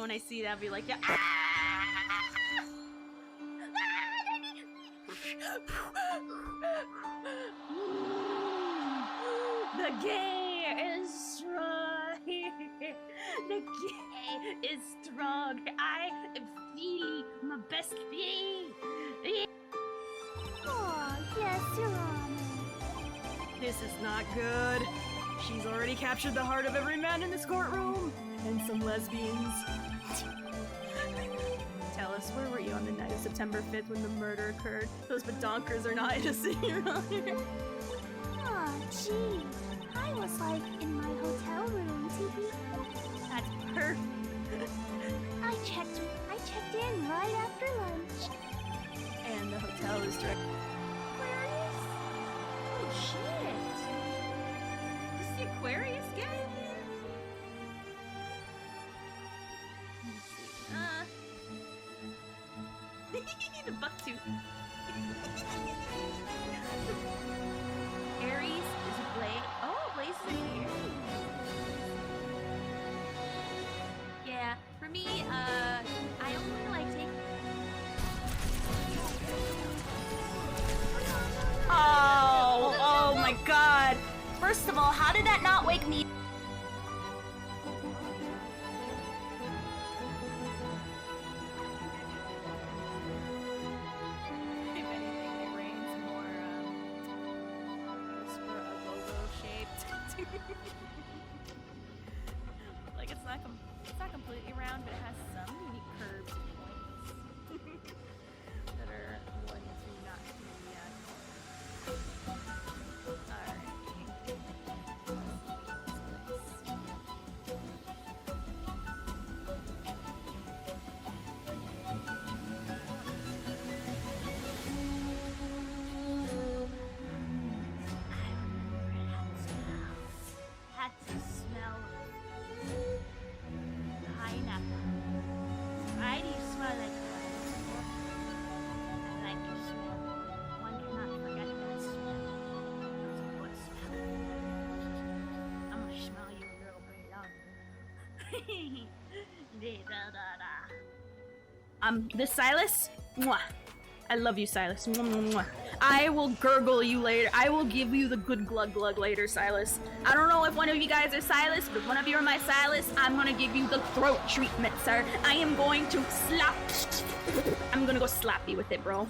when I see that, I'll be like, yeah. The gay is strong. The gay is strong. I am feeling my best thing. Aw, yes, Your Honor. This is not good. She's already captured the heart of every man in this courtroom. And some lesbians. Tell us, where were you on the night of September 5th when the murder occurred? Those badonkers are not innocent, Your Honor. Aw, gee. I was like in my hotel room, TV. That's perfect. I checked in right after lunch. And the hotel is direct. Aquarius? Oh shit. Is the Aquarius guy? The bucktooth. Aries is Blaze. Oh, Blaze is an Aries. Yeah, for me, I only like take. Oh my god. First of all, how did that not wake me? If anything, my brain's more, shaped. Like, it's not completely round, but it has some unique curves and points that are one to not be had to smell pineapple. Why do you smell like pineapple? I like your smell. One cannot forget that smell. It's a good smell. I'm gonna smell you a little bit longer. This Silas? Mwah. I love you, Silas. Mwah, mwah, mwah. I will gurgle you later. I will give you the good glug glug later, Silas. I don't know if one of you guys are Silas, but if one of you are my Silas, I'm gonna give you the throat treatment, sir. I am going to slap. I'm gonna go slappy with it, bro.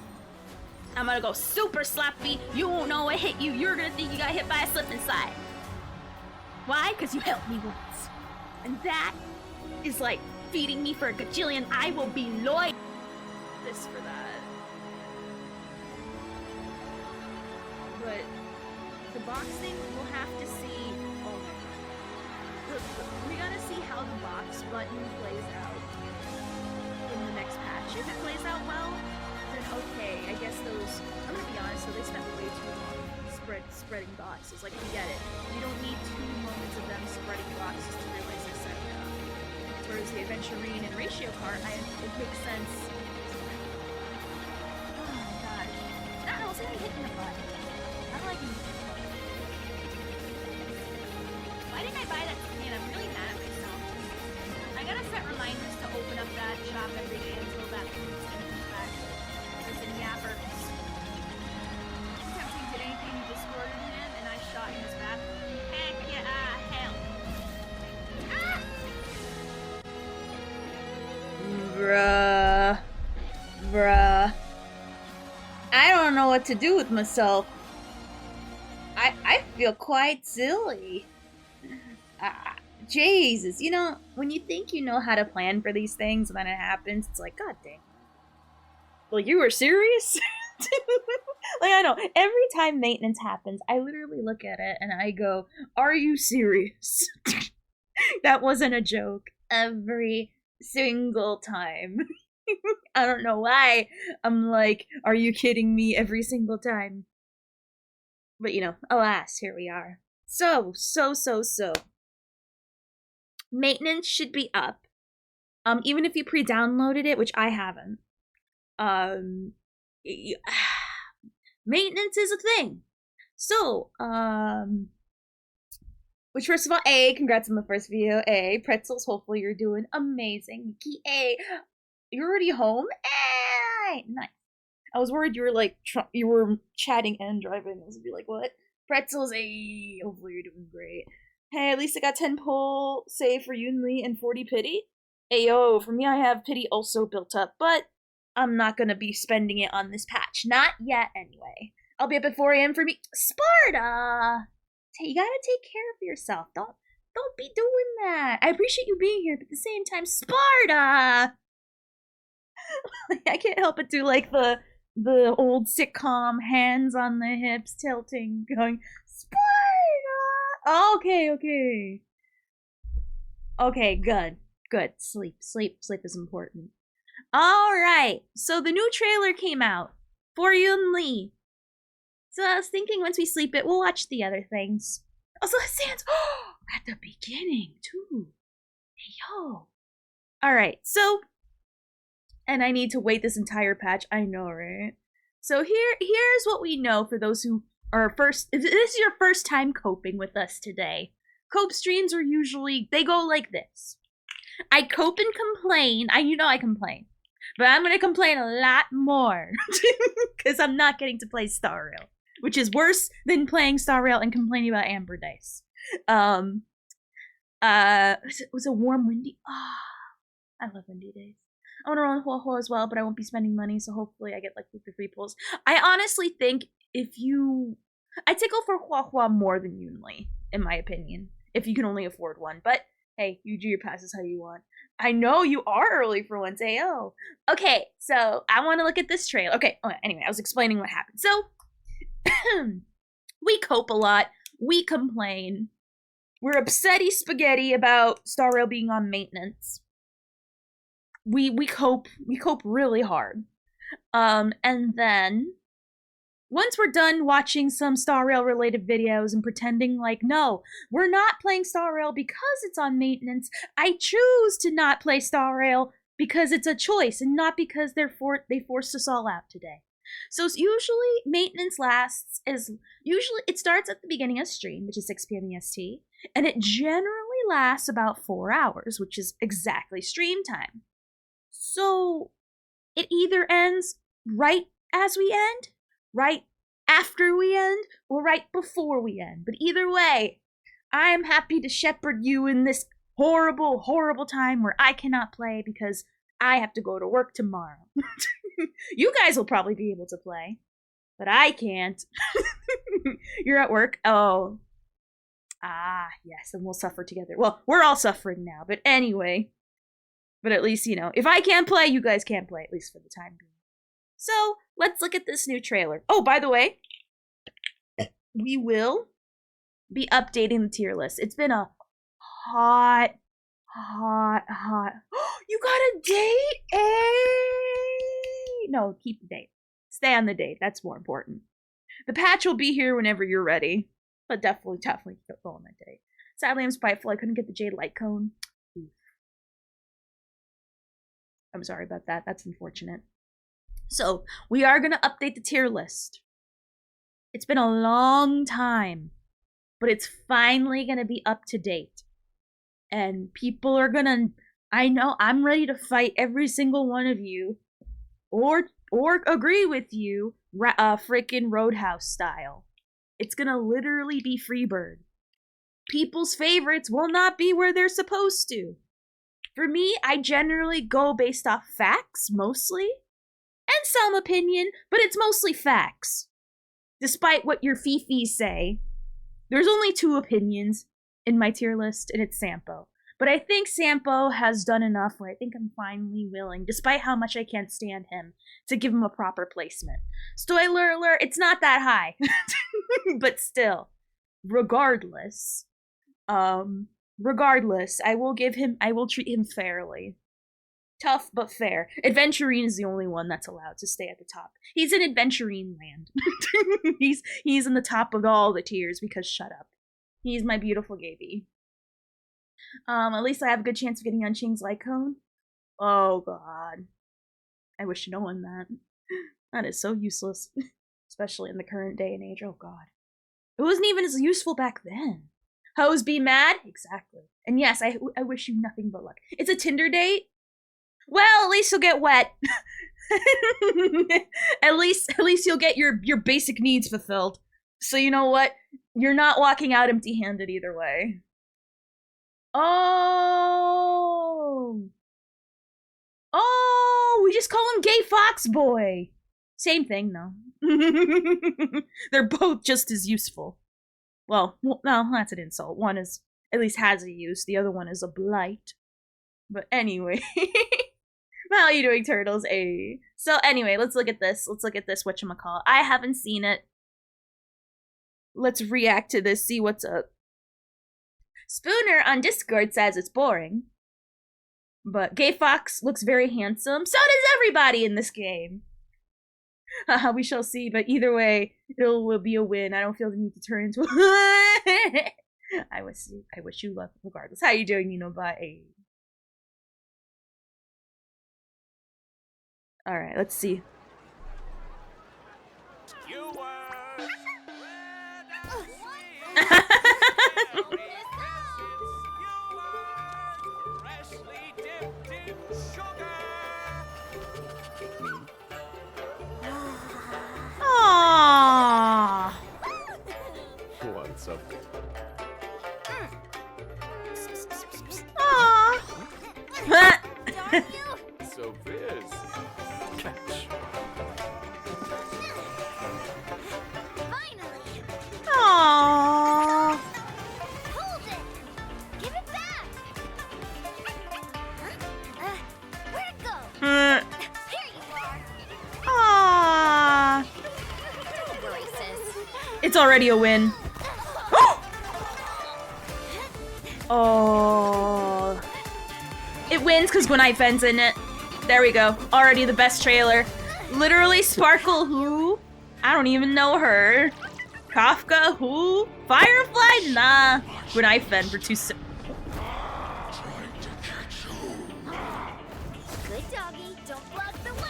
I'm gonna go super slappy. You won't know what hit you. You're gonna think you got hit by a slip and slide. Why? Because you helped me once. And that is like feeding me for a gajillion. I will be loyal. This for that. But the boxing, we'll have to see. Oh my god. We gotta see how the box button plays out in the next patch. If it plays out well, then okay. I guess those. I'm gonna be honest, so they spent way too long spreading boxes. Like, we get it. You don't need 2 moments of them spreading boxes to realize they're setting it up. Whereas the Aventurine and Ratio cart, it makes sense. Oh my gosh. I don't know, it's gonna hit in the butt. I don't like it. Why didn't I buy that skin? I'm really mad at myself. I gotta set reminders to open up that shop every day until that skin comes back. There's a yapper. Sometimes he did anything you discorded him and I shot in his back. Heck yeah, hell. Ah! Bruh. I don't know what to do with myself. I feel quite silly. Jesus, you know, when you think you know how to plan for these things and then it happens, it's like, god dang. Well, you were serious? Like, I know, every time maintenance happens, I literally look at it and I go, are you serious? That wasn't a joke. Every single time. I don't know why. I'm like, are you kidding me every single time? But you know, alas, here we are. So. Maintenance should be up. Even if you pre-downloaded it, which I haven't. Maintenance is a thing. So, Which, first of all, A, congrats on the first video. A, Pretzels, hopefully you're doing amazing. Key A, you're already home? A, nice. I was worried you were like, you were chatting and driving. I was gonna be like, what? Pretzels, A, hopefully you're doing great. Hey, at least I got 10 pull save for Yunli and 40 pity. Ayo, for me, I have pity also built up, but I'm not gonna be spending it on this patch. Not yet, anyway. I'll be up at 4 a.m. for me. Sparta! You gotta take care of yourself. Don't be doing that. I appreciate you being here, but at the same time, Sparta! I can't help but do like the old sitcom hands on the hips tilting going Sparta. Okay. Okay, good. Sleep is important. All right. So the new trailer came out for Yun Li. So I was thinking once we sleep it, we'll watch the other things. Also, Sans at the beginning too. Hey yo. All right. So, and I need to wait this entire patch. I know, right? So here's what we know for those who are first. If this is your first time coping with us today, cope streams are usually they go like this. I cope and complain. I complain, but I'm gonna complain a lot more because I'm not getting to play Star Rail, which is worse than playing Star Rail and complaining about Amber Dice. It was a warm, windy. I love windy days. I want to run Hua Hua as well, but I won't be spending money, so hopefully I get like the free pulls. I honestly think I tickle for Hua Hua more than Yunli, in my opinion, if you can only afford one. But hey, you do your passes how you want. I know you are early for once, AO. Okay, so I want to look at this trailer. Okay, anyway, I was explaining what happened. So, we cope a lot. We complain. We're upsetty spaghetti about Star Rail being on maintenance. We cope really hard. And then once we're done watching some Star Rail related videos and pretending like, no, we're not playing Star Rail because it's on maintenance. I choose to not play Star Rail because it's a choice and not because they forced us all out today. So usually maintenance it starts at the beginning of stream, which is 6 p.m. EST, and it generally lasts about 4 hours, which is exactly stream time. So it either ends right as we end, right after we end, or right before we end. But either way, I am happy to shepherd you in this horrible, horrible time where I cannot play because I have to go to work tomorrow. You guys will probably be able to play, but I can't. You're at work? Oh. Yes, and we'll suffer together. Well, we're all suffering now, but anyway. But at least, if I can't play, you guys can't play, at least for the time being. So, let's look at this new trailer. Oh, by the way, we will be updating the tier list. It's been a hot. You got a date? No, keep the date. Stay on the date. That's more important. The patch will be here whenever you're ready. But definitely go on that date. Sadly, I'm spiteful. I couldn't get the Jade Light Cone. Oof. I'm sorry about that. That's unfortunate. So, we are going to update the tier list. It's been a long time, but it's finally going to be up to date. And people are going to... I know, I'm ready to fight every single one of you. Or agree with you, freaking Roadhouse style. It's going to literally be Freebird. People's favorites will not be where they're supposed to. For me, I generally go based off facts, mostly. And some opinion, but it's mostly facts. Despite what your fifis say, there's only 2 opinions in my tier list, and it's Sampo. But I think Sampo has done enough where I think I'm finally willing, despite how much I can't stand him, to give him a proper placement. Spoiler alert, it's not that high. But still, regardless, I will treat him fairly. Tough, but fair. Adventurine is the only one that's allowed to stay at the top. He's in Adventurine land. He's in the top of all the tiers because shut up. He's my beautiful Gaby. At least I have a good chance of getting Unchained's Light Cone. Oh god. I wish no one that. That is so useless. Especially in the current day and age. Oh god. It wasn't even as useful back then. Hoes be mad? Exactly. And yes, I wish you nothing but luck. It's a Tinder date? Well, at least you'll get wet. at least you'll get your basic needs fulfilled. So you know what? You're not walking out empty-handed either way. Oh, we just call him Gay Fox Boy. Same thing, though. They're both just as useful. Well, no, that's an insult. One is at least has a use. The other one is a blight. But anyway. How are you doing, Turtles? A. So anyway, let's look at this. Let's look at this whatchamacall. I haven't seen it. Let's react to this, see what's up. Spooner on Discord says it's boring. But Gay Fox looks very handsome. So does everybody in this game. We shall see, but either way, it will be a win. I don't feel the need to turn into I wish you luck regardless. How you doing, Nino? Bye. Alright, let's see. Aww. What's up? Aww. So Viz. Catch. Finally! Aww. Hold it! Give it back! Where'd it go? Here you are! Aww. Don't worry, sis. It's already a win. Oh. It wins because Gwen Ifen's in it. There we go. Already the best trailer. Literally Sparkle who? I don't even know her. Kafka who? Firefly? Nah. Gwen Ifen for 2 seconds. Good doggy, don't block the way!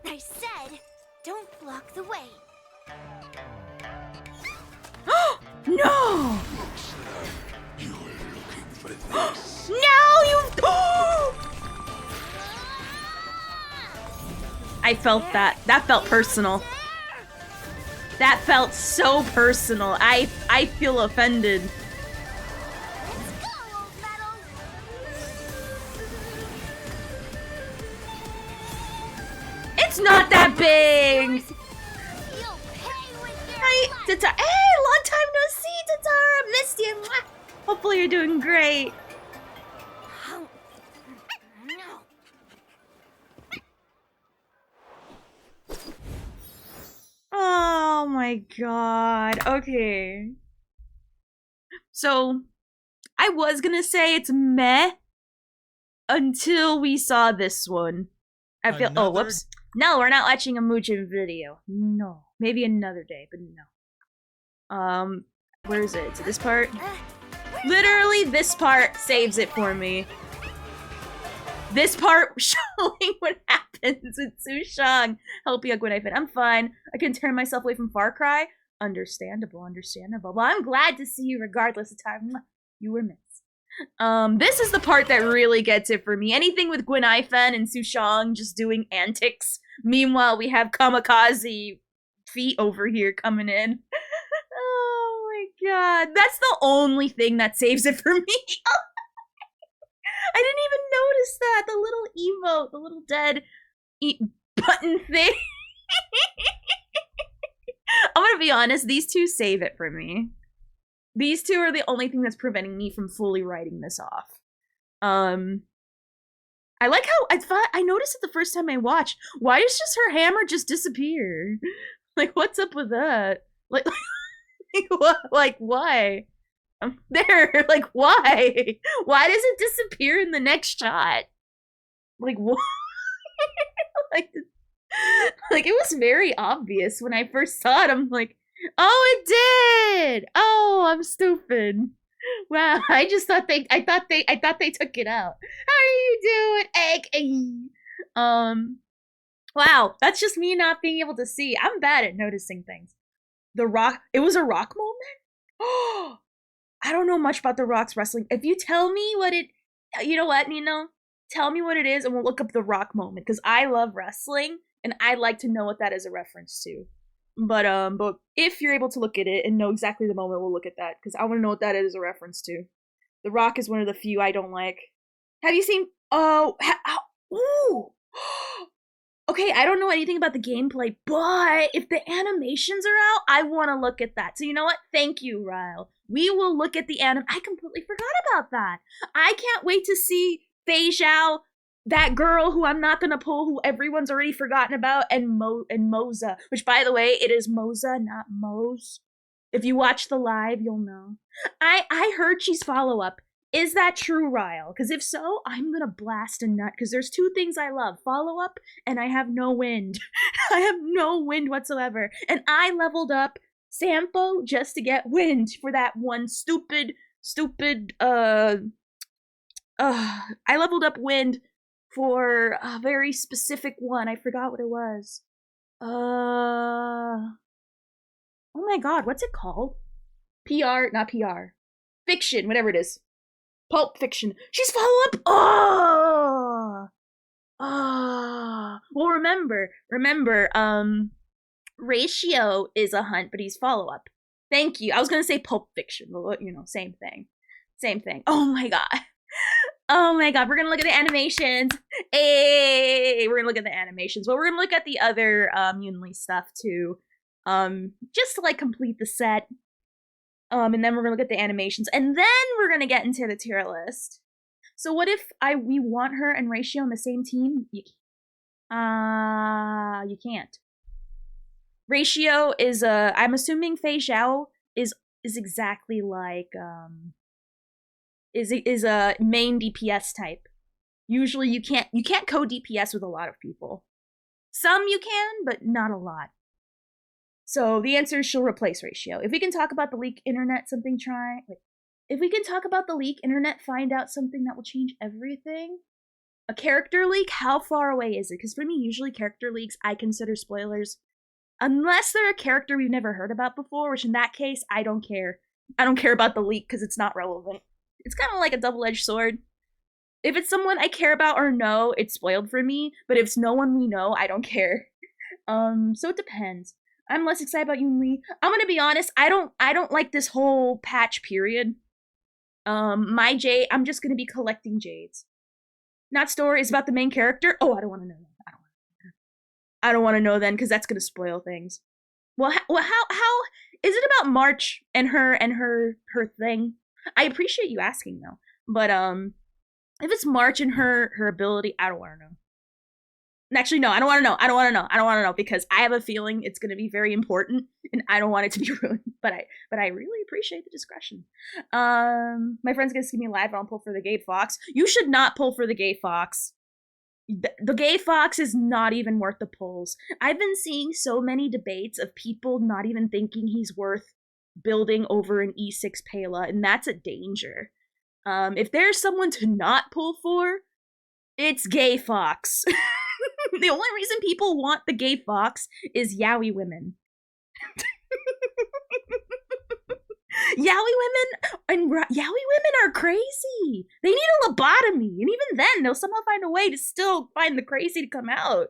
I said, don't block the way. No! No, you. I felt that. That felt personal. That felt so personal. I feel offended. Let's go, old metal! It's not that big. You'll pay with your Hi, life. Tatara. Hey, long time no see, Tatara. Missed you. Mwah. Hopefully you're doing great. No. Oh my god. Okay. So, I was gonna say it's meh until we saw this one. I feel. Oh, whoops. No, we're not watching a Mugen video. No. Maybe another day, but no. Where is it? To this part? Literally, this part saves it for me. This part showing what happens with Sushang. Help you, Gwen Ifen. I'm fine. I can turn myself away from Far Cry. Understandable, understandable. Well, I'm glad to see you regardless of time. You were missed. This is the part that really gets it for me. Anything with Gwen Ifen and Sushang just doing antics. Meanwhile, we have kamikaze feet over here coming in. Oh my god. That's the only thing that saves it for me. I didn't even notice that. The little emote, the little dead button thing. I'm gonna be honest, these two save it for me. These two are the only thing that's preventing me from fully writing this off. I like how I noticed it the first time I watched. Why does just her hammer just disappear? Like, what's up with that? Like, what? Like, why? There, like, why? Why does it disappear in the next shot? Like, what? like it was very obvious when I first saw it. I'm like, oh, it did! Oh, I'm stupid. Wow, I thought they took it out. How are you doing, egg? Wow, that's just me not being able to see. I'm bad at noticing things. The Rock, it was a Rock moment? Oh, I don't know much about The Rock's wrestling. If you tell me what it, you know what, Nino? Tell me what it is and we'll look up The Rock moment because I love wrestling and I'd like to know what that is a reference to. But if you're able to look at it and know exactly the moment, we'll look at that because I want to know what that is a reference to. The Rock is one of the few I don't like. Have you seen? Ooh. Okay, I don't know anything about the gameplay, but if the animations are out, I want to look at that. So you know what? Thank you, Ryle. We will look at the I completely forgot about that. I can't wait to see Fei Zhao, that girl who I'm not gonna pull, who everyone's already forgotten about, and Moza. Which, by the way, it is Moza, not Mose. If you watch the live, you'll know. I heard she's follow-up. Is that true, Ryle? Because if so, I'm gonna blast a nut. Because there's two things I love: follow-up, and I have no wind. I have no wind whatsoever. And I leveled up Sampo just to get wind for that one stupid. I leveled up wind for a very specific one. I forgot what it was. Oh my god, what's it called? Not PR. Fiction, whatever it is. Pulp Fiction. She's follow-up! Well, remember, Ratio is a hunt, but he's follow-up. Thank you. I was gonna say Pulp Fiction, but you know, same thing. Oh my god. We're gonna look at the animations. Hey, we're gonna look at the animations. But we're gonna look at the other Yunli stuff too. Just to like complete the set. And then we're gonna look at the animations, and then we're gonna get into the tier list. So what if we want her and Ratio on the same team? You can't. Ratio is I'm assuming Fei Zhao is exactly like is a main DPS type. Usually you can't co-DPS with a lot of people. Some you can, but not a lot. So the answer is she'll replace Ratio. If we can talk about the leak internet, if we can talk about the leak internet, find out something that will change everything. A character leak, how far away is it? Because for me, usually character leaks, I consider spoilers. Unless they're a character we've never heard about before, which in that case, I don't care. I don't care about the leak because it's not relevant. It's kind of like a double-edged sword. If it's someone I care about or know, it's spoiled for me. But if it's no one we know, I don't care. So it depends. I'm less excited about Yunli. I'm gonna be honest, I don't like this whole patch period. My jade, I'm just gonna be collecting jades. Not story, it's about the main character. Oh, I don't wanna know that. I don't wanna know then, because that's gonna spoil things. Well, how is it about March and her thing? I appreciate you asking though. But if it's March and her ability, I don't wanna know. Actually, no, I don't want to know because I have a feeling it's going to be very important and I don't want it to be ruined. But I really appreciate the discretion. My friend's going to see me live and I'll pull for the gay fox. You should not pull for the gay fox. The gay fox is not even worth the pulls. I've been seeing so many debates of people not even thinking he's worth building over an E6 Pela, and that's a danger. If there's someone to not pull for, it's gay fox. The only reason people want the gay fox is yaoi women. Yaoi women are crazy. They need a lobotomy, and even then, they'll somehow find a way to still find the crazy to come out.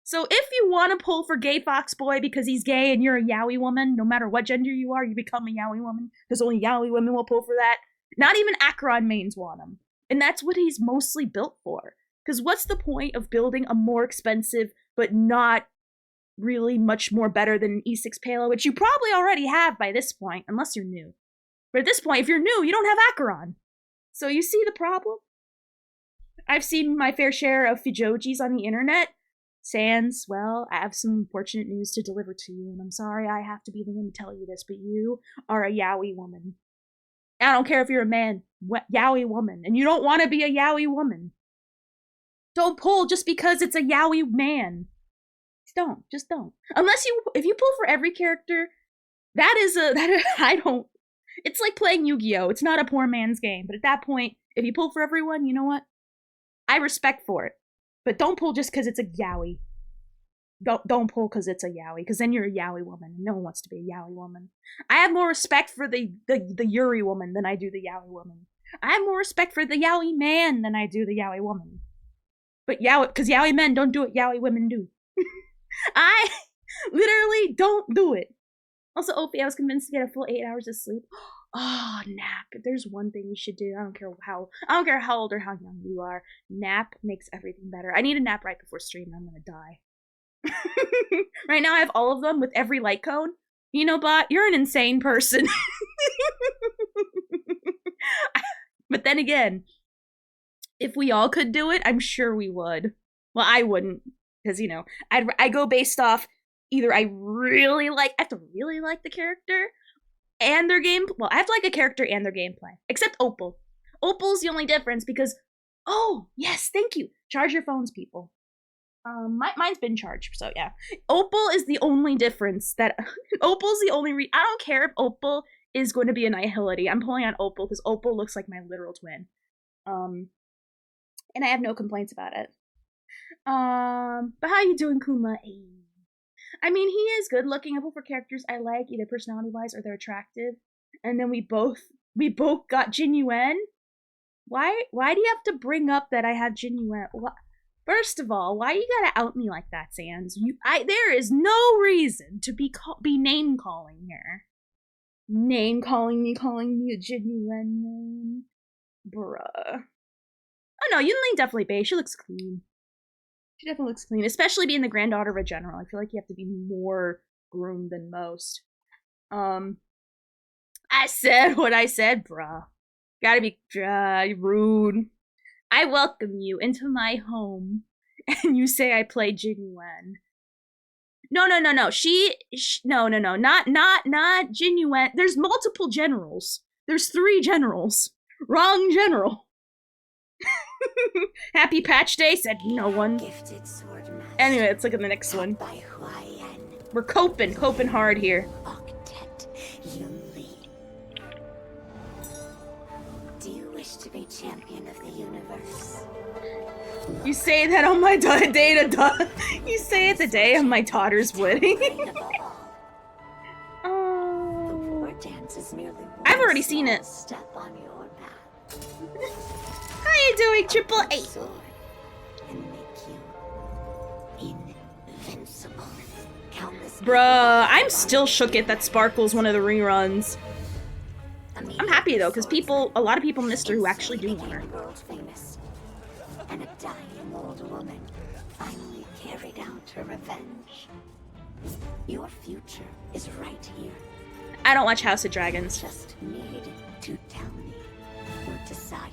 So if you want to pull for gay fox boy because he's gay and you're a yaoi woman, no matter what gender you are, you become a yaoi woman because only yaoi women will pull for that. Not even Acheron mains want him, and that's what he's mostly built for. Because what's the point of building a more expensive, but not really much more better than an E6 Pela, which you probably already have by this point, unless you're new. But at this point, if you're new, you don't have Acheron. So you see the problem? I've seen my fair share of Fujojis on the internet. Sans, well, I have some unfortunate news to deliver to you, and I'm sorry I have to be the one to tell you this, but you are a yaoi woman. I don't care if you're a man, yaoi woman, and you don't want to be a yaoi woman. Don't pull just because it's a yaoi man. Just don't. If you pull for every character, I don't. It's like playing Yu-Gi-Oh! It's not a poor man's game, but at that point, if you pull for everyone, you know what? I respect for it. But don't pull just because it's a yaoi. Don't pull because it's a yaoi, because then you're a yaoi woman. No one wants to be a yaoi woman. I have more respect for the Yuri woman than I do the yaoi woman. I have more respect for the yaoi man than I do the yaoi woman. But yaoi, because yaoi men don't do what yaoi women do. I literally don't do it. Also, Opie, I was convinced to get a full 8 hours of sleep. Oh, nap. If there's one thing you should do, I don't care how old or how young you are. Nap makes everything better. I need a nap right before stream. I'm gonna die. Right now I have all of them with every light cone. You know, bot, you're an insane person. But then again, if we all could do it, I'm sure we would. Well, I wouldn't, because, you know, I go based off either I have to really like the character and their game. Well, I have to like a character and their gameplay, except Opal. Opal's the only difference because, oh yes, thank you. Charge your phones, people. Mine's been charged, so yeah. Opal is the only difference that Opal's the only I don't care if Opal is going to be a Nihility. I'm pulling on Opal because Opal looks like my literal twin. And I have no complaints about it. But how you doing, Kuma? I mean, he is good looking. I vote for characters I like, either personality wise or they're attractive. And then we both got Jin Yuan. Why do you have to bring up that I have Jin Yuan? First of all, why you gotta out me like that, Sans? There is no reason to be name calling here. Name calling me a Jin Yuan name, bruh. Oh no, Yunli definitely bae. She looks clean. She definitely looks clean, especially being the granddaughter of a general. I feel like you have to be more groomed than most. I said what I said, bruh. Gotta be rude. I welcome you into my home, and you say I play Jin Yuan. No. No, not Jin Yuan. There's multiple generals. There's 3 generals. Wrong general. Happy Patch Day, said no one. Anyway, let's look at the next one. We're coping hard here. Do you wish to be champion of the universe? You say that on my day to you say it the day of my daughter's wedding. Oh. The war dance is merely I've already seen it. Step on your path. How you doing, Triple A? And make you invincible. Countless Bruh, I'm still shook at that Sparkle's one of the reruns. I'm happy though, because a lot of people missed her who actually do want her. World famous. And a dying old woman finally carried out her revenge. Your future is right here. I don't watch House of Dragons. Just need to tell me your desire.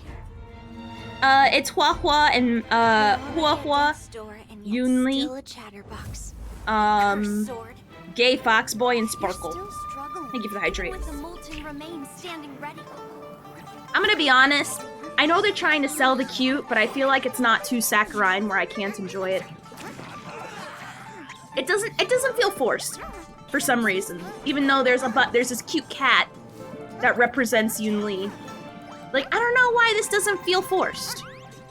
It's Hua Hua and Hua Hua, Yunli, Gay Fox Boy, and Sparkle. Thank you for the hydrate. I'm gonna be honest. I know they're trying to sell the cute, but I feel like it's not too saccharine where I can't enjoy it. It doesn't feel forced for some reason. Even though there's this cute cat that represents Yunli. Like, I don't know why this doesn't feel forced.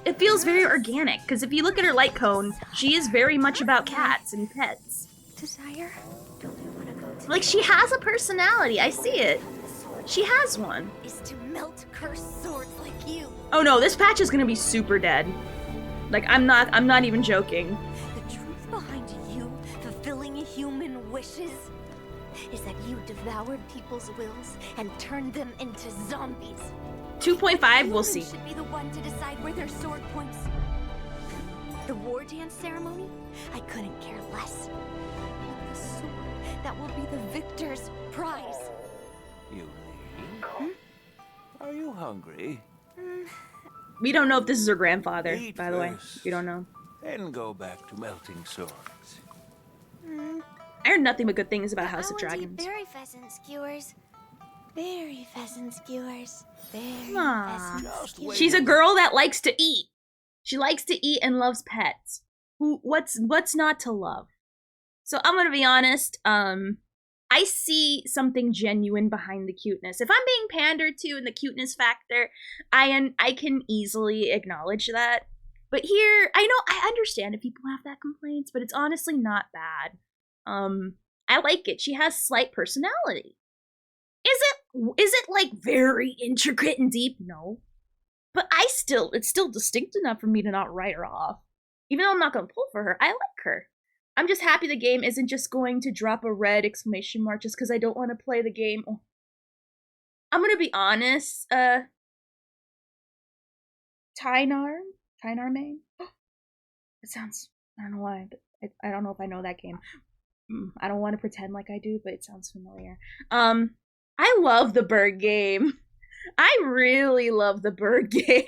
It feels very organic, because if you look at her light cone, she is very much about cats and pets. Desire? Don't you want to go to Like, she has a personality. I see it. She has one. is to melt cursed swords like you. Oh no, this patch is gonna be super dead. Like, I'm not even joking. The truth behind you fulfilling human wishes is that you devoured people's wills and turned them into zombies. 2.5, we'll see. You should be the one to decide where their sword points. The war dance ceremony? I couldn't care less. But the sword that will be the victor's prize. Yuli? Are you hungry? We don't know if this is her grandfather, Eat by the way. first. We don't know. Then go back to melting swords. I heard nothing but good things about House I of want to eat Dragons. berry pheasant skewers. Berry pheasant skewers. Berry Aw. pheasant Just skewers. wait. She's a girl that likes to eat. She likes to eat and loves pets. What's not to love? So I'm gonna be honest. I see something genuine behind the cuteness. If I'm being pandered to in the cuteness factor, I can easily acknowledge that. But here, I understand if people have that complaints, but it's honestly not bad. I like it. She has slight personality. Is it like very intricate and deep? No. But it's still distinct enough for me to not write her off. Even though I'm not gonna pull for her, I like her. I'm just happy the game isn't just going to drop a red exclamation mark just because I don't want to play the game. Oh. I'm gonna be honest, Tynar main? It sounds, I don't know why, but I don't know if I know that game. I don't want to pretend like I do, but it sounds familiar. I love the bird game. I really love the bird game.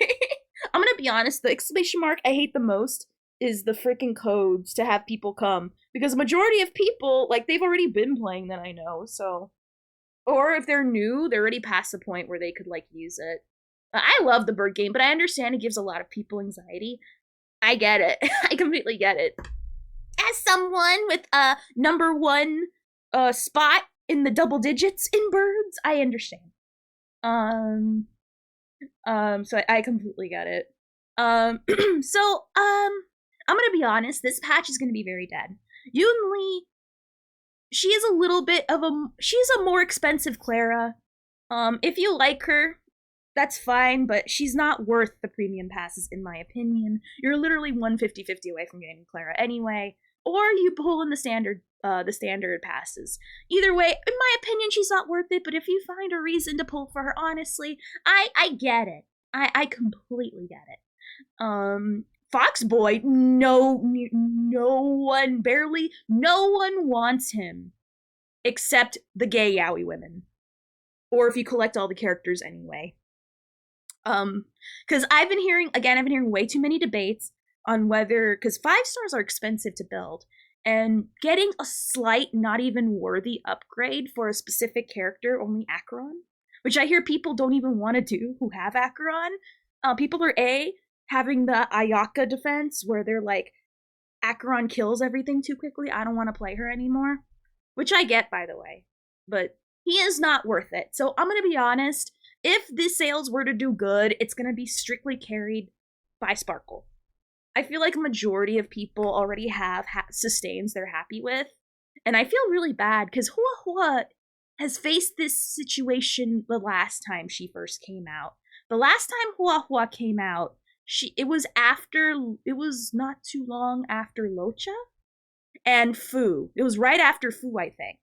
I'm gonna be honest, the exclamation mark I hate the most is the freaking codes to have people come. Because the majority of people, like, they've already been playing that I know, so. Or if they're new, they're already past the point where they could, like, use it. I love the bird game, but I understand it gives a lot of people anxiety. I get it. I completely get it. As someone with a #1 spot in the double digits in birds, I understand. So I completely get it. So, I'm gonna be honest, this patch is gonna be very dead. Yoon Lee, she is a little bit of she's a more expensive Clara. If you like her, that's fine, but she's not worth the premium passes in my opinion. You're literally 150-50 away from getting Clara anyway, or you pull in the standard passes. Either way, in my opinion, she's not worth it, but if you find a reason to pull for her, honestly, I get it. I completely get it. Foxboy, no one wants him except the gay yaoi women. Or if you collect all the characters anyway. Because I've been hearing way too many debates on whether, because 5 stars are expensive to build, and getting a slight, not even worthy upgrade for a specific character, only Acheron, which I hear people don't even want to do who have Acheron. People are having the Ayaka defense where they're like, Acheron kills everything too quickly, I don't want to play her anymore. Which I get, by the way. But he is not worth it. So I'm going to be honest, if this sales were to do good, it's going to be strictly carried by Sparkle. I feel like a majority of people already have sustains they're happy with. And I feel really bad because Hua Hua has faced this situation the last time she first came out. The last time Hua Hua came out, it was not too long after Locha and Fu. It was right after Fu, I think.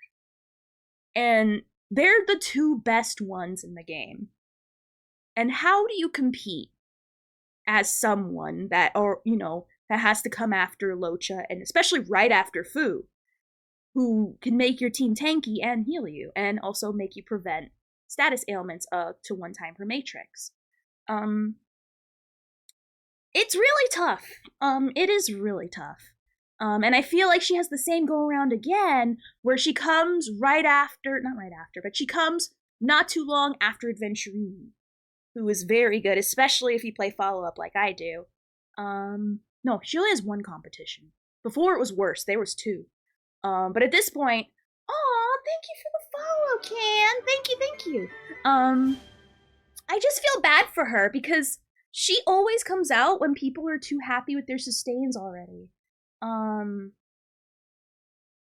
And they're the 2 best ones in the game. And how do you compete as someone that has to come after Locha, and especially right after Fu, who can make your team tanky and heal you, and also make you prevent status ailments to 1 time per matrix. It's really tough. It is really tough. And I feel like she has the same go around again, where she comes she comes not too long after Adventurini, who is very good, especially if you play follow-up like I do. No, she only has 1 competition. Before it was worse, there was 2. But at this point, thank you for the follow, Can. Thank you. I just feel bad for her because she always comes out when people are too happy with their sustains already.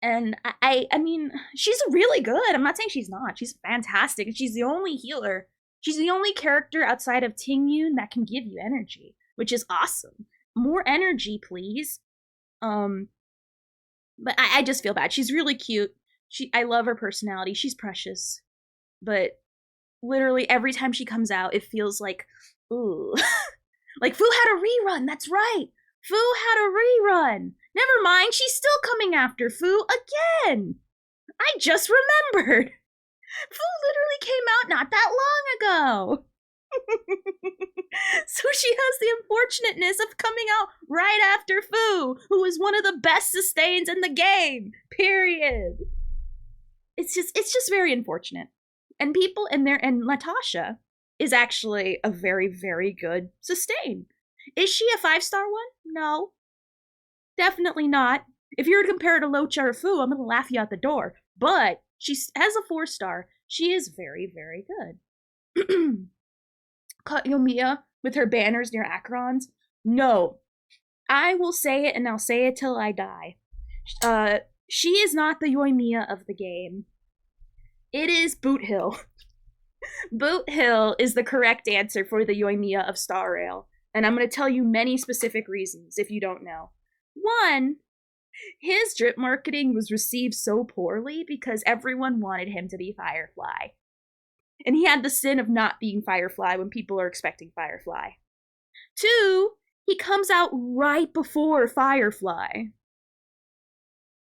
And I mean, she's really good. I'm not saying she's not. She's fantastic. And she's the only healer. She's the only character outside of Tingyun that can give you energy, which is awesome. More energy, please. But I just feel bad. She's really cute. I love her personality. She's precious. But literally every time she comes out, it feels like, ooh. Like, Fu had a rerun. That's right. Fu had a rerun. Never mind, she's still coming after Fu again. I just remembered. Fu literally came out not that long ago. So she has the unfortunateness of coming out right after Fu, who is one of the best sustains in the game. Period. It's just very unfortunate. And and Natasha is actually a very, very good sustain. Is she a 5-star one? No. Definitely not. If you were to compare her to Locha or Fu, I'm gonna laugh you out the door. But She has a 4-star. She is very, very good. Yoimiya with her banners near Acheron's. No. I will say it, and I'll say it till I die. She is not the Yoimiya of the game. It is Boot Hill. Boot Hill is the correct answer for the Yoimiya of Star Rail, and I'm going to tell you many specific reasons if you don't know. One, his drip marketing was received so poorly because everyone wanted him to be Firefly. And he had the sin of not being Firefly when people are expecting Firefly. 2, he comes out right before Firefly.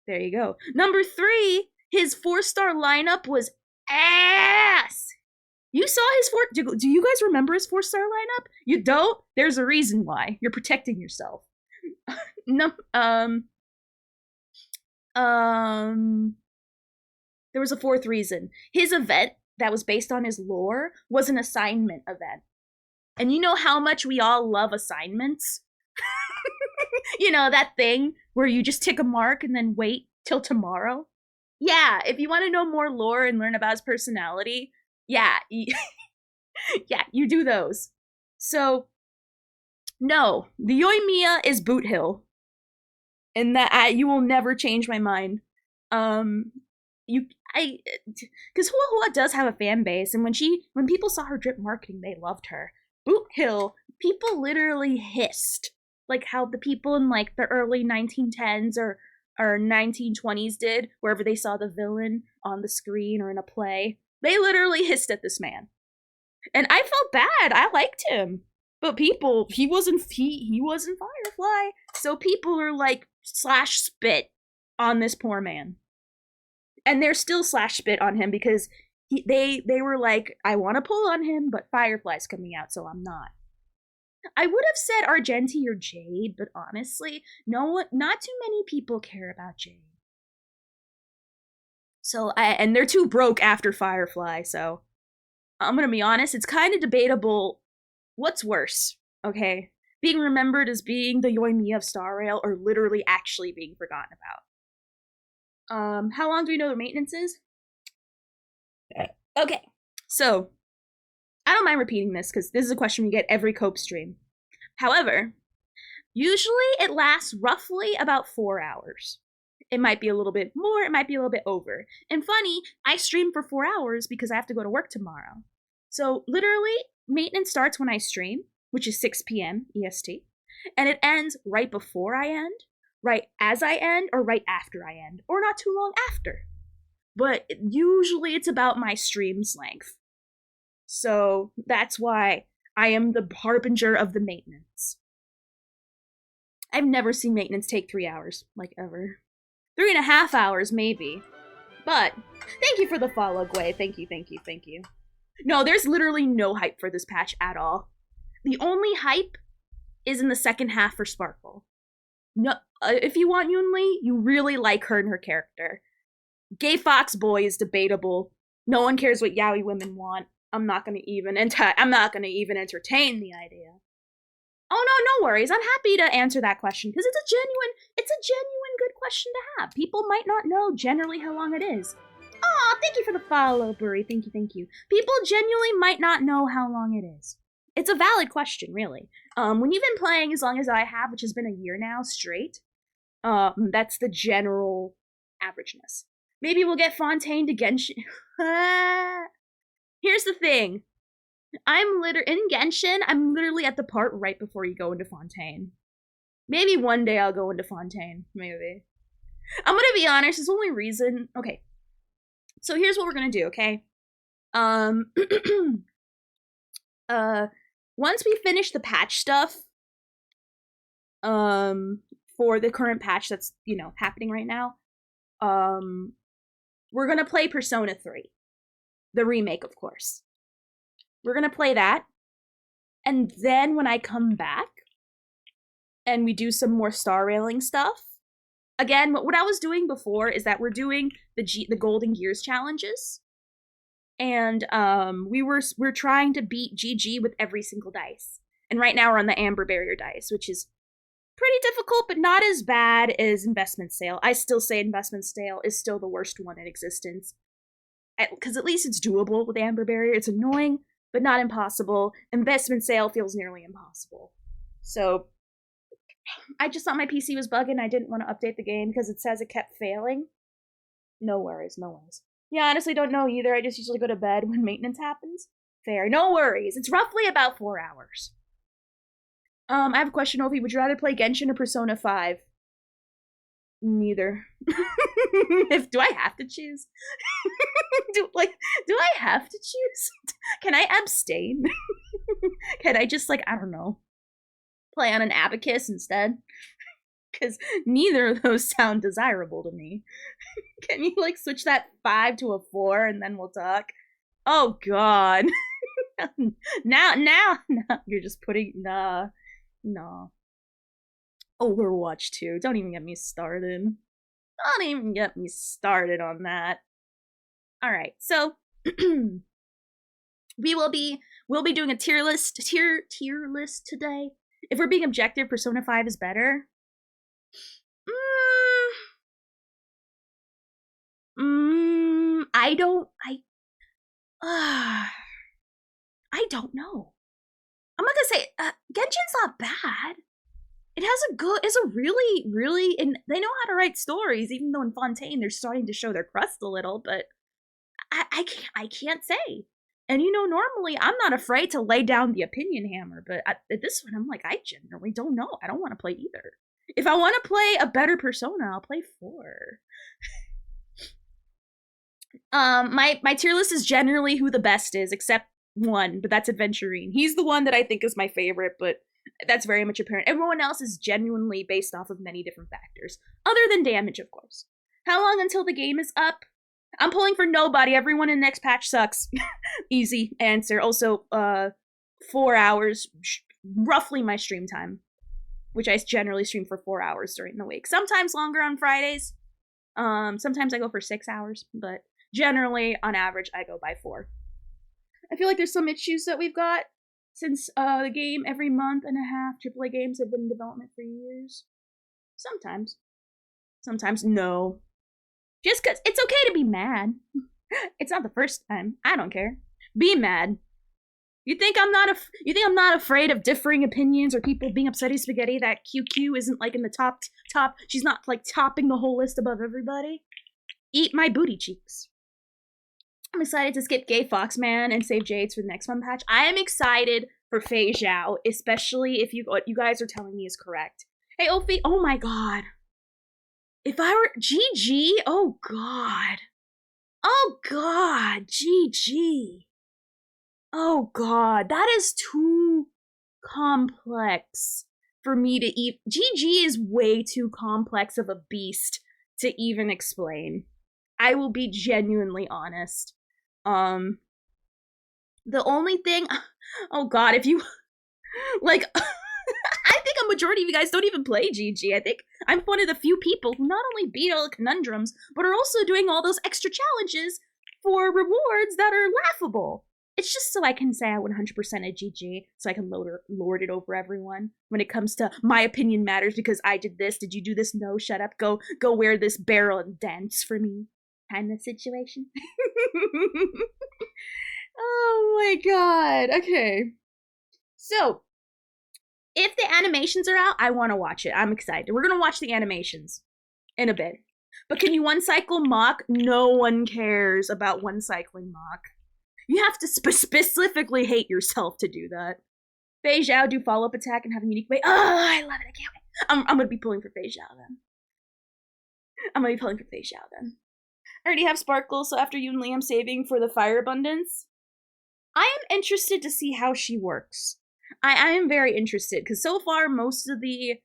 There you go. Number 3, his 4-star lineup was ass. You saw his do you guys remember his 4-star lineup? You don't? There's a reason why. You're protecting yourself. No, there was a 4th reason. His event that was based on his lore was an assignment event. And you know how much we all love assignments? You know, that thing where you just tick a mark and then wait till tomorrow? Yeah, if you want to know more lore and learn about his personality, yeah, yeah, you do those. So, no, the Yoimiya is Boot Hill. And that you will never change my mind. Because Hua does have a fan base, and when people saw her drip marketing, they loved her. Boot Hill, people literally hissed, like how the people in like the early 1910s or 1920s did, wherever they saw the villain on the screen or in a play. They literally hissed at this man, and I felt bad. I liked him, but people, he wasn't Firefly, so people are like slash spit on this poor man. And they're still slash spit on him because they were like, I want to pull on him, but Firefly's coming out, so I'm not. I would have said Argenti or Jade, but honestly, not too many people care about Jade. So, and they're too broke after Firefly, so I'm gonna be honest, it's kind of debatable what's worse, okay? Being remembered as being the Yoimiya of Star Rail, or literally actually being forgotten about. How long do we know the maintenance is? Okay, so I don't mind repeating this because this is a question we get every Cope stream. However, usually it lasts roughly about 4 hours. It might be a little bit more, it might be a little bit over. And funny, I stream for 4 hours because I have to go to work tomorrow. So literally, maintenance starts when I stream, which is 6 p.m. EST, and it ends right before I end, right as I end, or right after I end, or not too long after. But usually it's about my stream's length. So that's why I am the harbinger of the maintenance. I've never seen maintenance take 3 hours, like ever. 3.5 hours, maybe. But thank you for the follow, Gwei. Thank you. No, there's literally no hype for this patch at all. The only hype is in the second half for Sparkle. No, if you want Yunli, you really like her and her character. Gay Fox Boy is debatable. No one cares what yaoi women want. I'm not gonna even entertain the idea. Oh no worries. I'm happy to answer that question because it's a genuine good question to have. People might not know generally how long it is. Aw, thank you for the follow, Burry. Thank you. People genuinely might not know how long it is. It's a valid question, really. When you've been playing as long as I have, which has been a year now straight, that's the general averageness. Maybe we'll get Fontaine to Genshin. Here's the thing. In Genshin, I'm literally at the part right before you go into Fontaine. Maybe one day I'll go into Fontaine. Maybe. I'm gonna be honest, it's the only reason. Okay. So here's what we're gonna do, okay? Once we finish the patch stuff, for the current patch that's, happening right now, we're gonna play Persona 3. The remake, of course. We're gonna play that, and then when I come back, and we do some more star railing stuff, again, what I was doing before is that we're doing the Golden Gears challenges, and we're trying to beat GG with every single dice, and right now we're on the Amber Barrier dice, which is pretty difficult, but not as bad as Investment Sale. I still say Investment Sale is still the worst one in existence. because at least it's doable with Amber Barrier. It's annoying, but not impossible. Investment sale feels nearly impossible. So I just thought my PC was bugging. I didn't want to update the game because it says it kept failing. No worries, no worries. Yeah, honestly, don't know either. I just usually go to bed when maintenance happens. Fair, no worries. It's roughly about 4 hours. I have a question, Ovi. Would you rather play Genshin or Persona 5? Neither. Do I have to choose? do I have to choose? Can I abstain? Can I just, like, I don't know, play on an abacus instead? Because neither of those sound desirable to me. Can you, like, switch that 5 to a 4 and then we'll talk? Oh, God. now, you're just putting, nah. Overwatch 2. Don't even get me started. Don't even get me started on that. Alright, so we'll be doing a tier list today. If we're being objective, Persona 5 is better. I don't know. I'm not gonna say Genshin's not bad. It's a really, and they know how to write stories, even though in Fontaine they're starting to show their crust a little, but I can't say. And normally I'm not afraid to lay down the opinion hammer, but at this one I'm like, I generally don't know. I don't want to play either. If I want to play a better Persona, I'll play 4. My tier list is generally who the best is, except one, but that's Adventurine. He's the one that I think is my favorite, but that's very much apparent. Everyone else is genuinely based off of many different factors, other than damage, of course. How long until the game is up? I'm pulling for nobody. Everyone in next patch sucks. Easy answer. Also, 4 hours, roughly my stream time, which I generally stream for 4 hours during the week. Sometimes longer on Fridays. Sometimes I go for 6 hours, but generally, on average, I go by 4. I feel like there's some issues that we've got since the game every month and a half. AAA games have been in development for years. Sometimes no. Just because it's okay to be mad. It's not the first time. I don't care. Be mad. You think I'm not afraid of differing opinions or people being upsetty spaghetti that QQ isn't like in the top? She's not like topping the whole list above everybody. Eat my booty cheeks. I'm excited to skip Gay Foxman and save Jades for the next one patch. I am excited for Fei Zhao, especially if what you guys are telling me is correct. Hey, Ophi, oh my god. If I were GG, oh god. Oh god, GG. Oh god, that is too complex for me to eat. GG is way too complex of a beast to even explain. I will be genuinely honest. The only thing, oh god, if you, like, I think a majority of you guys don't even play GG. I think I'm one of the few people who not only beat all the conundrums, but are also doing all those extra challenges for rewards that are laughable. It's just so I can say I 100% at GG, so I can lord it over everyone. When it comes to my opinion matters because I did this, did you do this? No, shut up, go wear this barrel and dance for me. Kind of situation. Oh my god. Okay. So, if the animations are out, I want to watch it. I'm excited. We're gonna watch the animations in a bit. But can you one-cycle Mach? No one cares about one-cycling Mach. You have to specifically hate yourself to do that. Fei Zhao do follow-up attack and have a unique way. Oh, I love it. I can't wait. I'm gonna be pulling for Fei Zhao then. I already have Sparkle, so after you and Liam saving for the fire abundance, I am interested to see how she works. I am very interested, because so far most of the...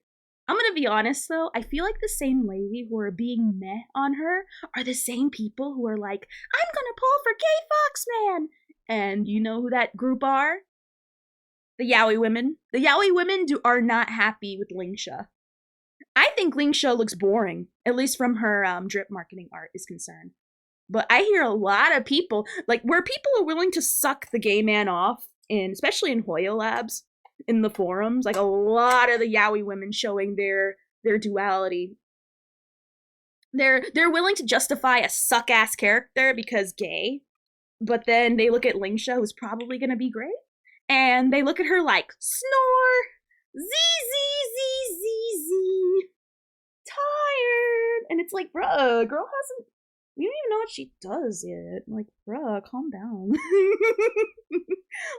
I'm gonna be honest though, I feel like the same lady who are being meh on her are the same people who are like, I'm gonna pull for Gay Foxman! And you know who that group are? The Yaoi women. The Yaoi women are not happy with Lingsha. I think Lingsha looks boring, at least from her drip marketing art is concerned. But I hear a lot of people, like, where people are willing to suck the gay man off, especially in Hoyo Labs, in the forums, like a lot of the Yaoi women showing their duality. they're willing to justify a suck-ass character because gay, but then they look at Lingsha, who's probably gonna be great, and they look at her like, snore, z, tired, and it's like, bruh, girl hasn't, we don't even know what she does yet. Like, bruh, calm down.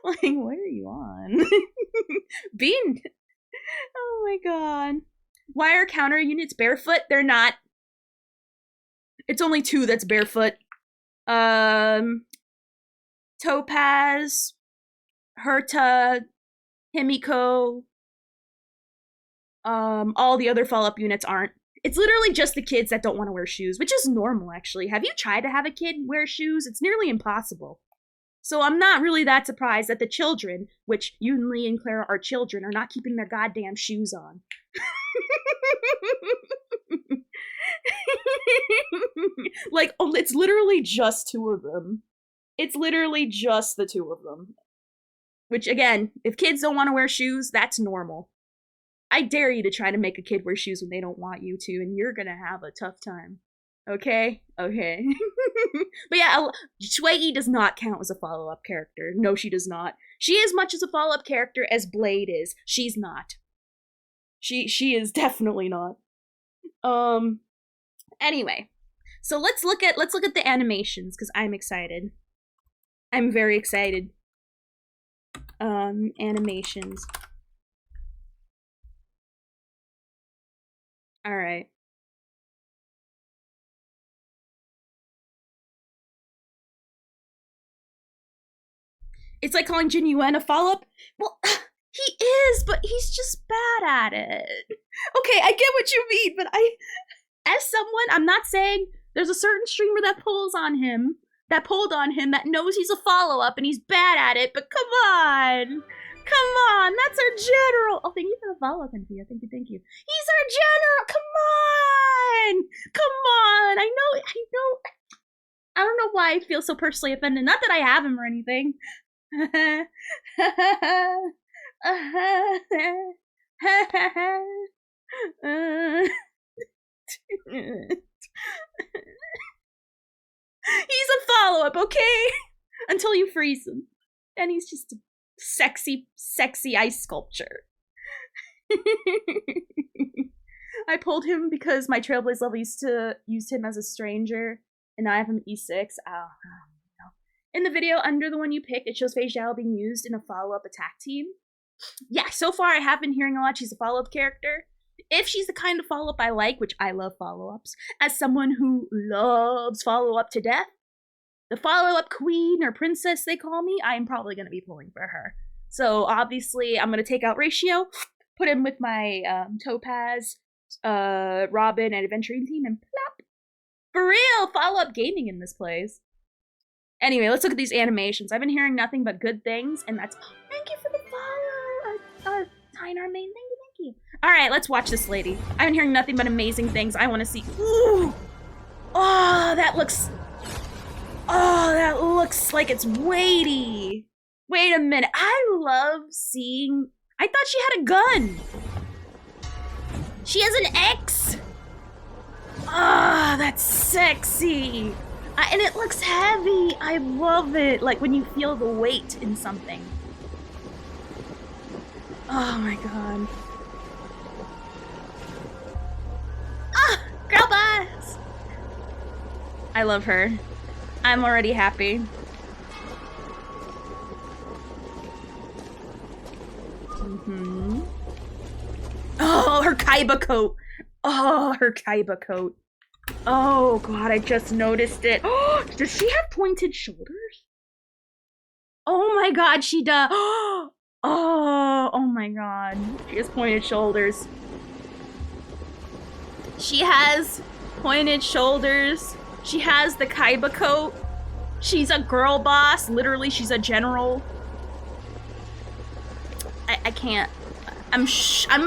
Like, what are you on? Bean. Oh my god. Why are counter units barefoot? They're not. It's only 2 that's barefoot. Topaz, Herta, Himiko, all the other follow-up units aren't. It's literally just the kids that don't want to wear shoes, which is normal, actually. Have you tried to have a kid wear shoes? It's nearly impossible. So I'm not really that surprised that the children, which Yunli and Clara are children, are not keeping their goddamn shoes on. Like, oh, it's literally just 2 of them. It's literally just the 2 of them. Which, again, if kids don't want to wear shoes, that's normal. I dare you to try to make a kid wear shoes when they don't want you to, and you're gonna have a tough time. Okay? Okay. But yeah, Shui does not count as a follow-up character. No, she does not. She is much as a follow-up character as Blade is. She's not. She is definitely not. Anyway. So let's look at the animations, because I'm excited. I'm very excited. Animations. Alright. It's like calling Jin Yuen a follow-up. Well, he is, but he's just bad at it. Okay, I get what you mean, but as someone, I'm not saying there's a certain streamer that pulled on him, that knows he's a follow-up and he's bad at it, but come on! Come on, that's our general. Oh, thank you for the follow, Cynthia. Thank you. He's our general. Come on. I know. I don't know why I feel so personally offended. Not that I have him or anything. He's a follow-up, okay? Until you freeze him. And he's just a sexy ice sculpture. I pulled him because my Trailblaze level used to use him as a stranger, and now I have him E6. Oh, no. In the video under the one you picked, it shows Fei Zhao being used in a follow-up attack team. Yeah, so far I have been hearing a lot she's a follow-up character. If she's the kind of follow-up I like, which I love follow-ups, as someone who loves follow-up to death, the follow-up queen or princess they call me, I am probably going to be pulling for her. So obviously I'm going to take out Ratio, put him with my Topaz, Robin, and Adventuring team, and plop! For real, follow-up gaming in this place. Anyway, let's look at these animations. I've been hearing nothing but good things, and that's... Thank you for the follow, Tynar Main. Thank you. Alright, let's watch this lady. I've been hearing nothing but amazing things. I want to see... Ooh! Oh, that looks like it's weighty. Wait a minute. I love seeing... I thought she had a gun. She has an X. Ah, that's sexy. And it looks heavy. I love it. Like when you feel the weight in something. Oh my god. Ah, girl boss. I love her. I'm already happy. Oh, her Kaiba coat. Oh, her Kaiba coat. Oh god, I just noticed it. Oh, does she have pointed shoulders? Oh my god, she does. Oh my god. She has pointed shoulders. She has pointed shoulders. She has the Kaiba coat. She's a girl boss. Literally, she's a general. I can't. I'm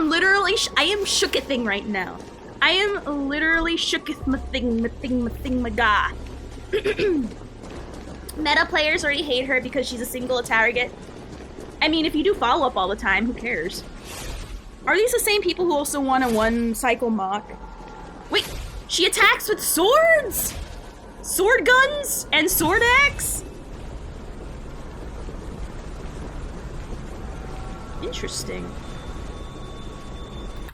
literally, I am shookething right now. I am literally shooketh my thing, my god. Meta players already hate her because she's a single target. I mean, if you do follow up all the time, who cares? Are these the same people who also won a one cycle mock? Wait, She attacks with swords! Sword guns and sword axe? Interesting.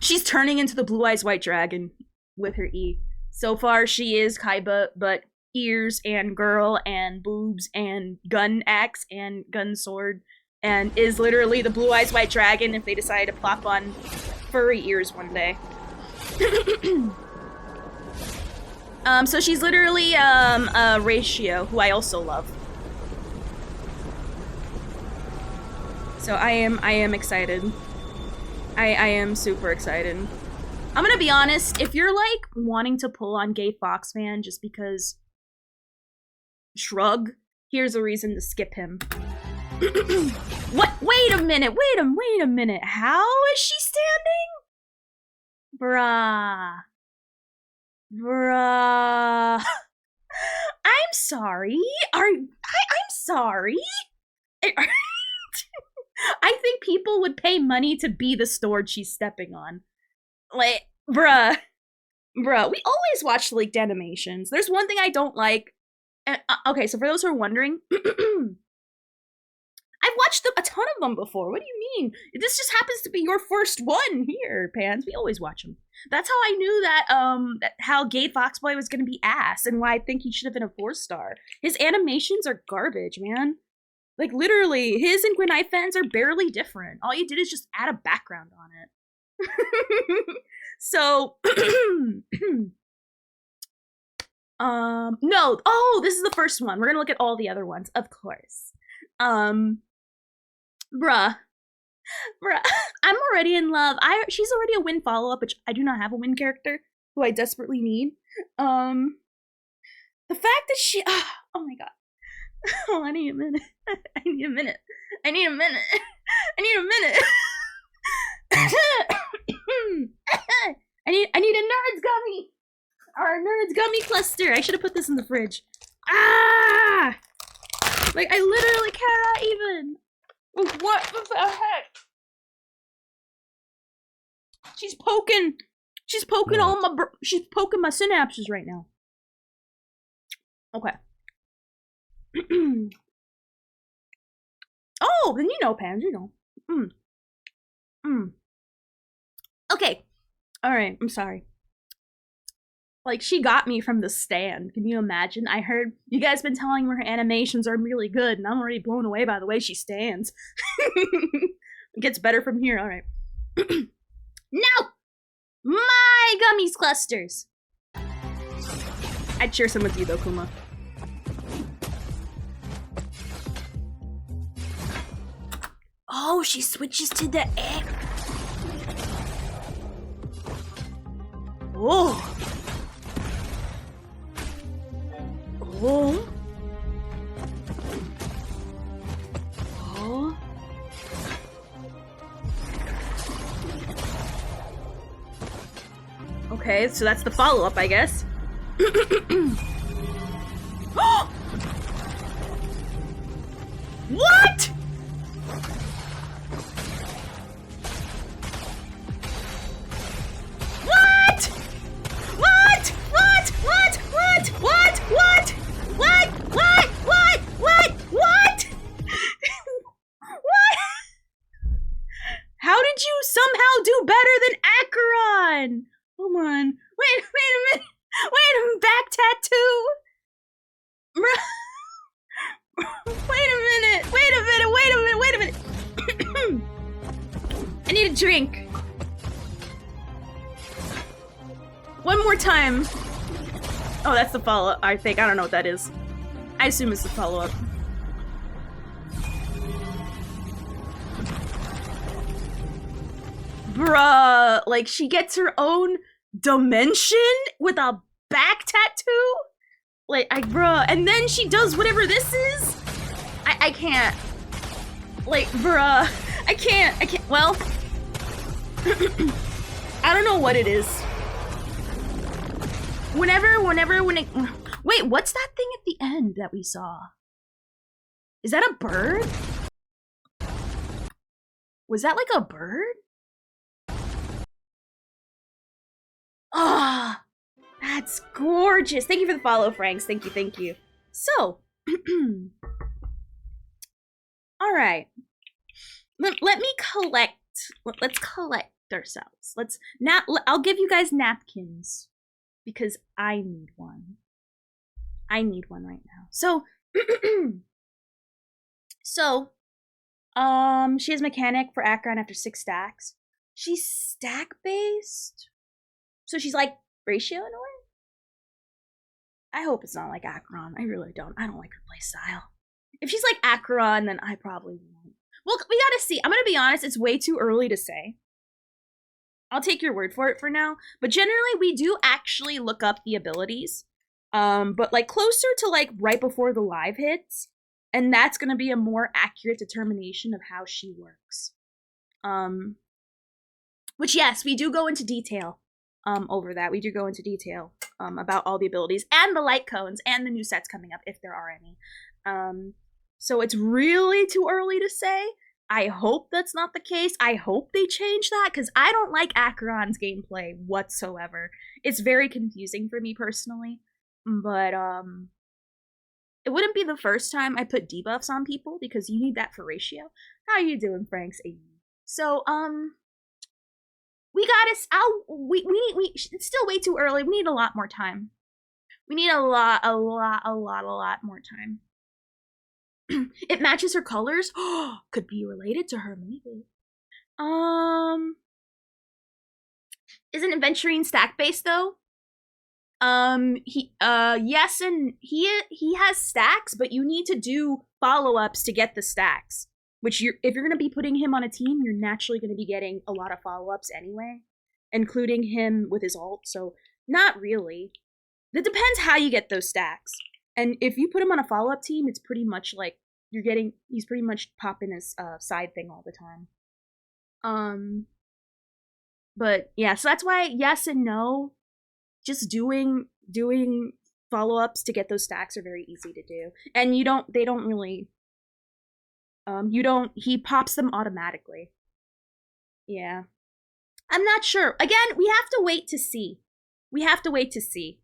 She's turning into the Blue Eyes White Dragon with her E. So far, she is Kaiba, but ears and girl and boobs and gun axe and gun sword, and is literally the Blue Eyes White Dragon if they decide to plop on furry ears one day. So she's literally Ratio, who I also love. So I am excited. I am super excited. I'm gonna be honest, if you're like wanting to pull on Gay Fox fan just because shrug, here's a reason to skip him. What? Wait a minute, wait a minute. How is she standing? Bruh. I'm sorry. I'm sorry. I think people would pay money to be the sword she's stepping on. Like, bruh, we always watch the leaked animations. There's one thing I don't like. Okay, so for those who are wondering, I've watched a ton of them before. What do you mean? This just happens to be your first one here, Pans. We always watch them. That's how I knew that how Gay Foxboy was gonna be ass, and why I think he should have been a 4-star. His animations are garbage, man. Like, literally, his and Gwen Ifans are barely different. All you did is just add a background on it. So, no. Oh, this is the first one. We're gonna look at all the other ones, of course. Bruh, I'm already in love. She's already a Win follow-up, which I do not have a Win character who I desperately need. The fact that she, oh my god. Oh, I need a minute. I need a minute. I need a minute. I need a Nerds gummy. Or a Nerds gummy cluster. I should have put this in the fridge. Ah! Like, I literally cannot even. What the heck? She's poking all my. She's poking my synapses right now. Okay. Oh, then you know, Pans, you know. Okay. Alright, I'm sorry. Like, she got me from the stand. Can you imagine? I heard you guys been telling me her animations are really good, and I'm already blown away by the way she stands. It gets better from here, alright. No! My gummies clusters! I'd share some with you though, Kuma. Oh, she switches to the egg. Oh. Oh. Oh. Okay, so that's the follow-up, I guess. What? How did you somehow do better than Acheron? Hold on. Wait a minute. Wait a minute. Back tattoo? Wait a minute. I need a drink. One more time. Oh, that's the follow-up, I think. I don't know what that is. I assume it's the follow-up. Bruh, like, she gets her own dimension with a back tattoo? Like, bruh, and then she does whatever this is? I can't. Like, bruh, I can't, well. I don't know what it is. When it, wait, what's that thing at the end that we saw? Is that a bird? Was that like a bird? Ah, That's gorgeous. Thank you for the follow, Franks. Thank you, thank you. So, all right. Let me collect. Let's collect ourselves. I'll give you guys napkins because I need one. I need one right now. So, she has mechanic for Acheron after 6 stacks. She's stack based, so she's like ratio in a way. I hope it's not like Acheron. I really don't. I don't like her play style. If she's like Acheron, then I probably won't. Well, we gotta see. I'm gonna be honest, it's way too early to say. I'll take your word for it for now. But generally, we do actually look up the abilities. But like closer to like right before the live hits. And that's gonna be a more accurate determination of how she works. Which, yes, we do go into detail over that. We do go into detail about all the abilities and the light cones and the new sets coming up, if there are any. So it's really too early to say. I hope that's not the case. I hope they change that, because I don't like Acheron's gameplay whatsoever. It's very confusing for me personally. But it wouldn't be the first time I put debuffs on people, because you need that for ratio. How you doing, Franks? So, we gotta, it's still way too early. We need a lot more time. We need a lot more time. It matches her colors. Could be related to her, maybe. Isn't Adventurine stack based though? Yes, and he has stacks, but you need to do follow-ups to get the stacks. Which if you're gonna be putting him on a team, you're naturally gonna be getting a lot of follow-ups anyway, including him with his ult. So not really. It depends how you get those stacks. And if you put him on a follow-up team, it's pretty much like he's pretty much popping his side thing all the time. But yeah, so that's why yes and no. Just doing follow-ups to get those stacks are very easy to do. And they don't really he pops them automatically. Yeah. I'm not sure. Again, we have to wait to see.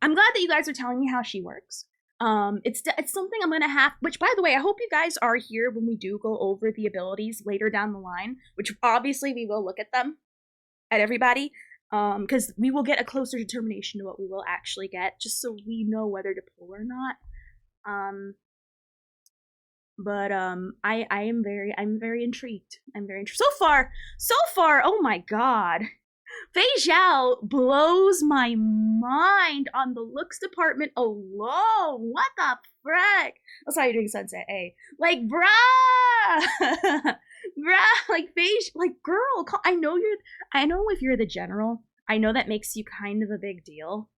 I'm glad that you guys are telling me how she works. It's something I'm gonna have, which by the way, I hope you guys are here when we do go over the abilities later down the line, which obviously we will look at them, at everybody, because we will get a closer determination to what we will actually get, just so we know whether to pull or not. But I'm very intrigued. So far, oh my god. Fei Zhao blows my mind on the looks department alone. What the frick? That's how you're doing, Sunset A. Like, bruh! Bruh, like, like, girl, I know if you're the general, I know that makes you kind of a big deal.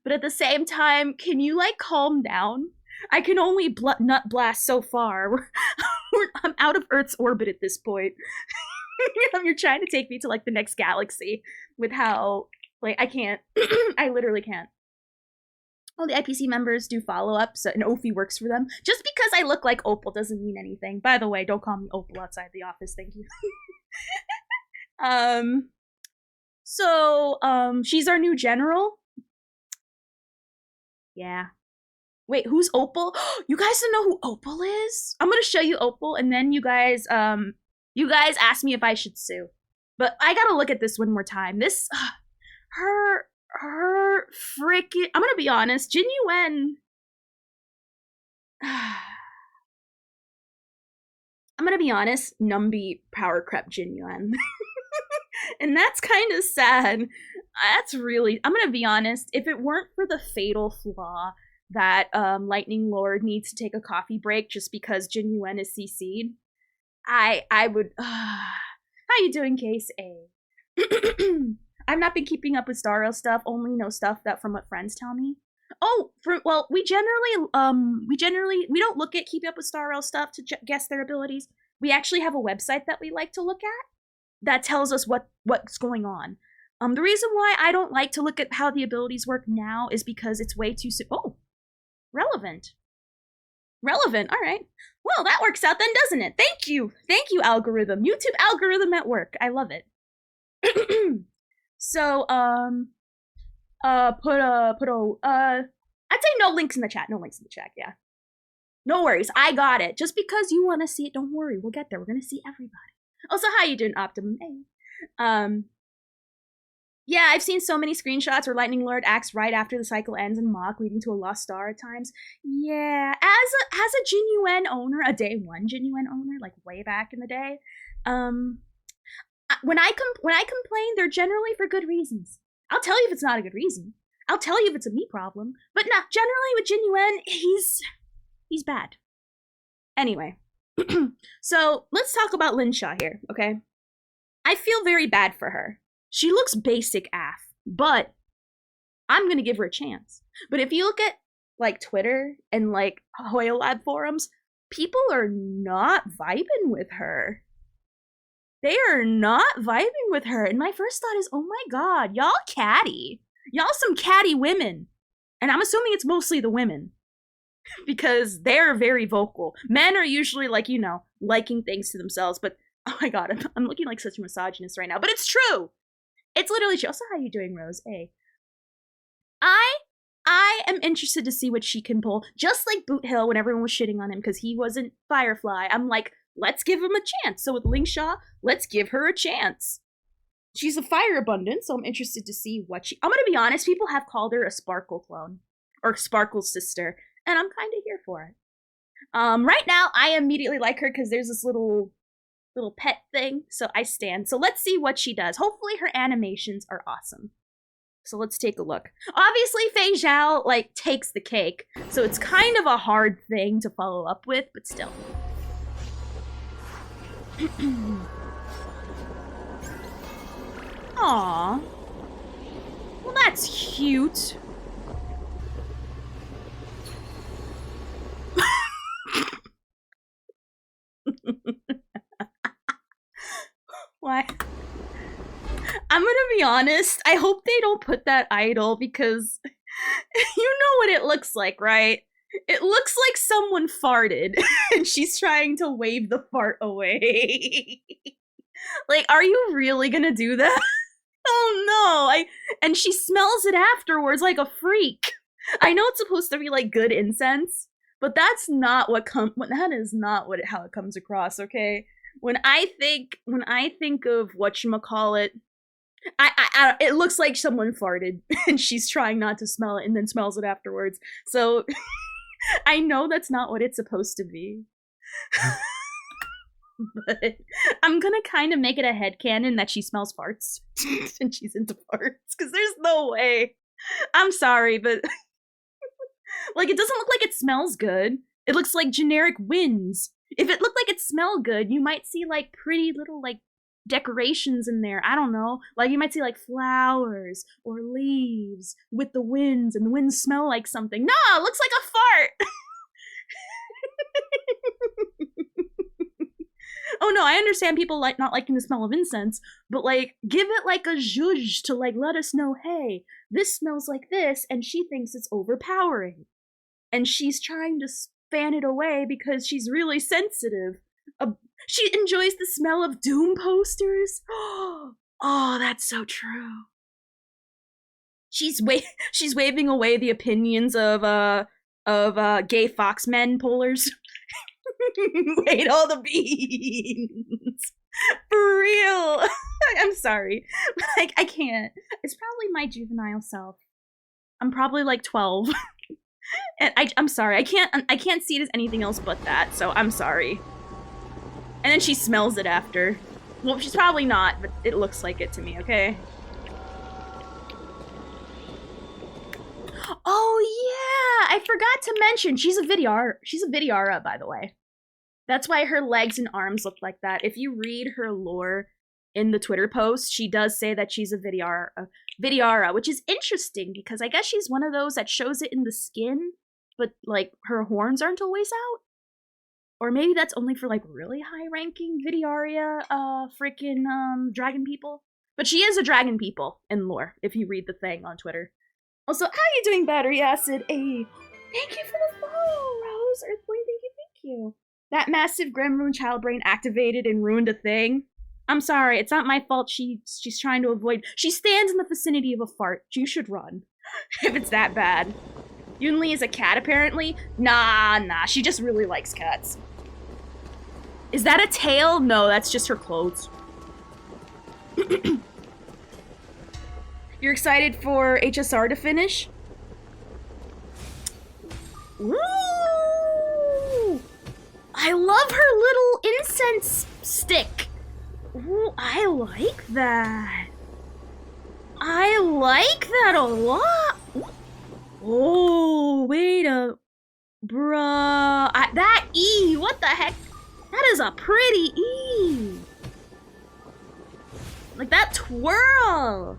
But at the same time, can you, like, calm down? I can only nut blast so far. I'm out of Earth's orbit at this point. You're trying to take me to like the next galaxy with how like I can't. I literally can't. All the IPC members do follow-ups and Ophi works for them. Just because I look like Opal doesn't mean anything. By the way, don't call me Opal outside the office, thank you. She's our new general. Yeah. Wait, who's Opal? You guys don't know who Opal is? I'm gonna show you Opal, and then you guys asked me if I should sue. But I gotta look at this one more time. This, her freaking, I'm gonna be honest, Jin Yuan, I'm gonna be honest, Numby power crept Jin Yuan. And that's kind of sad. That's really, I'm gonna be honest, if it weren't for the fatal flaw that Lightning Lord needs to take a coffee break just because Jin Yuan is CC'd, I would, how you doing, Case A? I've not been keeping up with Star Rail stuff, only know stuff that from what friends tell me. Oh, we generally, we don't look at keeping up with Star Rail stuff to guess their abilities. We actually have a website that we like to look at that tells us what's going on. The reason why I don't like to look at how the abilities work now is because it's way too soon. Oh, relevant, all right. Well, that works out then, doesn't it? Thank you, algorithm. YouTube algorithm at work. I love it. So, I'd say no links in the chat. No links in the chat, yeah. No worries, I got it. Just because you want to see it, don't worry. We'll get there. We're gonna see everybody. Also, how you doing, Optimum? Hey. Yeah, I've seen so many screenshots where Lightning Lord acts right after the cycle ends in Mach, leading to a lost star at times. Yeah, as a genuine owner, a day one genuine owner, like way back in the day, when I complain, they're generally for good reasons. I'll tell you if it's not a good reason. I'll tell you if it's a me problem. But nah, generally with genuine, he's bad. Anyway, so let's talk about Linsha here, okay? I feel very bad for her. She looks basic AF, but I'm gonna give her a chance. But if you look at like Twitter and like Hoyo Lab forums, people are not vibing with her. They are not vibing with her. And my first thought is, oh my god, y'all catty. Y'all some catty women. And I'm assuming it's mostly the women. Because they're very vocal. Men are usually like, you know, liking things to themselves, but oh my god, I'm looking like such a misogynist right now. But it's true! It's literally true. Also, how you doing, Rose? Hey. I am interested to see what she can pull. Just like Boot Hill when everyone was shitting on him because he wasn't Firefly. I'm like, let's give him a chance. So with Lingsha, let's give her a chance. She's a fire abundant, so I'm interested to see what she... I'm gonna be honest, people have called her a Sparkle clone. Or Sparkle's sister. And I'm kind of here for it. Right now, I immediately like her because there's this little pet thing, so I stand. So let's see what she does. Hopefully her animations are awesome. So let's take a look. Obviously, Fei Zhao, like, takes the cake, so it's kind of a hard thing to follow up with, but still. Aww. Well, that's cute. Why? I'm gonna be honest, I hope they don't put that idol because you know what it looks like, right? It looks like someone farted and she's trying to wave the fart away. Like, are you really gonna do that? Oh no! And she smells it afterwards like a freak. I know it's supposed to be like good incense, but that's not how it comes across, okay? When I think of whatchamacallit, it looks like someone farted and she's trying not to smell it and then smells it afterwards. So I know that's not what it's supposed to be. But I'm gonna kind of make it a headcanon that she smells farts and she's into farts because there's no way. I'm sorry, but like it doesn't look like it smells good. It looks like generic winds. If it looked like it smelled good, you might see like pretty little like decorations in there. I don't know. Like you might see like flowers or leaves with the winds and the winds smell like something. No, it looks like a fart. Oh no, I understand people like not liking the smell of incense, but like give it like a zhuzh to like let us know, hey, this smells like this and she thinks it's overpowering. And she's trying to fan it away because she's really sensitive. She enjoys the smell of Doom posters. Oh, that's so true. She's waving away the opinions of gay Foxmen pullers. Wait, all the beans. For real. I'm sorry. Like I can't. It's probably my juvenile self. I'm probably like 12. And I'm sorry, I can't see it as anything else but that, so I'm sorry. And then she smells it after. Well, she's probably not, but it looks like it to me, okay? Oh yeah, I forgot to mention, she's a Vidyara, by the way. That's why her legs and arms look like that. If you read her lore in the Twitter post, she does say that she's a Vidyara, which is interesting because I guess she's one of those that shows it in the skin, but like her horns aren't always out. Or maybe that's only for like really high-ranking Vidyaria freaking dragon people. But she is a dragon people in lore, if you read the thing on Twitter. Also, how are you doing, Battery Acid? Hey, thank you for the follow, Rose. Earthling, thank you. That massive Gremrune child brain activated and ruined a thing. I'm sorry, it's not my fault. She's trying to avoid. She stands in the vicinity of a fart. You should run. If it's that bad. Yunli is a cat, apparently? Nah, she just really likes cats. Is that a tail? No, that's just her clothes. You're excited for HSR to finish? Ooh! I love her little incense stick. Ooh, I like that. I like that a lot. Oh, wait a... Bruh. That E, what the heck? That is a pretty E. Like that twirl.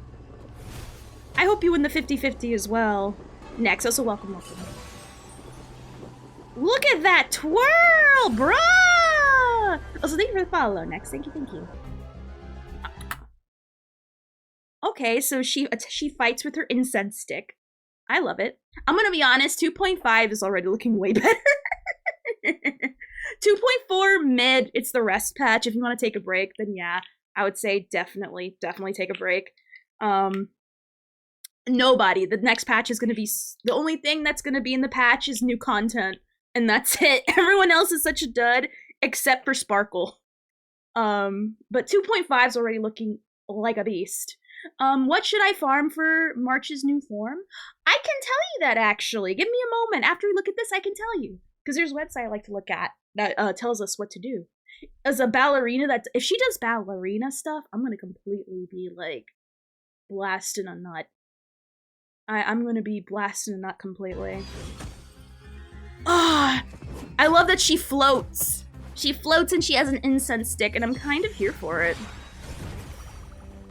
I hope you win the 50-50 as well. Next, also welcome. Look at that twirl, bruh! Also, thank you for the follow, Next. Thank you. Okay, so she fights with her incense stick. I love it. I'm gonna be honest, 2.5 is already looking way better. 2.4 mid, it's the rest patch. If you want to take a break, then yeah, I would say definitely take a break. Nobody. The next patch is gonna be the only thing that's gonna be in the patch is new content, and that's it. Everyone else is such a dud except for Sparkle. But 2.5 is already looking like a beast. What should I farm for March's new form? I can tell you that actually. Give me a moment. After we look at this, I can tell you. Because there's a website I like to look at that tells us what to do. As a ballerina, if she does ballerina stuff, I'm gonna completely be like blasting a nut. I'm gonna be blasting a nut completely. Ah, I love that she floats. She floats and she has an incense stick, and I'm kind of here for it.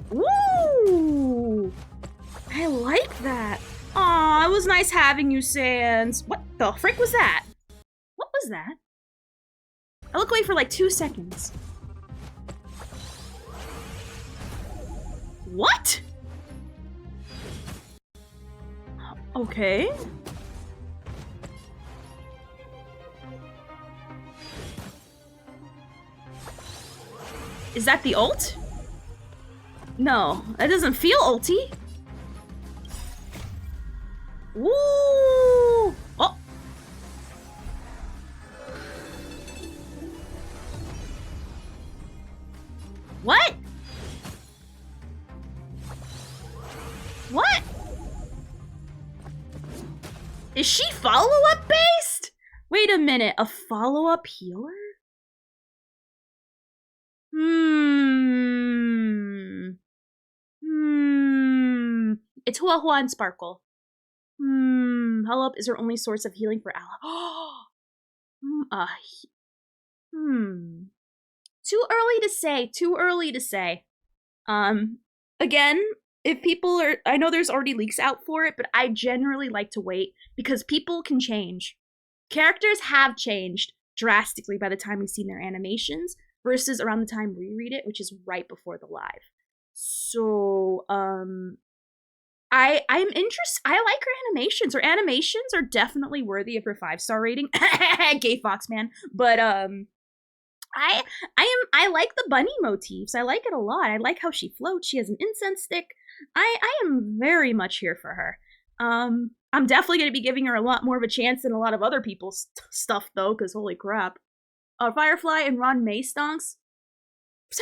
Woo! I like that. Aw, it was nice having you, Sans. What the frick was that? What was that? I look away for like 2 seconds. What? Okay. Is that the ult? No, that doesn't feel ulty. Woo! Oh! What? What? Is she follow-up based? Wait a minute, a follow-up healer? It's Huahua and Sparkle. Hullop is her only source of healing for Ala. Too early to say. Again, if people are, I know there's already leaks out for it, but I generally like to wait because people can change. Characters have changed drastically by the time we've seen their animations versus around the time we read it, which is right before the live. So, I'm interested. I like her animations. Her animations are definitely worthy of her 5-star rating. Gay Fox man. But I like the bunny motifs. I like it a lot. I like how she floats. She has an incense stick. I am very much here for her. I'm definitely going to be giving her a lot more of a chance than a lot of other people's stuff though, because holy crap. Firefly and Ron May stonks. 10%.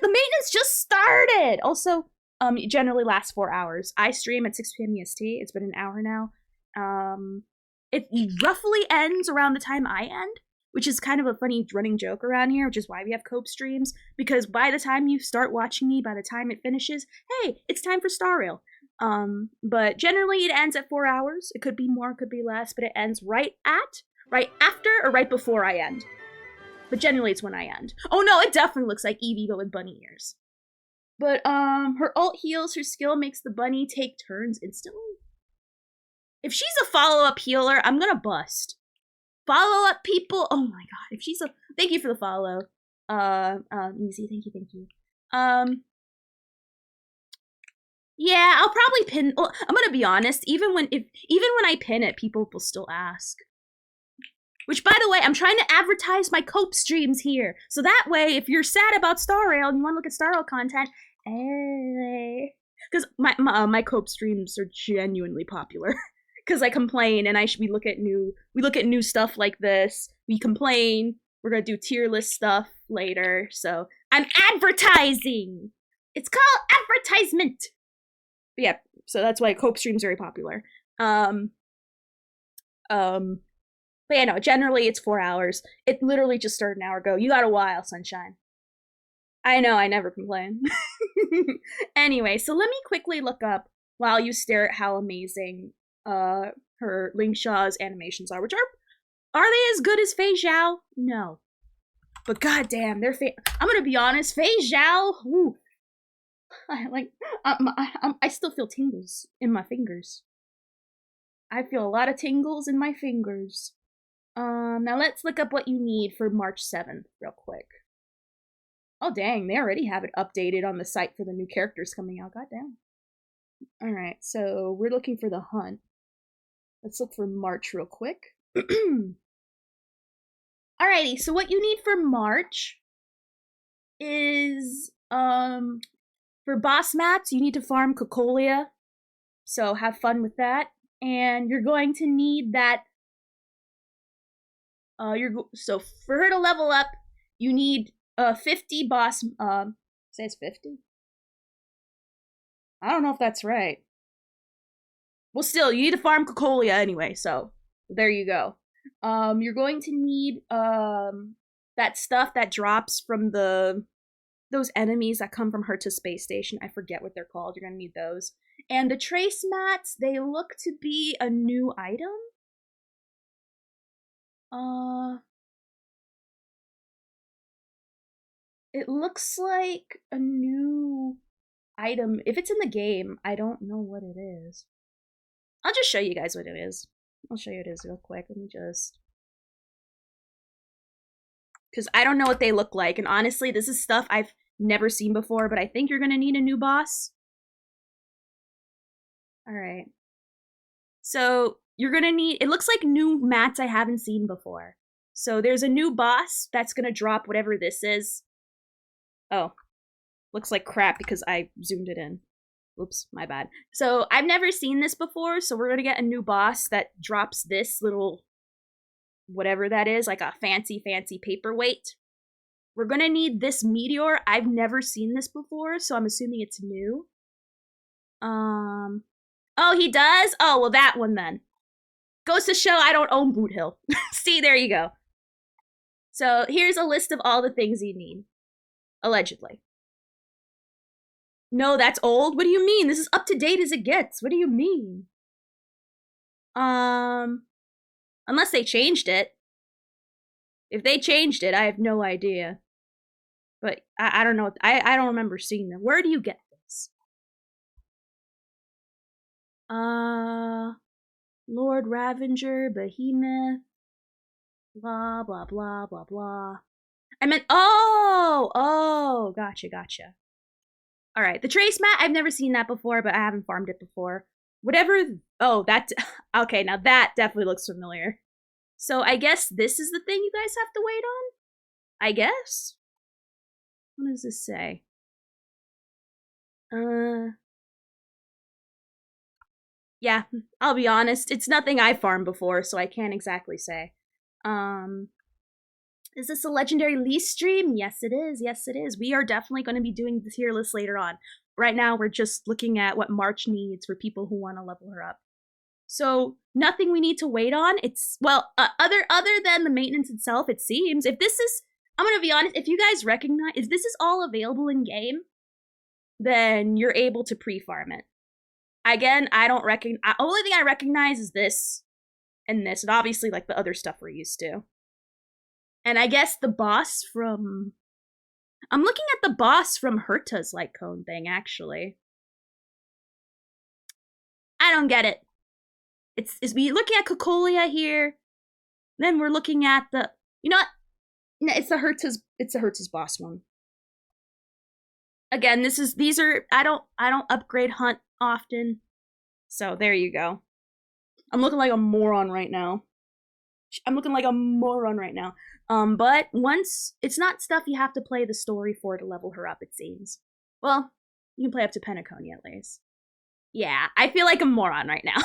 The maintenance just started. Also, it generally lasts 4 hours. I stream at 6 p.m. EST. It's been an hour now. It roughly ends around the time I end, which is kind of a funny running joke around here, which is why we have cope streams, because by the time you start watching me, by the time it finishes, hey, it's time for Star Rail. But generally it ends at 4 hours. It could be more, it could be less, but it ends right after, or right before I end. But generally it's when I end. Oh no, it definitely looks like Eevee but with bunny ears. But, her ult heals, her skill makes the bunny take turns instantly. If she's a follow-up healer, I'm gonna bust. Follow-up people, oh my god, if she's a, thank you for the follow. Easy, thank you. Yeah, I'll probably pin, well, I'm gonna be honest, even when I pin it, people will still ask. Which, by the way, I'm trying to advertise my cope streams here. So that way, if you're sad about Star Rail and you want to look at Star Rail content, hey, because my cope streams are genuinely popular. Because I complain, and we look at new stuff like this. We complain. We're gonna do tier list stuff later. So I'm advertising. It's called advertisement. But yeah, so that's why cope streams are very popular. But yeah, no, generally it's 4 hours. It literally just started an hour ago. You got a while, sunshine. I know, I never complain. Anyway, so let me quickly look up while you stare at how amazing her Ling Shaw's animations are, which are they as good as Fei Zhao? No. But goddamn, I'm gonna be honest, Fei Zhao, ooh, I still feel tingles in my fingers. I feel a lot of tingles in my fingers. Now let's look up what you need for March 7th real quick. Oh dang, they already have it updated on the site for the new characters coming out, goddamn. Alright, so we're looking for the hunt. Let's look for March real quick. Alrighty, so what you need for March is, for boss mats, you need to farm Cocolia. So have fun with that. And you're going to need that, so for her to level up, you need 50 boss, says 50? I don't know if that's right. Well, still, you need to farm Cocolia anyway, so there you go. You're going to need that stuff that drops from those enemies that come from Herta Space Station. I forget what they're called. You're gonna need those. And the trace mats, they look to be a new item. It looks like a new item. If it's in the game, I don't know what it is. I'll just show you guys what it is. I'll show you what it is real quick. Let me just... because I don't know what they look like, and honestly, this is stuff I've never seen before, but I think you're gonna need a new boss. Alright. So, you're gonna need... it looks like new mats I haven't seen before. So, there's a new boss that's gonna drop whatever this is. Oh. Looks like crap because I zoomed it in. Oops, my bad. So, I've never seen this before, so we're gonna get a new boss that drops this little... whatever that is, like a fancy paperweight. We're gonna need this meteor. I've never seen this before, so I'm assuming it's new. Oh, he does? Oh, well, that one then. Goes to show I don't own Boot Hill. See, there you go. So, here's a list of all the things you need. Allegedly. No, that's old? What do you mean? This is up to date as it gets. What do you mean? Unless they changed it. If they changed it, I have no idea. But I don't know. I don't remember seeing them. Where do you get this? Lord Ravenger, Behemoth. Blah, blah, blah, blah, blah. I meant, oh, gotcha. Alright, the trace mat, I've never seen that before, but I haven't farmed it before. Whatever, oh, that, okay, now that definitely looks familiar. So I guess this is the thing you guys have to wait on? I guess? What does this say? Yeah, I'll be honest, it's nothing I farmed before, so I can't exactly say. Is this a legendary lease stream? Yes, it is. We are definitely going to be doing the tier list later on. Right now, we're just looking at what March needs for people who want to level her up. So, nothing we need to wait on. It's, well, other than the maintenance itself, it seems. If this is, I'm going to be honest, if you guys recognize, if this is all available in game, then you're able to pre-farm it. Again, I don't recognize, only thing I recognize is this and this, and obviously, like, the other stuff we're used to. And I guess the boss from... I'm looking at the boss from Herta's light cone thing, actually. I don't get it. It's we looking at Cocolia here. Then we're looking at the... You know what? No, it's the Herta's boss one. Again, these are... I don't upgrade hunt often. So, there you go. I'm looking like a moron right now. But once, it's not stuff you have to play the story for to level her up, it seems. Well, you can play up to Penacony at least. Yeah, I feel like a moron right now.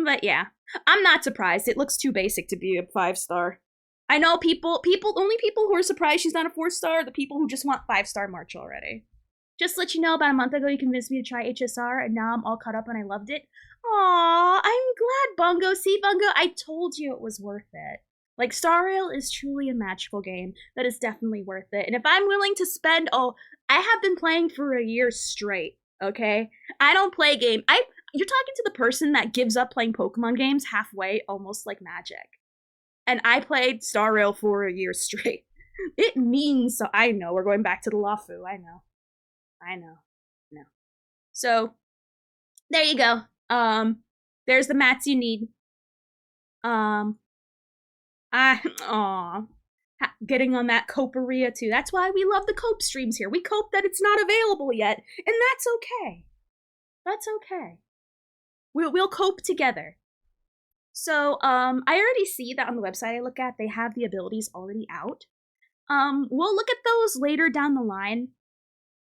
But yeah, I'm not surprised. It looks too basic to be a 5-star. I know only people who are surprised she's not a 4-star are the people who just want 5-star March already. Just to let you know, about a month ago you convinced me to try HSR, and now I'm all caught up and I loved it. Aww, I'm glad, Bungo. See, Bungo, I told you it was worth it. Like, Star Rail is truly a magical game that is definitely worth it. And if I'm willing to spend, I have been playing for a year straight, okay? I don't play game. You're talking to the person that gives up playing Pokemon games halfway, almost like Magic. And I played Star Rail for a year straight. It means so. I know, we're going back to the Lafu. I know. So, there you go. There's the mats you need. Getting on that coperia too. That's why we love the cope streams here. We cope that it's not available yet, and that's okay. That's okay. We'll cope together. So, I already see that on the website I look at, they have the abilities already out. We'll look at those later down the line.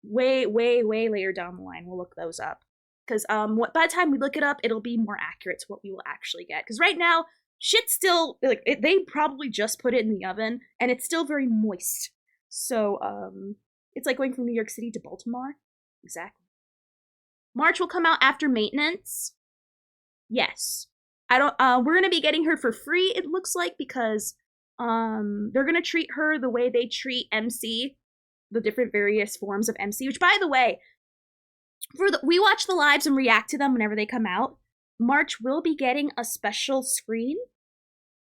Way later down the line, we'll look those up. Because, by the time we look it up, it'll be more accurate to what we will actually get. Because right now, shit's still, they probably just put it in the oven, and it's still very moist. So, it's like going from New York City to Baltimore. Exactly. March will come out after maintenance. Yes. We're gonna be getting her for free, it looks like, because, they're gonna treat her the way they treat MC, the different various forms of MC, which, by the way, we watch the lives and react to them whenever they come out. March will be getting a special screen,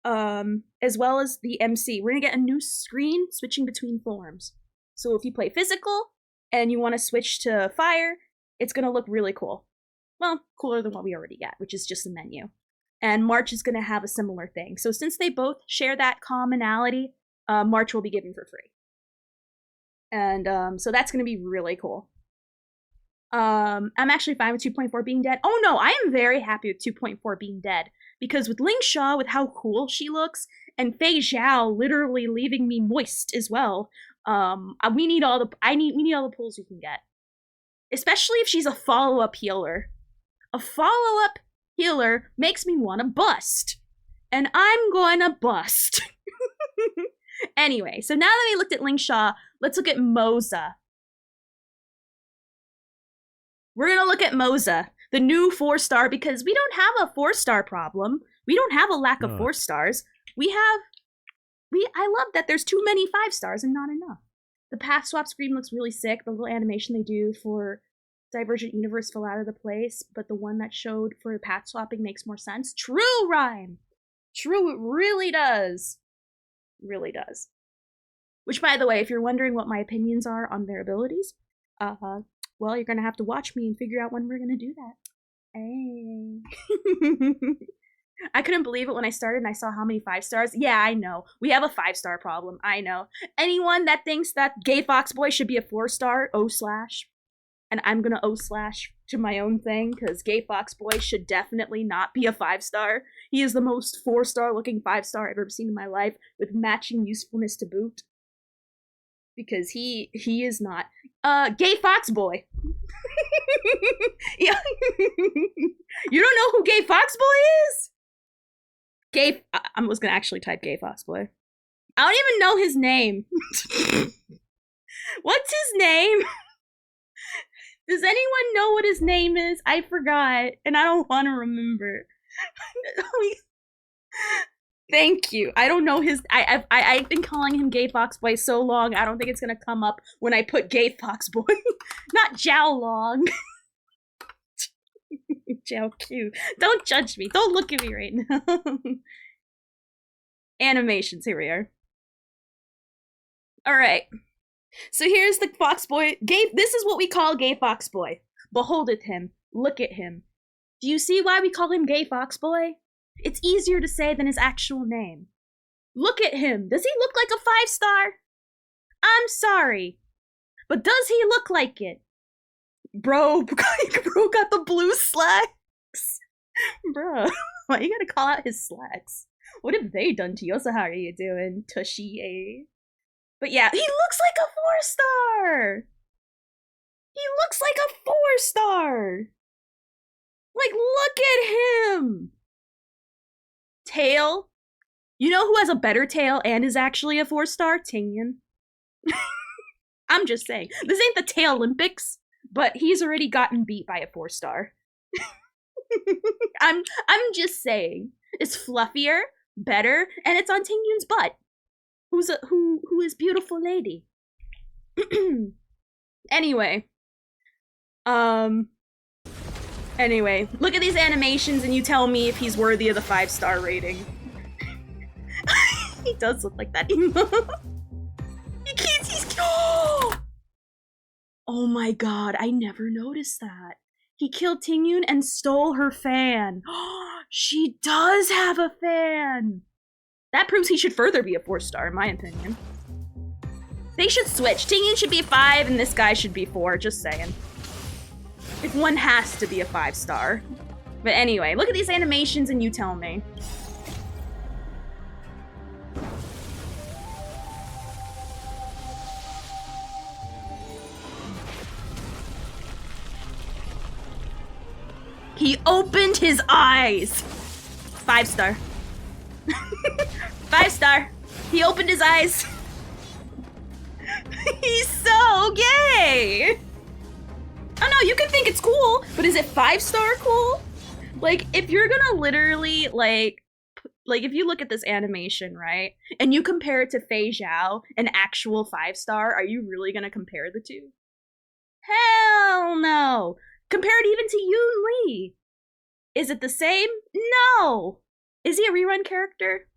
as well as the MC. We're gonna get a new screen switching between forms. So if you play physical and you want to switch to fire, it's gonna look really cool. Well, cooler than what we already get, which is just a menu. And March is gonna have a similar thing. So since they both share that commonality, March will be given for free. And so that's gonna be really cool. I'm actually fine with 2.4 being dead. Oh no, I am very happy with 2.4 being dead. Because with Ling Shaw, with how cool she looks, and Fei Zhao literally leaving me moist as well, we need all the pulls we can get. Especially if she's a follow-up healer. A follow-up healer makes me want to bust. And I'm gonna bust. Anyway, so now that we looked at Ling Shaw, let's look at Moza. We're gonna look at Moza, the new 4-star, because we don't have a 4-star problem. We don't have a lack of 4-stars. I love that there's too many 5-stars and not enough. The path swap screen looks really sick. The little animation they do for Divergent Universe fell out of the place, but the one that showed for path swapping makes more sense. True, Rhyme! True, it really does. Really does. Which, by the way, if you're wondering what my opinions are on their abilities, well, you're gonna have to watch me and figure out when we're gonna do that. Hey. I couldn't believe it when I started and I saw how many 5-stars. Yeah, I know. We have a 5-star problem. I know. Anyone that thinks that Gay Fox Boy should be a 4-star, O/. And I'm gonna O/ to my own thing, because Gay Fox Boy should definitely not be a 5-star. He is the most 4-star looking 5-star I've ever seen in my life, with matching usefulness to boot. Because he is not. Gay Fox Boy. Yeah. You don't know who Gay Fox Boy is? I was gonna actually type Gay Fox Boy. I don't even know his name. What's his name? Does anyone know what his name is? I forgot, and I don't want to remember. Thank you. I don't know his. I've been calling him Gay Fox Boy so long. I don't think it's gonna come up when I put Gay Fox Boy, not Zhao Long. Zhao Q. Don't judge me. Don't look at me right now. Animations. Here we are. All right. So here's the Fox Boy. This is what we call Gay Fox Boy. Beholdeth him. Look at him. Do you see why we call him Gay Fox Boy? It's easier to say than his actual name. Look at him. Does he look like a 5-star? I'm sorry. But does he look like it? Bro got the blue slacks. Bro, why you gotta call out his slacks? What have they done to you? So how are you doing, Tushy? But yeah, he looks like a 4-star. He looks like a 4-star. Like, look at him. Tail. You know who has a better tail and is actually a 4-star? Tingyun. I'm just saying. This ain't the Tail Olympics, but he's already gotten beat by a 4-star. I'm just saying. It's fluffier, better, and it's on Tingyun's butt. Who is beautiful lady. Anyway. Anyway, look at these animations and you tell me if he's worthy of the 5-star rating. He does look like that emo. He's oh my god, I never noticed that. He killed Tingyun and stole her fan. She does have a fan. That proves he should further be a 4-star, in my opinion. They should switch. Tingyun should be 5 and this guy should be 4, just saying. If one has to be a 5-star. But anyway, look at these animations and you tell me. He opened his eyes. 5-star. 5-star. He opened his eyes. He's so gay. Oh no, you can think it's cool, but is it 5-star cool? Like, if you're gonna literally, like, if you look at this animation, right, and you compare it to Fei Zhao, an actual 5-star, are you really gonna compare the two? Hell no! Compare it even to Yoon Lee. Is it the same? No! Is he a rerun character?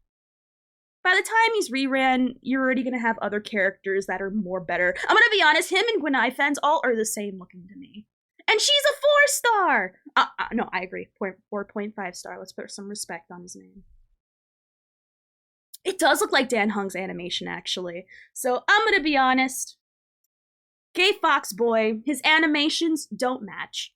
By the time he's reran, you're already gonna have other characters that are more better. I'm gonna be honest, him and Gwen Ifans all are the same looking to me. And she's a 4-star! No, I agree. 4.5 star. Let's put some respect on his name. It does look like Dan Hung's animation, actually. So, I'm gonna be honest. Gay Fox Boy, his animations don't match.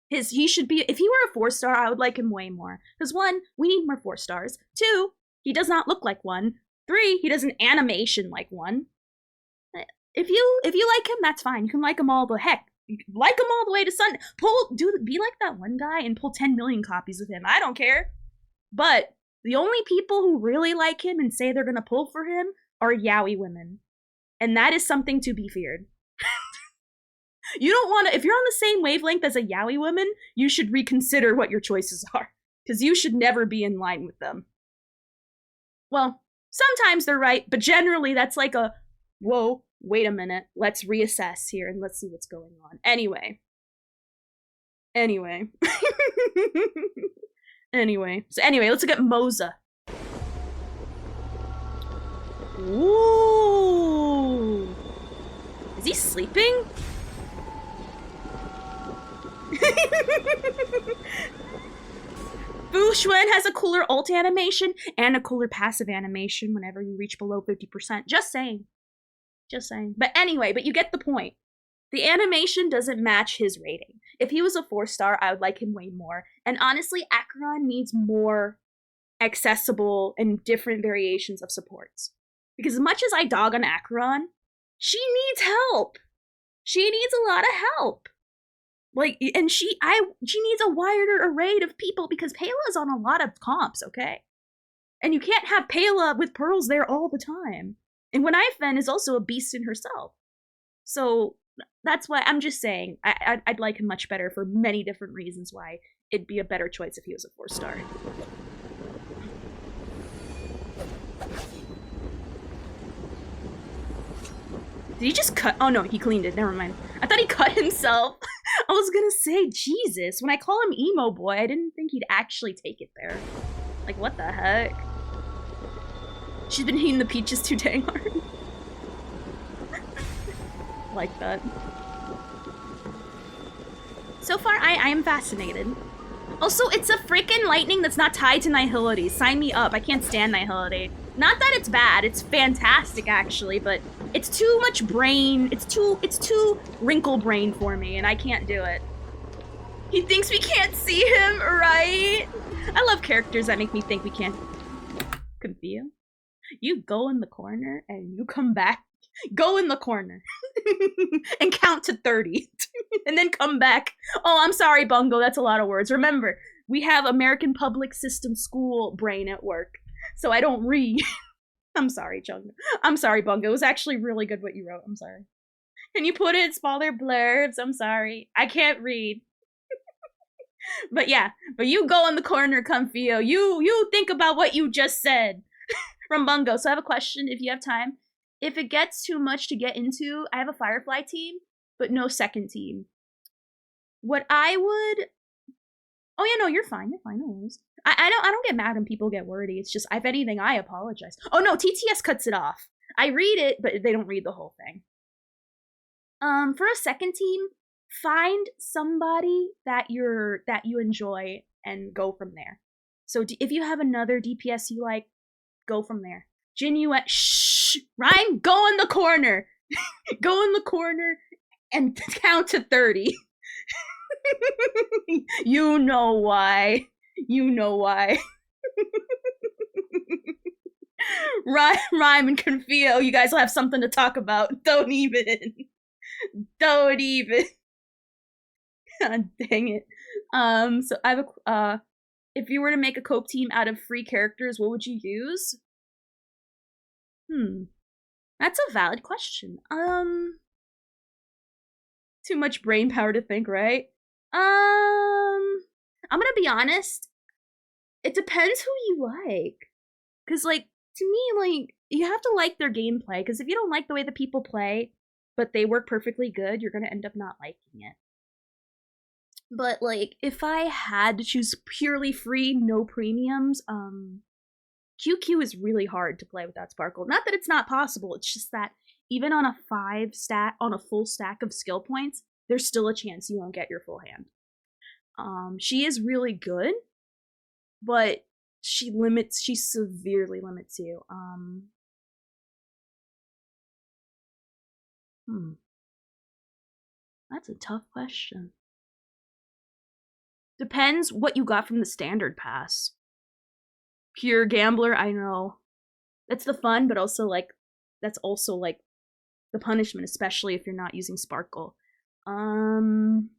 He should be, if he were a 4-star, I would like him way more. Because 1, we need more 4-stars. 2, he does not look like one. 3, he does an animation like one. If you like him, that's fine. You can like him all the heck. You can like him all the way to Sun. Be like that one guy and pull 10 million copies of him. I don't care. But the only people who really like him and say they're gonna pull for him are yaoi women. And that is something to be feared. You don't want to, if you're on the same wavelength as a yaoi woman, you should reconsider what your choices are. Because you should never be in line with them. Well, sometimes they're right, but generally that's like a, whoa, wait a minute, let's reassess here and let's see what's going on. Anyway. Anyway, let's look at Moza. Ooh. Is he sleeping? Fu Xuan has a cooler ult animation and a cooler passive animation whenever you reach below 50%. Just saying. Just saying. But anyway, but you get the point. The animation doesn't match his rating. If he was a 4-star, I would like him way more. And honestly, Acheron needs more accessible and different variations of supports. Because as much as I dog on Acheron, she needs help. She needs a lot of help. Like, and she needs a wider array of people because Payla's on a lot of comps, okay? And you can't have Payla with pearls there all the time. And Gwen Ifen is also a beast in herself. So that's why I'm just saying, I'd like him much better for many different reasons why it'd be a better choice if he was a 4-star. Did he just cut? Oh no, he cleaned it. Never mind. I thought he cut himself. I was gonna say, Jesus. When I call him emo boy, I didn't think he'd actually take it there. Like, what the heck? She's been eating the peaches too dang hard. Like that. So far, I am fascinated. Also, it's a freaking lightning that's not tied to Nihility. Sign me up. I can't stand Nihility. Not that it's bad. It's fantastic, actually, but it's too much brain. It's too wrinkle brain for me, and I can't do it. He thinks we can't see him, right? I love characters that make me think we can't. Confused? You go in the corner and you come back Go in the corner and count to 30 and then come back. Oh, I'm sorry, Bungo. That's a lot of words. Remember, we have American public system school brain at work, so I don't read. I'm sorry, Chung. I'm sorry, Bungo. It was actually really good what you wrote. I'm sorry. Can you put it in smaller blurbs? I'm sorry. I can't read. But yeah, but you go in the corner, Comfio. You think about what you just said. From Bungo. So I have a question if you have time. If it gets too much to get into, I have a Firefly team, but no second team. What I would... Oh yeah, no, you're fine. You're fine. No worries. I don't get mad when people get wordy. It's just, if anything, I apologize. Oh no, TTS cuts it off. I read it, but they don't read the whole thing. For a second team, find somebody that you enjoy and go from there. So if you have another DPS you like, go from there. Jin, shh, Ryan, go in the corner. Go in the corner and count to 30. You know why. You know why. Rhyme and Confio, you guys will have something to talk about. Don't even. Don't even. God dang it. So I have a, if you were to make a cope team out of free characters, what would you use? That's a valid question. Too much brain power to think, right? I'm gonna be honest. It depends who you like. Cause like, to me, like, you have to like their gameplay. Cause if you don't like the way the people play, but they work perfectly good, you're gonna end up not liking it. But like, if I had to choose purely free, no premiums, QQ is really hard to play without Sparkle. Not that it's not possible, it's just that even on a full stack of skill points, there's still a chance you won't get your full hand. She is really good, but she severely limits you. That's a tough question. Depends what you got from the standard pass. Pure gambler, I know. That's the fun, but also like, that's also like the punishment, especially if you're not using Sparkle. I'm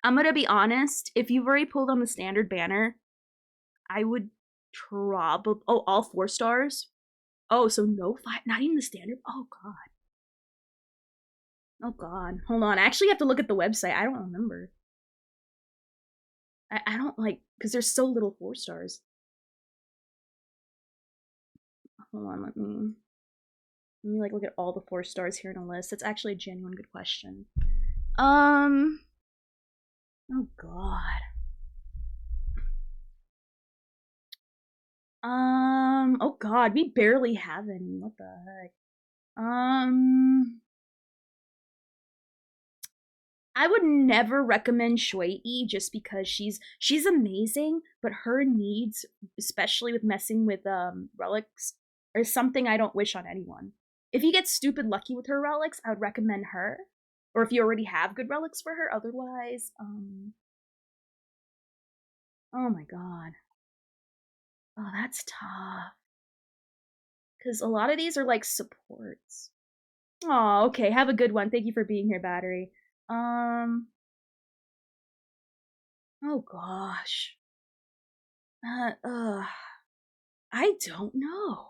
gonna be honest, if you've already pulled on the standard banner, I would probably, all 4 stars? Oh, so no 5, not even the standard? Oh god. Oh god, hold on, I actually have to look at the website, I don't remember. I don't like, because there's so little 4 stars. Hold on, let me like look at all the 4 stars here in a list. That's actually a genuine good question. Oh god. Oh god, we barely have any. What the heck? I would never recommend Shui just because she's amazing, but her needs, especially with messing with relics, are something I don't wish on anyone. If you get stupid lucky with her relics, I would recommend her. Or if you already have good relics for her, otherwise, oh my god. Oh, that's tough. Because a lot of these are like supports. Oh, okay, have a good one. Thank you for being here, Battery. Oh gosh. I don't know.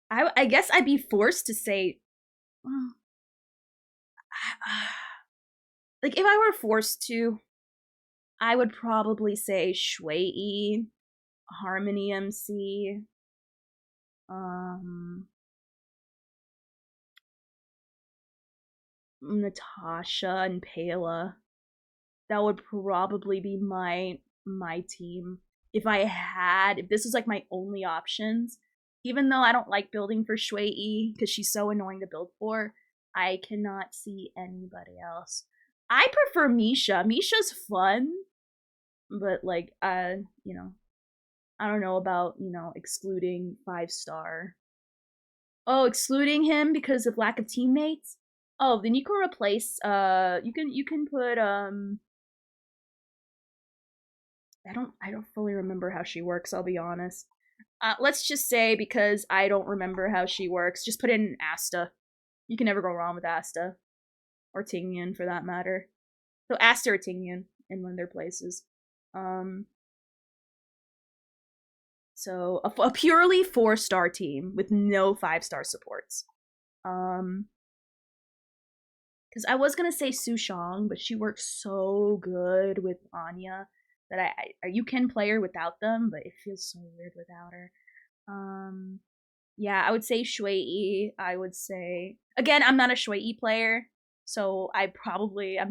I guess I'd be forced to say, like if I were forced to, I would probably say Shui, Harmony MC, Natasha and Pela. That would probably be my team if this was like my only options. Even though I don't like building for Shui because she's so annoying to build for, I cannot see anybody else. I prefer Misha. Misha's fun, but like, you know, I don't know about, you know, excluding 5-star. Oh, excluding him because of lack of teammates? Oh, then you can replace, you can put, I don't fully remember how she works, I'll be honest. Let's just say, because I don't remember how she works, just put in Asta. You can never go wrong with Asta. Or Tingyun, for that matter. So Asta or Tingyun in one of their places. So a purely 4-star team with no 5-star supports. Because I was gonna say Su Shang, but she works so good with Anya that you can play her without them, but it feels so weird without her. Yeah, I would say Shui Yi. I would say, again, I'm not a Shui Yi player, so I'm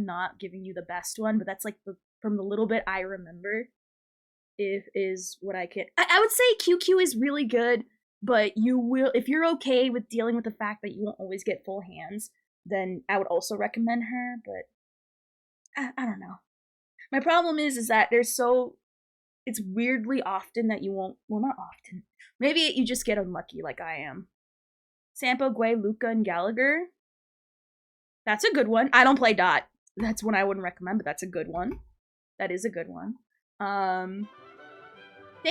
not giving you the best one, but that's like from the little bit I remember, is what I can. I would say QQ is really good, but you will, if you're okay with dealing with the fact that you won't always get full hands, then I would also recommend her, but I don't know. My problem is that it's weirdly often that you won't, well, not often. Maybe you just get unlucky like I am. Sampo, Gui, Luca, and Gallagher. That's a good one. I don't play Dot. That's one I wouldn't recommend, but that's a good one. That is a good one. Thank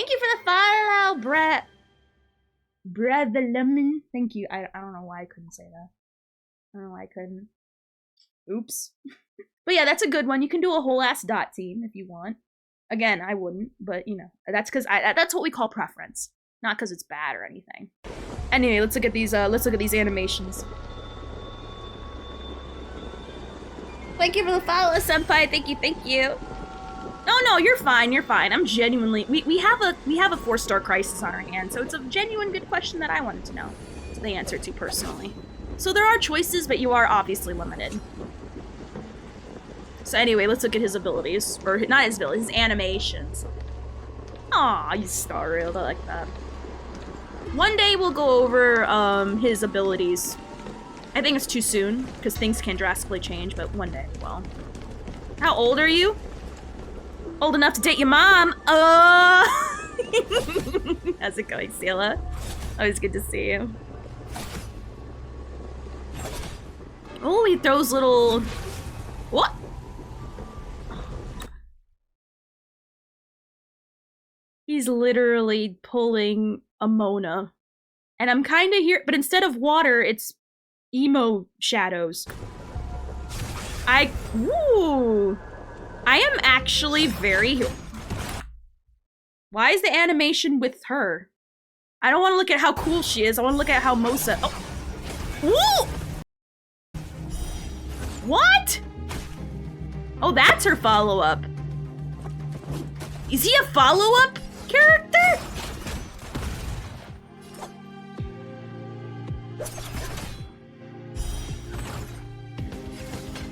you for the follow, Brett. Brett the Lemon. Thank you. I don't know why I couldn't say that. I don't know why I couldn't. Oops. But yeah, that's a good one. You can do a whole ass Dot team if you want. Again, I wouldn't, but you know, that's because that's what we call preference, not because it's bad or anything. Anyway, let's look at these animations. Thank you for the follow, senpai. Thank you. No, you're fine. I'm genuinely, we have a 4-star crisis on our hands, so it's a genuine good question that I wanted to know the answer to personally. So there are choices, but you are obviously limited. So anyway, let's look at his abilities. Or, not his abilities, his animations. Aw, you star-railed, I like that. One day we'll go over, his abilities. I think it's too soon, because things can drastically change, but one day, well. How old are you? Old enough to date your mom! How's it going, Sela? Always good to see you. Oh, he throws little... What? He's literally pulling a Mona. And I'm kinda here, but instead of water, it's emo shadows. Woo! I am actually very... Why is the animation with her? I don't want to look at how cool she is, I want to look at how Mosa... Oh! Woo! What? Oh, that's her follow-up. Is he a follow-up character?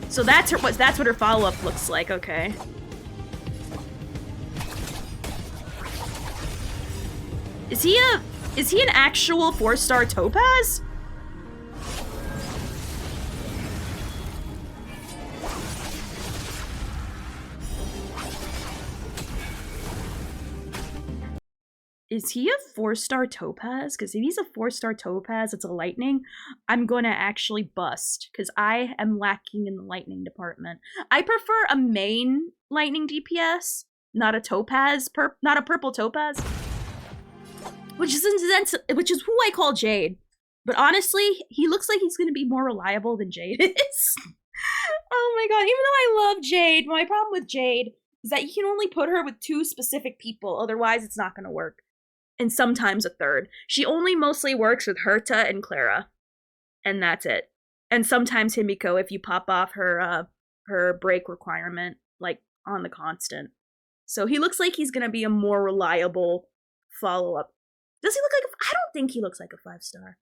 So that's what her follow-up looks like, okay. Is he an actual 4-star Topaz? Is he a 4-star Topaz? Because if he's a 4-star Topaz, it's a lightning, I'm gonna actually bust, because I am lacking in the lightning department. I prefer a main lightning DPS, not a Topaz, not a purple Topaz. Which is who I call Jade. But honestly, he looks like he's gonna be more reliable than Jade is. Oh my god, even though I love Jade, my problem with Jade is that you can only put her with 2 specific people, otherwise it's not gonna work. And sometimes a 3rd. She only mostly works with Herta and Clara. And that's it. And sometimes Himiko if you pop off her break requirement, like, on the constant. So he looks like he's gonna be a more reliable follow-up. Does he look like I don't think he looks like a 5-star.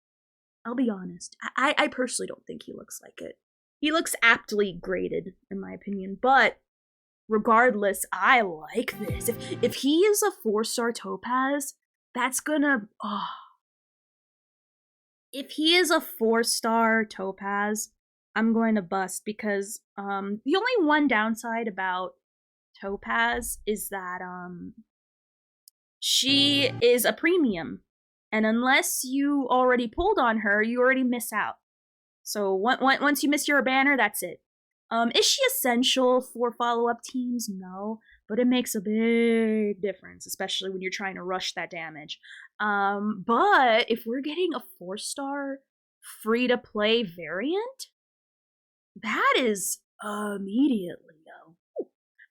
I'll be honest. I personally don't think he looks like it. He looks aptly graded, in my opinion. But, regardless, I like this. If he is a 4-star Topaz... That's gonna, If he is a 4-star Topaz, I'm going to bust because, the only one downside about Topaz is that, she is a premium. And unless you already pulled on her, you already miss out. So, once you miss your banner, that's it. Is she essential for follow-up teams? No. but it makes a big difference, especially when you're trying to rush that damage. But if we're getting a 4-star free-to-play variant, that is immediately, yo.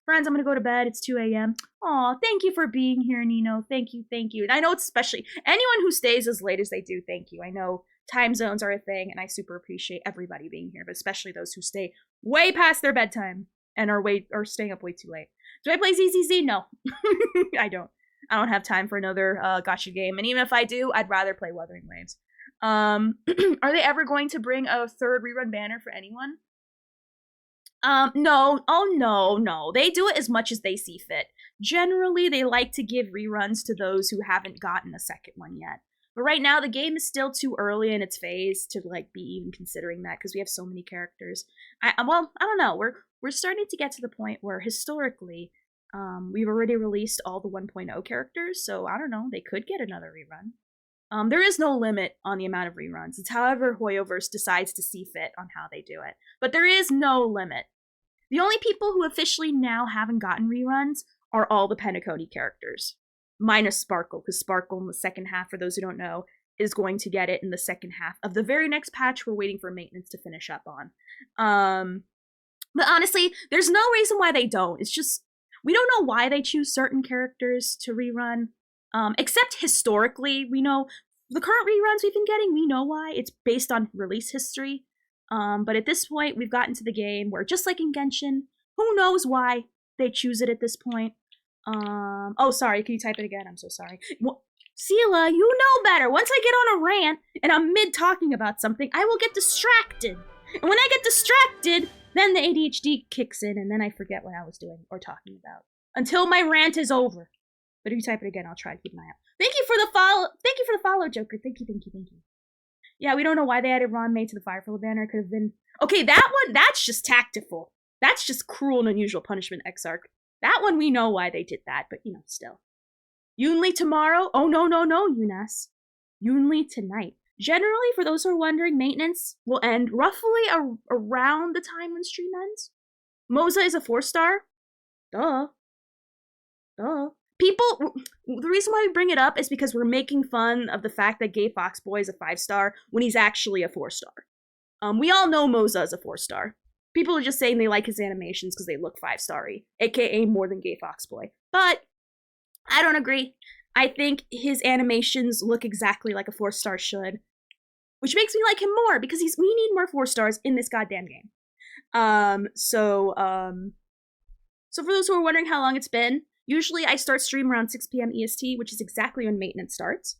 Friends, I'm gonna go to bed. It's 2 a.m. Aw, thank you for being here, Nino. Thank you, thank you. And I know it's especially anyone who stays as late as they do, thank you. I know time zones are a thing, and I super appreciate everybody being here, but especially those who stay way past their bedtime and are staying up way too late. Do I play ZZZ? No. I don't. I don't have time for another gacha game, and even if I do, I'd rather play Wuthering Waves. Are they ever going to bring a third rerun banner for anyone? No. Oh, no. They do it as much as they see fit. Generally, they like to give reruns to those who haven't gotten a second one yet. But right now, the game is still too early in its phase to, like, be even considering that, because we have so many characters. I don't know. We're starting to get to the point where, historically, we've already released all the 1.0 characters, so I don't know. They could get another rerun. There is no limit on the amount of reruns. It's however Hoyoverse decides to see fit on how they do it. But there is no limit. The only people who officially now haven't gotten reruns are all the Penacony characters. Minus Sparkle, because Sparkle in the second half, for those who don't know, is going to get it in the second half of the very next patch we're waiting for maintenance to finish up on. But honestly, there's no reason why they don't. It's just, we don't know why they choose certain characters to rerun. Except historically, we know the current reruns we've been getting, we know why. It's based on release history. But at this point, we've gotten to the game where, just like in Genshin, who knows why they choose it at this point. Oh, sorry, can you type it again? I'm so sorry. Well, Sela, you know better. Once I get on a rant and I'm mid-talking about something, I will get distracted. And when I get distracted, then the ADHD kicks in, and then I forget what I was doing or talking about. Until my rant is over. But if you type it again, I'll try to keep an eye out. Thank you for the follow. Thank you for the follow, Joker. Thank you. Yeah, we don't know why they added Ron May to the Firefly banner. It could have been... Okay, that one, that's just tactful. That's just cruel and unusual punishment, Exarch. That one, we know why they did that, but, still. Yunli tomorrow? Oh, no, Yunas. Yunli tonight. Generally, for those who are wondering, maintenance will end roughly around the time when stream ends. Moza is a 4-star. Duh. People, the reason why we bring it up is because we're making fun of the fact that Gay Foxboy is a 5-star when he's actually a 4-star. We all know Moza is a 4-star. People are just saying they like his animations because they look 5-star-y, aka more than Gay Foxboy. But I don't agree. I think his animations look exactly like a 4-star should, which makes me like him more because we need more 4-stars in this goddamn game. So for those who are wondering how long it's been, usually I start stream around 6 p.m. EST, which is exactly when maintenance starts.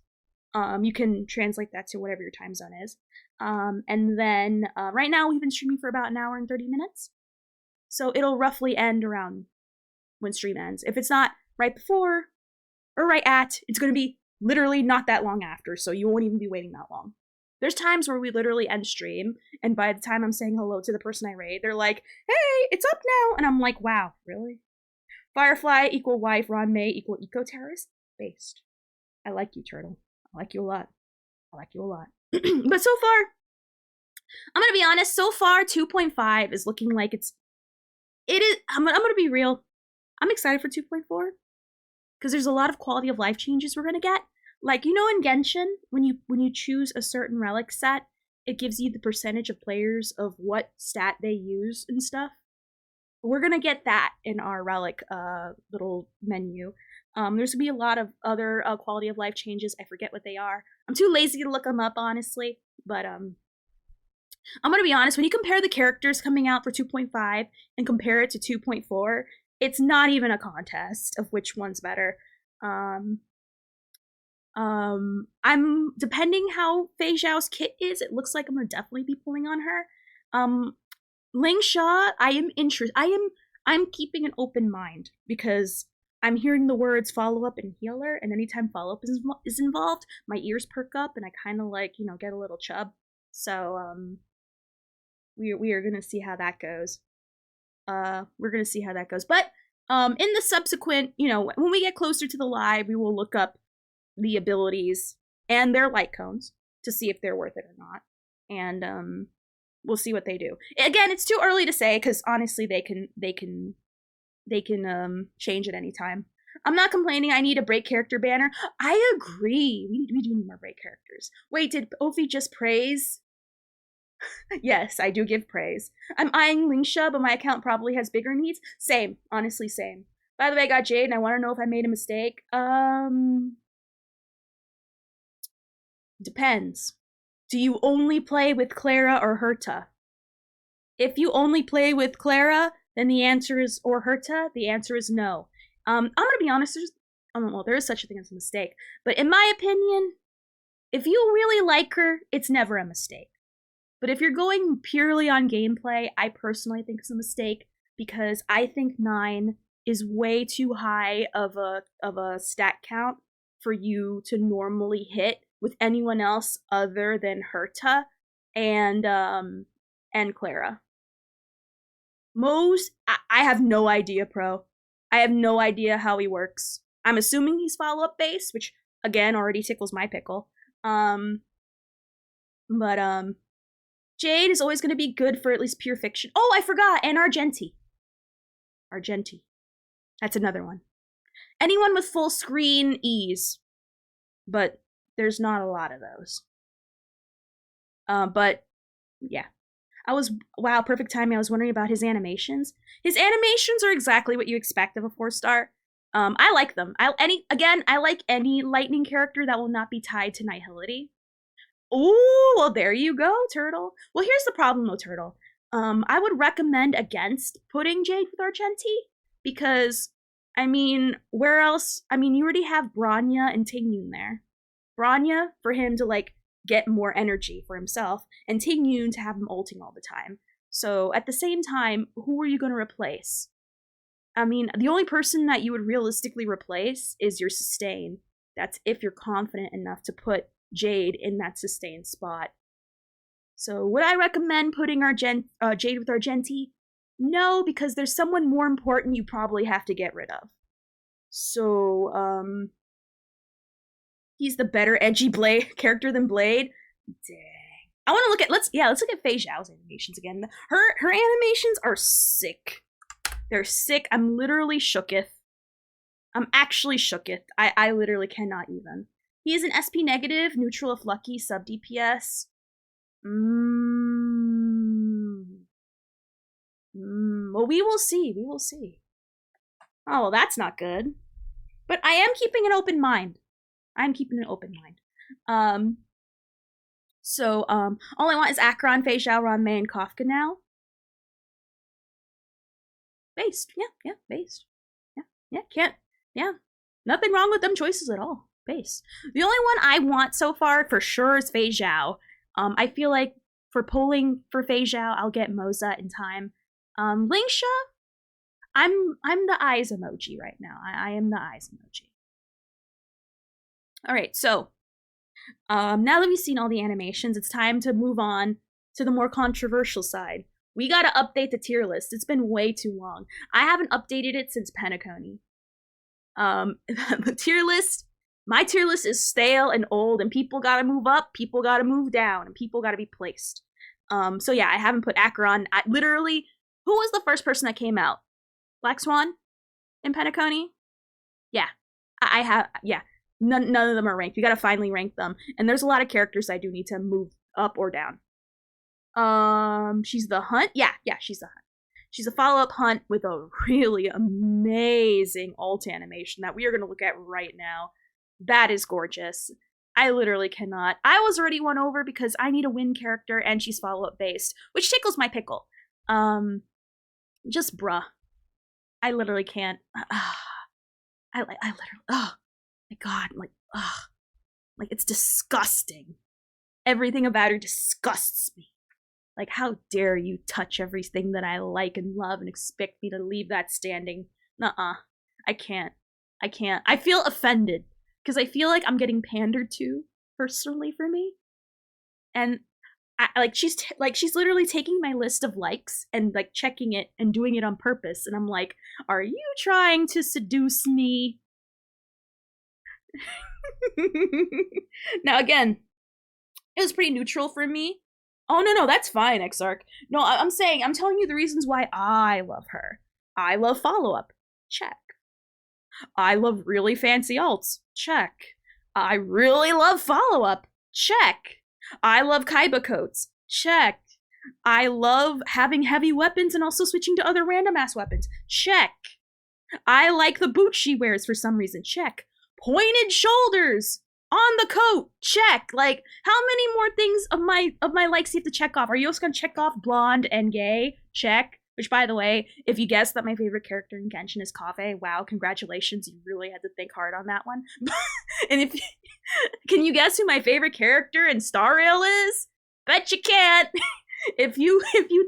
You can translate that to whatever your time zone is. And then right now we've been streaming for about an hour and 30 minutes. So it'll roughly end around when stream ends. If it's not right before or right at, it's going to be literally not that long after, so you won't even be waiting that long. There's times where we literally end stream, and by the time I'm saying hello to the person I raid, they're like, hey, it's up now! And I'm like, wow, really? Firefly equal wife, Ron May equal eco-terrorist? Based. I like you, Turtle. I like you a lot. But so far, I'm gonna be honest, so far 2.5 is looking like it is, I'm gonna be real. I'm excited for 2.4. Because there's a lot of quality of life changes we're gonna get. Like, in Genshin, when you choose a certain relic set, it gives you the percentage of players of what stat they use and stuff. We're gonna get that in our relic little menu. There's gonna be a lot of other quality of life changes. I forget what they are. I'm too lazy to look them up, honestly. But I'm gonna be honest. When you compare the characters coming out for 2.5 and compare it to 2.4, it's not even a contest of which one's better. I'm depending how Fei Zhao's kit is, it looks like I'm gonna definitely be pulling on her. Ling Sha, I'm keeping an open mind because I'm hearing the words follow up and healer, and anytime follow up is involved, my ears perk up and I kind of get a little chub. So we are gonna see how that goes. But in the subsequent, when we get closer to the live, we will look up the abilities and their light cones to see if they're worth it or not. And we'll see what they do. Again, it's too early to say because honestly, they can change at any time. I'm not complaining. I need a break character banner. I agree. We do need more break characters. Wait, did Ophi just praise? Yes, I do give praise. I'm eyeing Lingsha, but my account probably has bigger needs. Same. Honestly, same. By the way, I got Jade, and I want to know if I made a mistake. Depends. Do you only play with Clara or Herta? If you only play with Clara, then the answer is, or Herta, the answer is no. I'm gonna be honest, there is such a thing as a mistake. But in my opinion, if you really like her, it's never a mistake. But if you're going purely on gameplay, I personally think it's a mistake because I think 9 is way too high of a stat count for you to normally hit with anyone else other than Herta and Clara. I have no idea, Pro. I have no idea how he works. I'm assuming he's follow-up based, which again already tickles my pickle. Jade is always going to be good for at least pure fiction. Oh, I forgot, and Argenti. That's another one. Anyone with full screen ease, but there's not a lot of those. But yeah. Wow, perfect timing. I was wondering about his animations. His animations are exactly what you expect of a 4-star. I like them. I like any lightning character that will not be tied to nihility. Oh, well, there you go, Turtle. Well, here's the problem, though, Turtle. I would recommend against putting Jade with Argenti because, I mean, where else? I mean, you already have Bronya and Tingyun there. Bronya, for him to, like, get more energy for himself, and Tingyun to have him ulting all the time. So, at the same time, who are you going to replace? I mean, the only person that you would realistically replace is your sustain. That's if you're confident enough to put Jade in that sustain spot. So, would I recommend putting Jade with Argenti? No, because there's someone more important you probably have to get rid of. So, he's the better edgy Blade character than Blade. Dang. I want to look at let's look at Fei Zhao's animations again. Her animations are sick. They're sick. I'm literally shooketh. I'm actually shooketh. I literally cannot even. He is an SP negative, neutral if lucky, sub DPS. Well, we will see. We will see. Oh, well, that's not good. But I am keeping an open mind. I'm keeping an open mind. All I want is Acheron, Fei Zhao, Ranmei, and Kafka now. Based. Yeah, based. Yeah. Nothing wrong with them choices at all. Base. The only one I want so far, for sure, is Fei Zhao. I feel like for polling for Fei Zhao, I'll get Moza in time. Lingsha, I'm the eyes emoji right now. I am the eyes emoji. Alright, so, now that we've seen all the animations, it's time to move on to the more controversial side. We gotta update the tier list. It's been way too long. I haven't updated it since Penacony. The tier list, my tier list is stale and old, and people gotta move up, people gotta move down, and people gotta be placed. So yeah, I haven't put Acheron. Literally, who was the first person that came out? Black Swan in Penacony? Yeah. I have, yeah. None of them are ranked. You gotta finally rank them. And there's a lot of characters I do need to move up or down. She's the Hunt? Yeah, she's the Hunt. She's a follow-up Hunt with a really amazing ult animation that we are gonna look at right now. That is gorgeous. I literally cannot. I was already won over because I need a win character and she's follow-up based, which tickles my pickle. Just bruh. I literally can't. I literally, oh my god, like it's disgusting. Everything about her disgusts me. Like, how dare you touch everything that I like and love and expect me to leave that standing? Nuh-uh. I can't. I feel offended because I feel like I'm getting pandered to personally for me. And she's literally taking my list of likes and like checking it and doing it on purpose. And I'm like, are you trying to seduce me? Now again, it was pretty neutral for me. Oh no, that's fine, Exarch. No, I'm telling you the reasons why I love her. I love follow-up. Check. I love really fancy alts. Check. I really love follow-up. Check. I love Kaiba coats. Check. I love having heavy weapons and also switching to other random ass weapons. Check. I like the boots she wears for some reason. Check. Pointed shoulders on the coat. Check. Like, how many more things of my likes do you have to check off? Are you also gonna check off blonde and gay? Check. Which, by the way, if you guessed that my favorite character in Genshin is Kaveh, wow, congratulations. You really had to think hard on that one. And if can you guess who my favorite character in Star Rail is? Bet you can't. If you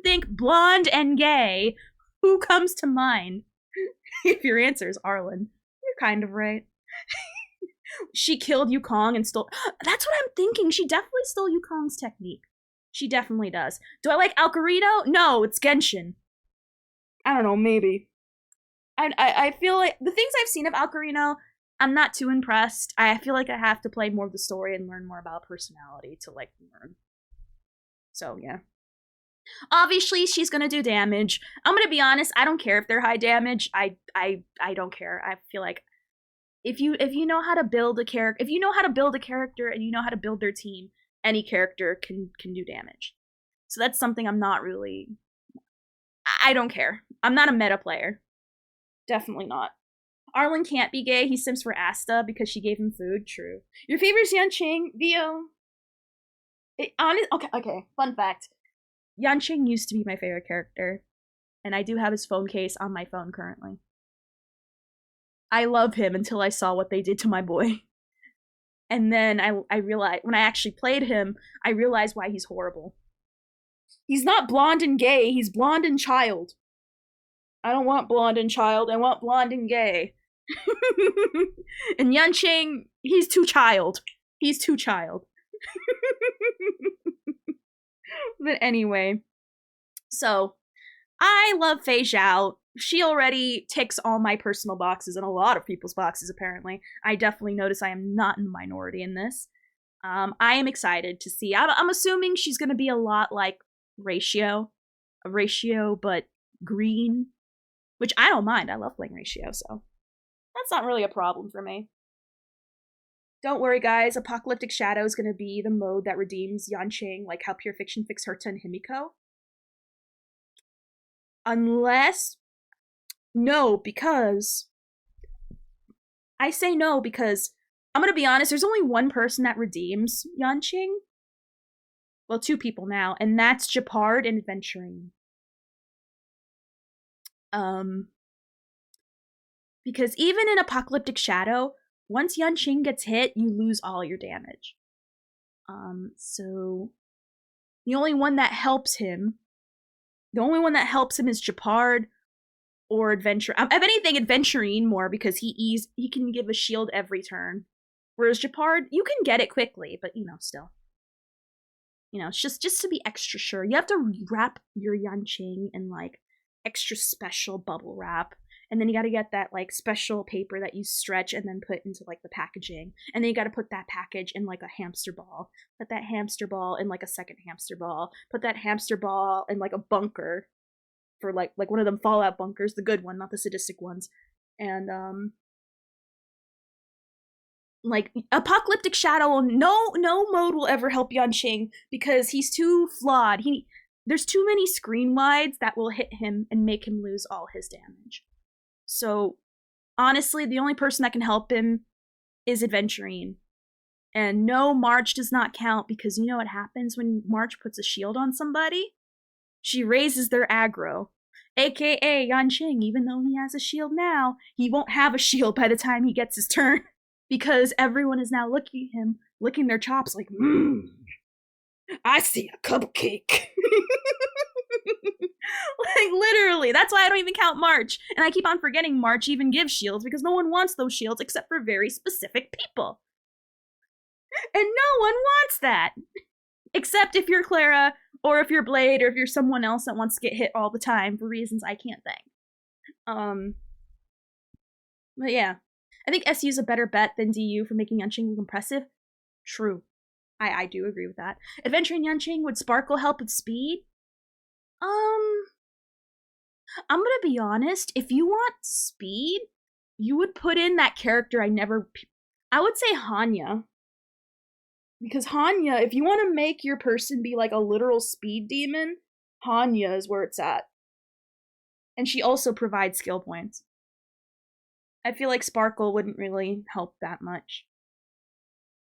think blonde and gay, who comes to mind? If your answer is Arlen, you're kind of right. She killed Yukong and stole. That's what I'm thinking. She definitely stole Yukong's technique. She definitely does. Do I like Alcarito? No, it's Genshin. I don't know, maybe. I feel like the things I've seen of Alcarino, I'm not too impressed. I feel like I have to play more of the story and learn more about personality to like learn. So yeah. Obviously, she's gonna do damage. I'm gonna be honest. I don't care if they're high damage. I don't care. I feel like if you know how to build a character, and you know how to build their team, any character can do damage. So that's something I'm not really. I don't care. I'm not a meta player. Definitely not. Arlen can't be gay. He sims for Asta because she gave him food. True. Your favorite's Yanqing? Vio. Okay. Fun fact. Yanqing used to be my favorite character. And I do have his phone case on my phone currently. I love him until I saw what they did to my boy. And then I realized, when I actually played him, I realized why he's horrible. He's not blonde and gay, he's blonde and child. I don't want blonde and child, I want blonde and gay. And Yanqing, he's too child. He's too child. But anyway. So, I love Fei Zhao. She already ticks all my personal boxes and a lot of people's boxes, apparently. I definitely notice I am not in the minority in this. I am excited to see. I'm assuming she's going to be a lot like Ratio, but green, which I don't mind. I love playing Ratio, so that's not really a problem for me. Don't worry, guys. Apocalyptic Shadow is going to be the mode that redeems Yanqing, like how Pure Fiction fixed Herta and Himiko. Unless, no, because I say no because I'm going to be honest. There's only one person that redeems Yanqing. Well, two people now, and that's Gepard and Adventuring. Because even in Apocalyptic Shadow, once Yanqing gets hit, you lose all your damage. So the only one that helps him is Gepard or Adventure. If anything, Adventuring more because he can give a shield every turn. Whereas Gepard, you can get it quickly, but still. It's just to be extra sure. You have to wrap your Yanqing in like extra special bubble wrap. And then you gotta get that like special paper that you stretch and then put into like the packaging. And then you gotta put that package in like a hamster ball. Put that hamster ball in like a second hamster ball. Put that hamster ball in like a bunker. For like one of them Fallout bunkers, the good one, not the sadistic ones. And like Apocalyptic Shadow, no mode will ever help Yanqing because he's too flawed. There's too many screen wides that will hit him and make him lose all his damage. So honestly, the only person that can help him is Adventuring. And no, March does not count because you know what happens when March puts a shield on somebody? She raises their aggro. AKA Yanqing, even though he has a shield now, he won't have a shield by the time he gets his turn. Because everyone is now looking at him, licking their chops like, I see a cupcake. Like, literally. That's why I don't even count March. And I keep on forgetting March even gives shields because no one wants those shields except for very specific people. And no one wants that. Except if you're Clara, or if you're Blade, or if you're someone else that wants to get hit all the time for reasons I can't think. But yeah. I think SU is a better bet than DU for making Yanqing look impressive. True. I do agree with that. Adventuring Yanqing, would Sparkle help with speed? I'm gonna be honest, if you want speed, you would put in that character I would say Hanya. Because Hanya, if you want to make your person be like a literal speed demon, Hanya is where it's at. And she also provides skill points. I feel like Sparkle wouldn't really help that much,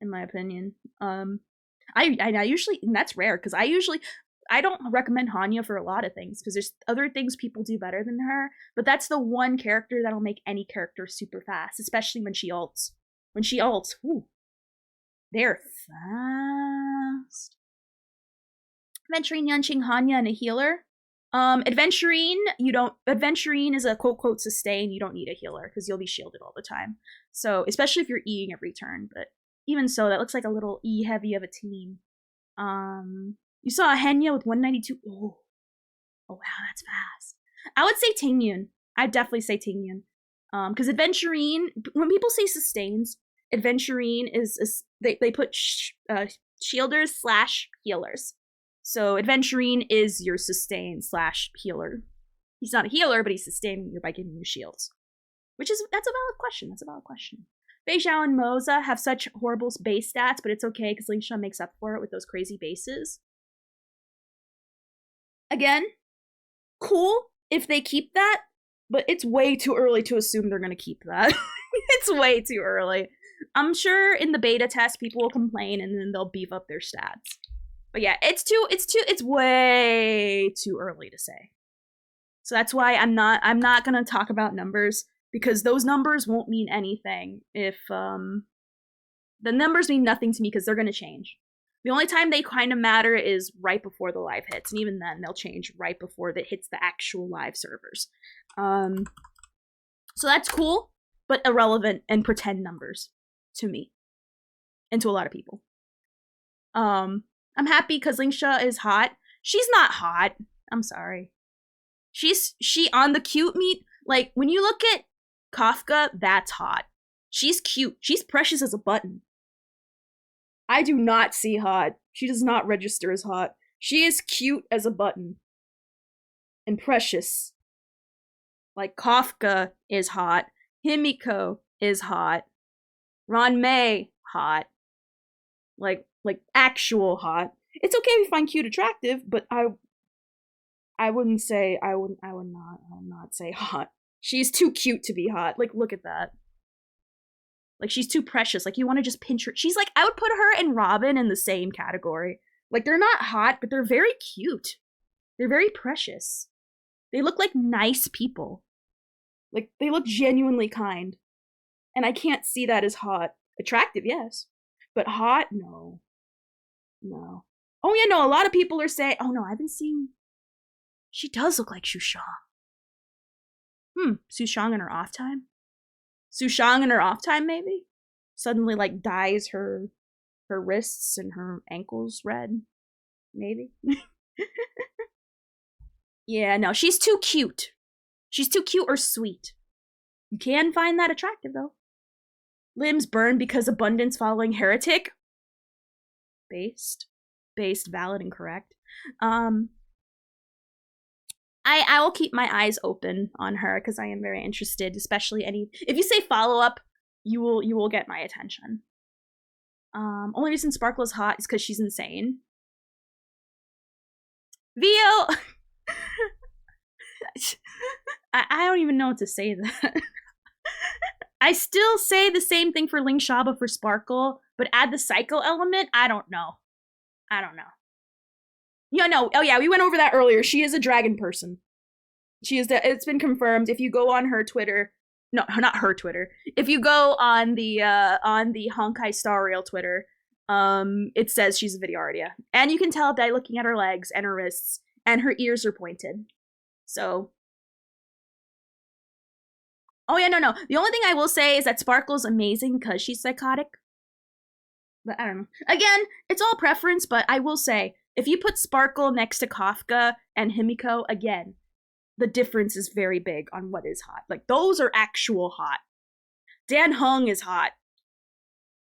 in my opinion. I usually, and that's rare, because I don't recommend Hanya for a lot of things, because there's other things people do better than her, but that's the one character that'll make any character super fast, especially when she ults. When she ults, whoo, they're fast. Adventurine, Yanqing, Hanya, and a healer. Adventurine is a quote sustain, you don't need a healer, because you'll be shielded all the time. So, especially if you're Eing every turn, but even so, that looks like a little E heavy of a team. You saw a Henya with 192. Oh wow, that's fast. I would say Tingyun. I'd definitely say Tingyun. Because Adventurine, when people say sustains, Adventurine is they put shielders / healers. So Adventurine is your sustain / healer. He's not a healer, but he's sustaining you by giving you shields. That's a valid question. Fei Zhao and Moza have such horrible base stats, but it's okay because Lingsha makes up for it with those crazy bases. Again, cool if they keep that, but it's way too early to assume they're gonna keep that. It's way too early. I'm sure in the beta test people will complain and then they'll beef up their stats. But yeah, it's way too early to say. So that's why I'm not gonna talk about numbers, because those numbers won't mean anything if the numbers mean nothing to me because they're gonna change. The only time they kind of matter is right before the live hits, and even then they'll change right before it hits the actual live servers. So that's cool, but irrelevant and pretend numbers to me and to a lot of people. I'm happy because Lingsha is hot. She's not hot. I'm sorry. She on the cute meat. Like when you look at Kafka, that's hot. She's cute. She's precious as a button. I do not see hot. She does not register as hot. She is cute as a button. And precious. Like Kafka is hot. Himiko is hot. Ranmei, hot. Like actual hot. It's okay if you find cute attractive, but I would not say hot. She's too cute to be hot. Like, look at that. Like, she's too precious. Like, you want to just pinch her. She's like, I would put her and Robin in the same category. Like, they're not hot, but they're very cute. They're very precious. They look like nice people. Like, they look genuinely kind. And I can't see that as hot. Attractive, yes. But hot? No. No. Oh, yeah, no, a lot of people are saying, oh, no, I've been seeing... She does look like Sushang. Sushang in her off time? Sushang in her off time, maybe? Suddenly, like, dyes her wrists and her ankles red? Maybe? Yeah, no, she's too cute. She's too cute or sweet. You can find that attractive, though. Limbs burned because abundance following heretic? Based, valid, and correct. I will keep my eyes open on her because I am very interested, especially if you say follow-up, you will get my attention. Only reason Sparkle is hot is because she's insane. Vio! I don't even know what to say that. I still say the same thing for Ling Shaba for Sparkle, but add the Psycho element? I don't know. Yeah, no. Oh yeah, we went over that earlier. She is a dragon person. It's been confirmed. If you go on her Twitter, no, not her Twitter. If you go on the Honkai Star Rail Twitter, it says she's a Vidyaria. And you can tell by looking at her legs and her wrists, and her ears are pointed. So oh yeah, no. The only thing I will say is that Sparkle's amazing because she's psychotic. But I don't know. Again, it's all preference, but I will say, if you put Sparkle next to Kafka and Himiko, again, the difference is very big on what is hot. Like, those are actual hot. Dan Heng is hot.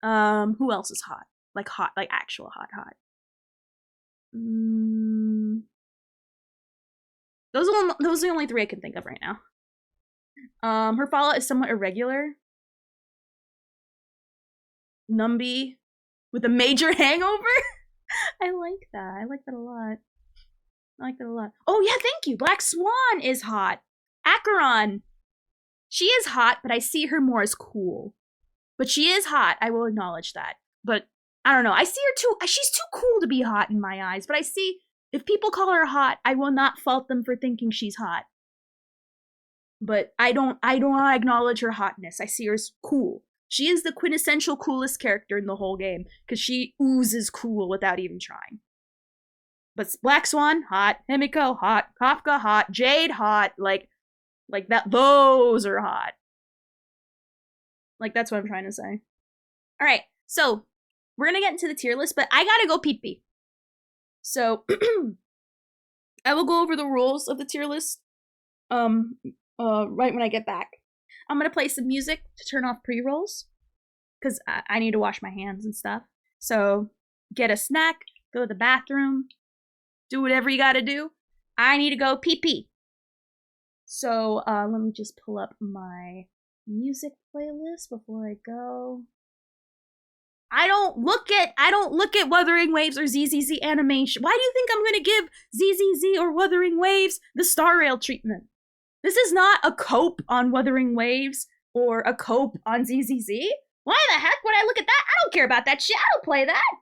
Who else is hot? Like actual hot. Those are the only three I can think of right now. Her fallout is somewhat irregular. Numby with a major hangover. I like that. I like that a lot. I like that a lot. Oh yeah, thank you. Black Swan is hot. Acheron. She is hot, but I see her more as cool. But she is hot. I will acknowledge that. But I don't know. I see her too. She's too cool to be hot in my eyes. But I see if people call her hot, I will not fault them for thinking she's hot. But I don't acknowledge her hotness. I see her as cool. She is the quintessential coolest character in the whole game because she oozes cool without even trying. But Black Swan, hot. Himiko, hot. Kafka, hot. Jade, hot. Like that. Those are hot. Like, that's what I'm trying to say. All right, so we're gonna get into the tier list, but I gotta go pee-pee. So I will go over the rules of the tier list right when I get back. I'm gonna play some music to turn off pre-rolls because I need to wash my hands and stuff. So get a snack, go to the bathroom, do whatever you gotta do. I need to go pee-pee. So let me just pull up my music playlist before I go. I don't look at Wuthering Waves or ZZZ Animation. Why do you think I'm gonna give ZZZ or Wuthering Waves the Star Rail treatment? This is not a cope on Wuthering Waves or a cope on ZZZ. Why the heck would I look at that? I don't care about that shit. I don't play that.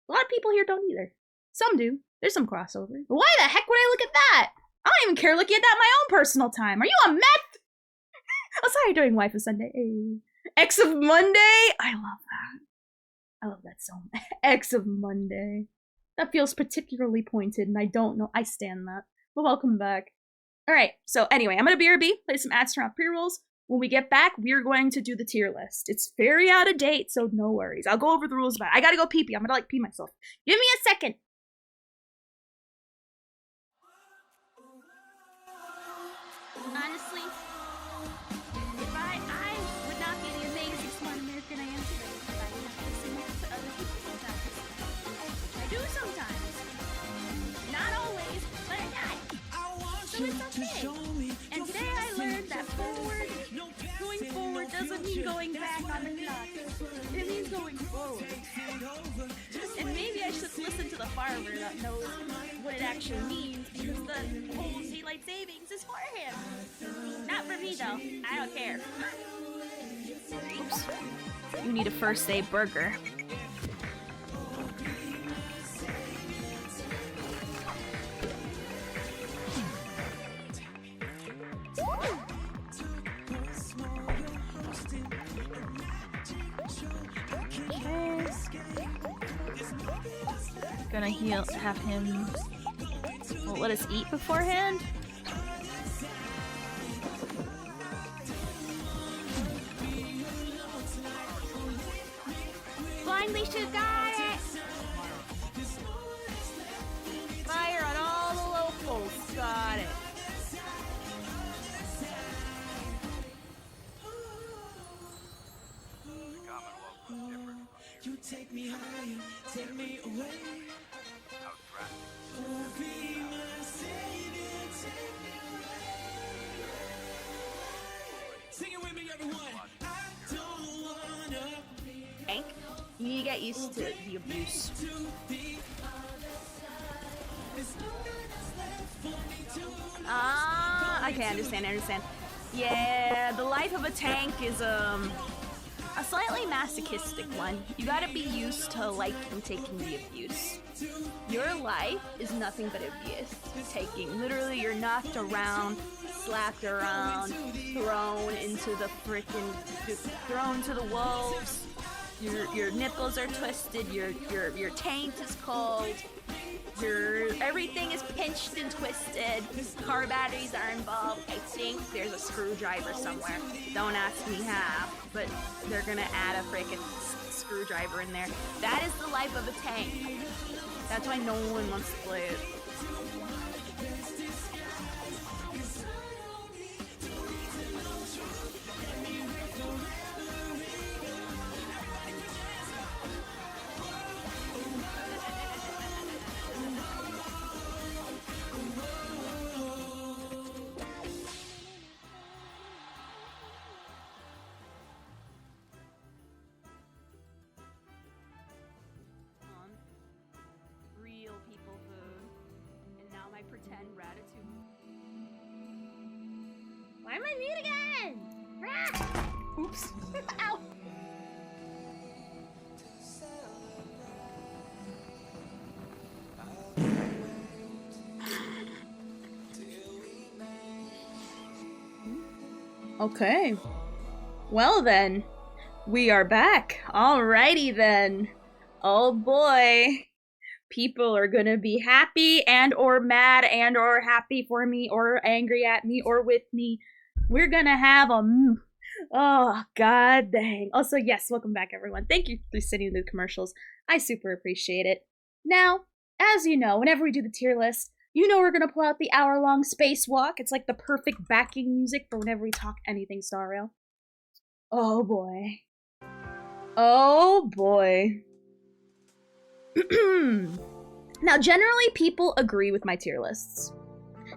A lot of people here don't either. Some do. There's some crossover. But why the heck would I look at that? I don't even care looking at that in my own personal time. Are you a meth? Oh, sorry, doing Wife of Sunday. Hey. X of Monday? I love that. I love that so much. X of Monday. That feels particularly pointed, and I don't know. I stand that. But welcome back. Alright, so anyway, I'm gonna BRB, play some ads, turn off pre-rolls. When we get back, we're going to do the tier list. It's very out of date, so no worries. I'll go over the rules about it. I gotta go pee-pee. I'm gonna, pee myself. Give me a second. Honestly, if I would not be the amazing smart American I am today if I would have to listen to other people sometimes. I do sometimes. Not always, but I die. So it's okay. And today I learned that going forward doesn't mean going back on the clock. It means going forward. And maybe I should listen to the farmer that knows what it actually means, because the whole daylight savings is for him. Not for me though. I don't care. Oops. You need to first say burger. Gonna have him let us eat beforehand. Blindly shoot, got it! Fire on all the locals, got it. You take me higher, take me away. Oh, be my savior, take me away. Sing it with me, everyone. I don't wanna be. Hank, you need to get used to the abuse. Okay, I understand. Yeah, the life of a tank is a slightly masochistic one. You gotta be used to liking taking the abuse. Your life is nothing but abuse. Taking, literally, you're knocked around, slapped around, thrown into the thrown to the wolves. Your nipples are twisted. Your taint is cold. Everything is pinched and twisted. Car batteries are involved. I think there's a screwdriver somewhere. Don't ask me how, but they're gonna add a freaking screwdriver in there. That is the life of a tank. That's why no one wants to play it. Why am I mute again? Ah! Oops. Ow. Okay. Well then, we are back. Alrighty then. Oh boy. People are gonna be happy and or mad and or happy for me or angry at me or with me. We're gonna have a oh god dang. Also, yes, welcome back everyone. Thank you for sitting through the commercials. I super appreciate it. Now, as you know, whenever we do the tier list, you know we're gonna pull out the hour-long spacewalk. It's like the perfect backing music for whenever we talk anything Star Rail. Oh boy. Oh boy. Now, generally, people agree with my tier lists.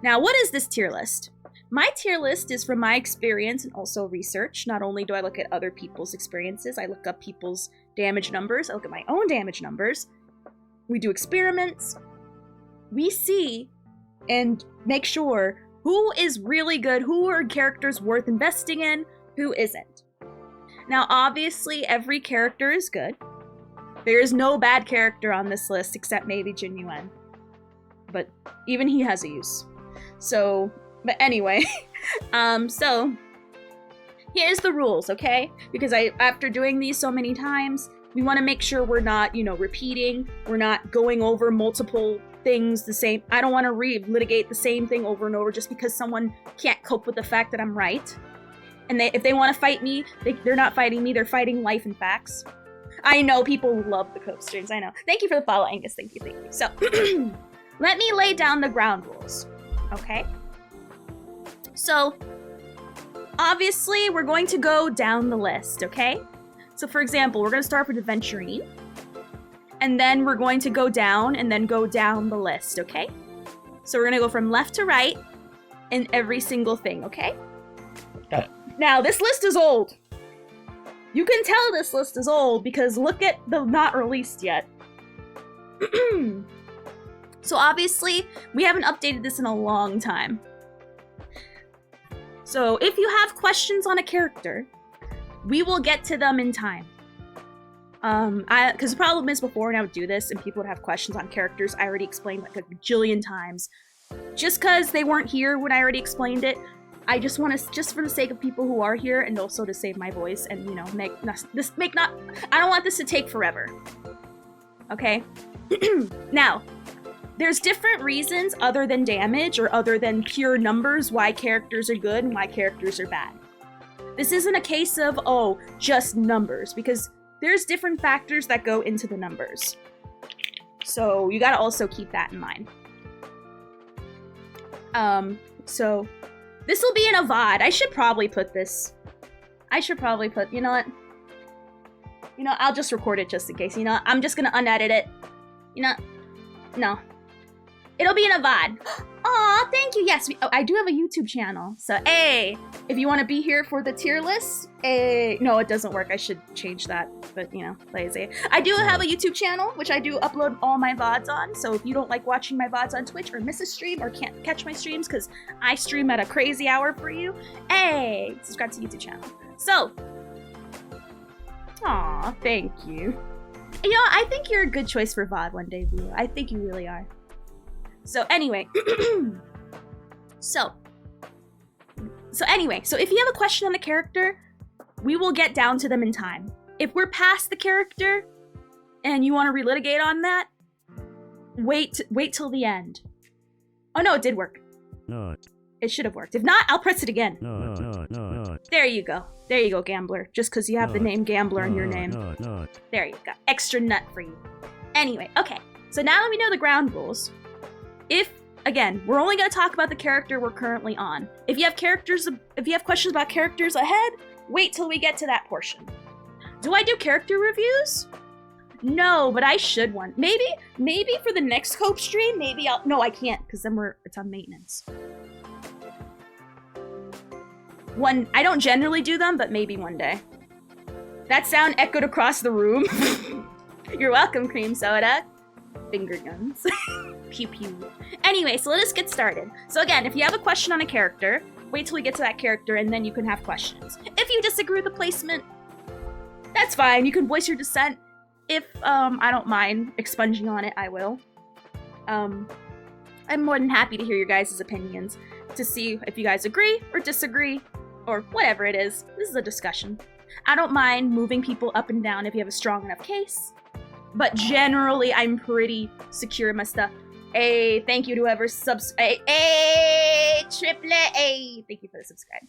Now, what is this tier list? My tier list is from my experience and also research. Not only do I look at other people's experiences, I look up people's damage numbers, I look at my own damage numbers. We do experiments. We see and make sure who is really good, who are characters worth investing in, who isn't. Now, obviously, every character is good. There is no bad character on this list except maybe Jin Yuan. But even he has a use. So, but anyway, so here's the rules, okay? Because after doing these so many times, we want to make sure we're not, repeating, we're not going over multiple things the same. I don't want to relitigate the same thing over and over just because someone can't cope with the fact that I'm right. And if they want to fight me, they're not fighting me, they're fighting life and facts. I know people love the Cope streams, I know. Thank you for the follow, Angus, thank you. So, let me lay down the ground rules, okay? So, obviously, we're going to go down the list, okay? So, for example, we're going to start with Aventurine, and then we're going to go down, and then go down the list, okay? So, we're going to go from left to right in every single thing, okay? Got it. Now, this list is old. You can tell this list is old because look at the not released yet. So obviously, we haven't updated this in a long time. So if you have questions on a character, we will get to them in time. Because the problem is before when I would do this and people would have questions on characters, I already explained like a bajillion times. Just because they weren't here when I already explained it, I just want to, just for the sake of people who are here and also to save my voice and, I don't want this to take forever. Okay? Now, there's different reasons other than damage or other than pure numbers why characters are good and why characters are bad. This isn't a case of, oh, just numbers, because there's different factors that go into the numbers. So you gotta also keep that in mind. So this will be in a VOD. I should probably put this. You know what? I'll just record it just in case. I'm just gonna unedit it. No. It'll be in a VOD. Aw, thank you. Yes, I do have a YouTube channel. So, hey, if you want to be here for the tier list, no, it doesn't work. I should change that, but, lazy. I do have a YouTube channel, which I do upload all my VODs on. So if you don't like watching my VODs on Twitch or miss a stream or can't catch my streams because I stream at a crazy hour for you, hey, subscribe to the YouTube channel. So, aw, thank you. I think you're a good choice for VOD one day, Blue. I think you really are. So anyway, so if you have a question on the character, we will get down to them in time. If we're past the character and you want to relitigate on that, wait till the end. Oh no, it did work. No. It should have worked. If not, I'll press it again. No. There you go. There you go, Gambler. Just because you have the name Gambler in your name. No. There you go. Extra nut for you. Anyway, okay. So now that we know the ground rules, again, we're only going to talk about the character we're currently on. If you have questions about characters ahead, wait till we get to that portion. Do I do character reviews? No, but I should one. Maybe for the next Cope stream, no, I can't, because then it's on maintenance. I don't generally do them, but maybe one day. That sound echoed across the room. You're welcome, cream soda. Finger guns. Pew pew. Anyway, so let us get started. So again, if you have a question on a character, wait till we get to that character, and then you can have questions. If you disagree with the placement, that's fine. You can voice your dissent. If I don't mind expunging on it, I will. I'm more than happy to hear your guys' opinions to see if you guys agree or disagree or whatever it is. This is a discussion. I don't mind moving people up and down if you have a strong enough case, but generally I'm pretty secure in my stuff. Hey, thank you to whoever triple A. Thank you for the subscribe.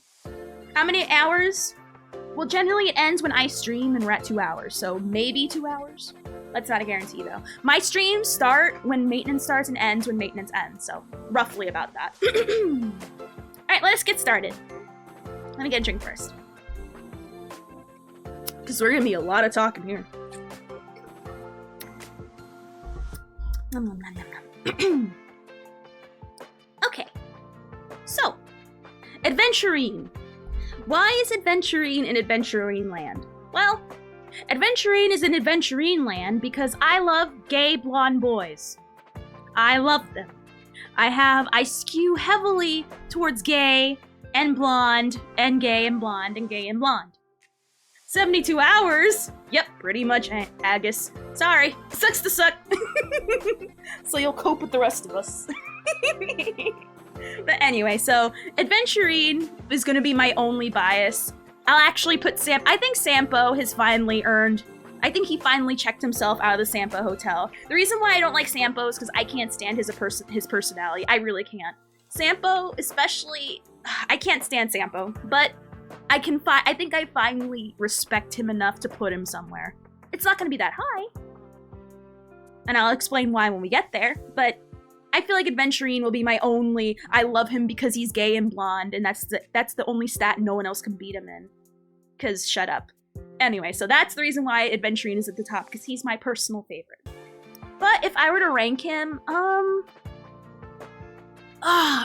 How many hours? Well, generally it ends when I stream and we're at 2 hours, so maybe 2 hours. That's not a guarantee though. My streams start when maintenance starts and ends when maintenance ends, so roughly about that. Alright, let's get started. Let me get a drink first. Because we're gonna be a lot of talking here. Okay. So, Adventurine. Why is Adventurine in Adventurine Land? Well, Adventurine is in Adventurine Land because I love gay blonde boys. I love them. I skew heavily towards gay and blonde and gay and blonde and gay and blonde. 72 hours? Yep, pretty much Agus. Sorry, sucks to suck. So you'll cope with the rest of us. But anyway, so Adventurine is gonna be my only bias. I'll actually put I think Sampo has finally earned, I think he finally checked himself out of the Sampo Hotel. The reason why I don't like Sampo is because I can't stand his personality. I really can't. Sampo, especially, I can't stand Sampo, but I think I finally respect him enough to put him somewhere. It's not gonna be that high, and I'll explain why when we get there, but I feel like Adventurine will be my only, I love him because he's gay and blonde, and that's the only stat no one else can beat him in. Cause shut up. Anyway, so that's the reason why Adventurine is at the top, because he's my personal favorite. But if I were to rank him,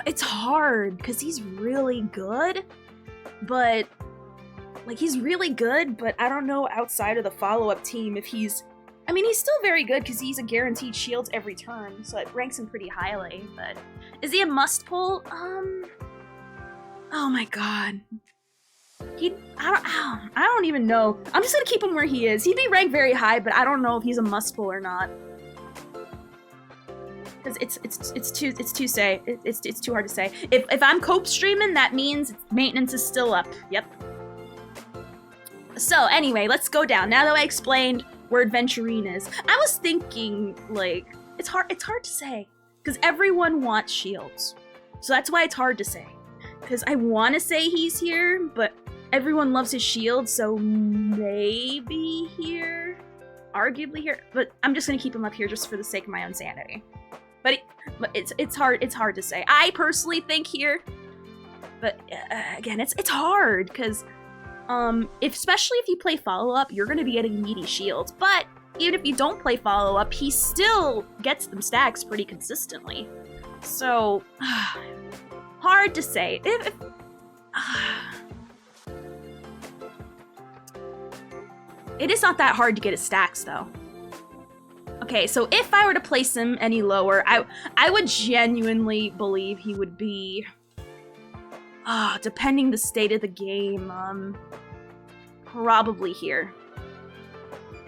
it's hard, because he's really good, but, like, he's really good, but I don't know outside of the follow-up team if he's, I mean, he's still very good because he's a guaranteed shields every turn, so it ranks him pretty highly, but is he a must pull? Oh my god. I don't even know. I'm just gonna keep him where he is. He'd be ranked very high, but I don't know if he's a must pull or not. Because it's too hard to say. If I'm cope streaming, that means maintenance is still up. Yep. So anyway, let's go down. Now that I explained where Adventurine is, I was thinking, like, it's hard to say because everyone wants shields, so that's why it's hard to say. Because I want to say he's here, but everyone loves his shield, so maybe here, arguably here. But I'm just gonna keep him up here just for the sake of my own sanity. But it's hard to say. I personally think here, but again, it's hard because. Especially if you play follow-up, you're gonna be getting meaty shields. But even if you don't play follow-up, he still gets them stacks pretty consistently. So, hard to say. It is not that hard to get his stacks, though. Okay, so if I were to place him any lower, I would genuinely believe he would be... depending the state of the game, probably here.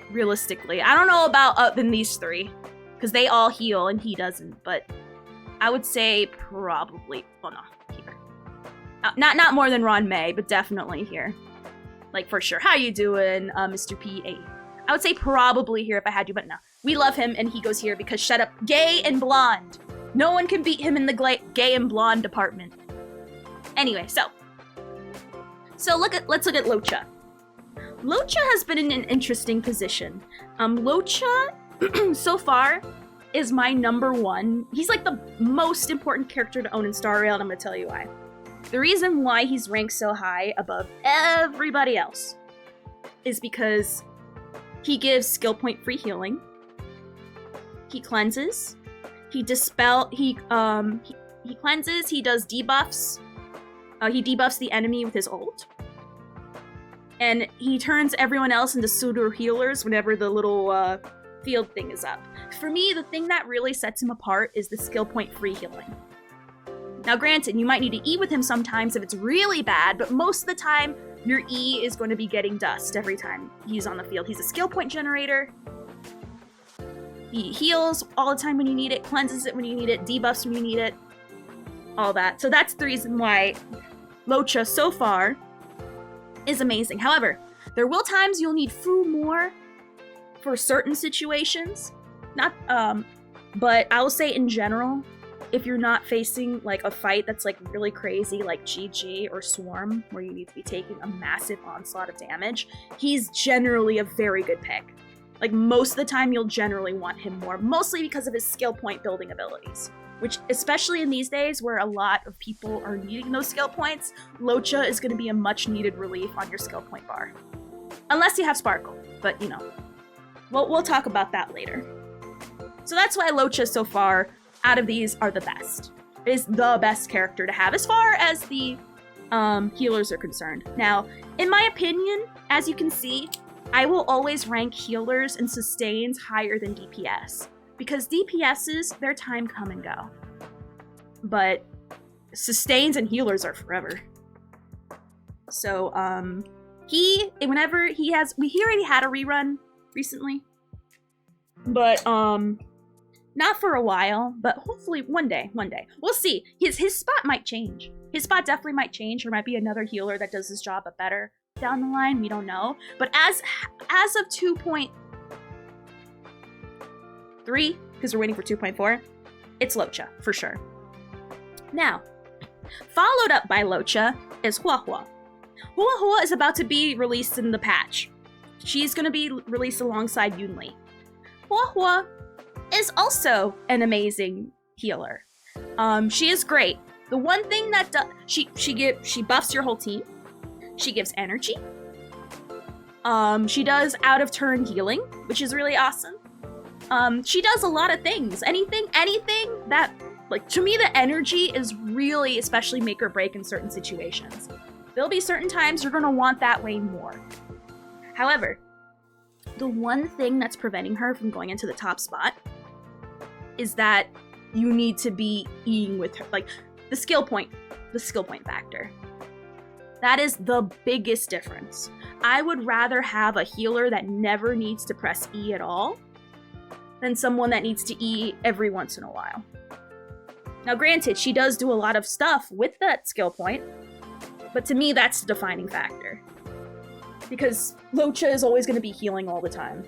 Realistically. I don't know about up in these three, because they all heal and he doesn't, but I would say probably, well, no, here. Not more than Ron May, but definitely here. Like, for sure. How you doing, Mr. P8? I would say probably here if I had to, but no. We love him, and he goes here because shut up. Gay and blonde. No one can beat him in the gay and blonde department. Anyway, so let's look at Locha. Locha has been in an interesting position. Locha, so far, is my #1. He's like the most important character to own in Star Rail, and I'm gonna tell you why. The reason why he's ranked so high above everybody else is because he gives skill point free healing. He cleanses. He cleanses. He does debuffs. He debuffs the enemy with his ult. And he turns everyone else into pseudo healers whenever the little field thing is up. For me, the thing that really sets him apart is the skill point free healing. Now granted, you might need to E with him sometimes if it's really bad, but most of the time, your E is going to be getting dust every time he's on the field. He's a skill point generator. He heals all the time when you need it, cleanses it when you need it, debuffs when you need it, all that. So that's the reason why Locha so far is amazing. However, there will times you'll need Fu more for certain situations. But I will say in general, if you're not facing like a fight that's like really crazy, like GG or Swarm, where you need to be taking a massive onslaught of damage, he's generally a very good pick. Like most of the time you'll generally want him more, mostly because of his skill point building abilities. Which, especially in these days where a lot of people are needing those skill points, Locha is going to be a much needed relief on your skill point bar. Unless you have Sparkle, but you know, we'll talk about that later. So that's why Locha so far, out of these, are the best. It is the best character to have as far as the healers are concerned. Now, in my opinion, as you can see, I will always rank healers and sustains higher than DPS. Because DPSs, their time come and go. But sustains and healers are forever. So, we already had a rerun recently. But, not for a while, but hopefully one day. We'll see. His spot might change. His spot definitely might change. There might be another healer that does his job better down the line. We don't know. But as of 2.3, because we're waiting for 2.4, it's Locha, for sure. Now, followed up by Locha is Huahua. Huahua is about to be released in the patch. She's going to be released alongside Yunli. Huahua is also an amazing healer. She is great. The one thing that she buffs your whole team. She gives energy. She does out of turn healing, which is really awesome. She does a lot of things. Anything that, like, to me, the energy is really especially make or break in certain situations. There'll be certain times you're gonna want that way more. However, the one thing that's preventing her from going into the top spot is that you need to be E-ing with her, like, the skill point factor. That is the biggest difference. I would rather have a healer that never needs to press E at all than someone that needs to E every once in a while. Now granted, she does do a lot of stuff with that skill point, but to me that's the defining factor. Because Locha is always going to be healing all the time.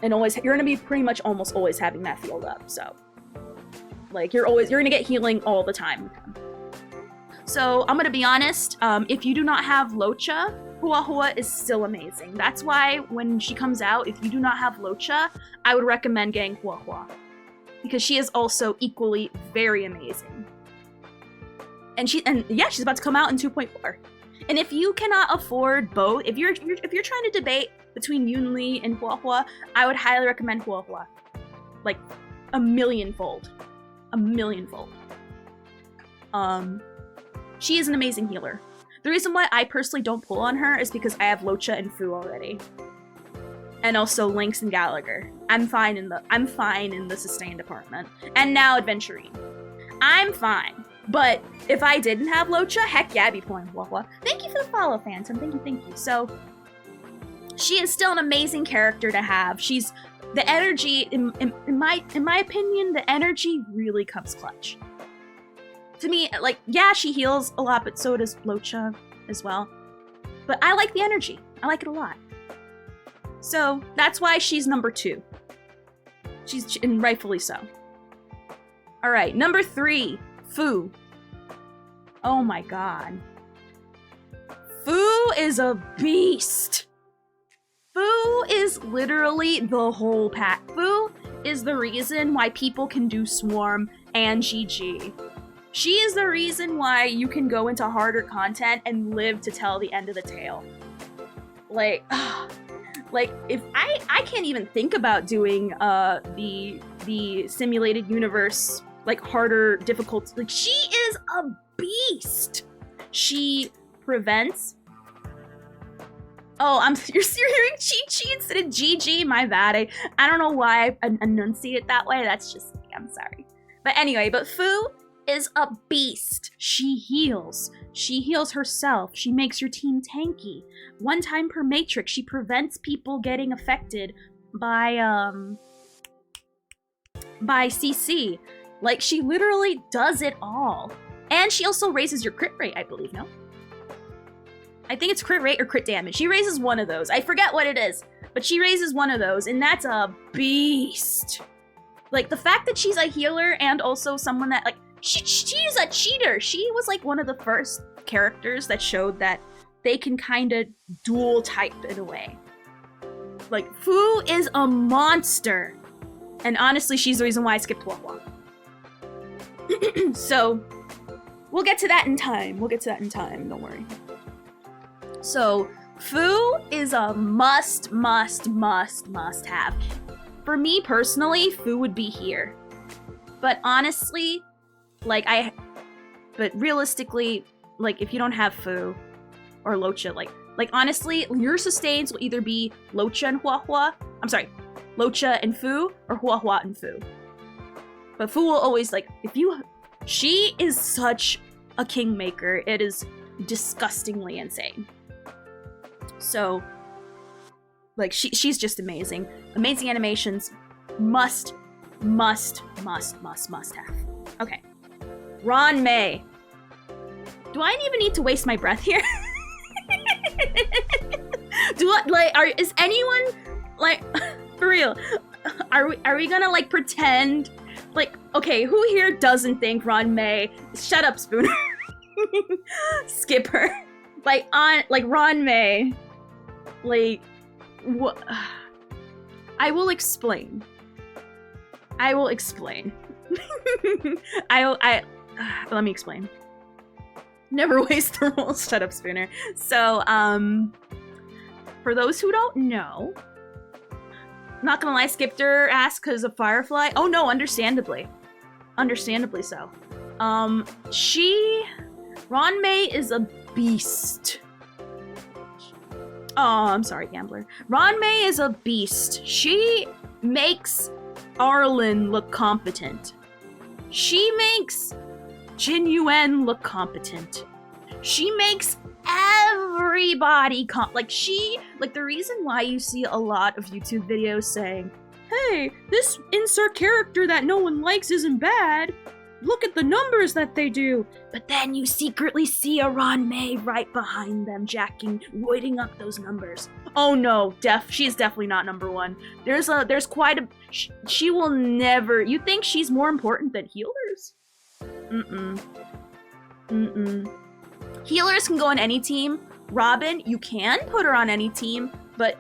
And you're going to be pretty much almost always having that field up, so. Like, you're going to get healing all the time. So, I'm going to be honest, if you do not have Locha, Huahua is still amazing. That's why when she comes out, if you do not have Locha, I would recommend getting Huahua. Because she is also equally very amazing. And yeah, she's about to come out in 2.4. And if you cannot afford both, if you're trying to debate between Yunli and Huahua, I would highly recommend Huahua. Like, a millionfold. She is an amazing healer. The reason why I personally don't pull on her is because I have Locha and Fu already. And also Lynx and Gallagher. I'm fine in the sustain department. And now Adventurine. I'm fine. But if I didn't have Locha, heck yeah, I'd be pulling Huahua. Thank you for the follow, Phantom. Thank you. So, she is still an amazing character to have. She's the energy, in my opinion, the energy really comes clutch. To me, like, yeah, she heals a lot, but so does Locha as well. But I like the energy. I like it a lot. So that's why she's number 2. And rightfully so. All right, number 3. Fu. Oh my god. Fu is a beast. Fu is literally the whole pack. Fu is the reason why people can do Swarm and GG. She is the reason why you can go into harder content and live to tell the end of the tale. Like if I can't even think about doing the simulated universe, like, harder difficulty. Like, she is a beast. She prevents. Oh, you're hearing Chi-Chi instead of GG. My bad. I don't know why I enunciate it that way. That's just me. I'm sorry. But anyway, Fu is a beast. She heals. She heals herself. She makes your team tanky. One time per matrix, she prevents people getting affected by CC. Like, she literally does it all. And she also raises your crit rate, I believe, no? I think it's crit rate or crit damage. She raises one of those. I forget what it is, but she raises one of those, and that's a beast. Like, the fact that she's a healer and also someone that, like, she's a cheater. She was, like, one of the first characters that showed that they can kind of dual type in a way. Like, Fu is a monster. And honestly, she's the reason why I skipped Wah-Wah. So, we'll get to that in time. Don't worry. So, Fu is a must have. For me personally, Fu would be here. But honestly, but realistically, like, if you don't have Fu or Luocha, like honestly, your sustains will either be Luocha and Hua-Hua. I'm sorry, Luocha and Fu, or Hua-Hua and Fu. But Fu will always, like, she is such a kingmaker. It is disgustingly insane. So, like, she's just amazing. Amazing animations. Must have. Okay. Ron May. Do I even need to waste my breath here? Is anyone, like, for real, are we gonna, like, pretend, like, okay, who here doesn't think Ron May, shut up, Spooner. Skipper. Like, Ron May, like, what? I will explain. Let me explain. Never waste the rules. Shut up, Spooner. So, for those who don't know, not gonna lie, Skipper asked because of Firefly. Oh no, understandably so. Ron May is a beast. Oh, I'm sorry, Gambler. Ron May is a beast. She makes Arlen look competent. She makes Jin Yuan look competent. She makes everybody the reason why you see a lot of YouTube videos saying, hey, this insert character that no one likes isn't bad. Look at the numbers that they do. But then you secretly see a Ron May right behind them, weighting up those numbers. Oh no, she's definitely not number one. There's quite a, she will never, you think she's more important than healers? Healers can go on any team. Robin, you can put her on any team, but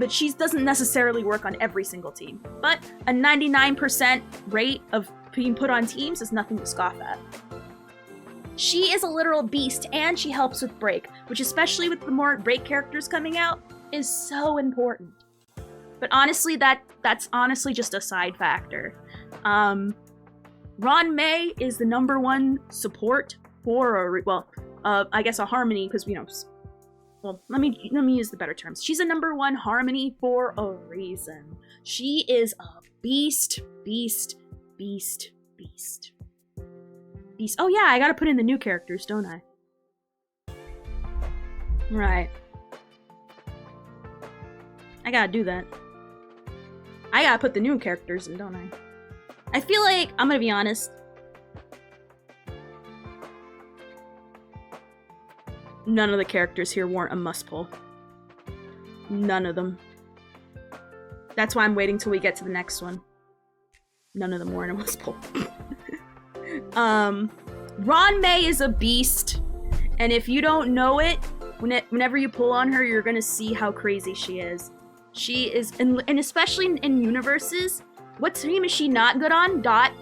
she doesn't necessarily work on every single team. But a 99% rate of being put on teams is nothing to scoff at. She is a literal beast, and she helps with break, which, especially with the more break characters coming out, is so important. But honestly, that's honestly just a side factor. Ron May is the number one support for, I guess a harmony, because, let me use the better terms. She's a number one harmony for a reason. She is a beast. Oh yeah, I gotta put in the new characters, don't I? Right. I gotta do that. I gotta put the new characters in, don't I? I feel like, I'm gonna be honest, none of the characters here warrant a must pull. None of them. That's why I'm waiting till we get to the next one. None of them warrant a must pull. Ron May is a beast, and if you don't know it, whenever you pull on her, you're gonna see how crazy she is. She is, and especially in universes, what team is she not good on? Dot.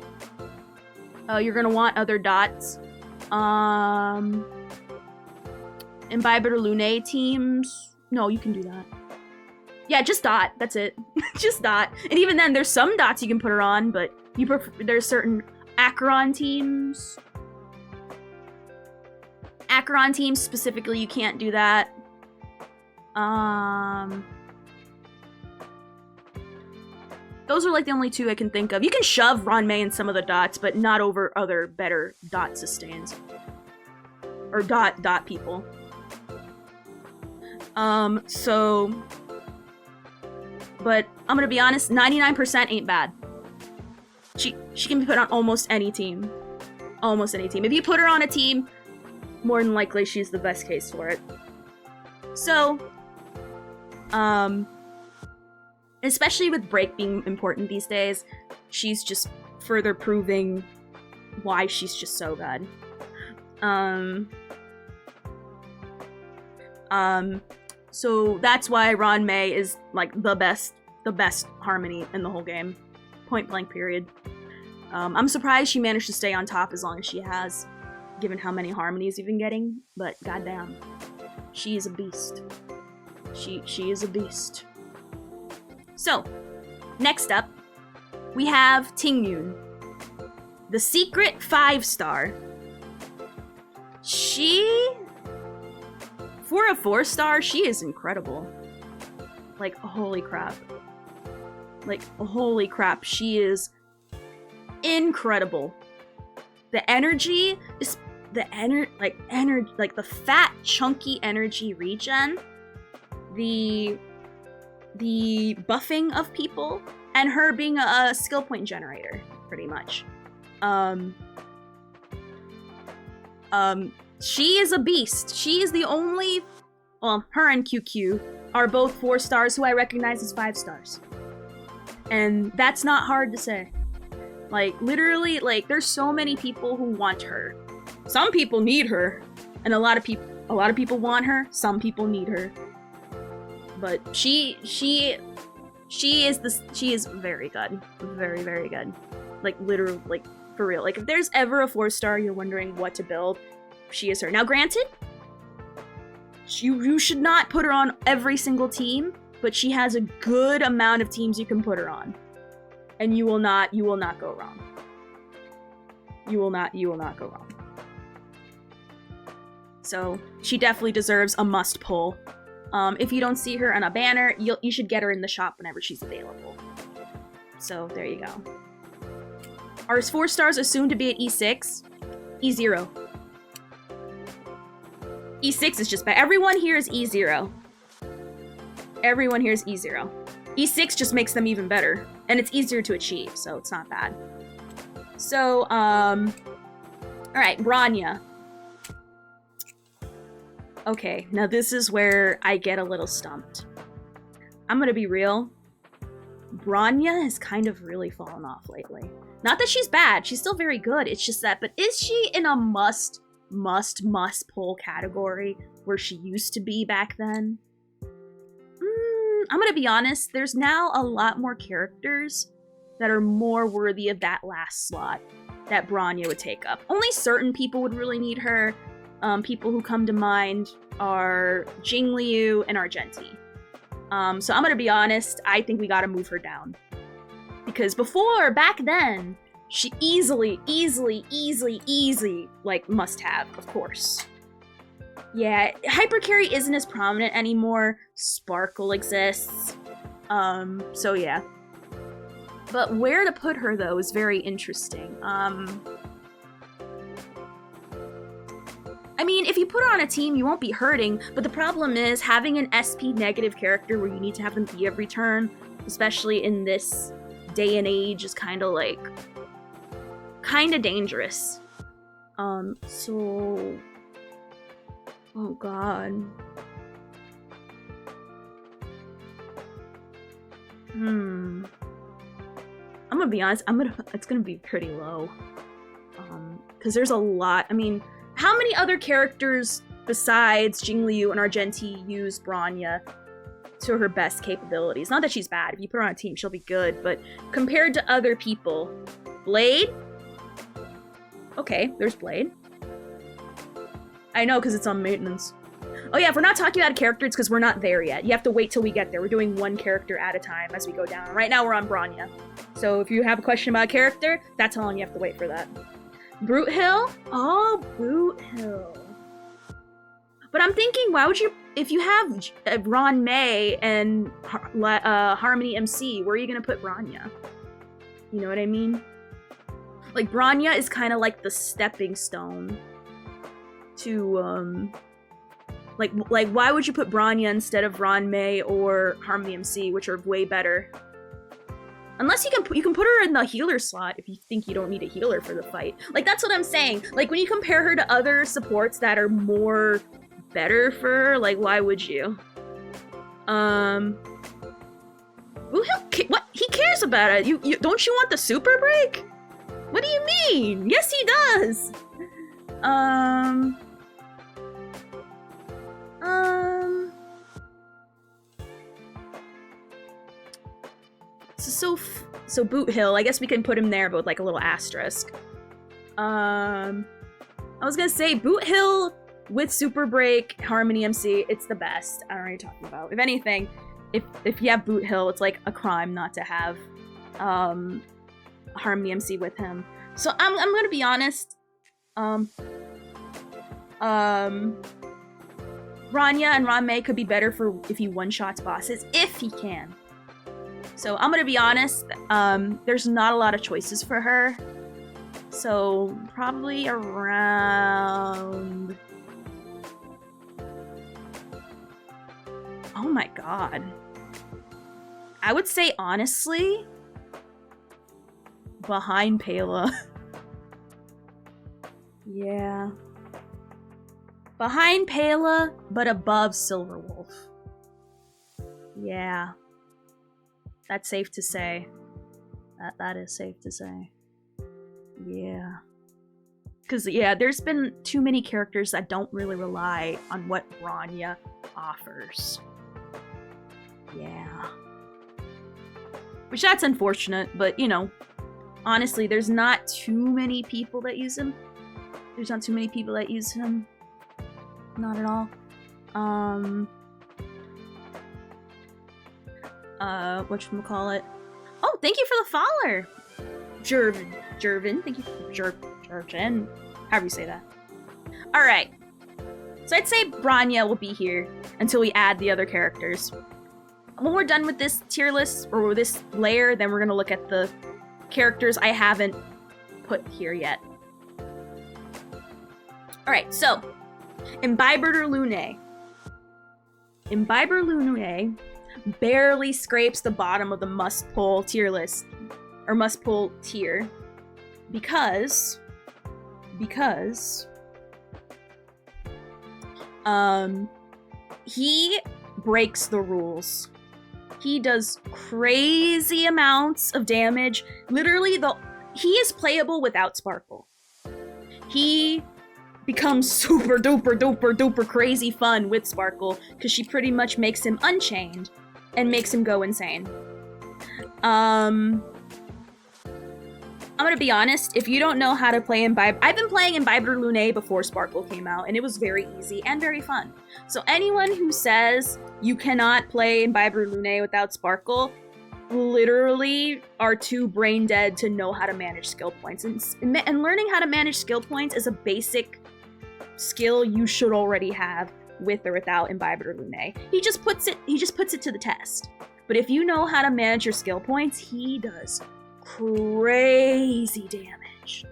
You're gonna want other dots. Imbiber Lune teams. No, you can do that. Yeah, just Dot. That's it. Just Dot. And even then, there's some dots you can put her on, but there's certain Acheron teams. Acheron teams specifically, you can't do that. Those are like the only two I can think of. You can shove Ranmei in some of the dots, but not over other better dot sustains. Or dot people. But I'm gonna be honest, 99% ain't bad. She can be put on almost any team. Almost any team. If you put her on a team, more than likely she's the best case for it. So, especially with break being important these days, she's just further proving why she's just so good. So that's why Ranmei is like the best harmony in the whole game. Point blank period. I'm surprised she managed to stay on top as long as she has, given how many harmonies you've been getting, but goddamn, she is a beast. She is a beast. So, next up, we have Tingyun, the secret 5-star. For a 4-star, she is incredible. Like, holy crap. Like, holy crap, she is incredible. The energy is the fat, chunky energy regen, the buffing of people, and her being a skill point generator, pretty much. She is a beast. She is the only, well, her and QQ are both 4 stars who I recognize as 5 stars. And that's not hard to say. Like, literally, like, there's so many people who want her. Some people need her, and a lot of people want her, some people need her. But she is very good. Very, very good. Like, literally, like, for real. Like, if there's ever a 4-star you're wondering what to build, she is her. Now, granted, you should not put her on every single team, but she has a good amount of teams you can put her on. And you will not go wrong. You will not go wrong. So, she definitely deserves a must pull. If you don't see her on a banner, you should get her in the shop whenever she's available. So, there you go. Are 4 stars assumed to be at E6? E0. E6 is just bad. Everyone here is E0. Everyone here is E0. E6 just makes them even better. And it's easier to achieve, so it's not bad. So, alright, Bronya. Okay, now this is where I get a little stumped. I'm gonna be real. Bronya has kind of really fallen off lately. Not that she's bad, she's still very good, it's just that, but is she in a must pull category where she used to be back then? I'm gonna be honest, there's now a lot more characters that are more worthy of that last slot that Bronya would take up. Only certain people would really need her. People who come to mind are Jingliu and Argenti. So I'm gonna be honest, I think we gotta move her down. Because back then, she easily, like, must have, of course. Yeah, Hypercarry isn't as prominent anymore. Sparkle exists. So yeah. But where to put her, though, is very interesting. I mean, if you put her on a team, you won't be hurting, but the problem is having an SP negative character where you need to have them be every turn, especially in this day and age, is kind of dangerous. So... Oh god. I'm gonna be honest, it's gonna be pretty low. Because there's a lot. I mean, how many other characters besides Jingliu and Argenti use Bronya to her best capabilities? Not that she's bad. If you put her on a team, she'll be good, but compared to other people, Blade? Okay, there's Blade. I know, because it's on maintenance. Oh yeah, if we're not talking about a character, it's because we're not there yet. You have to wait till we get there. We're doing one character at a time as we go down. Right now we're on Bronya. So if you have a question about a character, that's how long you have to wait for that. Brute Hill? Oh, Brute Hill. But I'm thinking, why would you if you have Ron May and Harmony MC, where are you gonna put Bronya? You know what I mean? Like, Bronya is kind of like the stepping stone to, like, why would you put Bronya instead of Ron May or Harmony MC, which are way better? Unless you can put her in the healer slot if you think you don't need a healer for the fight. Like, that's what I'm saying. Like, when you compare her to other supports that are more better for her, like, why would you? What? He cares about it. You don't you want the super break? What do you mean? Yes, he does. So Boot Hill, I guess we can put him there, but with like a little asterisk. I was gonna say Boot Hill with Super Break, Harmony MC, it's the best. I don't know what you're talking about. If anything, if you have Boot Hill, it's like a crime not to have Harmony MC with him. So I'm gonna be honest. Bronya and Ron May could be better for if he one-shots bosses, if he can. So I'm gonna be honest, there's not a lot of choices for her. So probably around... Oh my god. I would say honestly, behind Pela. Yeah. Behind Pela, but above Silverwolf. Yeah. That's safe to say. That is safe to say. Yeah. Because, yeah, there's been too many characters that don't really rely on what Bronya offers. Yeah. Which that's unfortunate, but, you know, honestly, there's not too many people that use him. There's not too many people that use him. Not at all. Whatchamacallit? Oh, thank you for the follower! Jervin, thank you for Jervin. However you say that. Alright. So I'd say Bronya will be here until we add the other characters. When we're done with this tier list, or this layer, then we're gonna look at the characters I haven't put here yet. Alright, so Imbiber Lune. Imbiber Lune barely scrapes the bottom of the must-pull tier list, or must-pull tier, because he breaks the rules. He does crazy amounts of damage. Literally, he is playable without Sparkle. He becomes super duper crazy fun with Sparkle, because she pretty much makes him unchained and makes him go insane. I'm gonna be honest, if you don't know how to play Imbiber... I've been playing Imbiber Lune before Sparkle came out, and it was very easy and very fun. So anyone who says you cannot play Imbiber Lune without Sparkle literally are too brain dead to know how to manage skill points. And learning how to manage skill points is a basic skill you should already have with or without Imbiber Lune. He just puts it to the test. But if you know how to manage your skill points, he does crazy damage.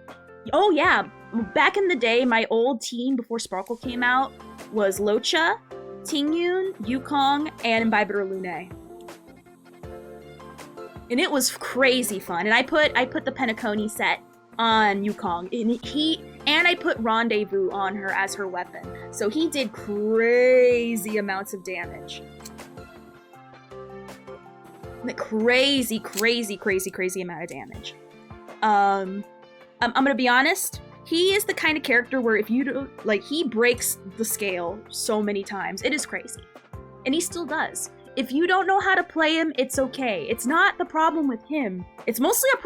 Oh yeah, back in the day, my old team before Sparkle came out was Locha, Tingyun, Yukong, and Imbiber Lune. And it was crazy fun. And I put the Penacony set on Yukong, and I put Rendezvous on her as her weapon. So he did crazy amounts of damage. Like crazy amount of damage. I'm gonna be honest, he is the kind of character where if you do, like, he breaks the scale so many times. It is crazy. And he still does. If you don't know how to play him, it's okay. It's not the problem with him. It's mostly a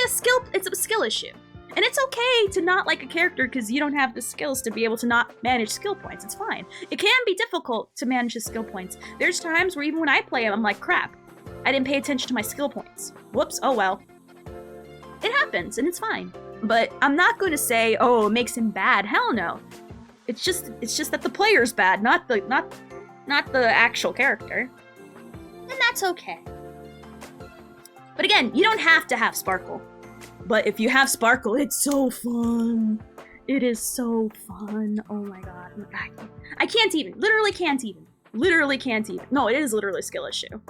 skill issue. And it's okay to not like a character because you don't have the skills to be able to not manage skill points. It's fine. It can be difficult to manage his skill points. There's times where even when I play him, I'm like, crap, I didn't pay attention to my skill points. Whoops, oh well. It happens, and it's fine. But I'm not going to say, oh, it makes him bad. Hell no. It's just that the player's bad, not not the actual character, then that's okay. But again, you don't have to have Sparkle. But if you have Sparkle, it's so fun. It is so fun. Oh my god. I can't even. Literally can't even. Literally can't even. No, it is literally a skill issue.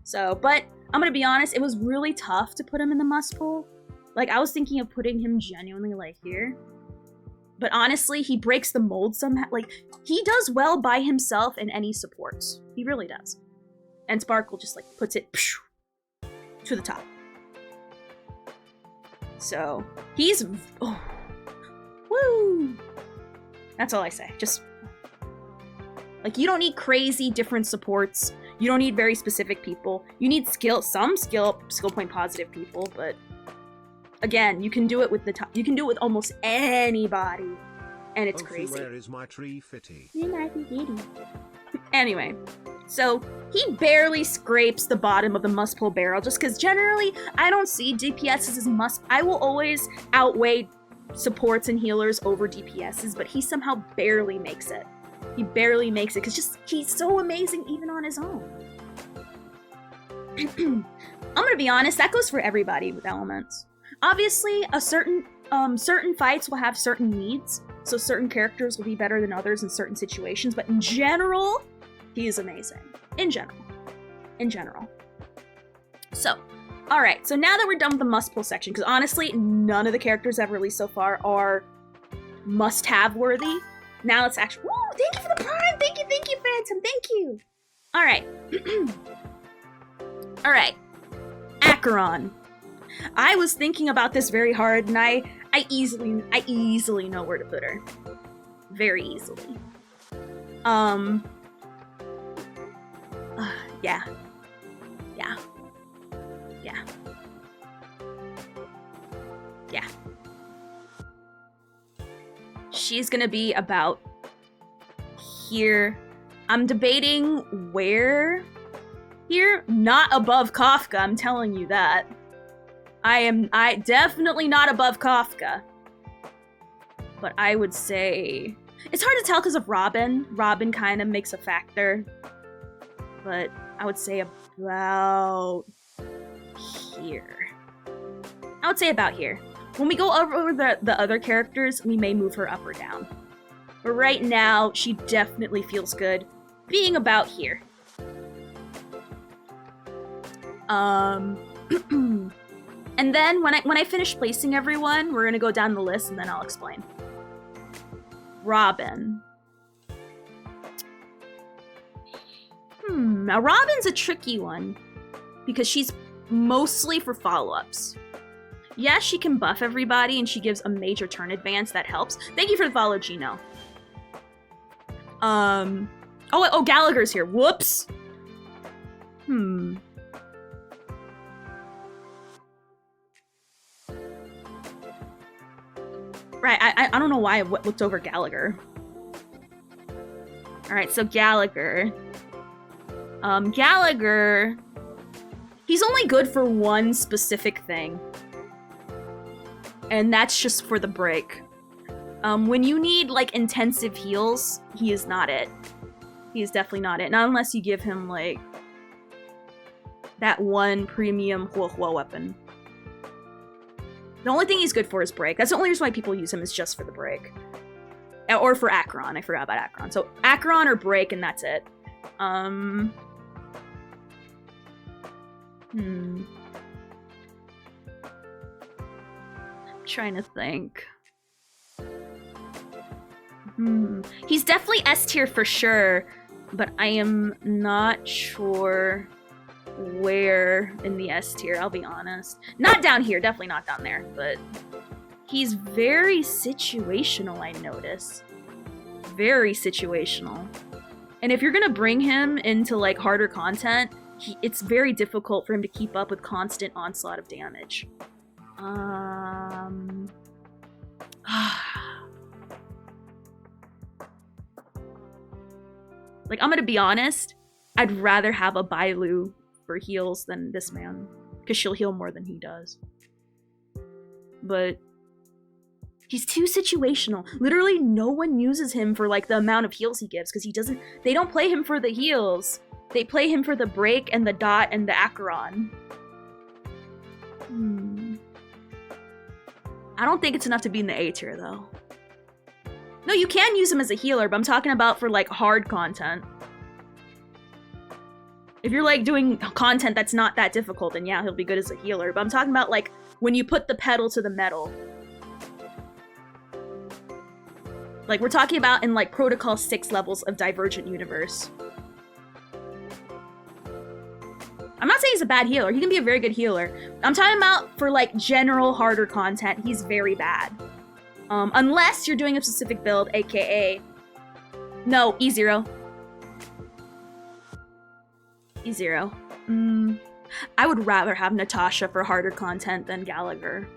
So, but I'm gonna be honest, it was really tough to put him in the must pull. Like, I was thinking of putting him genuinely, like, here. But honestly, he breaks the mold somehow. Like, he does well by himself in any supports. He really does. And Sparkle just, like, puts it to the top. So, he's... Oh. Woo! That's all I say. Just... Like, you don't need crazy different supports. You don't need very specific people. You need some skill point positive people, but... Again, you can do it with you can do it with almost anybody. And it's crazy. Where is my tree fitty? Anyway, so he barely scrapes the bottom of the must pull barrel just because generally I don't see DPSs as must. I will always outweigh supports and healers over DPSs, but he somehow barely makes it. He barely makes it because he's so amazing even on his own. I'm gonna be honest, that goes for everybody with elements. Obviously, certain fights will have certain needs, so certain characters will be better than others in certain situations, but in general, he is amazing. In general. So, alright, so now that we're done with the must-pull section, because honestly, none of the characters I've released so far are must-have worthy. Now let's actually... Woo! Thank you for the prime! Thank you, Phantom! Thank you! Alright. Alright. Acheron. I was thinking about this very hard, and I easily know where to put her. Very easily. Yeah. She's gonna be about here. I'm debating where here. Not above Kafka, I'm telling you that. I definitely not above Kafka. But I would say... It's hard to tell because of Robin. Robin kind of makes a factor. But I would say about here. I would say about here. When we go over the other characters, we may move her up or down. But right now, she definitely feels good being about here. And then when I finish placing everyone, we're gonna go down the list and then I'll explain. Robin. Now Robin's a tricky one because she's mostly for follow-ups. Yes, she can buff everybody and she gives a major turn advance that helps. Thank you for the follow, Gino. Oh, Gallagher's here. Whoops. Right, I don't know why I looked over Gallagher. Alright, so Gallagher. Gallagher... He's only good for one specific thing. And that's just for the break. When you need, like, intensive heals, he is not it. He is definitely not it. Not unless you give him, like, that one premium Huohuo weapon. The only thing he's good for is break. That's the only reason why people use him, is just for the break. Or for Acheron. I forgot about Acheron. So Acheron or break, and that's it. I'm trying to think. He's definitely S tier for sure, but I am not sure where in the S tier, I'll be honest. Not down here, definitely not down there, but he's very situational, I notice. Very situational. And if you're gonna bring him into, like, harder content, it's very difficult for him to keep up with constant onslaught of damage. Like, I'm gonna be honest, I'd rather have a Bailu for heals than this man, because she'll heal more than he does. But He's too situational. Literally, no one uses him for like the amount of heals he gives because he doesn't. They don't play him for the heals. They play him for the break and the dot and the Acheron. I don't think it's enough to be in the A tier though. No, you can use him as a healer, but I'm talking about for like hard content. If you're like doing content that's not that difficult, then yeah, he'll be good as a healer. But I'm talking about like when you put the pedal to the metal. Like we're talking about in like Protocol 6 levels of Divergent Universe. I'm not saying he's a bad healer. He can be a very good healer. I'm talking about for like general harder content, he's very bad. Unless you're doing a specific build, aka... No, E0. E0. I would rather have Natasha for harder content than Gallagher.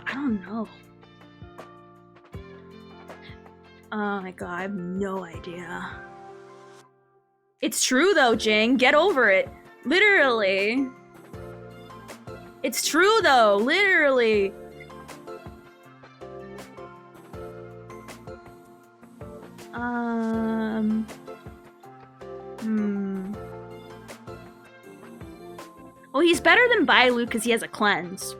I don't know. Oh my god, I have no idea. It's true though, Jing. Get over it. Literally. It's true though, literally. Well, he's better than Bailu because he has a cleanse.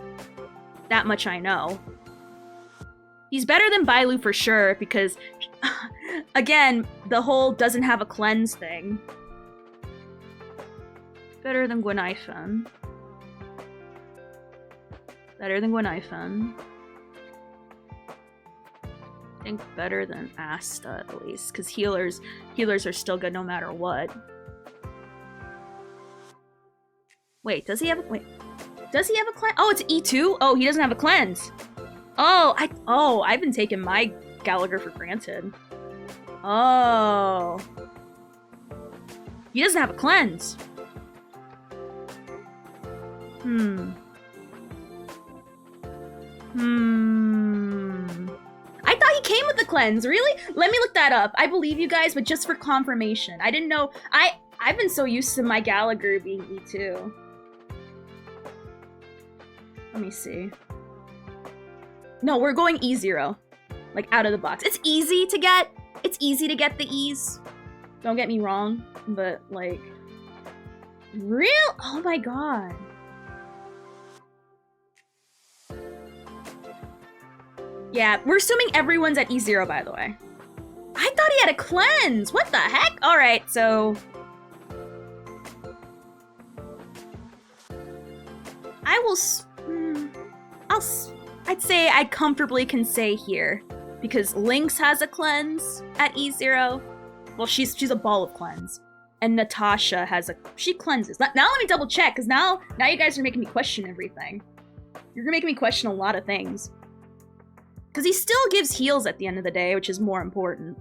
That much I know. He's better than Bailu for sure because, again, the whole doesn't have a cleanse thing. Better than Gwenaifen. Better than Gwenaifen. I think better than Asta at least, because healers are still good no matter what. Wait, does he have a cleanse? Oh, it's E2? Oh, he doesn't have a cleanse. Oh, I've been taking my Gallagher for granted. Oh. He doesn't have a cleanse. I thought he came with the cleanse, really? Let me look that up. I believe you guys, but just for confirmation. I didn't know. I've been so used to my Gallagher being E2. Let me see. No, we're going E0. Like, out of the box. It's easy to get. It's easy to get the E's. Don't get me wrong. But, like... Real? Oh my god. Yeah, we're assuming everyone's at E0, by the way. I thought he had a cleanse! What the heck? Alright, so... I'd say I comfortably can say here. Because Lynx has a cleanse at E0. Well, she's a ball of cleanse. And Natasha has a... She cleanses. Now let me double check, because now you guys are making me question everything. You're making me question a lot of things. Because he still gives heals at the end of the day, which is more important.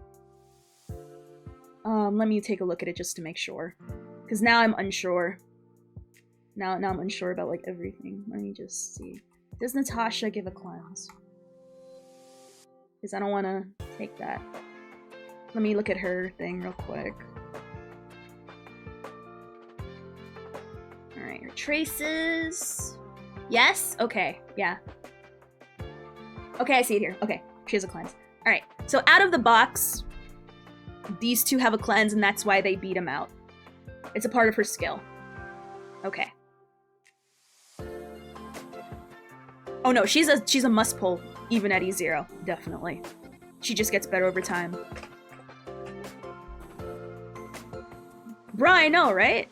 Let me take a look at it just to make sure. Because now I'm unsure. Now I'm unsure about, like, everything. Let me just see. Does Natasha give a cleanse? Because I don't want to take that. Let me look at her thing real quick. Alright, her traces... Yes? Okay, yeah. Okay, I see it here. Okay, she has a cleanse. Alright, so out of the box, these two have a cleanse, and that's why they beat him out. It's a part of her skill. Okay. Oh no, she's a must pull, even at E0, definitely. She just gets better over time. Bruh, I know, right?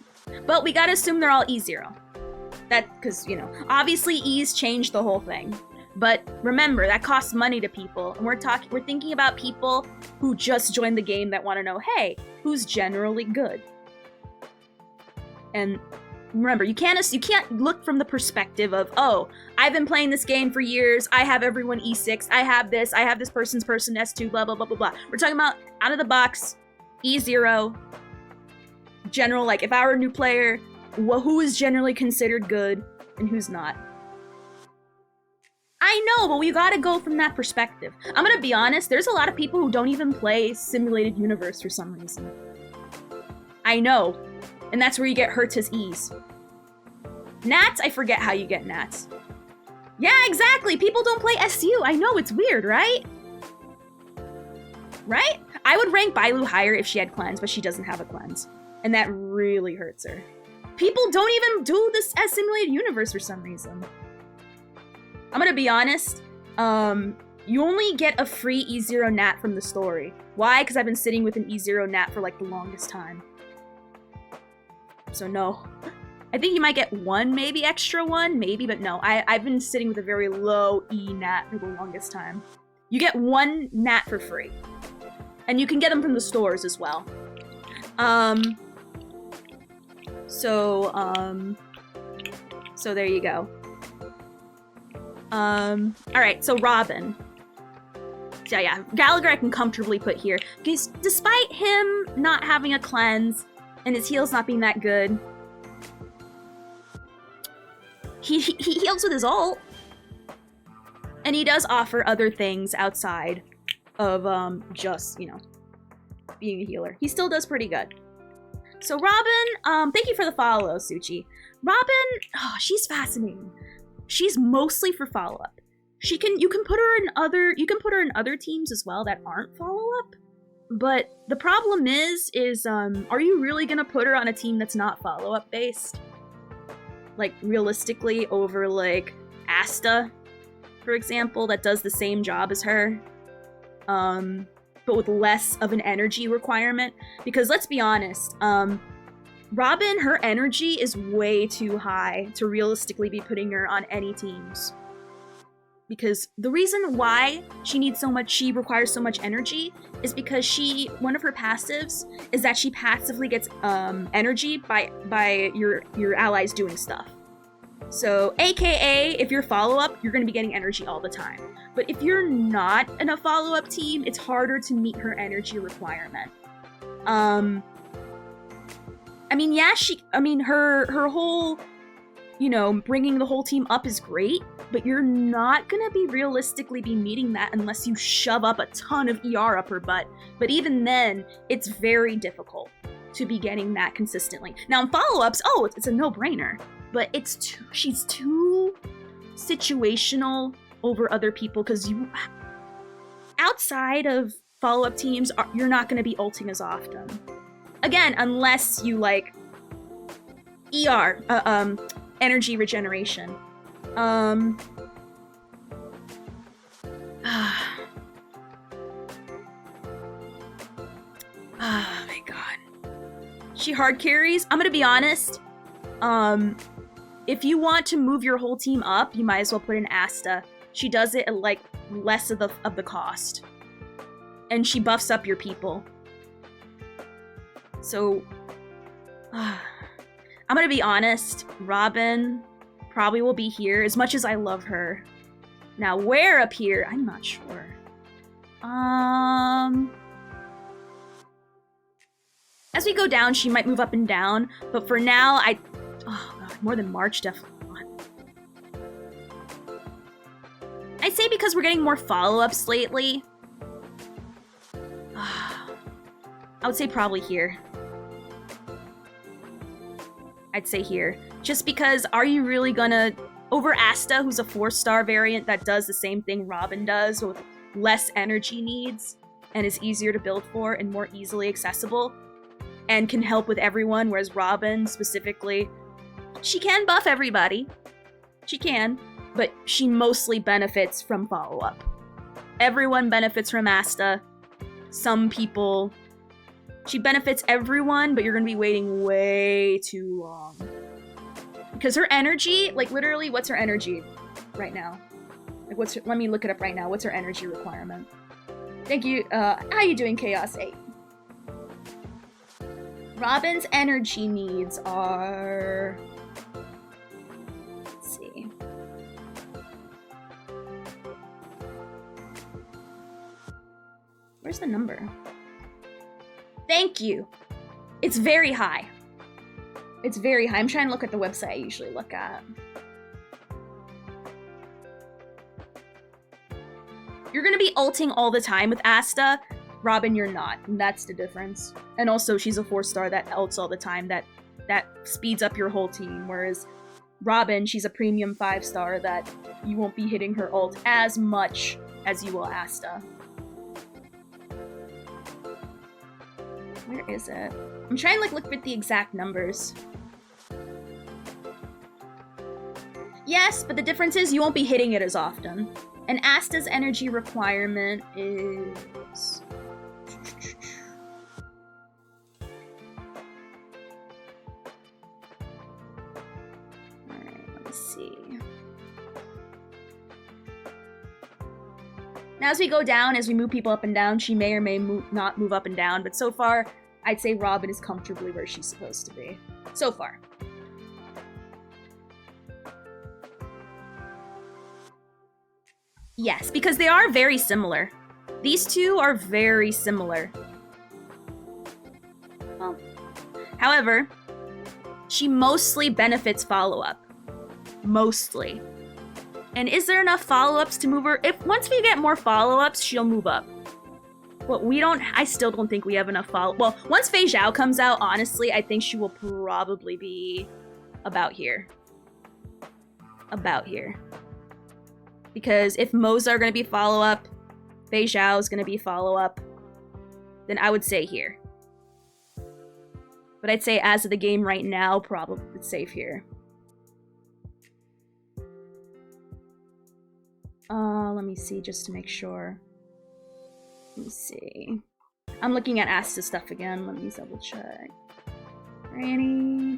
But we gotta assume they're all E0. Cause, you know, obviously E's changed the whole thing. But remember, that costs money to people, and we're thinking about people who just joined the game that want to know, hey, who's generally good? And remember, you can't look from the perspective of, oh, I've been playing this game for years, I have everyone E6, I have this person's person S2, blah, blah, blah, blah, blah. We're talking about out of the box, E0, general, like, if I were a new player, who is generally considered good and who's not. I know, but we gotta go from that perspective. I'm gonna be honest, there's a lot of people who don't even play Simulated Universe for some reason. I know. And that's where you get Herta's E's. Nats, I forget how you get Nats. Yeah, exactly. People don't play SU. I know, it's weird, right? Right? I would rank Bailu higher if she had cleanse, but she doesn't have a cleanse. And that really hurts her. People don't even do this as simulated universe for some reason. I'm gonna be honest. You only get a free E0 nat from the story. Why? Because I've been sitting with an E0 nat for like the longest time. So no. I think you might get one, maybe extra one, maybe, but no. I've been sitting with a very low E nat for the longest time. You get one nat for free. And you can get them from the stores as well. So there you go. Alright, so Robin. Yeah, Gallagher I can comfortably put here. Because despite him not having a cleanse and his heals not being that good, he heals with his ult. And he does offer other things outside of just, you know, being a healer. He still does pretty good. So Robin, thank you for the follow, Suchi. Robin, oh, she's fascinating. She's mostly for follow-up. You can put her in other teams as well that aren't follow-up. But the problem is are you really gonna put her on a team that's not follow-up based? Like realistically over like Asta, for example, that does the same job as her. But with less of an energy requirement. Because let's be honest, Robin, her energy is way too high to realistically be putting her on any teams. Because the reason why she requires so much energy is because one of her passives is that she passively gets energy by your allies doing stuff. So, AKA, if you're follow-up, you're going to be getting energy all the time. But if you're not in a follow-up team, it's harder to meet her energy requirement. I mean, yeah, her whole, you know, bringing the whole team up is great, but you're not gonna be realistically be meeting that unless you shove up a ton of ER up her butt. But even then, it's very difficult to be getting that consistently. Now, in follow-ups, oh, it's a no-brainer. But she's too situational over other people because outside of follow-up teams, you're not going to be ulting as often. Again, unless you like ER, energy regeneration. Oh my god. She hard carries. I'm going to be honest. If you want to move your whole team up, you might as well put in Asta. She does it at like less of the cost. And she buffs up your people. So I'm gonna be honest, Robin probably will be here as much as I love her. Now where up here? I'm not sure. As we go down, she might move up and down, but for now, oh god, more than March, definitely not. I'd say because we're getting more follow-ups lately. I would say probably here. I'd say here. Just because, are you really gonna... Over Asta, who's a 4-star variant that does the same thing Robin does, with less energy needs, and is easier to build for, and more easily accessible, and can help with everyone, whereas Robin, specifically, she can buff everybody. She can, but she mostly benefits from follow-up. Everyone benefits from Asta. Some people... She benefits everyone, but you're gonna be waiting way too long. Because her energy, like literally, what's her energy right now? Like let me look it up right now. What's her energy requirement? Thank you, how you doing, Chaos 8? Robin's energy needs are... Let's see. Where's the number? Thank you. It's very high. It's very high. I'm trying to look at the website I usually look at. You're gonna be ulting all the time with Asta. Robin, you're not. And that's the difference. And also, she's a 4-star that ults all the time. That speeds up your whole team. Whereas Robin, she's a premium 5-star that you won't be hitting her ult as much as you will Asta. Where is it? I'm trying to look at the exact numbers. Yes, but the difference is you won't be hitting it as often. And Asta's energy requirement is... Alright, let me see. Now as we go down, as we move people up and down, she may or may not move up and down, but so far, I'd say Robin is comfortably where she's supposed to be. So far. Yes, because they are very similar. These two are very similar. Well, however, she mostly benefits follow-up. Mostly. And is there enough follow-ups to move her? Once we get more follow-ups, she'll move up. But I still don't think we have enough well, once Fei Zhao comes out, honestly, I think she will probably be about here. About here. Because if Moza are going to be follow-up, Fei Zhao is going to be follow-up, then I would say here. But I'd say as of the game right now, probably it's safe here. Let me see, just to make sure. Let me see. I'm looking at Asta stuff again. Let me double check. Granny.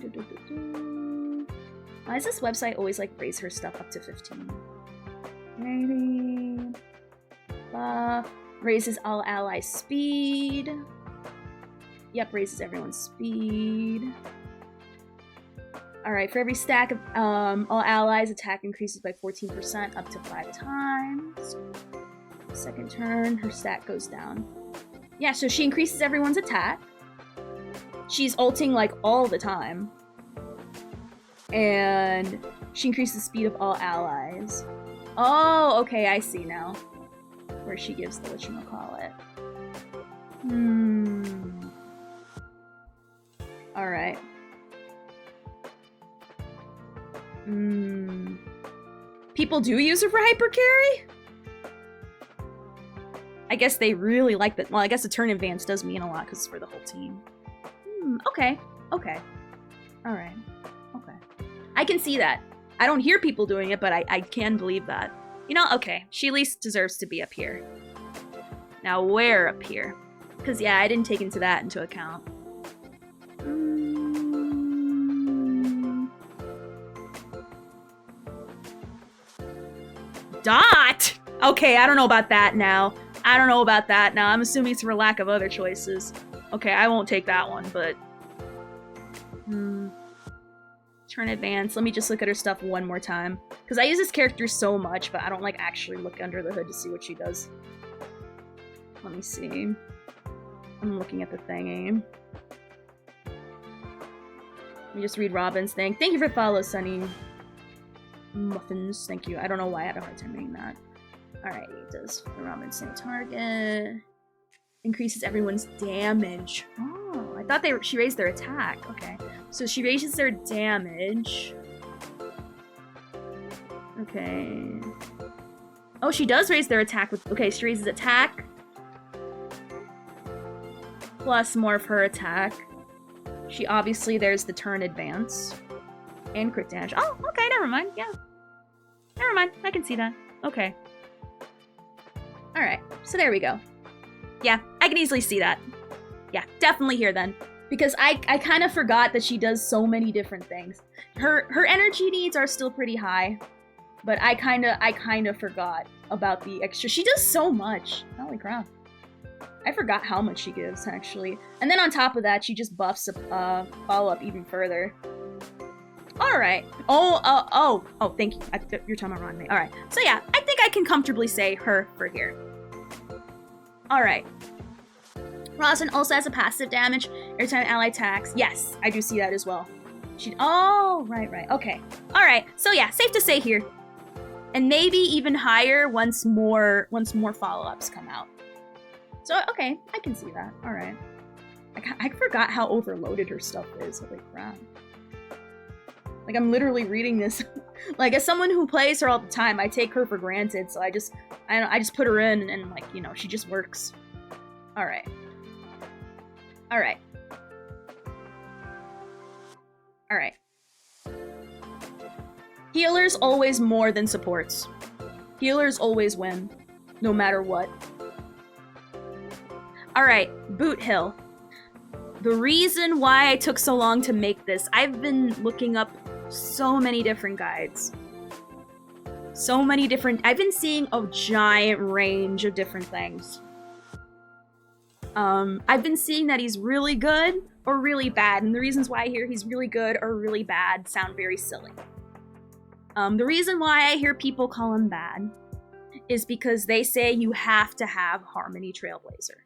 Why does this website always like raise her stuff up to 15? Granny. Buff. Raises all allies' speed. Yep, raises everyone's speed. Alright, for every stack of all allies, attack increases by 14% up to 5 times. Second turn, her stat goes down. Yeah, so she increases everyone's attack. She's ulting like all the time. And she increases the speed of all allies. Oh, okay, I see now. Where she gives the whatchamacallit. Alright. People do use her for hyper carry? I guess they really like that. Well, I guess the turn advance does mean a lot because it's for the whole team. Okay. Okay. Alright. Okay. I can see that. I don't hear people doing it, but I can believe that. You know, okay. She at least deserves to be up here. Now, where up here? Because, yeah, I didn't take that into account. Dot? Okay, I don't know about that now. I'm assuming it's for lack of other choices. Okay, I won't take that one, but... Turn advance. Let me just look at her stuff one more time. Because I use this character so much, but I don't, like, actually look under the hood to see what she does. Let me see. I'm looking at the thingy. Let me just read Robin's thing. Thank you for the follow, Sunny. Muffins, thank you. I don't know why I had a hard time reading that. Alright, it does the Robin's same target. Increases everyone's damage. Oh, I thought she raised their attack. Okay. So she raises their damage. Okay. Oh, she does raise their attack with... Okay, she raises attack. Plus more of her attack. She obviously, there's the turn advance. And crit damage. Oh, okay, never mind. Yeah. Never mind. I can see that. Okay. Alright, so there we go. Yeah, I can easily see that. Yeah, definitely here then. Because I kind of forgot that she does so many different things. Her energy needs are still pretty high. But I kind of forgot about the extra. She does so much. Holy crap. I forgot how much she gives, actually. And then on top of that, she just buffs follow-up even further. Alright. Oh, thank you. You're talking about Ron. Alright. So yeah, I think I can comfortably say her for here. Alright. Rosin also has a passive damage every time an ally attacks. Yes, I do see that as well. Oh, right. Okay. Alright. So yeah, safe to say here. And maybe even higher once more follow-ups come out. So, okay, I can see that. Alright. I forgot how overloaded her stuff is. Holy crap. Like, I'm literally reading this. Like, as someone who plays her all the time, I take her for granted, so I just put her in and, like, you know, she just works. Alright. Alright. Alright. Healers always more than supports. Healers always win. No matter what. Alright, Boot Hill. The reason why I took so long to make this, I've been looking up so many different guides. I've been seeing a giant range of different things. I've been seeing that he's really good or really bad, and the reasons why I hear he's really good or really bad sound very silly. The reason why I hear people call him bad is because they say you have to have Harmony Trailblazer.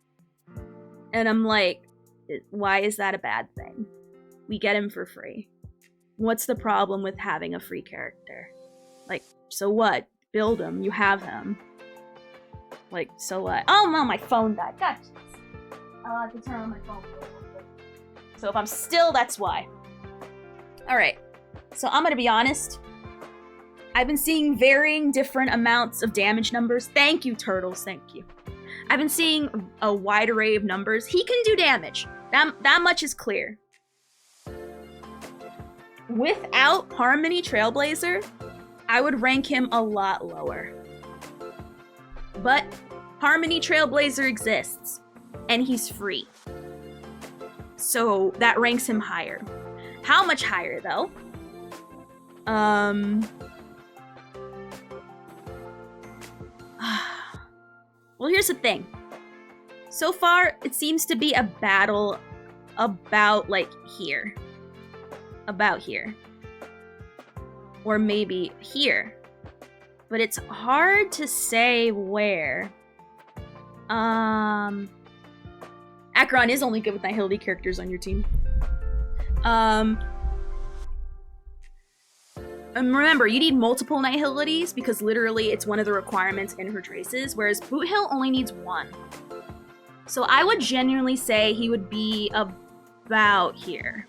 And I'm like, why is that a bad thing? We get him for free. What's the problem with having a free character? Like, so what? Build him. You have him. Like, so what? Oh no, my phone died. God, I'll have to turn on my phone. So if I'm still, that's why. Alright. So I'm gonna be honest. I've been seeing varying different amounts of damage numbers. Thank you, Turtles. Thank you. I've been seeing a wide array of numbers. He can do damage. That much is clear. Without Harmony Trailblazer, I would rank him a lot lower. But Harmony Trailblazer exists, and he's free. So that ranks him higher. How much higher, though? Well, here's the thing. So far, it seems to be a battle about, like, here. About here. Or maybe here. But it's hard to say where. Acheron is only good with Nihility characters on your team. And remember, you need multiple Nihilities because literally it's one of the requirements in her traces, whereas Boot Hill only needs one. So I would genuinely say he would be about here.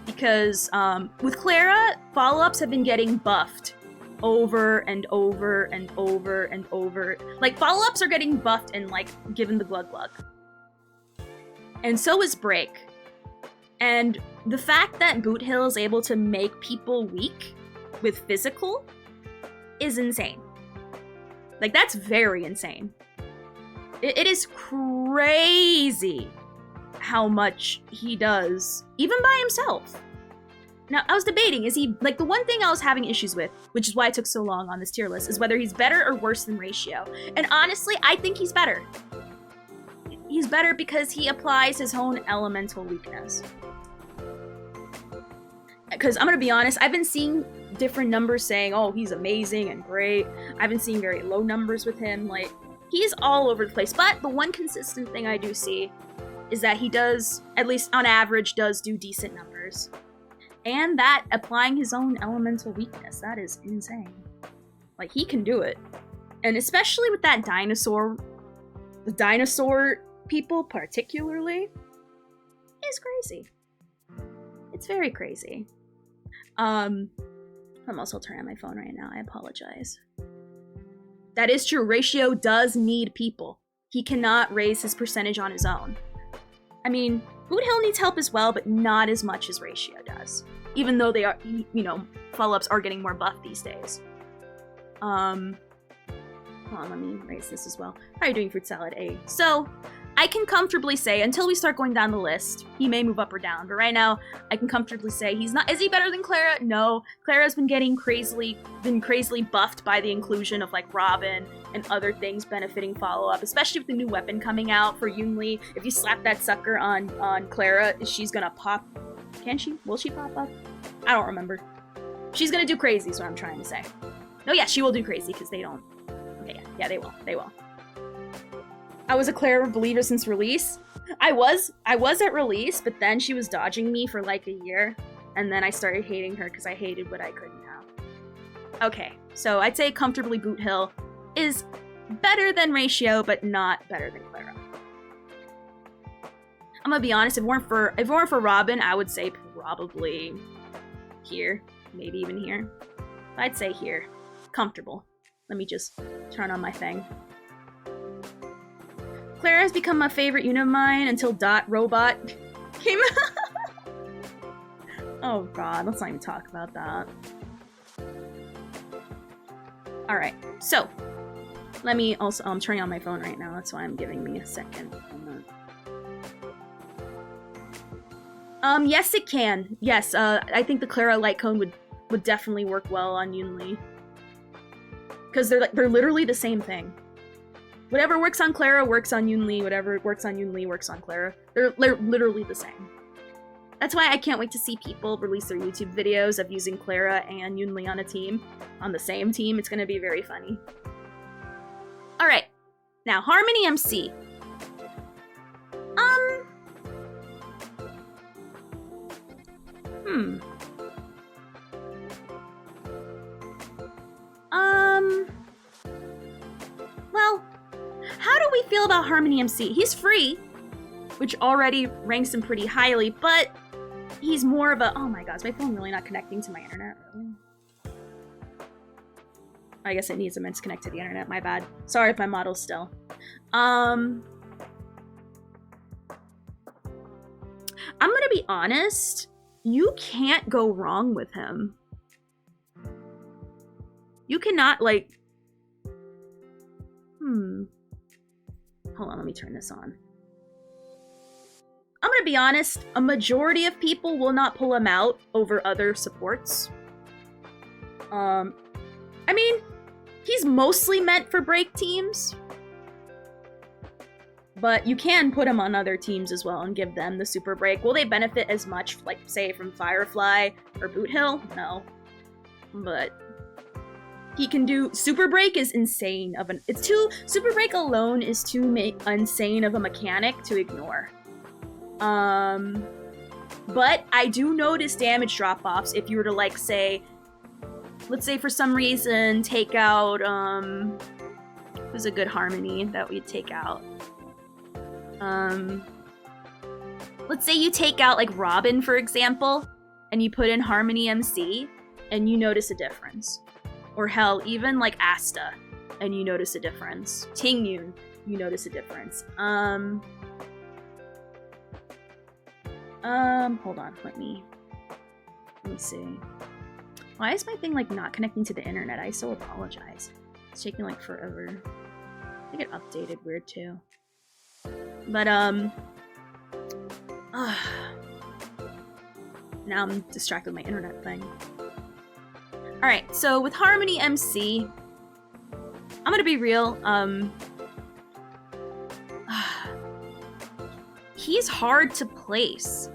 Because with Clara, follow-ups have been getting buffed over and over and over and over. Like, follow-ups are getting buffed and, like, given the Glug Glug. And so is Break. And the fact that Boot Hill is able to make people weak with physical is insane. Like, that's very insane. It is crazy how much he does, even by himself. Now, I was debating, is he, like, the one thing I was having issues with, which is why it took so long on this tier list, is whether he's better or worse than Ratio. And honestly, I think he's better. He's better because he applies his own elemental weakness. Because I'm gonna be honest, I've been seeing different numbers saying, oh, he's amazing and great. I've been seeing very low numbers with him. Like, he's all over the place. But the one consistent thing I do see is that he does, at least on average, does do decent numbers. And that applying his own elemental weakness, that is insane. Like, he can do it. And especially with that dinosaur, the dinosaur people particularly, is crazy. It's very crazy. I'm also turning on my phone right now, I apologize. That is true, Ratio does need people. He cannot raise his percentage on his own. I mean, Boot Hill needs help as well, but not as much as Ratio does. Even though they are, you know, follow-ups are getting more buff these days. Hold on, let me raise this as well. How are you doing, Fruit Salad A? So, I can comfortably say, until we start going down the list, he may move up or down, but right now, I can comfortably say he's not. Is he better than Clara? No. Clara's been getting crazily buffed by the inclusion of, like, Robin and other things benefiting follow-up, especially with the new weapon coming out for Yunli. If you slap that sucker on Clara, she's gonna pop. Can she? Will she pop up? I don't remember. She's gonna do crazy, is what I'm trying to say. No, yeah, she will do crazy, because they don't. Okay, yeah, they will. They will. I was a Clara believer since release. I was at release, but then she was dodging me for like a year, and then I started hating her because I hated what I couldn't have. Okay, so I'd say comfortably Boot Hill is better than Ratio, but not better than Clara. I'm gonna be honest, if it weren't for Robin, I would say probably here. Maybe even here. I'd say here. Comfortable. Let me just turn on my thing. Clara has become my favorite unit of mine until Dot Robot came out. Oh god, let's not even talk about that. Alright, so let me also I'm turning on my phone right now, that's why I'm giving me a second. Yes it can. Yes, I think the Clara light cone would definitely work well on Yunli. Because they're literally the same thing. Whatever works on Clara works on Yunli, whatever works on Yunli works on Clara. They're literally the same. That's why I can't wait to see people release their YouTube videos of using Clara and Yunli on a team. On the same team, it's gonna be very funny. Alright, now Harmony MC. Well, how do we feel about Harmony MC? He's free, which already ranks him pretty highly, but he's more of a... Oh my god, is my phone really not connecting to my internet? Really? I guess it needs a minute to connect to the internet, my bad. Sorry if my model's still. I'm gonna be honest, you can't go wrong with him. You cannot, like... Hold on, let me turn this on. I'm gonna be honest, a majority of people will not pull him out over other supports. I mean, he's mostly meant for break teams. But you can put him on other teams as well and give them the super break. Will they benefit as much, like, say, from Firefly or Boot Hill? No. But he can do... Super break is insane of an... Super break alone is too insane of a mechanic to ignore. But I do notice damage drop-offs if you were to, like, say... Let's say for some reason take out, who's a good Harmony that we'd take out? Let's say you take out, like, Robin, for example, and you put in Harmony MC, and you notice a difference. Or hell, even, like, Asta, and you notice a difference. Tingyun, you notice a difference. Hold on, let me see. Why is my thing, like, not connecting to the internet? I so apologize. It's taking, like, forever. I think it updated weird, too. But, now I'm distracted with my internet thing. Alright, so with Harmony MC, I'm gonna be real, he's hard to place.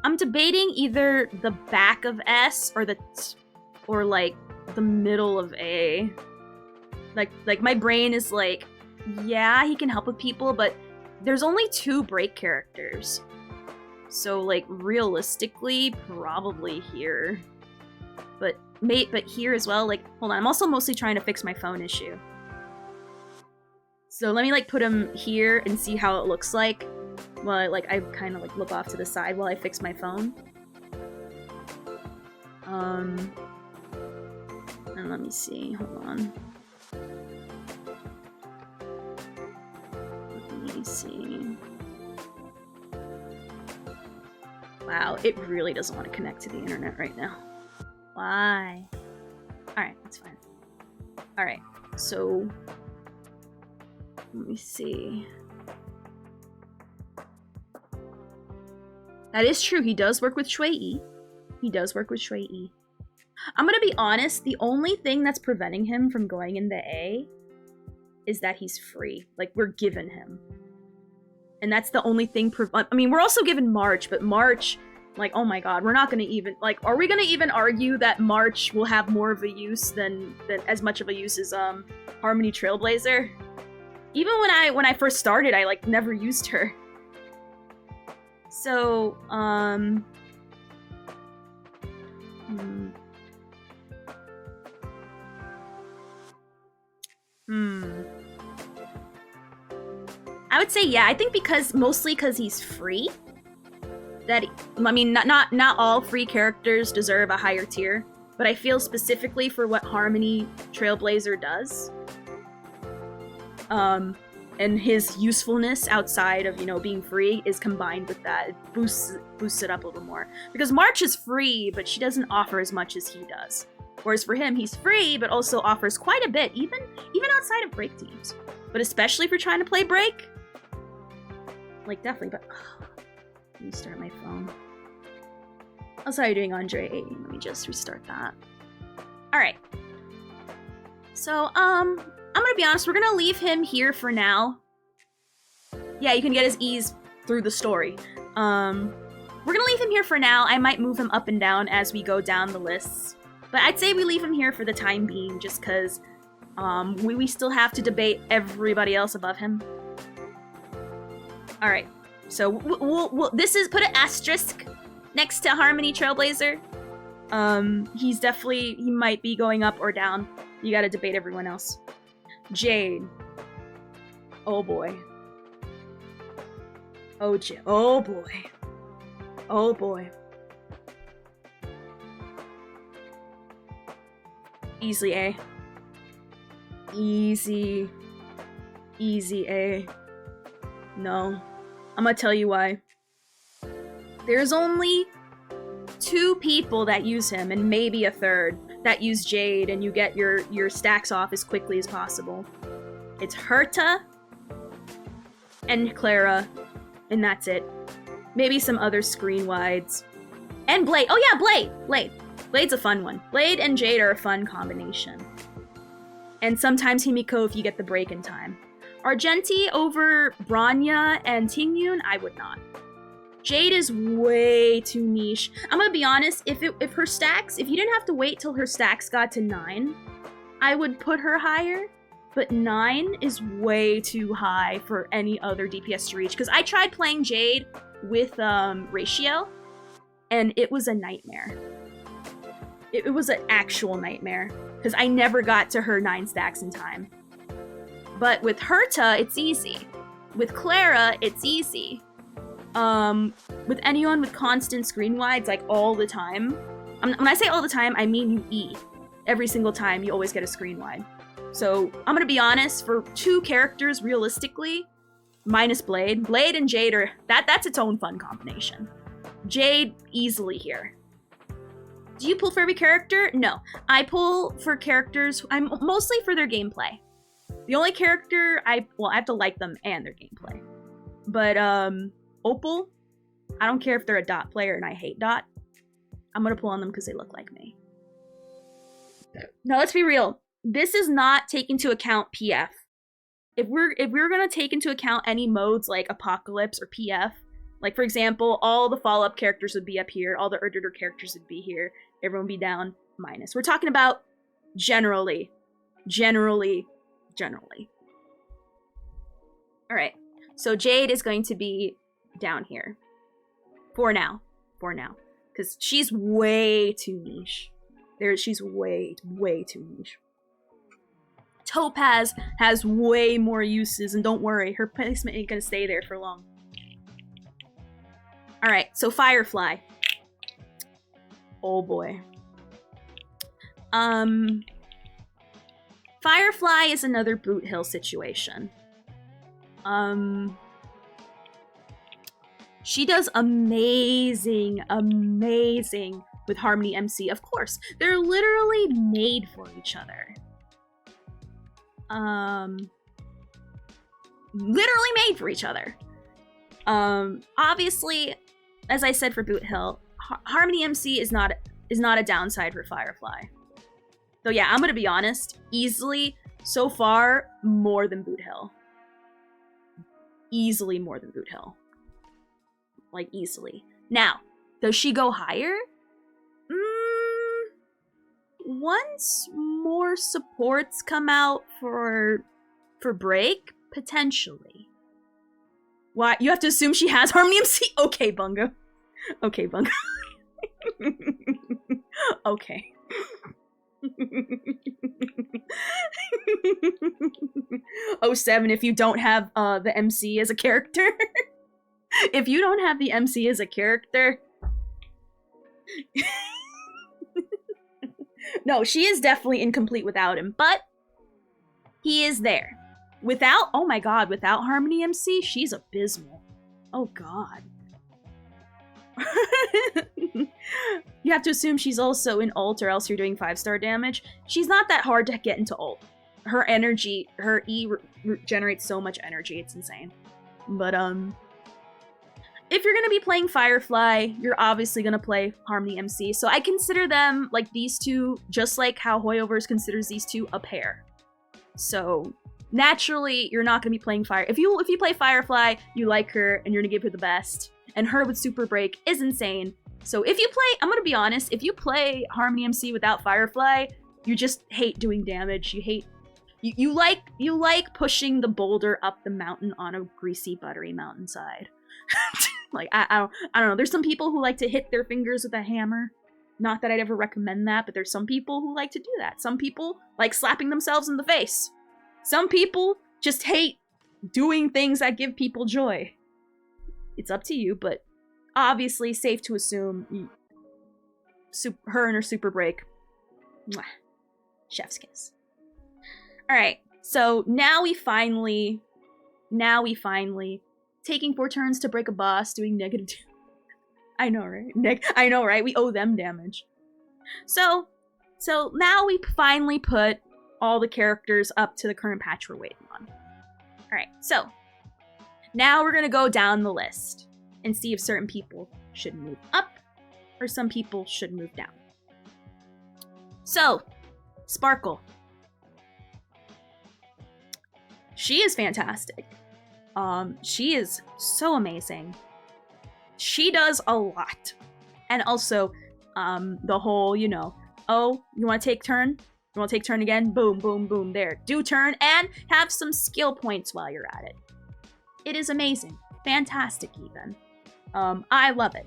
I'm debating either the back of S or or like the middle of A. Like my brain is like, yeah, he can help with people, but there's only 2 break characters. So like realistically, probably here. But here as well, like, hold on, I'm also mostly trying to fix my phone issue. So let me like put him here and see how it looks like. Well, like, I kind of, like, look off to the side while I fix my phone. And let me see. Hold on. Let me see. Wow, it really doesn't want to connect to the internet right now. Why? Alright, that's fine. Alright, so... Let me see... That is true, he does work with Shui-Yi. He does work with Shui-Yi. I'm gonna be honest, the only thing that's preventing him from going into A is that he's free. Like, we're given him. And that's the only thing I mean, we're also given March, but March, like, oh my god, we're not gonna even, like, are we gonna even argue that March will have more of a use than as much of a use as, Harmony Trailblazer? Even when I first started, I, like, never used her. So, I would say yeah. I think mostly because he's free. I mean, not all free characters deserve a higher tier, but I feel specifically for what Harmony Trailblazer does, and his usefulness outside of, you know, being free is combined with that. It boosts it up a little more. Because March is free, but she doesn't offer as much as he does. Whereas for him, he's free, but also offers quite a bit, even outside of break teams. But especially if you're trying to play break, like definitely. But let me start my phone. How's how you doing, Andre? Let me just restart that. All right. So I'm gonna be honest. We're gonna leave him here for now. Yeah, you can get his ease through the story. We're gonna leave him here for now. I might move him up and down as we go down the lists. But I'd say we leave him here for the time being, just because we still have to debate everybody else above him. All right, so this is, put an asterisk next to Harmony Trailblazer. He might be going up or down. You gotta debate everyone else. Jade. Oh boy. Oh boy. Oh boy. Easily A. Easy A. No. I'm gonna tell you why. There's only 2 people that use him, and maybe a third, that use Jade, and you get your stacks off as quickly as possible. It's Herta and Clara, and that's it. Maybe some other screen wides. And Blade. Oh yeah, Blade. Blade's a fun one. Blade and Jade are a fun combination. And sometimes Himiko if you get the break in time. Argenti over Bronya and Tingyun, I would not. Jade is way too niche. I'm gonna be honest, if her stacks, if you didn't have to wait till her stacks got to 9, I would put her higher. But 9 is way too high for any other DPS to reach. Because I tried playing Jade with Ratio, and it was a nightmare. It was an actual nightmare, because I never got to her 9 stacks in time. But with Herta, it's easy. With Clara, it's easy. With anyone with constant screen wides, like all the time. When I say all the time, I mean you E. Every single time, you always get a screen wide. So, I'm gonna be honest, for 2 characters, realistically, minus Blade and Jade are, that's its own fun combination. Jade, easily here. Do you pull for every character? No. I pull for characters, I'm mostly for their gameplay. The only character I have to like them and their gameplay. But, Opal, I don't care if they're a Dot player and I hate Dot. I'm gonna pull on them because they look like me. Now, let's be real. This is not taking into account PF. If we're gonna take into account any modes like Apocalypse or PF, like for example, all the follow-up characters would be up here, all the Erdder characters would be here, everyone would be down minus. We're talking about generally. Alright, so Jade is going to be down here. For now. Because she's way too niche. She's way too niche. Topaz has way more uses, and don't worry, her placement ain't gonna stay there for long. Alright, so Firefly. Oh boy. Firefly is another Boot Hill situation. She does amazing with Harmony MC, of course. They're literally made for each other. Literally made for each other. Obviously, as I said for Boot Hill, Harmony MC is not a downside for Firefly. So yeah, I'm gonna be honest, easily, so far, more than Boot Hill. Easily more than Boot Hill. Like, easily. Now, does she go higher? Once more supports come out for break, potentially. Why? You have to assume she has Harmony MC? Okay, Bungo. Okay. 07 if you don't have the MC as a character. If you don't have the MC as a character... No, she is definitely incomplete without him, but he is there. Without, oh my god, without Harmony MC, she's abysmal. Oh god. You have to assume she's also in ult or else you're doing 5-star damage. She's not that hard to get into ult. Her energy, her E generates so much energy, it's insane. But if you're gonna be playing Firefly, you're obviously gonna play Harmony MC. So I consider them, like these two, just like how Hoyoverse considers these two, a pair. So naturally, you're not gonna be playing Fire. If you play Firefly, you like her and you're gonna give her the best. And her with Super Break is insane. So if you play, I'm gonna be honest, if you play Harmony MC without Firefly, you just hate doing damage. You like pushing the boulder up the mountain on a greasy, buttery mountainside. Like, I don't know. There's some people who like to hit their fingers with a hammer. Not that I'd ever recommend that, but there's some people who like to do that. Some people like slapping themselves in the face. Some people just hate doing things that give people joy. It's up to you, but obviously safe to assume her and her Super Break. Mwah. Chef's kiss. Alright, so now we finally, taking 4 turns to break a boss, doing negative I know, right? I know, right? We owe them damage. So now we finally put all the characters up to the current patch we're waiting on. Alright, so now we're gonna go down the list and see if certain people should move up or some people should move down. So, Sparkle. She is fantastic. She is so amazing. She does a lot. And also, the whole, you know, oh, you want to take turn? You want to take turn again? Boom, boom, boom, there. Do turn and have some skill points while you're at it. It is amazing. Fantastic, even. I love it.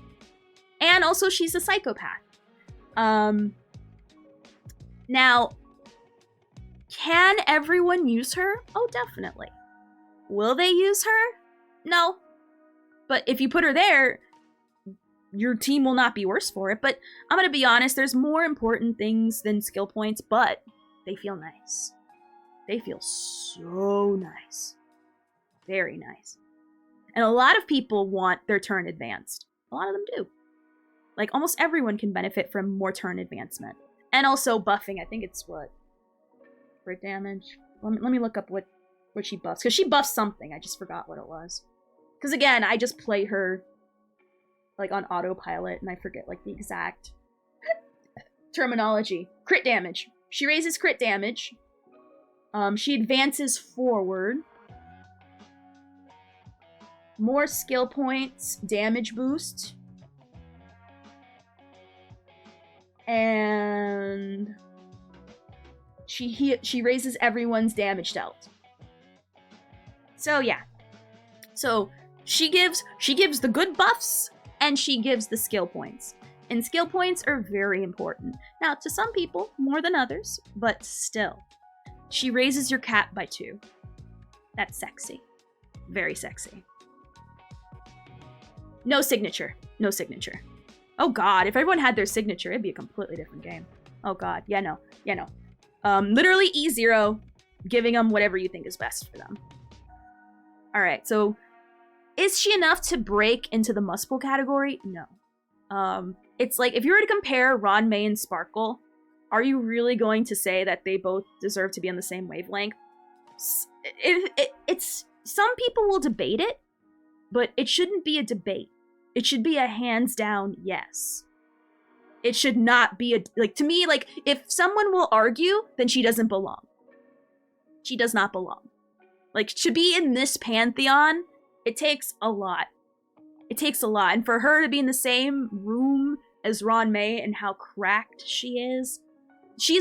And also, she's a psychopath. Now, can everyone use her? Oh, definitely. Will they use her? No. But if you put her there, your team will not be worse for it. But I'm gonna be honest, there's more important things than skill points, but they feel nice. They feel so nice. Very nice. And a lot of people want their turn advanced. A lot of them do. Like, almost everyone can benefit from more turn advancement. And also buffing, I think it's what? Crit damage? Let me look up what she buffs. Because she buffs something, I just forgot what it was. Because again, I just play her like on autopilot and I forget like the exact terminology. Crit damage. She raises crit damage. She advances forward. More skill points, damage boost. And she raises everyone's damage dealt. So yeah. So she gives the good buffs and she gives the skill points. And skill points are very important. Now, to some people, more than others, but still. She raises your cat by 2. That's sexy. Very sexy. No signature. No signature. Oh god, if everyone had their signature, it'd be a completely different game. Oh god, yeah, no. Literally E0, giving them whatever you think is best for them. Alright, so is she enough to break into the Muspel category? No. It's like, if you were to compare Ron, May, and Sparkle, are you really going to say that they both deserve to be on the same wavelength? It's some people will debate it, but it shouldn't be a debate. It should be a hands down yes. It should not be to me, like, if someone will argue, then she doesn't belong. She does not belong. Like, to be in this pantheon, it takes a lot. It takes a lot. And for her to be in the same room as Ron May and how cracked she is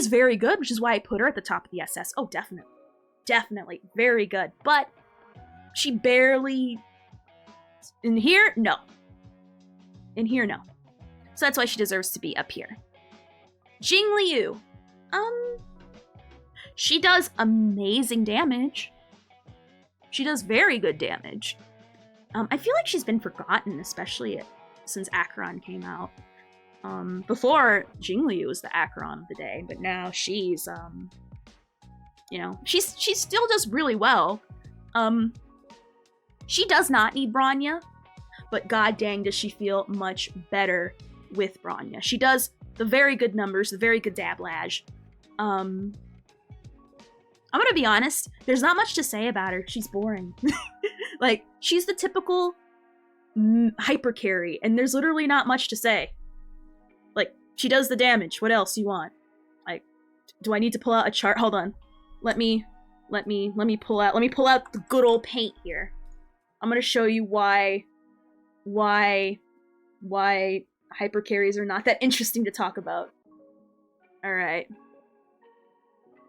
very good, which is why I put her at the top of the SS. Oh, definitely. Definitely. Very good. But she barely... In here, no. In here, no. So that's why she deserves to be up here. Jing Liu. She does amazing damage. She does very good damage. I feel like she's been forgotten, especially since Acheron came out. Before, Jingliu was the Acheron of the day, but now she's, you know, she still does really well. She does not need Bronya, but god dang does she feel much better with Bronya. She does the very good numbers, the very good dablage. I'm gonna be honest, there's not much to say about her. She's boring. Like, she's the typical hyper carry, and there's literally not much to say. Like, she does the damage. What else you want? Like, do I need to pull out a chart? Hold on. Let me pull out the good old paint here. I'm gonna show you why hyper carries are not that interesting to talk about. Alright.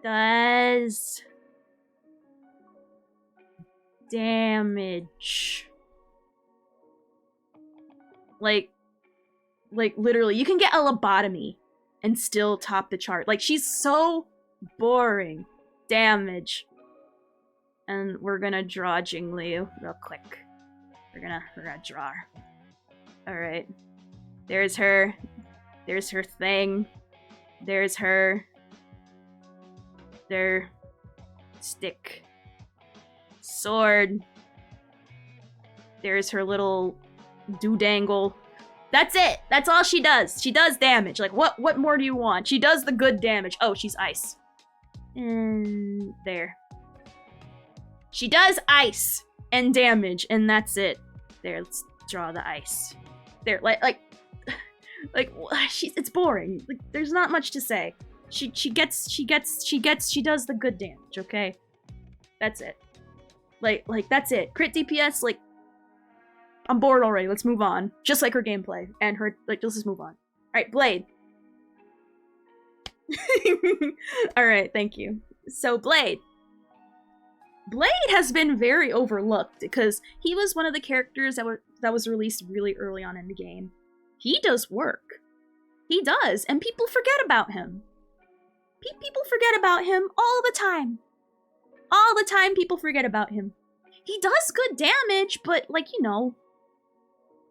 Does damage. Like literally, you can get a lobotomy and still top the chart. Like, she's so boring. Damage. And we're gonna draw Jingliu real quick. We're gonna draw her. Alright. There's her. There's her thing. There's her. Their stick. Sword. There's her little doodangle. That's it. That's all she does. She does damage. Like, what more do you want? She does the good damage. Oh, she's ice. And there. She does ice and damage, and that's it. There, let's draw the ice. There, like, it's boring. Like, there's not much to say. She does the good damage, okay? That's it. Like, that's it. Crit DPS, like, I'm bored already. Let's move on. Just like her gameplay. And her, like, let's just move on. Alright, Blade. Alright, thank you. So, Blade. Blade has been very overlooked because he was one of the characters that was released really early on in the game. He does work. He does, and people forget about him. People forget about him all the time. All the time people forget about him. He does good damage, but, like, you know,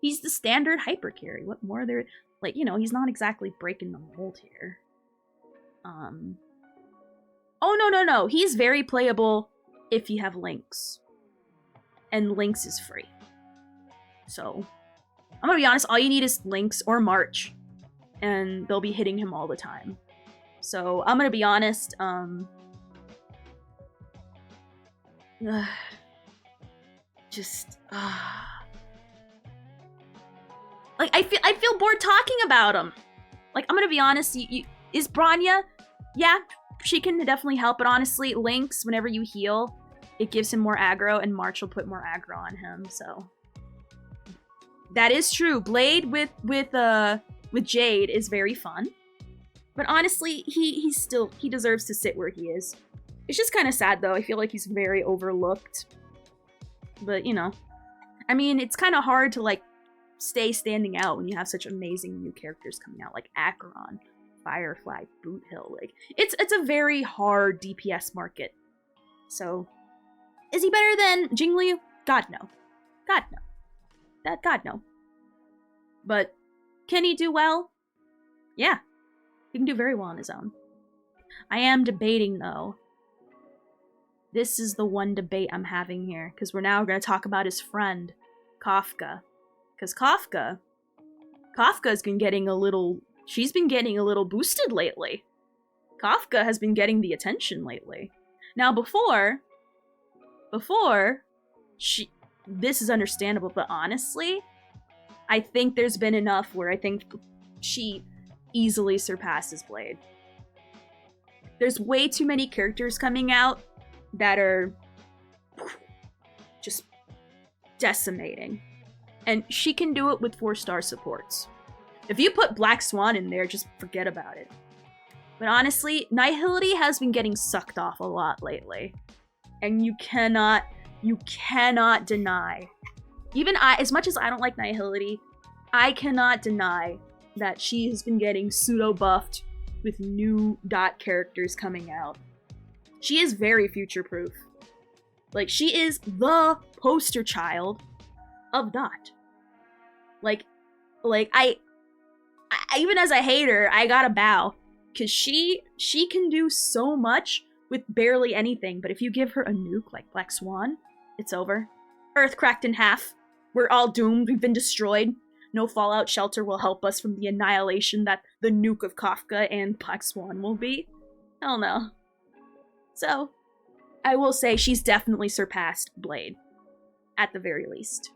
he's the standard hyper carry. What more there? Like, you know, he's not exactly breaking the mold here. Oh, no. He's very playable if you have Lynx. And Lynx is free. So, I'm gonna be honest, all you need is Lynx or March. And they'll be hitting him all the time. So, I'm gonna be honest, like, I feel bored talking about him. Like, I'm gonna be honest, is Bronya? Yeah, she can definitely help, but honestly, Lynx, whenever you heal, it gives him more aggro, and March will put more aggro on him, so. That is true. Blade with Jade is very fun. But honestly, he deserves to sit where he is. It's just kind of sad, though. I feel like he's very overlooked. But, you know. I mean, it's kind of hard to, like, stay standing out when you have such amazing new characters coming out, like Acheron, Firefly, Boot Hill. Like, it's a very hard DPS market. So, is he better than Jingliu? God, no. God, no. God, no. But, can he do well? Yeah. He can do very well on his own. I am debating, though. This is the one debate I'm having here, because we're now going to talk about his friend, Kafka. Because Kafka's been getting a little... She's been getting a little boosted lately. Kafka has been getting the attention lately. Now, before... This is understandable, but honestly, I think there's been enough where I think she easily surpasses Blade. There's way too many characters coming out that are just decimating. And she can do it with 4-star supports. If you put Black Swan in there, just forget about it. But honestly, Nihility has been getting sucked off a lot lately. And you cannot deny. Even I, as much as I don't like Nihility, I cannot deny that she has been getting pseudo-buffed with new dot characters coming out. She is very future-proof. Like, she is the poster child of that. Like, I even as a hater, I gotta bow. Because she can do so much with barely anything, but if you give her a nuke like Black Swan, it's over. Earth cracked in half. We're all doomed. We've been destroyed. No Fallout shelter will help us from the annihilation that the nuke of Kafka and Black Swan will be. Hell no. So, I will say she's definitely surpassed Blade. At the very least.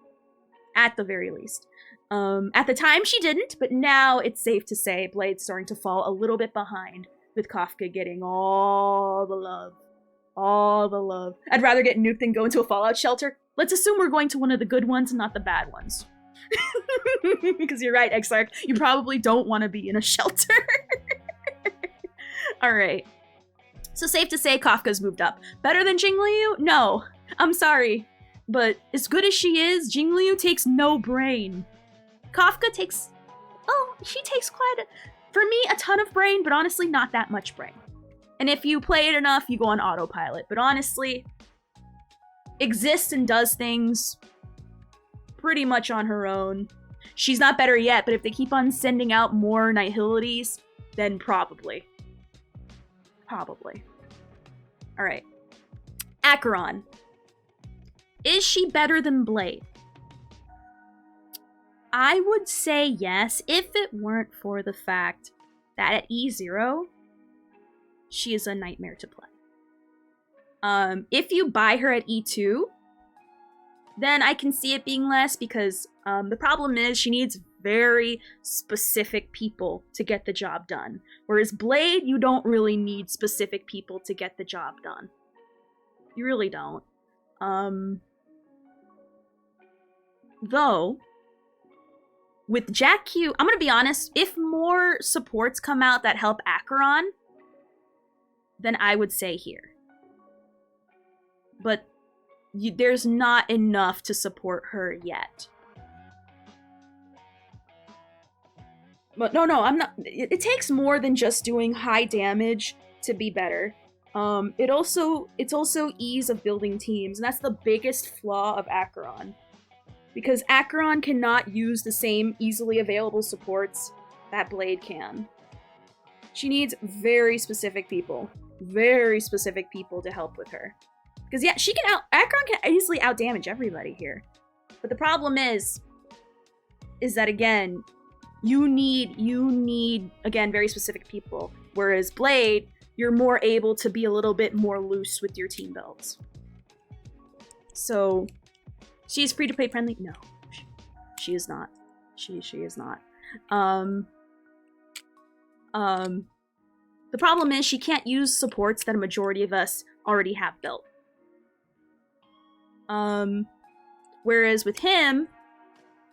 At the very least. At the time she didn't, but now it's safe to say Blade's starting to fall a little bit behind, with Kafka getting all the love. All the love. I'd rather get nuked than go into a Fallout shelter. Let's assume we're going to one of the good ones and not the bad ones. Because you're right, Exarch. You probably don't want to be in a shelter. Alright. So safe to say Kafka's moved up. Better than Jingliu? No. I'm sorry. But as good as she is, Jingliu takes no brain. Kafka takes... Oh, she takes quite a... For me, a ton of brain, but honestly not that much brain. And if you play it enough, you go on autopilot. But honestly, exists and does things pretty much on her own. She's not better yet, but if they keep on sending out more Nihilities, then probably. Probably. Alright. Acheron. Is she better than Blade? I would say yes, if it weren't for the fact that at E0, she is a nightmare to play. If you buy her at E2, then I can see it being less, because the problem is she needs very specific people to get the job done. Whereas Blade, you don't really need specific people to get the job done. You really don't. Though, with Jack Q, I'm gonna be honest, if more supports come out that help Acheron, then I would say here. But there's not enough to support her yet. But no, I'm not. It takes more than just doing high damage to be better. It's also ease of building teams, and that's the biggest flaw of Acheron. Because Acheron cannot use the same easily available supports that Blade can. She needs very specific people to help with her. Because yeah, Acheron can easily outdamage everybody here. But the problem is that again, you need again very specific people. Whereas Blade, you're more able to be a little bit more loose with your team builds. So, she's free to play friendly? No, she is not. She is not. The problem is she can't use supports that a majority of us already have built. Whereas with him,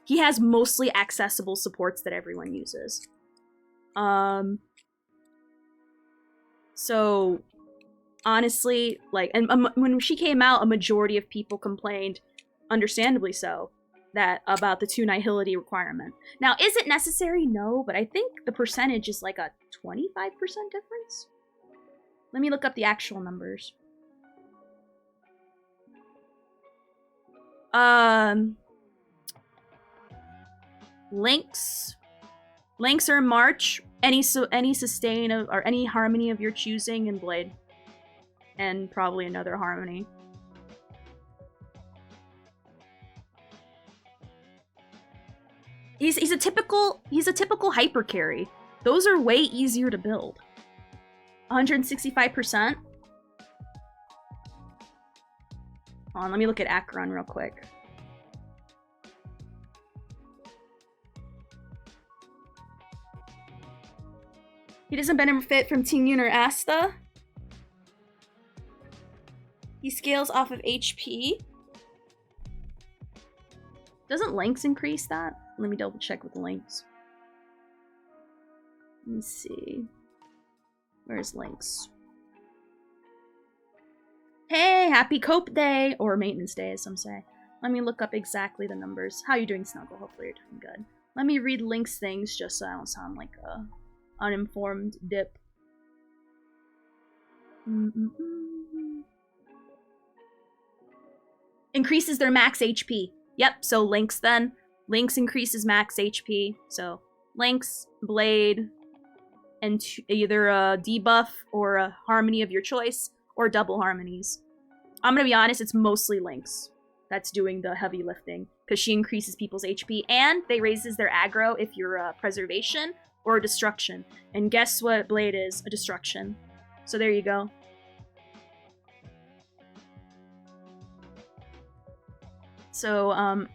he has mostly accessible supports that everyone uses. So, honestly, like, and when she came out, a majority of people complained, understandably so, that about the 2 Nihility requirement. Now, is it necessary? No, but I think the percentage is like a 25% difference. Let me look up the actual numbers. Links are March. Any sustain or any harmony of your choosing in Blade, and probably another harmony. He's a typical hyper carry. Those are way easier to build. 165%. Hold on, let me look at Acheron real quick. He doesn't benefit from Ting Yun or Asta. He scales off of HP. Doesn't Lynx increase that? Let me double check with Lynx. Let me see. Where's Lynx? Hey, happy Cope Day! Or Maintenance Day, as some say. Let me look up exactly the numbers. How are you doing, Snuggle? Hopefully you're doing good. Let me read Lynx things just so I don't sound like a uninformed dip. increases their max HP. Yep, so Lynx then. Lynx increases max HP. So Lynx, Blade, and either a debuff or a harmony of your choice, or double harmonies. I'm gonna be honest, it's mostly Lynx that's doing the heavy lifting, because she increases people's HP, and they raises their aggro if you're a preservation or a destruction. And guess what Blade is? A destruction. So there you go. So, and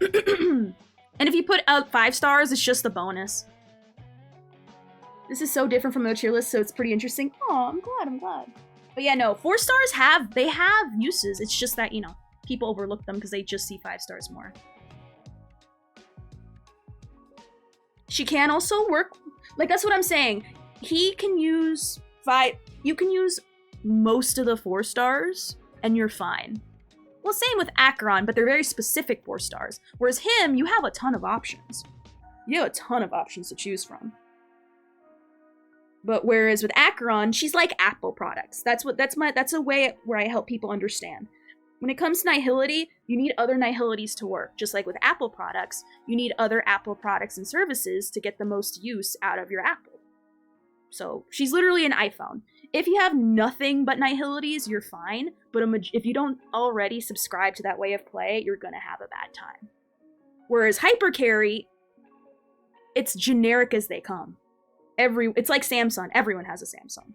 if you put out 5 stars, it's just a bonus. This is so different from the tier list, so it's pretty interesting. Oh, I'm glad. But yeah, no, 4 stars have uses. It's just that, you know, people overlook them because they just see 5 stars more. She can also work, like, that's what I'm saying. He can use 5, you can use most of the 4 stars, and you're fine. Well, same with Acheron, but they're very specific 4 stars. Whereas him, you have a ton of options. You have a ton of options to choose from. But whereas with Acheron, she's like Apple products. That's a way where I help people understand. When it comes to Nihility, you need other Nihilities to work. Just like with Apple products, you need other Apple products and services to get the most use out of your Apple. So she's literally an iPhone. If you have nothing but Nihilities, you're fine. But if you don't already subscribe to that way of play, you're gonna have a bad time. Whereas Hyper Carry, it's generic as they come. It's like Samsung. Everyone has a Samsung.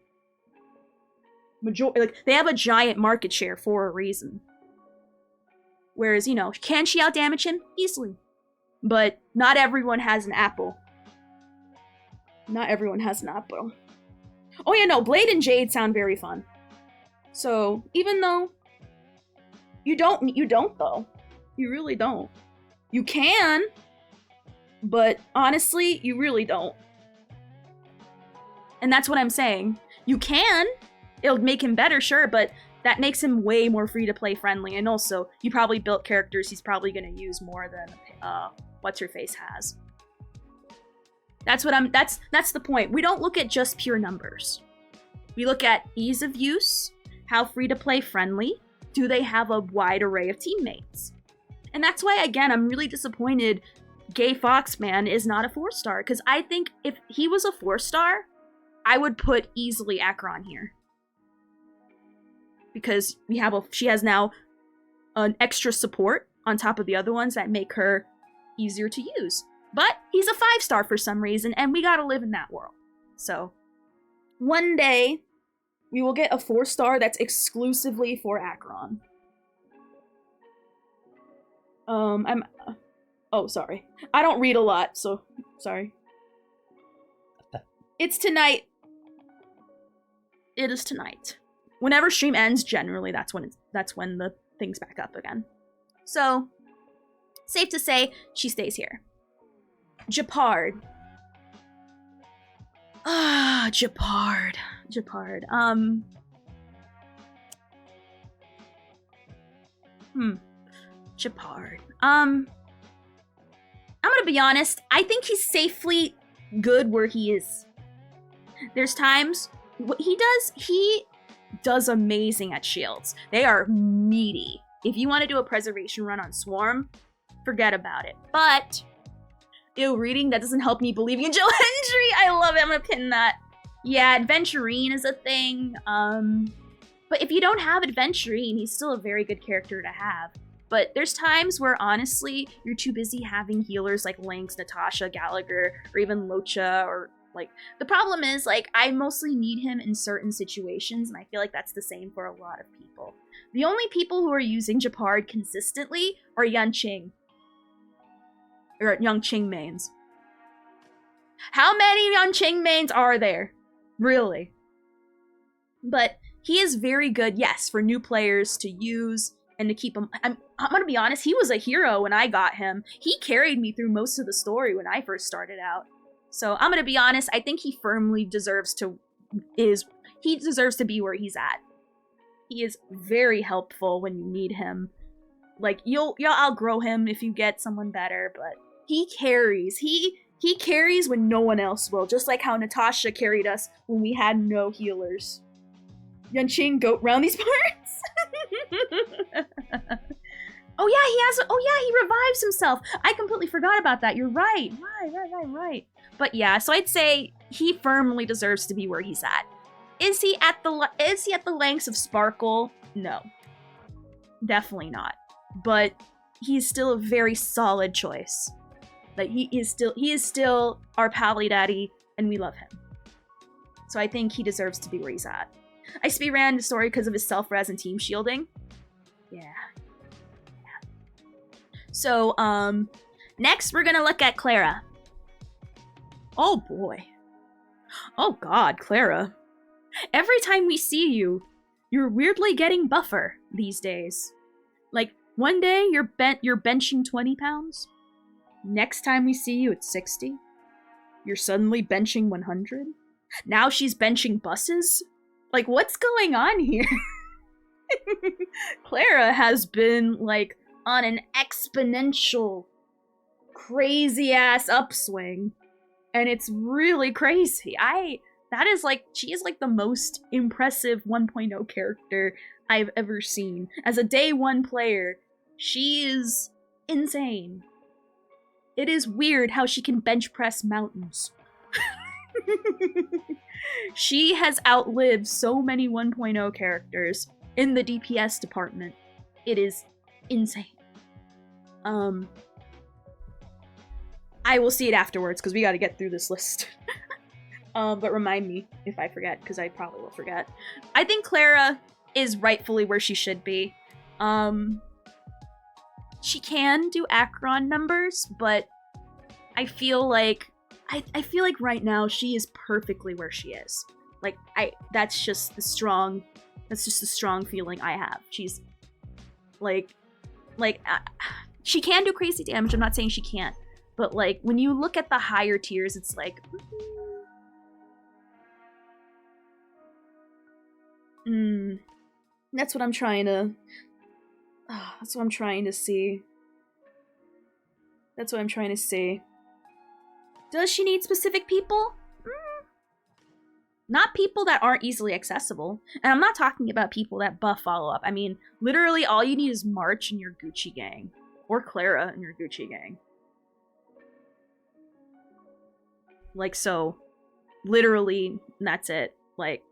They have a giant market share for a reason. Whereas, you know, can she outdamage him? Easily. But not everyone has an Apple. Not everyone has an Apple. Oh yeah, no, Blade and Jade sound very fun. So, even though you don't though. You really don't. You can, but honestly, you really don't. And that's what I'm saying. You can. It'll make him better, sure, but that makes him way more free-to-play friendly. And also, you probably built characters he's probably going to use more than What's-Her-Face has. That's the point. We don't look at just pure numbers. We look at ease of use, how free-to-play friendly, do they have a wide array of teammates? And that's why, again, I'm really disappointed Gay Foxman is not a 4-star, because I think if he was a 4-star, I would put easily Acheron here. Because she has now an extra support on top of the other ones that make her easier to use. But he's a 5-star for some reason, and we gotta live in that world. So, one day, we will get a 4-star that's exclusively for Acheron. Oh, sorry. I don't read a lot, so, sorry. It's tonight. It is tonight. Whenever stream ends, generally, that's when the thing's back up again. So, safe to say, she stays here. Gepard. Gepard. Gepard. Gepard. I'm gonna be honest, I think he's safely good where he is. There's times, what he does amazing at shields. They are meaty. If you want to do a preservation run on Swarm, forget about it. But, ew, reading, that doesn't help me believing in Joe Hendry. I love it, I'm gonna pin that. Yeah, Adventurine is a thing. But if you don't have Adventurine, he's still a very good character to have. But there's times where, honestly, you're too busy having healers like Lynx, Natasha, Gallagher, or even Locha, or, like, the problem is, like, I mostly need him in certain situations, and I feel like that's the same for a lot of people. The only people who are using Gepard consistently are Yanqing. Or Yanqing mains. How many Yanqing mains are there? Really? But he is very good, yes, for new players to use and to keep him. I'm gonna be honest, he was a hero when I got him. He carried me through most of the story when I first started out. So I'm gonna be honest, I think he firmly deserves to be where he's at. He is very helpful when you need him. Like, you'll outgrow him if you get someone better, but he carries. He carries when no one else will, just like how Natasha carried us when we had no healers. Yanqing goat round these parts? Oh yeah, he has. Oh yeah, he revives himself. I completely forgot about that. You're right. Right. But yeah, so I'd say he firmly deserves to be where he's at. Is he at the lengths of Sparkle? No, definitely not. But he's still a very solid choice. Like he is still our Pally Daddy, and we love him. So I think he deserves to be where he's at. I speedran the story because of his self-res and team shielding. Yeah. So, next we're gonna look at Clara. Oh boy. Oh god, Clara. Every time we see you, you're weirdly getting buffer these days. Like, one day you're benching 20 pounds. Next time we see you, it's 60. You're suddenly benching 100. Now she's benching buses. Like, what's going on here? Clara has been, like, on an exponential, crazy-ass upswing. And it's really crazy. She is, like, the most impressive 1.0 character I've ever seen. As a day one player, she is insane. It is weird how she can bench press mountains. She has outlived so many 1.0 characters in the DPS department. It is insane. I will see it afterwards because we got to get through this list. But remind me if I forget, because I probably will forget. I think Clara is rightfully where she should be. She can do Acheron numbers, but I feel like right now she is perfectly where she is. Like that's just the strong feeling I have. She's like she can do crazy damage. I'm not saying she can't, but like when you look at the higher tiers, it's like that's what I'm trying to see. That's what I'm trying to see. Does she need specific people? Not people that aren't easily accessible. And I'm not talking about people that buff follow-up. I mean, literally all you need is March in your Gucci gang. Or Clara in your Gucci gang. Like, so. Literally, that's it. Like,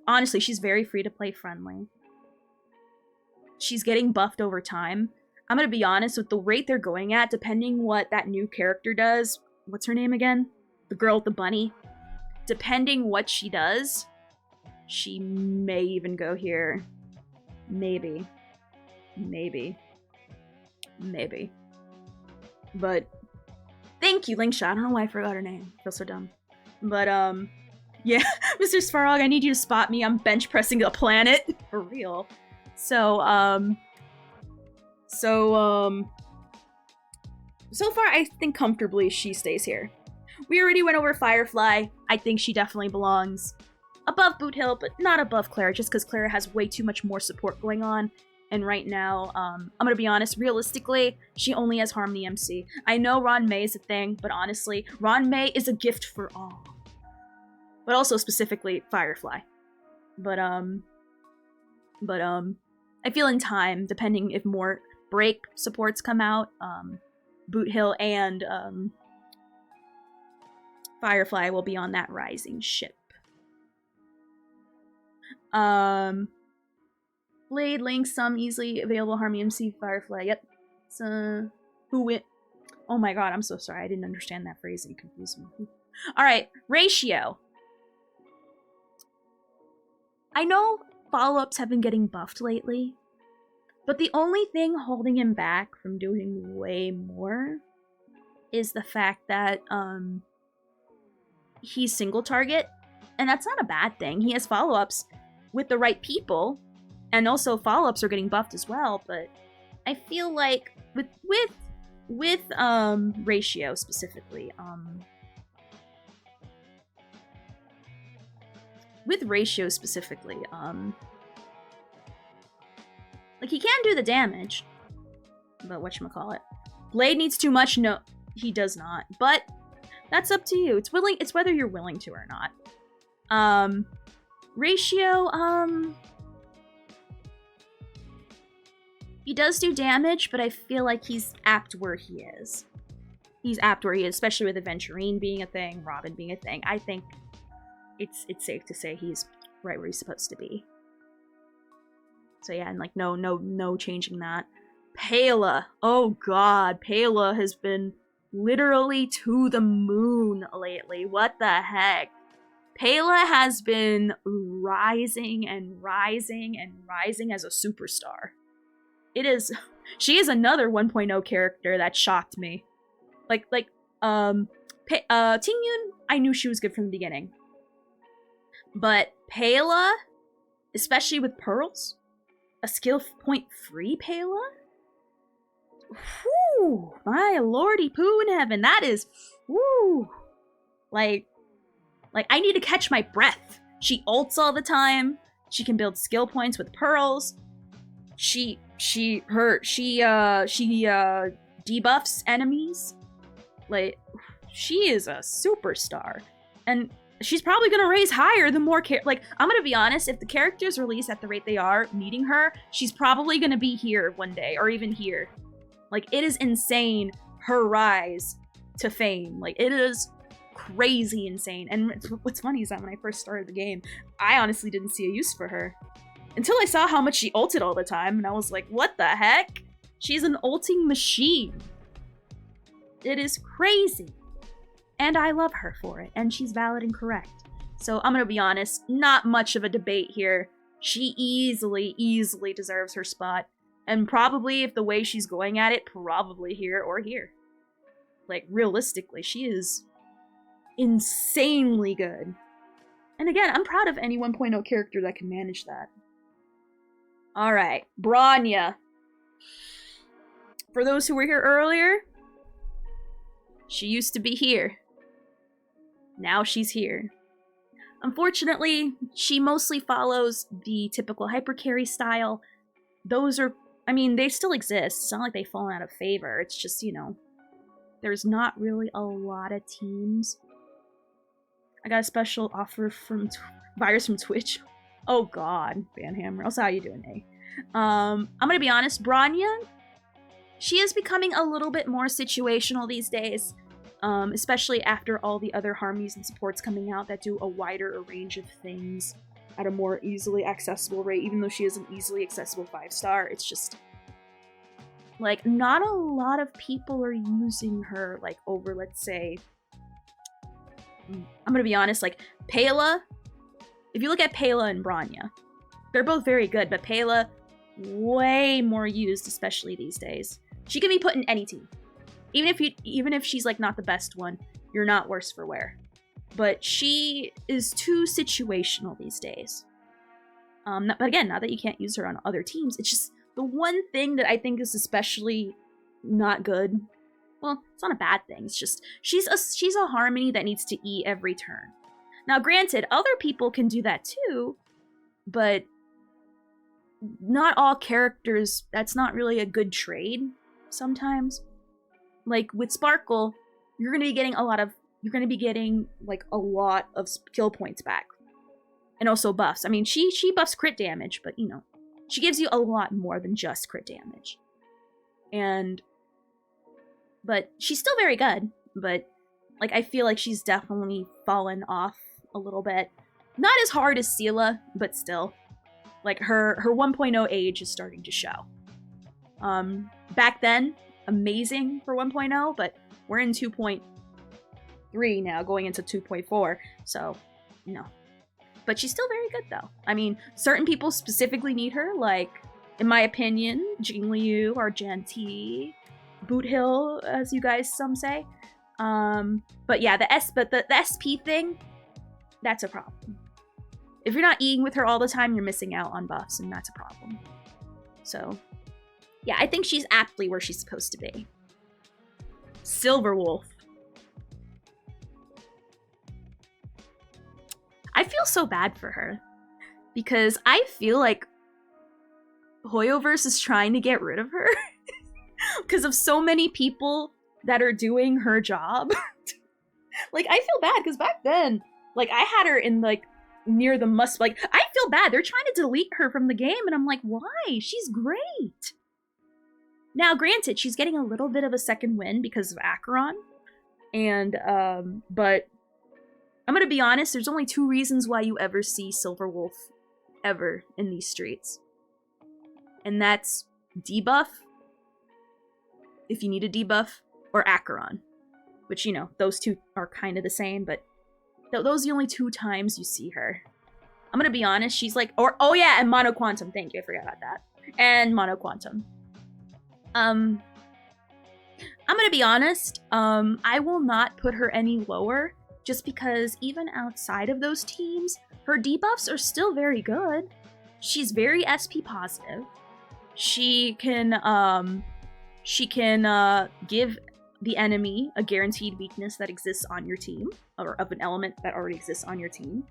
honestly, she's very free-to-play friendly. She's getting buffed over time. I'm gonna be honest, with the rate they're going at, depending what that new character does... What's her name again? The girl with the bunny. Depending what she does, she may even go here. Maybe. But thank you, Linkshot. I don't know why I forgot her name. I feel so dumb. But yeah, Mr. Svarog, I need you to spot me. I'm bench pressing a planet. For real. So far, I think comfortably she stays here. We already went over Firefly. I think she definitely belongs above Boot Hill, but not above Clara, just because Clara has way too much more support going on. And right now, I'm gonna be honest, realistically, she only has Harmony MC. I know Ron May is a thing, but honestly, Ron May is a gift for all. But also specifically Firefly. But I feel in time, depending if more break supports come out, Boot Hill and Firefly will be on that rising ship. Blade, Link, some easily available Harmony MC, Firefly. Yep. So, who went? Oh my god, I'm so sorry. I didn't understand that phrase. You confused me. Alright, Ratio. I know follow-ups have been getting buffed lately, but the only thing holding him back from doing way more is the fact that, he's single target, and that's not a bad thing. He has follow-ups with the right people, and also follow-ups are getting buffed as well, but I feel like with Ratio specifically, like, he can do the damage, but whatchamacallit. Blade needs too much? No, he does not. But that's up to you. It's whether you're willing to or not. Ratio, He does do damage, but I feel like he's apt where he is. He's apt where he is, especially with Aventurine being a thing, Robin being a thing. I think it's safe to say he's right where he's supposed to be. So yeah, and like no changing that. Pela. Oh god, Pela has been literally to the moon lately. What the heck? Pela has been rising and rising and rising as a superstar. She is another 1.0 character that shocked me. Tingyun, I knew she was good from the beginning. But Pela, especially with pearls, a skill point free Pela? Whew, my lordy poo in heaven, that is, whoo. Like, I need to catch my breath. She ults all the time. She can build skill points with pearls. She debuffs enemies. Like, she is a superstar. And she's probably gonna raise higher the more I'm gonna be honest, if the characters release at the rate they are, needing her, she's probably gonna be here one day, or even here. Like, it is insane, her rise to fame. Like, it is crazy insane. And what's funny is that when I first started the game, I honestly didn't see a use for her. Until I saw how much she ulted all the time, and I was like, what the heck? She's an ulting machine. It is crazy. And I love her for it, and she's valid and correct. So I'm gonna be honest, not much of a debate here. She easily deserves her spot. And probably, if the way she's going at it, probably here or here. Like, realistically, she is insanely good. And again, I'm proud of any 1.0 character that can manage that. Alright, Bronya. For those who were here earlier, she used to be here. Now she's here. Unfortunately, she mostly follows the typical hypercarry style. Those are, I mean, they still exist. It's not like they've fallen out of favor. It's just, you know, there's not really a lot of teams. I got a special offer from Virus from Twitch. Oh god, Banhammer. Also, how you doing, eh? I'm gonna be honest, Bronya, she is becoming a little bit more situational these days. Especially after all the other harmonies and supports coming out that do a wider range of things at a more easily accessible rate. Even though she is an easily accessible 5-star, it's just like not a lot of people are using her like over, let's say, I'm gonna be honest, like Pela. If you look at Pela and Bronya, they're both very good, but Pela way more used, especially these days. She can be put in any team. Even if she's like not the best one, you're not worse for wear. But she is too situational these days. But again, not that you can't use her on other teams. It's just the one thing that I think is especially not good. Well, it's not a bad thing. It's just she's a harmony that needs to E every turn. Now, granted, other people can do that too, but not all characters. That's not really a good trade sometimes. Like with Sparkle, you're gonna be getting a lot of skill points back, and also buffs. I mean, she buffs crit damage, but you know, she gives you a lot more than just crit damage. But she's still very good. But like, I feel like she's definitely fallen off a little bit. Not as hard as Seele, but still, like her 1.0 age is starting to show. Back then, amazing for 1.0, but we're in 2.3 now, going into 2.4, so, you know. But she's still very good, though. I mean, certain people specifically need her, like, in my opinion, Jingliu, Argenti, Boothill, as you guys some say. But yeah, the SP thing, that's a problem. If you're not eating with her all the time, you're missing out on buffs, and that's a problem. So yeah, I think she's aptly where she's supposed to be. Silverwolf. I feel so bad for her. Because I feel like Hoyoverse is trying to get rid of her. Because of so many people that are doing her job. Like, I feel bad, because back then, like, I had her in, like, near the like, I feel bad. They're trying to delete her from the game, and I'm like, why? She's great. Now, granted, she's getting a little bit of a second win because of Acheron. And, but I'm gonna be honest, there's only 2 reasons why you ever see Silverwolf ever in these streets. And that's debuff, if you need a debuff, or Acheron. Which, you know, those 2 are kind of the same, but those are the only 2 times you see her. I'm gonna be honest, she's like, oh yeah, and Mono Quantum, thank you, I forgot about that. And Mono Quantum. I'm gonna be honest, I will not put her any lower, just because even outside of those teams, her debuffs are still very good. She's very SP positive. She can give the enemy a guaranteed weakness that exists on your team, or of an element that already exists on your team.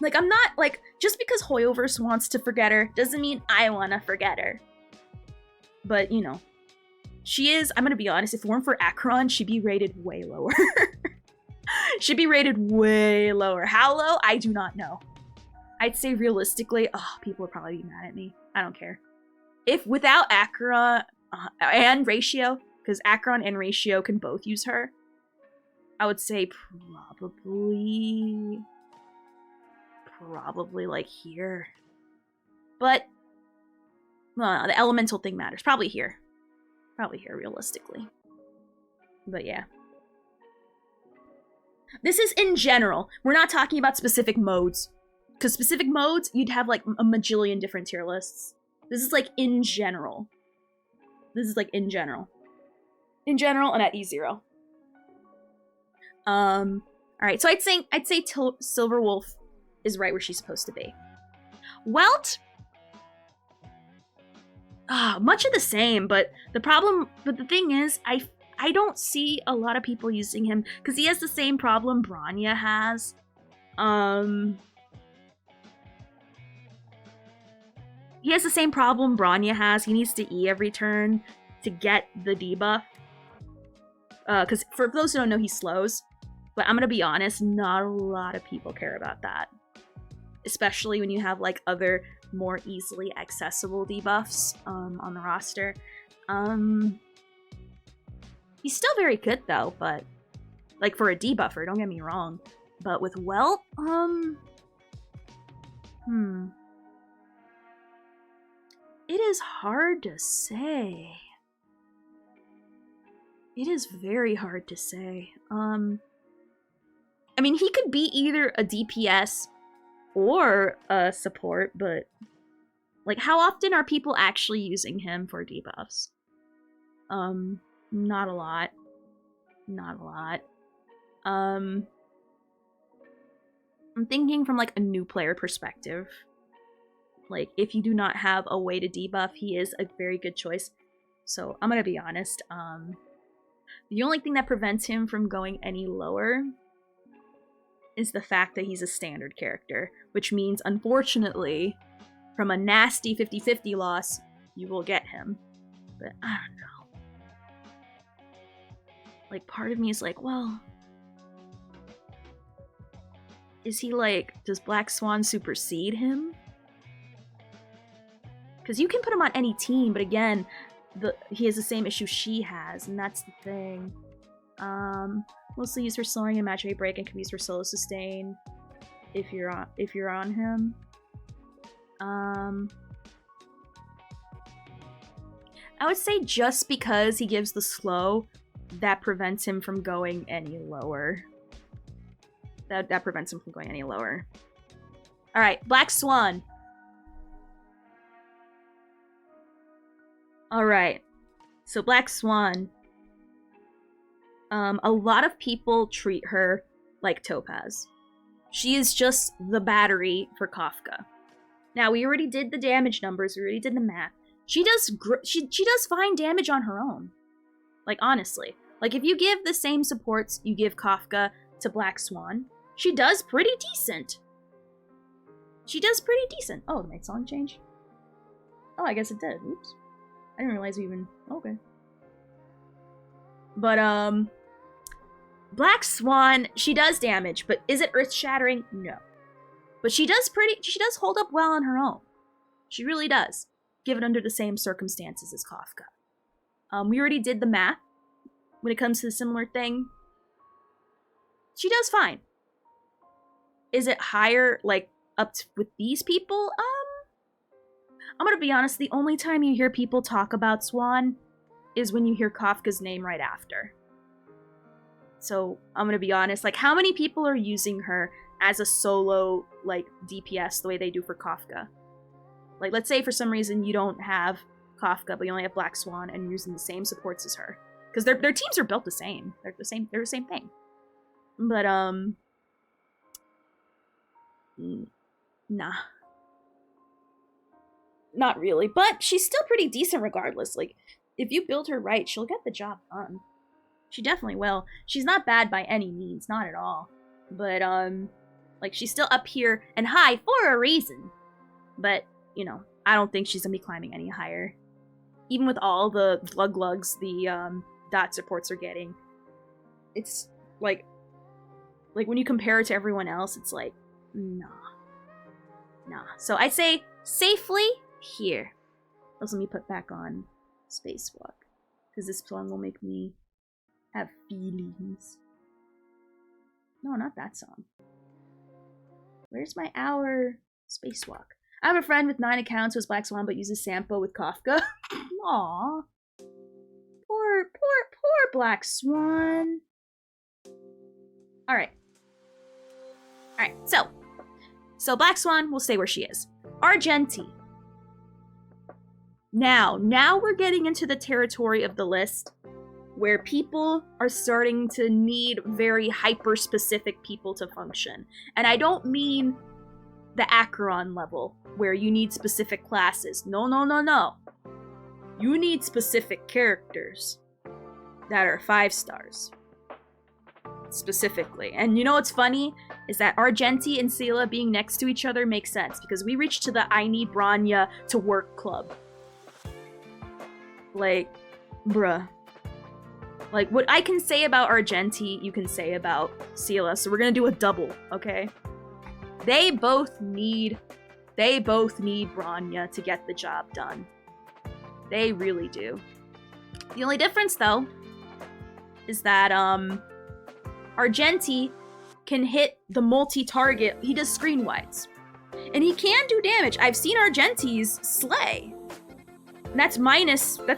Like, I'm not, like, just because Hoyoverse wants to forget her, doesn't mean I want to forget her. But, you know, she is, I'm gonna be honest, if it weren't for Acheron, she'd be rated way lower. She'd be rated way lower. How low? I do not know. I'd say realistically, people would probably be mad at me. I don't care. If without Acheron and Ratio, because Acheron and Ratio can both use her, I would say probably like here. But the elemental thing matters. Probably here realistically. But yeah. This is in general. We're not talking about specific modes. Because specific modes, you'd have like a majillion different tier lists. This is like in general. In general and at E0. Alright, so I'd say Silverwolf is right where she's supposed to be. Welt, much of the same, but the thing is, I don't see a lot of people using him because he has the same problem Bronya has. He has the same problem Bronya has. He needs to E every turn to get the debuff. Because for those who don't know, he slows. But I'm gonna be honest, not a lot of people care about that. Especially when you have like other more easily accessible debuffs on the roster. He's still very good though, but like for a debuffer, don't get me wrong. But with Welt, it is hard to say. It is very hard to say. I mean, he could be either a DPS or a support, but like, how often are people actually using him for debuffs? Not a lot. I'm thinking from like a new player perspective. Like, if you do not have a way to debuff, he is a very good choice. So I'm gonna be honest. The only thing that prevents him from going any lower is the fact that he's a standard character, which means, unfortunately, from a nasty 50-50 loss, you will get him. But I don't know. Like, part of me is like, well, is he like, does Black Swan supersede him? Because you can put him on any team, but again, he has the same issue she has, and that's the thing. Mostly used for slowing and imaginary break, and can be used for solo sustain if you're on him. I would say just because he gives the slow, that prevents him from going any lower. That prevents him from going any lower. Alright, Black Swan. Alright, so Black Swan. A lot of people treat her like Topaz. She is just the battery for Kafka. Now, we already did the damage numbers, we already did the math. She does fine damage on her own. Like, honestly. Like, if you give the same supports you give Kafka to Black Swan, she does pretty decent. Oh, did my song change? Oh, I guess it did. Oops. I didn't realize we even... Okay. But, Black Swan, she does damage, but is it earth-shattering? No. But she does hold up well on her own. She really does. Given under the same circumstances as Kafka. We already did the math when it comes to the similar thing. She does fine. Is it higher, like, with these people? I'm gonna be honest, the only time you hear people talk about Swan is when you hear Kafka's name right after. So, I'm gonna be honest, like, how many people are using her as a solo, like, DPS the way they do for Kafka? Like, let's say for some reason you don't have Kafka, but you only have Black Swan, and you're using the same supports as her. Because their teams are built the same. They're the same thing. But, nah. Not really. But she's still pretty decent regardless. Like, if you build her right, she'll get the job done. She definitely will. She's not bad by any means. Not at all. But, like, she's still up here and high for a reason. But, you know, I don't think she's gonna be climbing any higher. Even with all the glug-glugs the, dot supports are getting. It's, like, when you compare it to everyone else, it's like, nah. So I'd say safely here. Also, let me put back on Spacewalk, because this song will make me have feelings. No, not that song. Where's my hour Spacewalk? I have a friend with 9 accounts who has Black Swan but uses Sampo with Kafka. Aww. Poor Black Swan. Alright, so Black Swan will stay where she is. Argenti. Now we're getting into the territory of the list where people are starting to need very hyper-specific people to function. And I don't mean the Acheron level, where you need specific classes. No. You need specific characters that are 5 stars. Specifically. And you know what's funny? Is that Argenti and Seele being next to each other makes sense, because we reached to the I need Bronya to work club. Like, bruh. Like, what I can say about Argenti, you can say about Seele, so we're gonna do a double, okay? They both need Bronya to get the job done. They really do. The only difference, though, is that, Argenti can hit the multi-target. He does screen wides. And he can do damage. I've seen Argenti's slay. And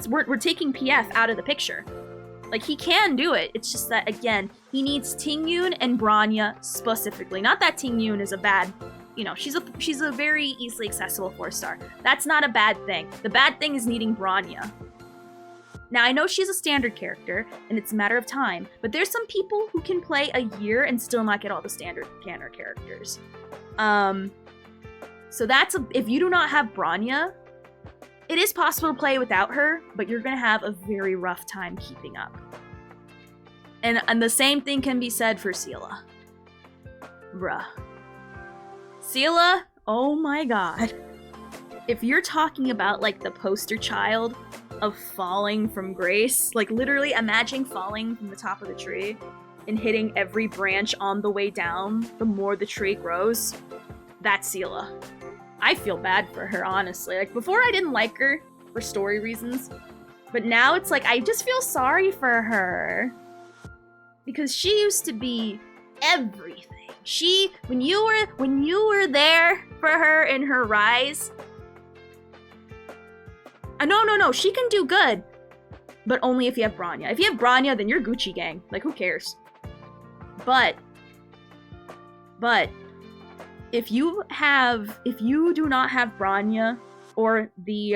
we're taking PF out of the picture. Like, he can do it. It's just that, again, he needs Tingyun and Bronya specifically. Not that Tingyun is a bad, you know, she's a very easily accessible 4-star. That's not a bad thing. The bad thing is needing Bronya. Now, I know she's a standard character, and it's a matter of time, but there's some people who can play a year and still not get all the standard Tanner characters. So if you do not have Bronya, it is possible to play without her, but you're gonna have a very rough time keeping up. And the same thing can be said for Seele. Bruh. Seele, oh my god. If you're talking about, like, the poster child of falling from grace, like, literally imagine falling from the top of the tree and hitting every branch on the way down the more the tree grows, that's Seele. I feel bad for her, honestly. Like, before I didn't like her for story reasons, but now it's like, I just feel sorry for her. Because she used to be everything. When you were there for her in her rise, no, she can do good, but only if you have Bronya. If you have Bronya, then you're Gucci gang. Like, who cares? But if you do not have Bronya, or the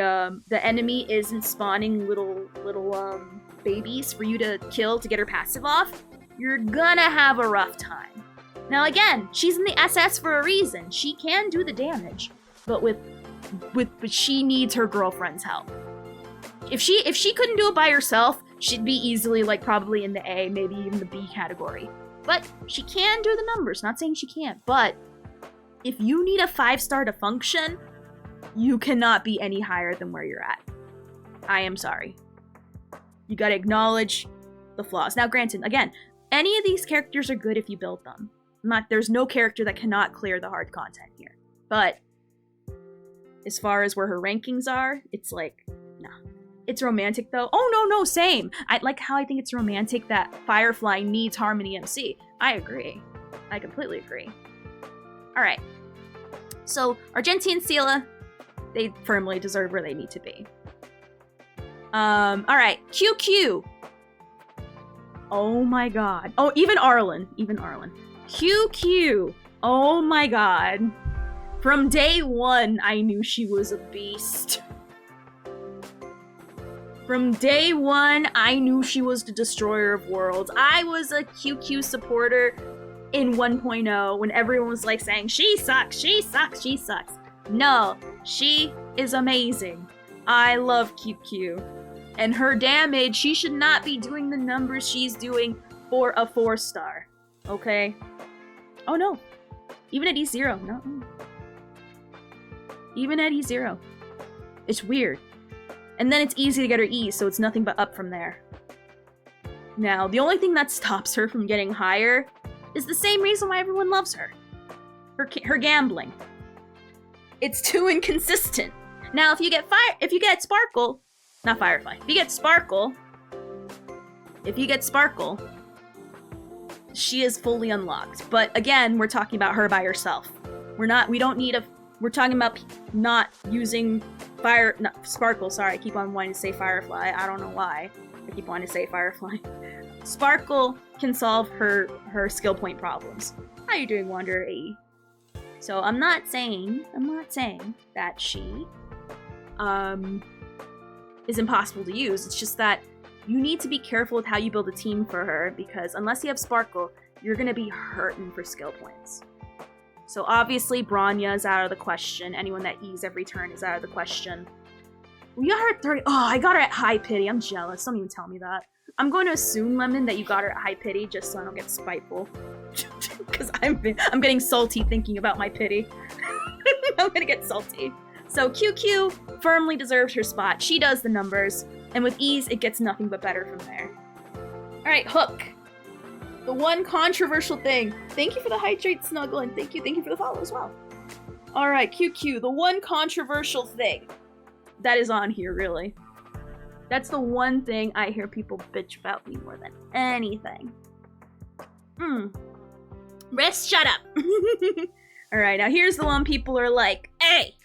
enemy isn't spawning little babies for you to kill to get her passive off, you're gonna have a rough time. Now again, she's in the SS for a reason. She can do the damage, but but she needs her girlfriend's help. If she couldn't do it by herself, she'd be easily, like, probably in the A, maybe even the B category. But she can do the numbers, not saying she can't, but if you need a 5-star to function, you cannot be any higher than where you're at. I am sorry. You gotta acknowledge the flaws. Now granted, again, any of these characters are good if you build them. There's no character that cannot clear the hard content here. But as far as where her rankings are, it's like, nah. it's romantic though. Oh no, same. I like how I think it's romantic that Firefly needs Harmony MC. I agree. I completely agree. All right. So Argenti and Sela, they firmly deserve where they need to be. All right, QQ. Oh my god. Oh, even Arlen. QQ. Oh my god. From day one, I knew she was a beast. From day one, I knew she was the destroyer of worlds. I was a QQ supporter in 1.0 when everyone was like saying, she sucks. No, she is amazing. I love QQ. And her damage, she should not be doing the numbers she's doing for a 4-star. Okay? Oh no. Even at E0, no. Even at E0. It's weird. And then it's easy to get her E, so it's nothing but up from there. Now, the only thing that stops her from getting higher is the same reason why everyone loves her. Her gambling. It's too inconsistent. Now, if you get Sparkle, not Firefly. If you get Sparkle, she is fully unlocked. But again, we're talking about her by herself. We're talking about not using Sparkle, sorry, I keep on wanting to say Firefly. I don't know why. I keep wanting to say Firefly. Sparkle can solve her skill point problems. How you doing, Wanderer AE? So I'm not saying that she is impossible to use. It's just that you need to be careful with how you build a team for her, because unless you have Sparkle, you're gonna be hurting for skill points. So obviously Bronya is out of the question. Anyone that E's every turn is out of the question. We got her at 30. Oh, I got her at high pity. I'm jealous. Don't even tell me that. I'm going to assume, Lemon, that you got her at high pity just so I don't get spiteful. Because I'm getting salty thinking about my pity. I'm gonna get salty. So QQ firmly deserves her spot. She does the numbers. And with E's, it gets nothing but better from there. Alright, Hook. The one controversial thing. Thank you for the hydrate, Snuggle, and thank you for the follow as well. Alright, QQ, the one controversial thing that is on here, really. That's the one thing I hear people bitch about me more than anything. Rest, shut up. Alright, now here's the one people are like, hey,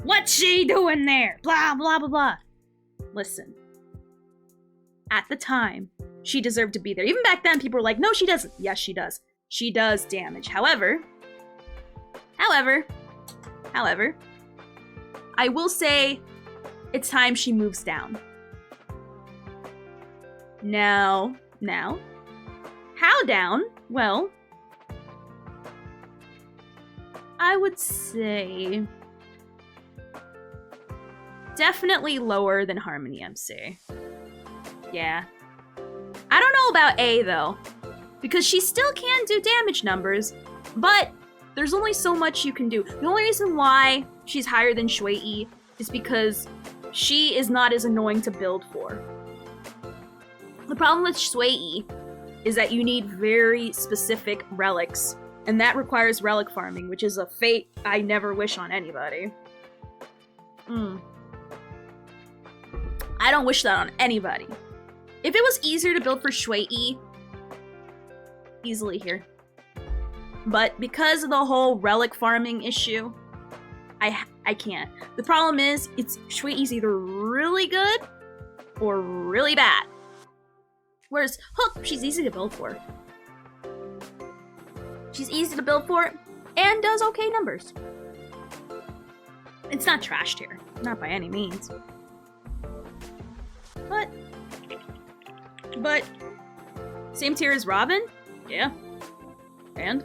what's she doing there? Blah, blah, blah, blah. Listen. At the time, she deserved to be there. Even back then, people were like, no, she doesn't. Yes, she does. She does damage. However, I will say it's time she moves down. Now, how down? Well, I would say definitely lower than Harmony MC. Yeah. I don't know about A, though, because she still can do damage numbers, but there's only so much you can do. The only reason why she's higher than Shui is because she is not as annoying to build for. The problem with Shui is that you need very specific relics, and that requires relic farming, which is a fate I never wish on anybody. I don't wish that on anybody. If it was easier to build for Shui, easily here. But because of the whole relic farming issue, I can't. The problem is, Shui's either really good or really bad. Whereas Hook, she's easy to build for. She's easy to build for and does okay numbers. It's not trash tier, not by any means. But same tier as Robin? Yeah. And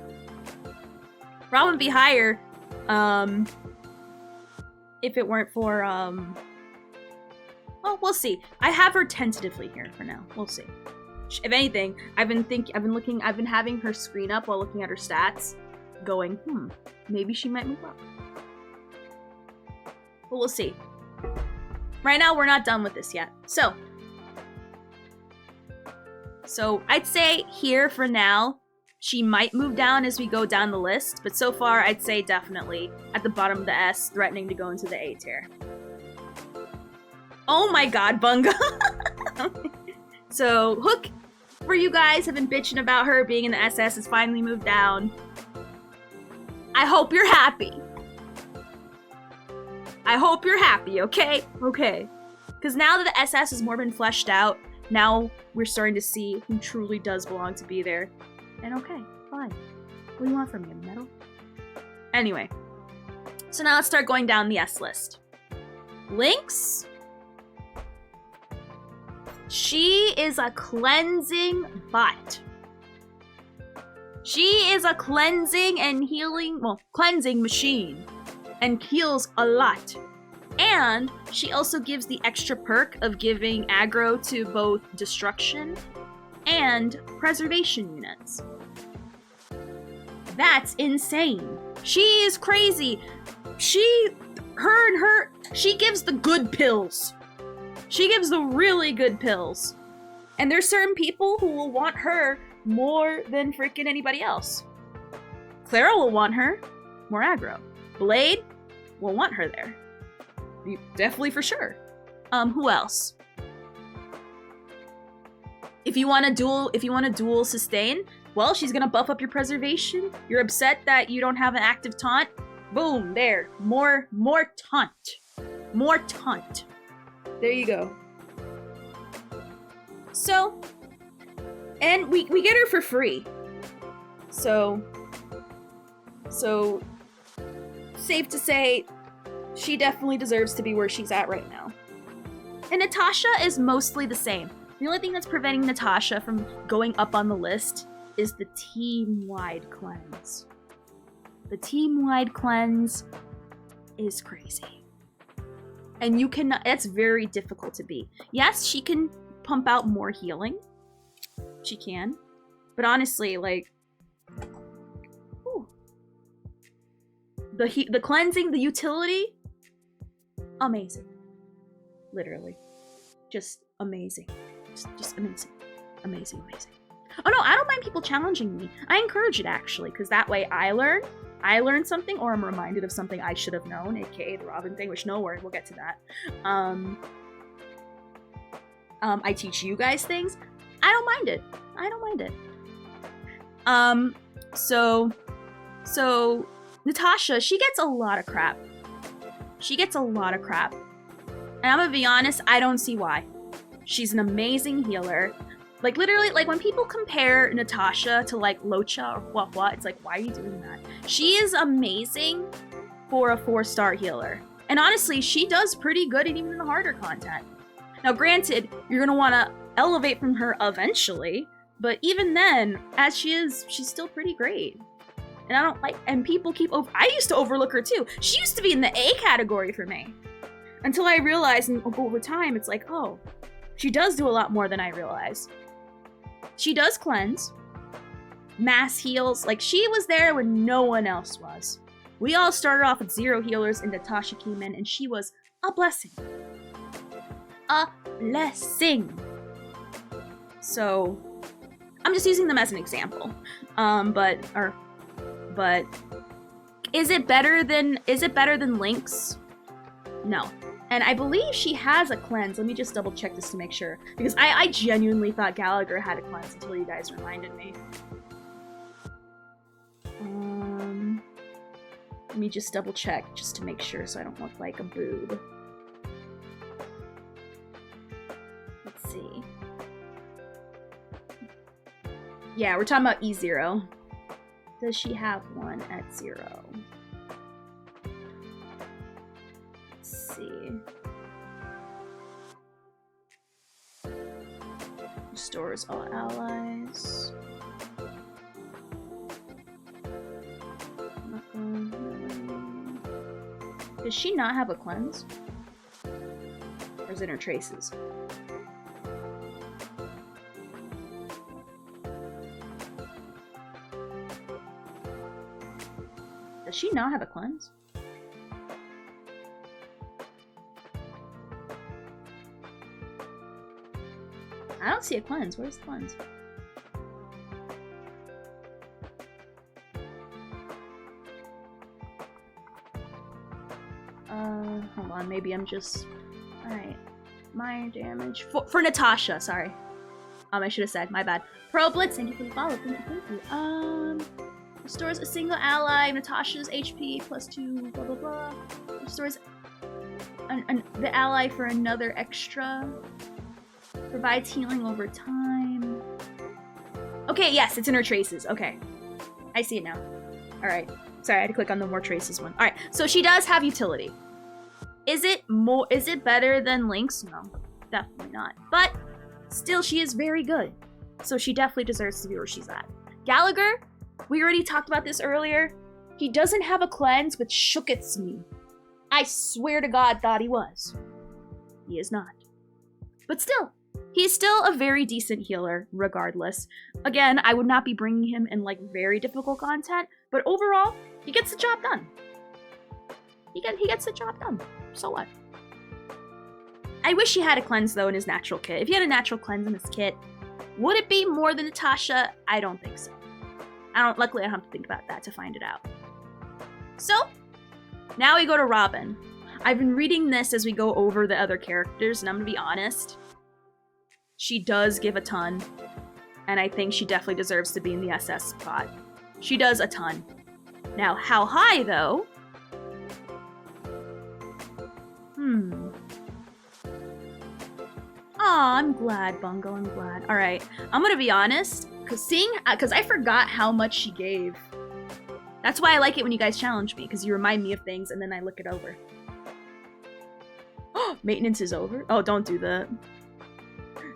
Robin would be higher if it weren't for well, we'll see. I have her tentatively here for now. We'll see. If anything, I've been having her screen up while looking at her stats, going, maybe she might move up. But we'll see. Right now, we're not done with this yet. So I'd say here for now, she might move down as we go down the list, but so far I'd say definitely at the bottom of the S, threatening to go into the A tier. Oh my god, Bunga. So, Hook, for you guys, have been bitching about her being in the SS, has finally moved down. I hope you're happy. I hope you're happy, okay? Okay. Because now that the SS has more been fleshed out, now we're starting to see who truly does belong to be there. And okay, fine. What do you want from me, Metal? Anyway. So now let's start going down the S list. Lynx. She is a cleansing bot. She is a cleansing and healing, well, cleansing machine. And heals a lot. And she also gives the extra perk of giving aggro to both destruction and preservation units. That's insane. She is crazy. She gives the good pills. She gives the really good pills. And there's certain people who will want her more than freaking anybody else. Clara will want her more aggro. Blade will want her there. Definitely for sure. Who else? If you want to dual sustain, well, she's gonna buff up your preservation. You're upset that you don't have an active taunt. Boom, there. More taunt. More taunt. There you go. So, and we get her for free. So safe to say, she definitely deserves to be where she's at right now. And Natasha is mostly the same. The only thing that's preventing Natasha from going up on the list is the team-wide cleanse. The team-wide cleanse is crazy. And you cannot, it's very difficult to beat. Yes, she can pump out more healing. She can. But honestly, like, whew. The cleansing, the utility, amazing. Literally. Just amazing. Just amazing. Amazing, amazing. Oh no, I don't mind people challenging me. I encourage it actually, because that way I learn something, or I'm reminded of something I should have known, aka the Robin thing, which no worry, we'll get to that. I teach you guys things. I don't mind it. I don't mind it. So Natasha, she gets a lot of crap. She gets a lot of crap. And I'm gonna be honest, I don't see why. She's an amazing healer. Like, literally, like, when people compare Natasha to, like, Locha or what, it's like, why are you doing that? She is amazing for a 4-star healer. And honestly, she does pretty good even in the harder content. Now, granted, you're gonna want to elevate from her eventually, but even then, as she is, she's still pretty great. And I don't like, and people keep I used to overlook her too. She used to be in the A category for me. Until I realized, and over time, it's like, oh, she does do a lot more than I realized. She does cleanse, mass heals. Like, she was there when no one else was. We all started off with 0 healers, and Natasha came in, and she was a blessing. A blessing. So, I'm just using them as an example. But is it better than Lynx? No. And I believe she has a cleanse. Let me just double check this to make sure. Because I genuinely thought Gallagher had a cleanse until you guys reminded me. Let me just double check just to make sure so I don't look like a boob. Let's see. Yeah, we're talking about E0. Does she have one at 0? See. Restores all allies. Does she not have a cleanse? Or is it her traces? Does she not have a cleanse? I don't see a cleanse. Where's the cleanse? Hold on. Maybe I'm just... Alright. my damage for Natasha. Sorry. I should have said. My bad. Pro Blitz, thank you for the follow. Thank you. Restores a single ally Natasha's HP +2. Blah blah blah. Restores the ally for another extra. Provides healing over time. Okay, yes, it's in her traces. Okay. I see it now. Alright. Sorry, I had to click on the more traces one. Alright, so she does have utility. Is it better than Link's? No, definitely not. But still, she is very good. So she definitely deserves to be where she's at. Gallagher, we already talked about this earlier. He doesn't have a cleanse, which shooketh me. I swear to God thought he was. He is not. But still, he's still a very decent healer, regardless. Again, I would not be bringing him in, like, very difficult content, but overall, he gets the job done. He gets the job done. So what? I wish he had a cleanse, though, in his natural kit. If he had a natural cleanse in his kit, would it be more than Natasha? I don't think so. Luckily, I don't have to think about that to find it out. So, now we go to Robin. I've been reading this as we go over the other characters, and I'm gonna be honest. She does give a ton, and I think she definitely deserves to be in the SS spot. She does a ton. Now, how high, though? Aw, I'm glad, Bungo, I'm glad. Alright, I'm gonna be honest, because I forgot how much she gave. That's why I like it when you guys challenge me, because you remind me of things, and then I look it over. Maintenance is over? Oh, don't do that.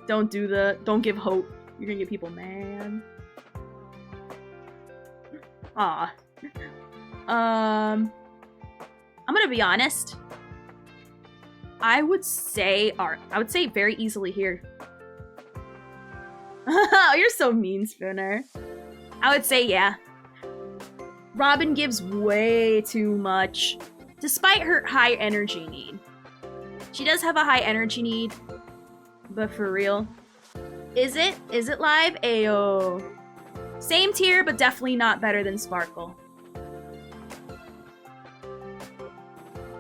Don't give hope. You're gonna get people mad. Aw. I'm gonna be honest. I would say very easily here. Oh, you're so mean, Spooner. I would say yeah. Robin gives way too much, despite her high energy need. She does have a high energy need, but for real. Is it live? Ayo. Same tier, but definitely not better than Sparkle.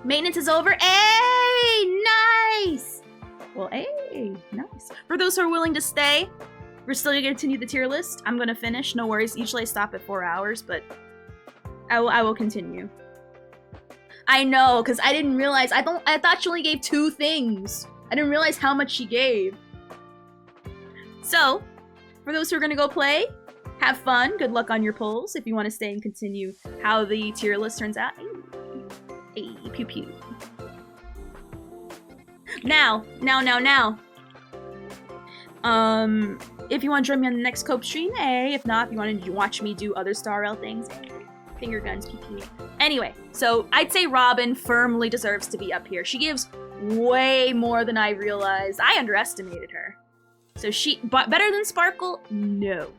Maintenance is over. Hey, nice! Well, hey, nice. For those who are willing to stay, we're still gonna continue the tier list. I'm gonna finish, no worries. Usually I stop at 4 hours, but I will continue. I know, because I didn't realize, I thought she only gave 2 things. I didn't realize how much she gave. So, for those who are gonna go play, have fun, good luck on your polls if you want to stay and continue how the tier list turns out. Hey, pew pew. Now. If you want to join me on the next Cope stream, hey. If not, if you want to watch me do other Star Rail things, finger guns, pew pew. Anyway, so I'd say Robin firmly deserves to be up here. She gives way more than I realized. I underestimated her. So but better than Sparkle? No.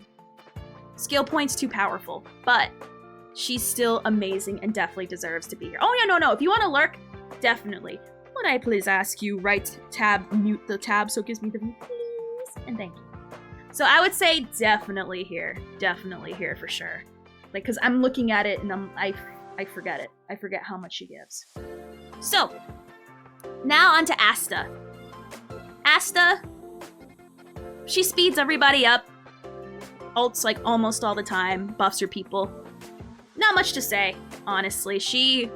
Skill points too powerful, but she's still amazing and definitely deserves to be here. Oh yeah, no. If you want to lurk, definitely. Would I please ask you right tab, mute the tab so it gives me the view, please? And thank you. So I would say definitely here for sure. Like, cause I'm looking at it and I forget it. I forget how much she gives. So now on to Asta. Asta, she speeds everybody up. Ults like almost all the time, buffs her people. Not much to say, honestly. She's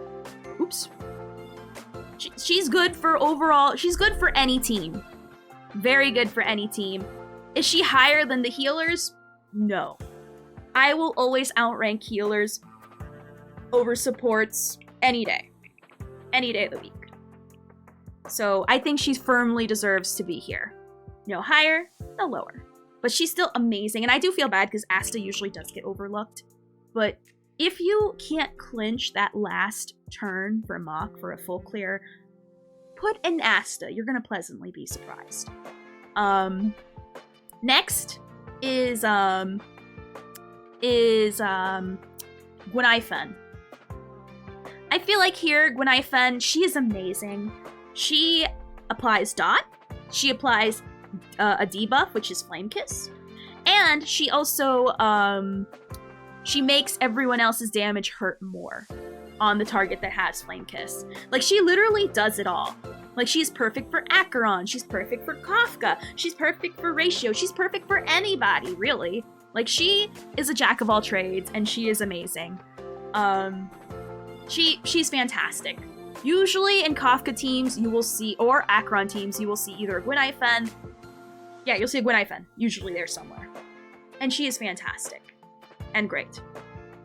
good for overall, she's good for any team. Very good for any team. Is she higher than the healers? No. I will always outrank healers over supports any day. Any day of the week. So I think she firmly deserves to be here. No higher, no lower. But she's still amazing, and I do feel bad because Asta usually does get overlooked. But if you can't clinch that last turn for Mach for a full clear, put an Asta. You're gonna pleasantly be surprised. Next is Gwenaifen. I feel like here, Gwenaifen, she is amazing. She applies Dot. She applies a debuff, which is Flame Kiss. And she also, she makes everyone else's damage hurt more on the target that has Flame Kiss. Like, she literally does it all. Like, she's perfect for Acheron, she's perfect for Kafka, she's perfect for Ratio, she's perfect for anybody, really. Like, she is a jack of all trades, and she is amazing. She's fantastic. Usually in Kafka teams, you will see, or Acheron teams, you will see either a Gwynaifen. Yeah, you'll see a Gwynaifen, usually there somewhere. And she is fantastic. And great.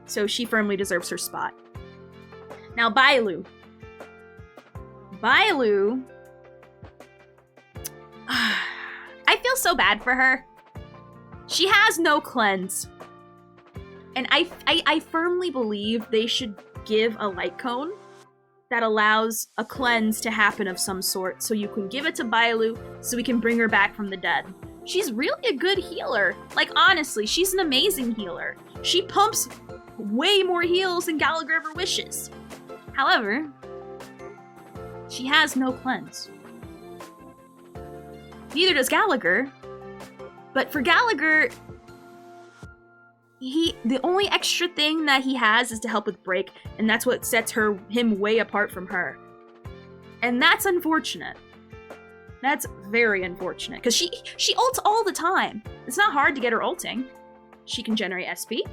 So she firmly deserves her spot. Now, Bailu. Bailu... I feel so bad for her. She has no cleanse. And I firmly believe they should give a light cone that allows a cleanse to happen of some sort, so you can give it to Bailu so we can bring her back from the dead. She's really a good healer. Like, honestly, she's an amazing healer. She pumps way more heals than Gallagher ever wishes. However, she has no cleanse. Neither does Gallagher. But for Gallagher, the only extra thing that he has is to help with break, and that's what sets him way apart from her. And that's unfortunate. That's very unfortunate, because she ults all the time. It's not hard to get her ulting. She can generate SP.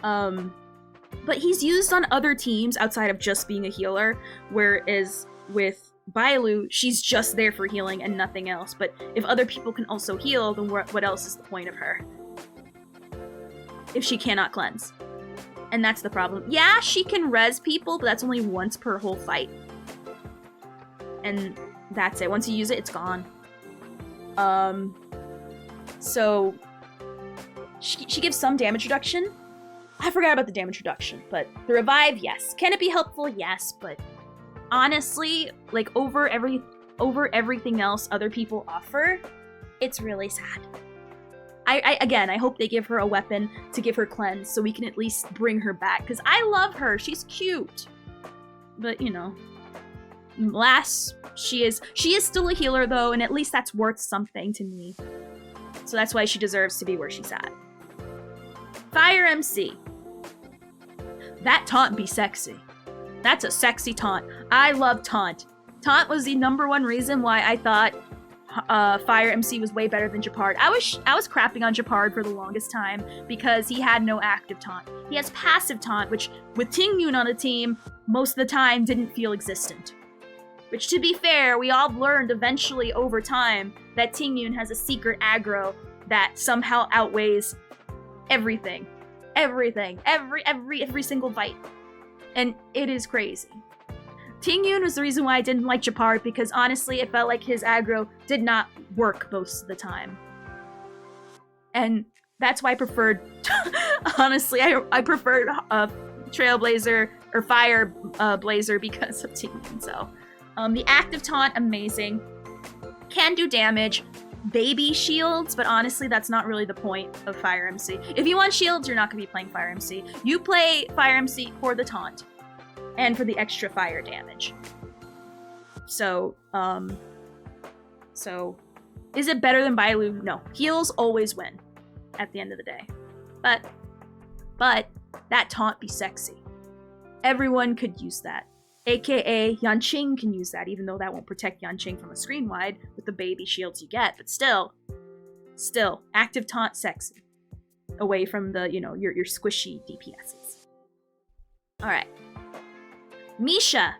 But he's used on other teams outside of just being a healer, whereas with Bailu, she's just there for healing and nothing else. But if other people can also heal, then what else is the point of her? If she cannot cleanse. And that's the problem. Yeah, she can res people, but that's only once per whole fight. And that's it. Once you use it, it's gone. So she gives some damage reduction. I forgot about the damage reduction, but the revive, yes. Can it be helpful? Yes, but honestly, like, over everything else other people offer, it's really sad. I hope they give her a weapon to give her cleanse so we can at least bring her back, because I love her. She's cute. But, you know, she is still a healer, though, and at least that's worth something to me. So that's why she deserves to be where she's at. Fire MC. That taunt be sexy. That's a sexy taunt. I love taunt. Taunt was the #1 reason why I thought Fire MC was way better than Gepard. I was crapping on Gepard for the longest time because he had no active taunt. He has passive taunt, which with Tingyun on the team, most of the time didn't feel existent. Which, to be fair, we all learned eventually over time that Tingyun has a secret aggro that somehow outweighs everything. Everything. Every single fight. And it is crazy. Tingyun was the reason why I didn't like Gepard, because honestly, it felt like his aggro did not work most of the time. And that's why I preferred, honestly, I preferred Trailblazer or Fire Blazer because of Tingyun. So, the active taunt, amazing. Can do damage. Baby shields, but honestly, that's not really the point of Fire MC. If you want shields, you're not going to be playing Fire MC. You play Fire MC for the taunt and for the extra fire damage. So is it better than Bailu? No. Heals always win at the end of the day. But that taunt be sexy. Everyone could use that. AKA Yanqing can use that, even though that won't protect Yanqing from a screen wide with the baby shields you get. But still, active taunt sexy. Away from the, you know, your squishy DPSs. Alright. Misha.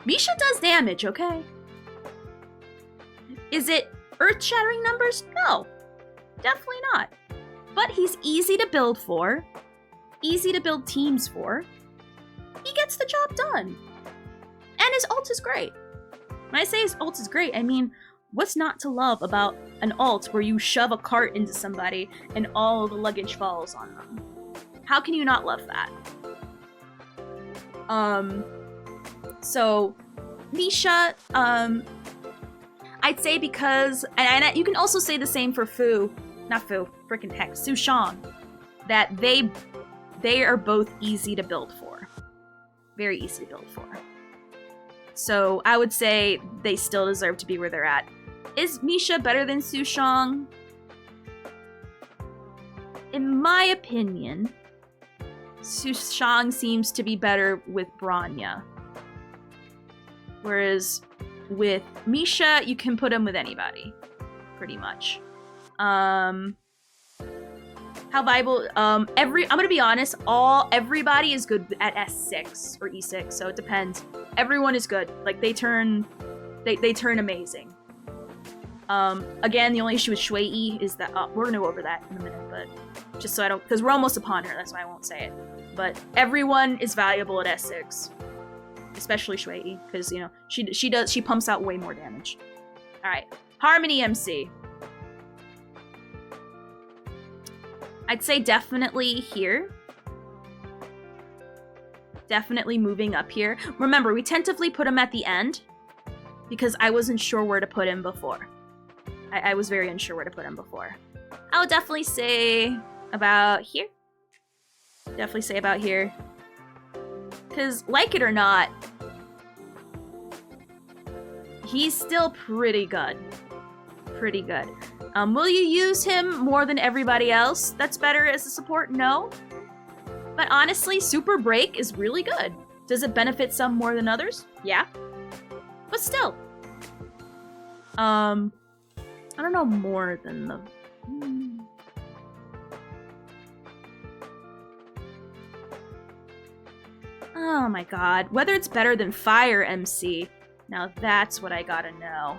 Misha does damage, okay? Is it earth-shattering numbers? No. Definitely not. But he's easy to build for. Easy to build teams for. He gets the job done. And his ult is great. When I say his ult is great, I mean, what's not to love about an ult where you shove a cart into somebody and all the luggage falls on them? How can you not love that? So, Misha, I'd say because, and you can also say the same for frickin' heck, Sushang, that they are both easy to build for. Very easy to build for. So I would say they still deserve to be where they're at. Is Misha better than Sushang? In my opinion, Sushang seems to be better with Bronya. Whereas with Misha, you can put him with anybody, pretty much. How Bible? I'm gonna be honest. Everybody is good at S6 or E6, so it depends. Everyone is good. Like they turn amazing. Again, the only issue with Shui is that we're gonna go over that in a minute, but just so I don't, because we're almost upon her. That's why I won't say it. But everyone is valuable at S6, especially Shui, because you know she pumps out way more damage. All right, Harmony MC. I'd say definitely here. Definitely moving up here. Remember, we tentatively put him at the end because I wasn't sure where to put him before. I was very unsure where to put him before. I would definitely say about here. Definitely say about here. Because, like it or not, he's still pretty good. Pretty good. Will you use him more than everybody else that's better as a support? No. But honestly, Super Break is really good. Does it benefit some more than others? Yeah. But still. I don't know more than the... Oh my god. Whether it's better than Fire MC. Now that's what I gotta know.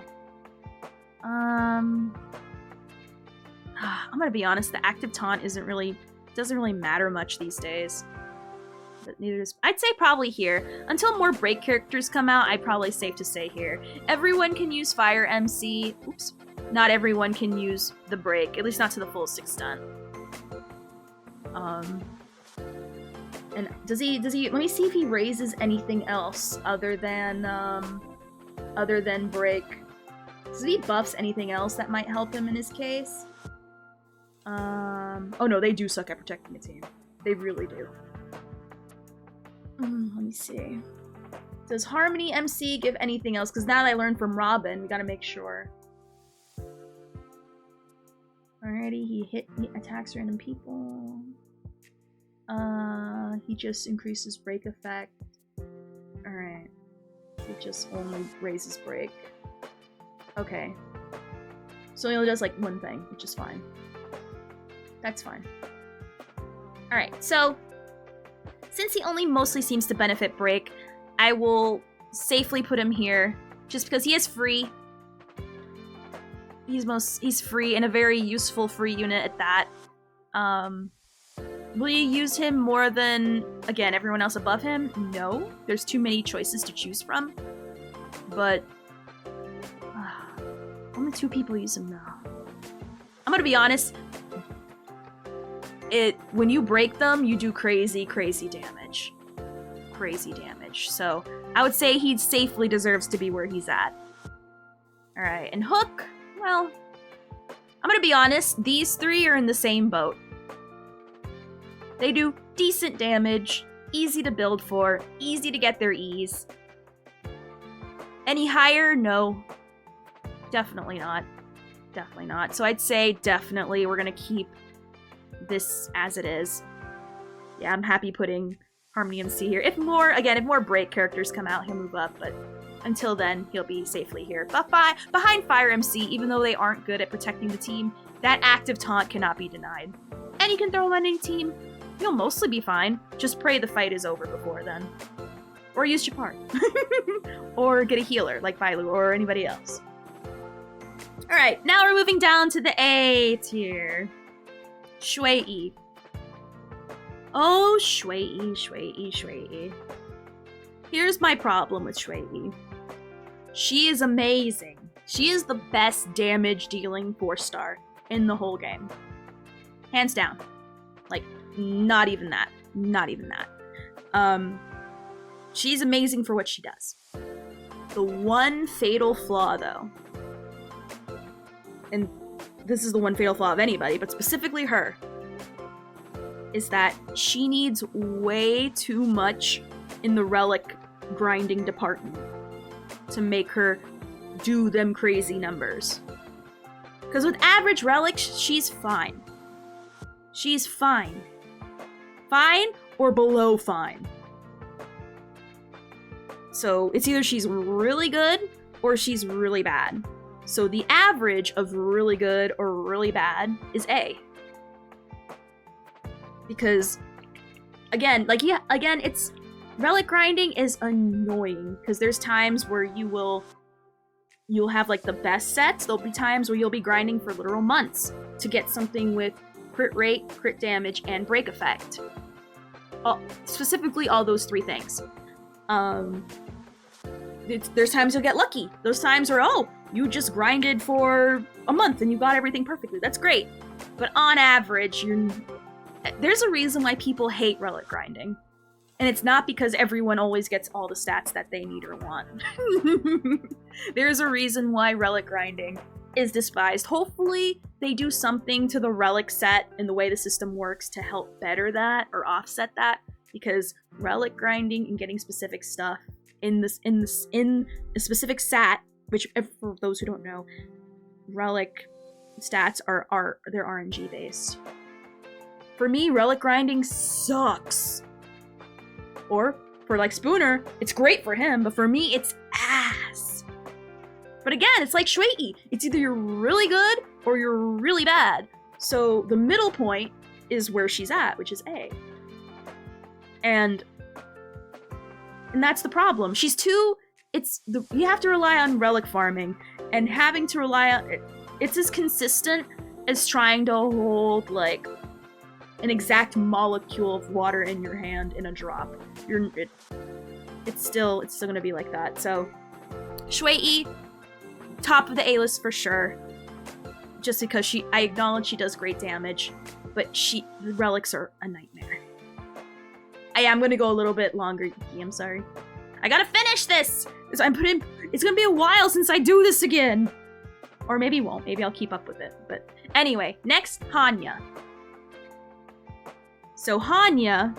I'm gonna be honest, the active taunt doesn't really matter much these days. But neither does... I'd say probably here. Until more break characters come out, I'd probably safe to say here. Everyone can use Fire MC. Oops. Not everyone can use the break, at least not to the fullest extent. And does he, let me see if he raises anything else other than break. Does he buffs anything else that might help him in his case? Oh no, they do suck at protecting the team. They really do. Let me see. Does Harmony MC give anything else? Because now that I learned from Robin, we gotta make sure. Alrighty, he attacks random people. He just increases break effect. Alright. He just only raises break. Okay. So he only does like one thing, which is fine. That's fine. Alright, so since he only mostly seems to benefit break, I will safely put him here just because he is free. He's free and a very useful free unit at that. Will you use him more than, again, everyone else above him? No. There's too many choices to choose from. But only 2 people use him now. I'm gonna be honest. When you break them, you do crazy, crazy damage. Crazy damage. So I would say he safely deserves to be where he's at. Alright, and Hook, well, I'm gonna be honest, these 3 are in the same boat. They do decent damage, easy to build for, easy to get their ease. Any higher? No. Definitely not. Definitely not. So I'd say definitely we're gonna keep this as it is. Yeah, I'm happy putting Harmony MC here. If more break characters come out, he'll move up, but until then, he'll be safely here. But behind Fire MC, even though they aren't good at protecting the team, that active taunt cannot be denied. And you can throw him on any team. You'll mostly be fine. Just pray the fight is over before then. Or use Chapar. Or get a healer, like Bailu, or anybody else. Alright, now we're moving down to the A tier. Shui. Oh, Shui. Here's my problem with Shui. She is amazing. She is the best damage dealing 4-star in the whole game. Hands down. Like, not even that. Not even that. She's amazing for what she does. The one fatal flaw, though, and this is the one fatal flaw of anybody, but specifically her, is that she needs way too much in the relic grinding department to make her do them crazy numbers. Because with average relics, she's fine. She's So it's either she's really good or she's really bad. So the average of really good or really bad is A. Because, again, it's... Relic grinding is annoying, because there's times where you'll have, like, the best sets. There'll be times where you'll be grinding for literal months to get something with crit rate, crit damage, and break effect. Specifically all those 3 things. There's times you'll get lucky. Those times are, oh, you just grinded for a month and you got everything perfectly. That's great. But on average, there's a reason why people hate relic grinding. And it's not because everyone always gets all the stats that they need or want. There's a reason why relic grinding is despised. Hopefully, they do something to the relic set and the way the system works to help better that or offset that. Because relic grinding and getting specific stuff in a specific stat, which for those who don't know, relic stats they're RNG based. For me, relic grinding sucks. Or, for like Spooner, it's great for him, but for me, it's ass. But again, it's like Shuei. It's either you're really good or you're really bad. So the middle point is where she's at, which is A. And that's the problem. She's too... you have to rely on relic farming, and having to rely on... It's as consistent as trying to hold, like, an exact molecule of water in your hand in a drop. It's still gonna be like that. So, Shuei, top of the A-list for sure. Just because I acknowledge she does great damage, but the relics are a nightmare. I am gonna go a little bit longer, Yuki, I'm sorry. I gotta finish this! It's gonna be a while since I do this again! Or maybe it won't, maybe I'll keep up with it. But anyway, next, Hanya. So Hanya,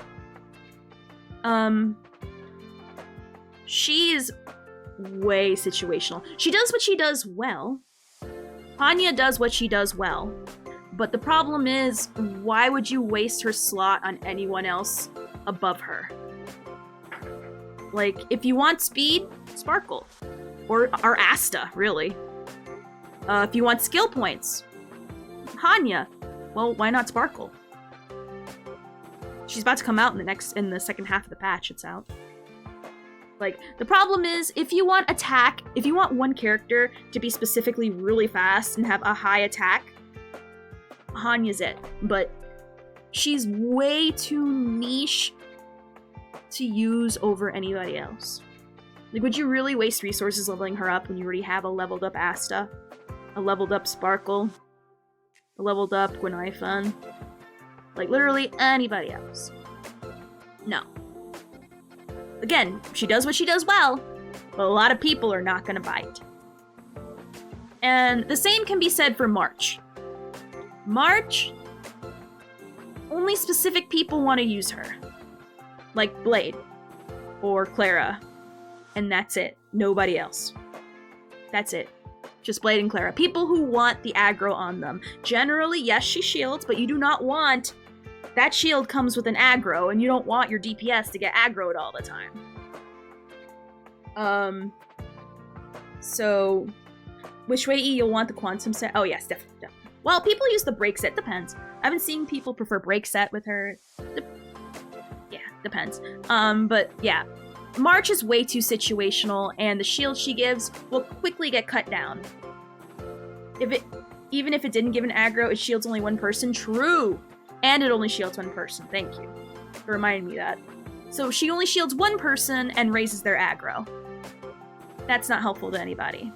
she is way situational. She does what she does well. Hanya does what she does well. But the problem is, why would you waste her slot on anyone else above her? Like, if you want speed, Sparkle. Or Asta, really. If you want skill points, Hanya. Well, why not Sparkle? She's about to come out in the second half of the patch. It's out. Like, the problem is, if you want one character to be specifically really fast and have a high attack, Hanya's it. But she's way too niche to use over anybody else. Like, would you really waste resources leveling her up when you already have a leveled up Asta, a leveled up Sparkle, a leveled up Gwenifan? Like, literally anybody else. No. Again, she does what she does well, but a lot of people are not gonna buy it. And the same can be said for March. March, only specific people want to use her. Like Blade, or Clara, and that's it. Nobody else. That's it. Just Blade and Clara. People who want the aggro on them. Generally, yes, she shields, but you do not want... That shield comes with an aggro, and you don't want your DPS to get aggroed all the time. So... With Shuei, you'll want the Quantum set. Oh yes, definitely. Well, people use the Break set. Depends. I've been seeing people prefer Break set with her. Yeah, depends. But yeah. March is way too situational, and the shield she gives will quickly get cut down. Even if it didn't give an aggro, it shields only one person. True! And it only shields one person. Thank you for reminding me that. So she only shields one person and raises their aggro. That's not helpful to anybody.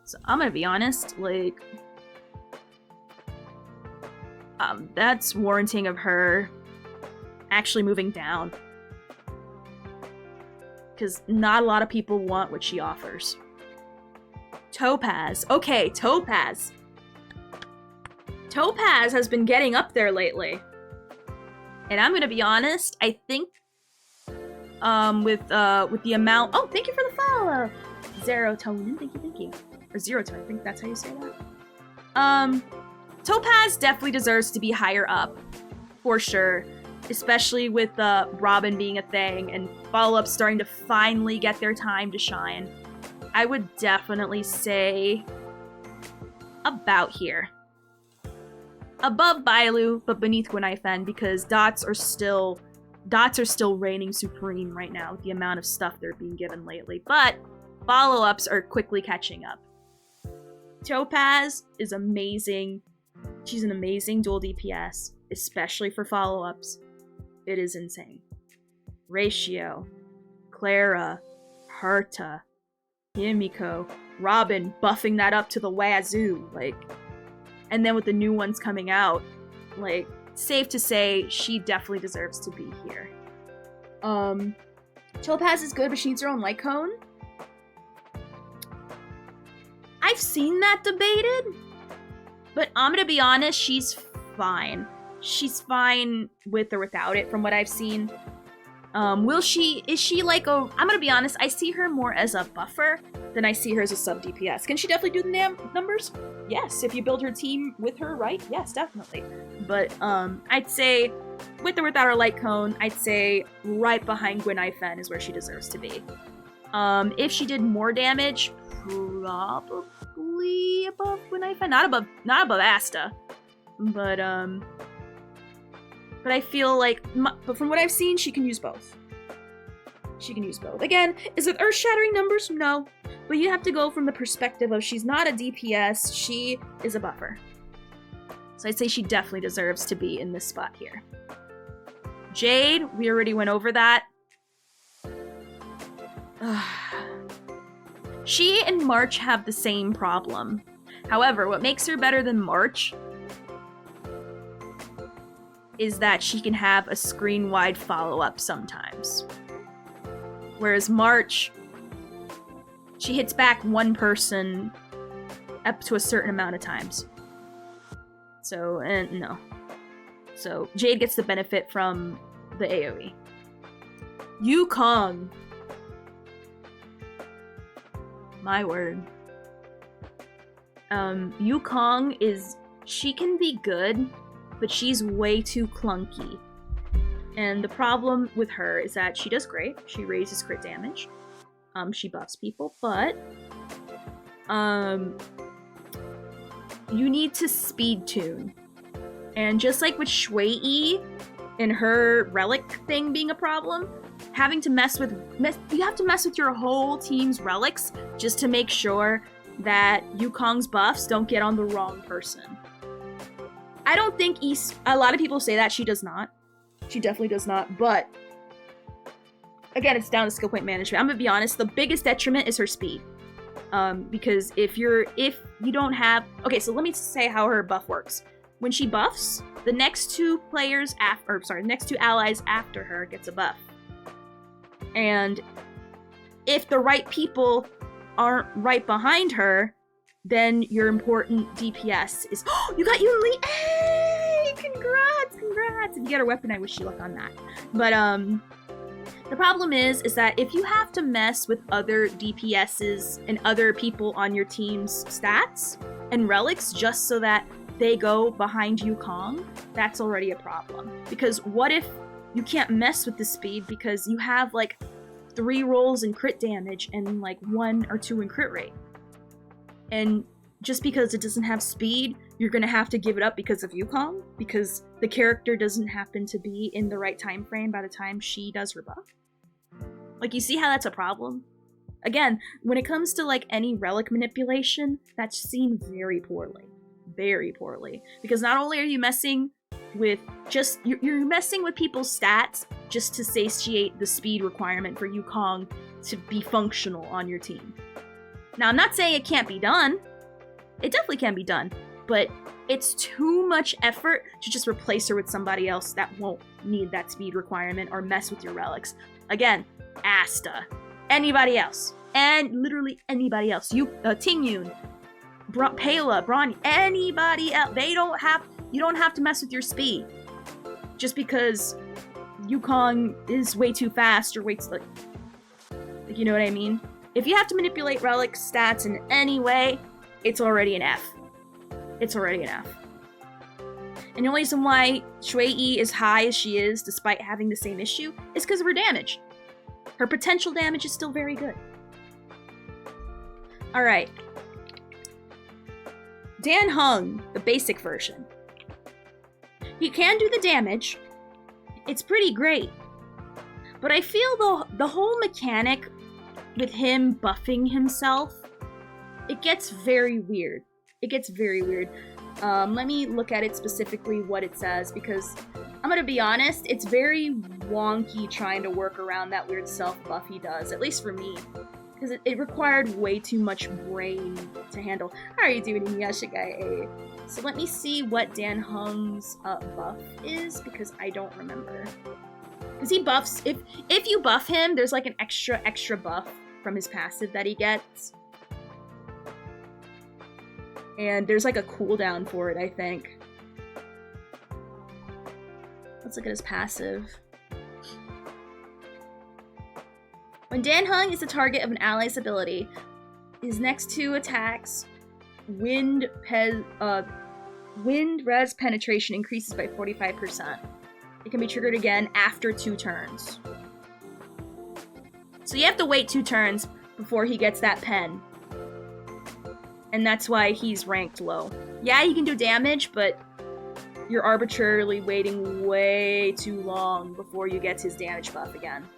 So I'm gonna be honest, like... that's warranting of her actually moving down. Because not a lot of people want what she offers. Topaz. Okay, Topaz. Topaz has been getting up there lately. And I'm gonna be honest, I think with the amount... Oh, thank you for the follow! Zerotonin, thank you. Or Zerotonin, I think that's how you say that. Topaz definitely deserves to be higher up, for sure. especially with Robin being a thing and follow-ups starting to finally get their time to shine. I would definitely say about here. Above Bailu, but beneath Guinaifen, because dots are still reigning supreme right now with the amount of stuff they're being given lately. But follow-ups are quickly catching up. Topaz is amazing. She's an amazing dual DPS, especially for follow-ups. It is insane. Ratio, Clara, Herta, Himiko, Robin buffing that up to the wazoo, like, and then with the new ones coming out, like, safe to say she definitely deserves to be here. Topaz is good, but she needs her own light cone. I've seen that debated, but I'm gonna be honest, she's fine. She's fine with or without it from what I've seen. Is she like a, I'm gonna be honest, I see her more as a buffer than I see her as a sub DPS. Can she definitely do the numbers? Yes, if you build her team with her right, yes, definitely. But I'd say, with or without her light cone, I'd say right behind Guinaifen is where she deserves to be. If she did more damage, probably above Guinaifen, not above Asta, but I feel like, but from what I've seen, she can use both. She can use both. Again, is it earth-shattering numbers? No. But you have to go from the perspective of she's not a DPS, she is a buffer. So I'd say she definitely deserves to be in this spot here. Jade, we already went over that. She and March have the same problem. However, what makes her better than March is that she can have a screen-wide follow-up sometimes. Whereas March, she hits back one person up to a certain amount of times. So, no. So, Jade gets the benefit from the AoE. Yukong. My word. Yukong is, she can be good, but she's way too clunky. And the problem with her is that she does great. She raises crit damage. She buffs people, but you need to speed tune. And just like with Shui and her relic thing being a problem, having to you have to mess with your whole team's relics just to make sure that Yukong's buffs don't get on the wrong person. I don't think a lot of people say that. She does not. She definitely does not, but again, it's down to skill point management. I'm gonna be honest, the biggest detriment is her speed. Because if you don't have, okay, so let me say how her buff works. When she buffs, the next two allies after her gets a buff. And if the right people aren't right behind her, then your important DPS is, oh, you got Yun Li! Hey! Congrats! If you get her weapon, I wish you luck on that. But, the problem is that if you have to mess with other DPSs and other people on your team's stats and relics just so that they go behind Yukong, that's already a problem. Because what if you can't mess with the speed because you have, like, 3 rolls in crit damage and, like, 1 or 2 in crit rate? And just because it doesn't have speed, you're gonna have to give it up because of Yukong? Because the character doesn't happen to be in the right time frame by the time she does her buff? Like, you see how that's a problem? Again, when it comes to, like, any relic manipulation, that's seen very poorly. Very poorly. Because not only are you messing with you're messing with people's stats just to satiate the speed requirement for Yukong to be functional on your team. Now, I'm not saying it can't be done. It definitely can be done. But it's too much effort to just replace her with somebody else that won't need that speed requirement or mess with your relics. Again, Asta. Anybody else. And literally anybody else. Tingyun. Pela, Bronny. Anybody else. You don't have to mess with your speed. Just because Yukong is way too fast or way too, like, you know what I mean? If you have to manipulate relic stats in any way, it's already an F. It's already an F. And the only reason why Shui-Yi is high as she is, despite having the same issue, is because of her damage. Her potential damage is still very good. Alright. Dan Heng, the basic version. He can do the damage. It's pretty great. But I feel the whole mechanic with him buffing himself, it gets very weird. It gets very weird. Let me look at it specifically what it says, because I'm gonna be honest, it's very wonky trying to work around that weird self-buff he does, at least for me. Because it required way too much brain to handle. How are you doing, Inuyasha? So let me see what Dan Heng's buff is, because I don't remember. Because he buffs, if you buff him, there's like an extra buff from his passive that he gets. And there's like a cooldown for it, I think. Let's look at his passive. When Dan Heng is the target of an ally's ability, his next 2 attacks, Wind Res Penetration increases by 45%. It can be triggered again after 2 turns. So you have to wait 2 turns before he gets that pen. And that's why he's ranked low. Yeah, you can do damage, but you're arbitrarily waiting way too long before you get his damage buff again.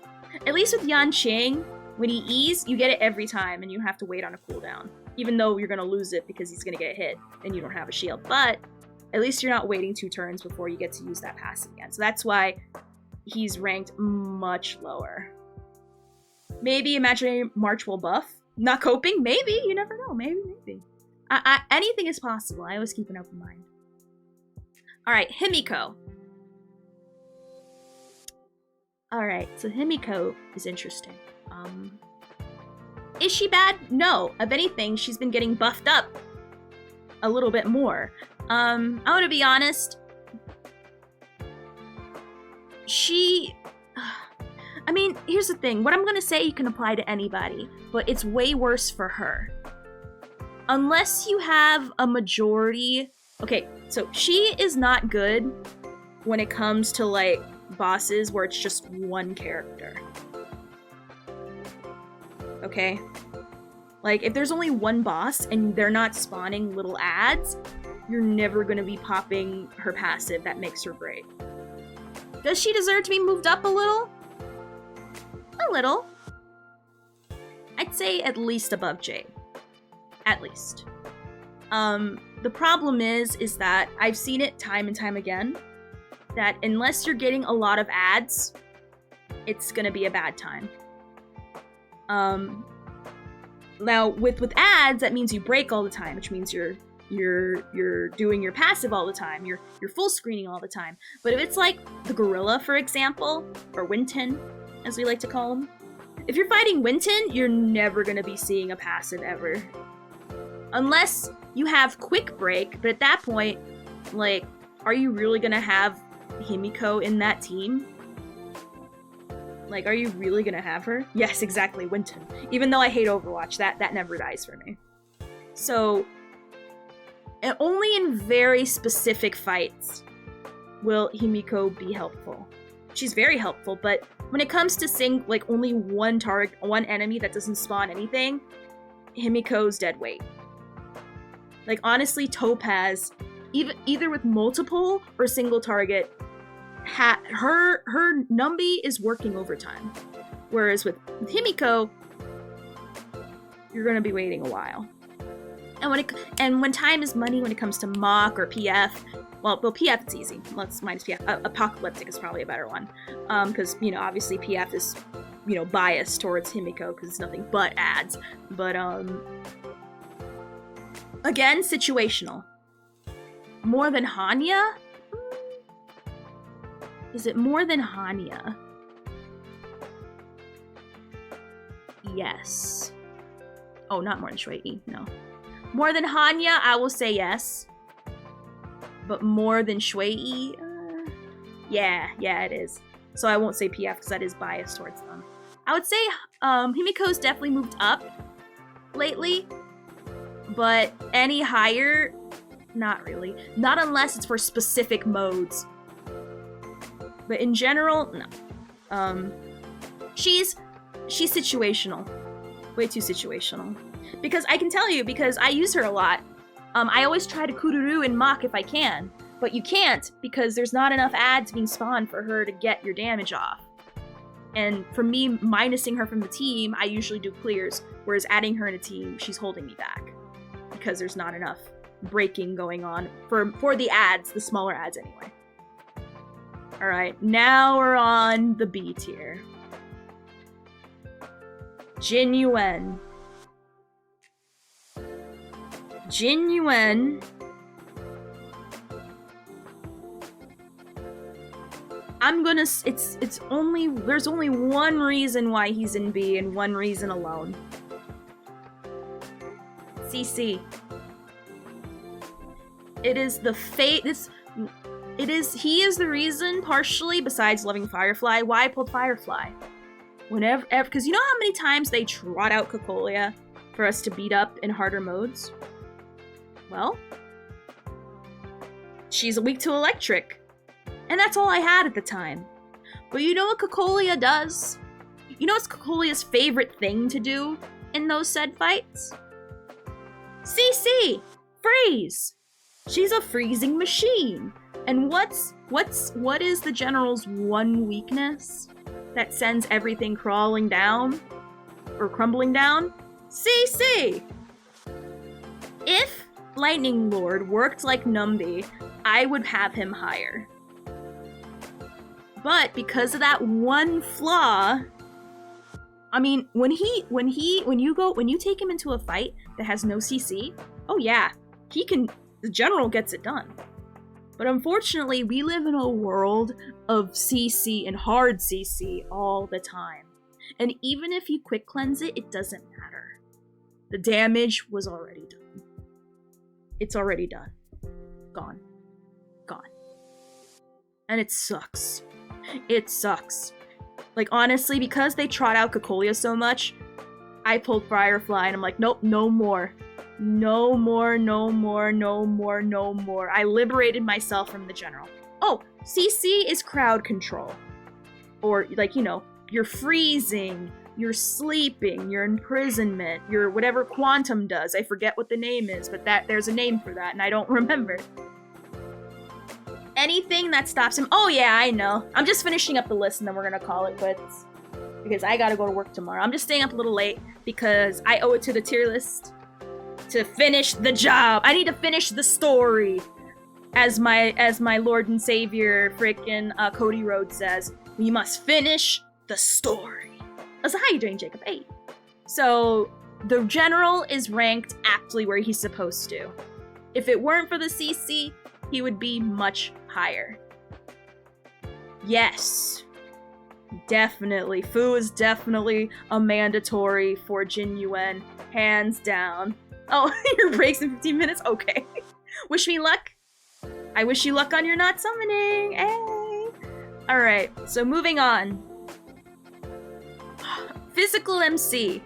At least with Yanqing, when he E's, you get it every time, and you have to wait on a cooldown. Even though you're gonna lose it because he's gonna get hit, and you don't have a shield. But at least you're not waiting 2 turns before you get to use that passive again. So that's why he's ranked much lower. Maybe Imaginary March will buff. Not coping? Maybe. You never know. Maybe. Anything is possible. I always keep an open mind. Alright, Himiko. Alright, so Himiko is interesting. Is she bad? No. If anything, she's been getting buffed up a little bit more. I'm gonna be honest. I mean, here's the thing. What I'm gonna say you can apply to anybody, but it's way worse for her. Unless you have a majority... Okay, so she is not good when it comes to, like, bosses where it's just one character. Okay? Like, if there's only one boss and they're not spawning little ads, you're never gonna be popping her passive that makes her great. Does she deserve to be moved up a little? A little. I'd say at least above Jade. At least. The problem is that I've seen it time and time again, that unless you're getting a lot of ads, it's gonna be a bad time. Now with ads, that means you break all the time, which means you're doing your passive all the time, you're full screening all the time. But if it's like the Gorilla, for example, or Winton, as we like to call him, if you're fighting Winton, you're never gonna be seeing a passive ever. Unless you have Quick Break, but at that point, like, are you really gonna have Himiko in that team? Like, are you really gonna have her? Yes, exactly, Winton. Even though I hate Overwatch, that never dies for me. So, and only in very specific fights will Himiko be helpful. She's very helpful, but when it comes to like only one target, one enemy that doesn't spawn anything, Himiko's dead weight. Like, honestly, Topaz, either with multiple or single target, her Numby is working overtime. Whereas with Himiko, you're gonna be waiting a while. And when time is money, when it comes to Mach or PF, well, PF it's easy. Let's minus PF. Apocalyptic is probably a better one, because obviously PF is biased towards Himiko because it's nothing but ads. But again, situational. More than Hanya? Is it more than Hanya? Yes. Oh, not more than Shui-Yi, no. More than Hanya, I will say yes. But more than Shui-Yi? Yeah, it is. So I won't say PF because that is biased towards them. I would say Himiko's definitely moved up lately. But any higher, Not really. Not unless it's for specific modes. But in general, no. She's situational. Way too situational. Because I can tell you, because I use her a lot. I always try to Kururu and Mach if I can. But you can't, because there's not enough ads being spawned for her to get your damage off. And for me, minusing her from the team, I usually do clears. Whereas adding her in a team, she's holding me back. Because there's not enough breaking going on for the ads, the smaller ads anyway. Alright, now we're on the B tier. Jin Yuan. Jin Yuan. There's only one reason why he's in B and one reason alone. CC. It is the he is the reason, partially, besides loving Firefly, why I pulled Firefly. Because you know how many times they trot out Cocolia for us to beat up in harder modes? Well, she's weak to electric. And that's all I had at the time. But you know what Cocolia does? You know what's Cocolia's favorite thing to do in those said fights? CC! Freeze! She's a freezing machine. And what is the general's one weakness that sends everything crawling down? Or crumbling down? CC! If Lightning Lord worked like Numby, I would have him higher. But because of that one flaw, I mean, when you take him into a fight that has no CC, oh yeah, the general gets it done. But unfortunately, we live in a world of CC and hard CC all the time. And even if you quick cleanse it, it doesn't matter. The damage was already done. It's already done. Gone. Gone. And it sucks. It sucks. Like, honestly, because they trot out Cocolia so much, I pulled Firefly and I'm like, nope, no more. No more, no more, no more, no more. I liberated myself from the general. Oh, CC is crowd control. Or, like, you know, you're freezing, you're sleeping, your imprisonment, your whatever Quantum does. I forget what the name is, but there's a name for that and I don't remember. Anything that stops him. Oh yeah, I know. I'm just finishing up the list and then we're gonna call it quits. Because I gotta go to work tomorrow. I'm just staying up a little late because I owe it to the tier list to finish the job. I need to finish the story. As my Lord and Savior frickin' Cody Rhodes says, we must finish the story. So how you doing, Jacob? Hey. So the general is ranked aptly where he's supposed to. If it weren't for the CC, he would be much higher. Yes. Definitely. Fu is definitely a mandatory for Jin Yuan. Hands down. Oh, your breaks in 15 minutes? Okay. Wish me luck. I wish you luck on your not summoning. Hey. Alright, so moving on. Physical MC.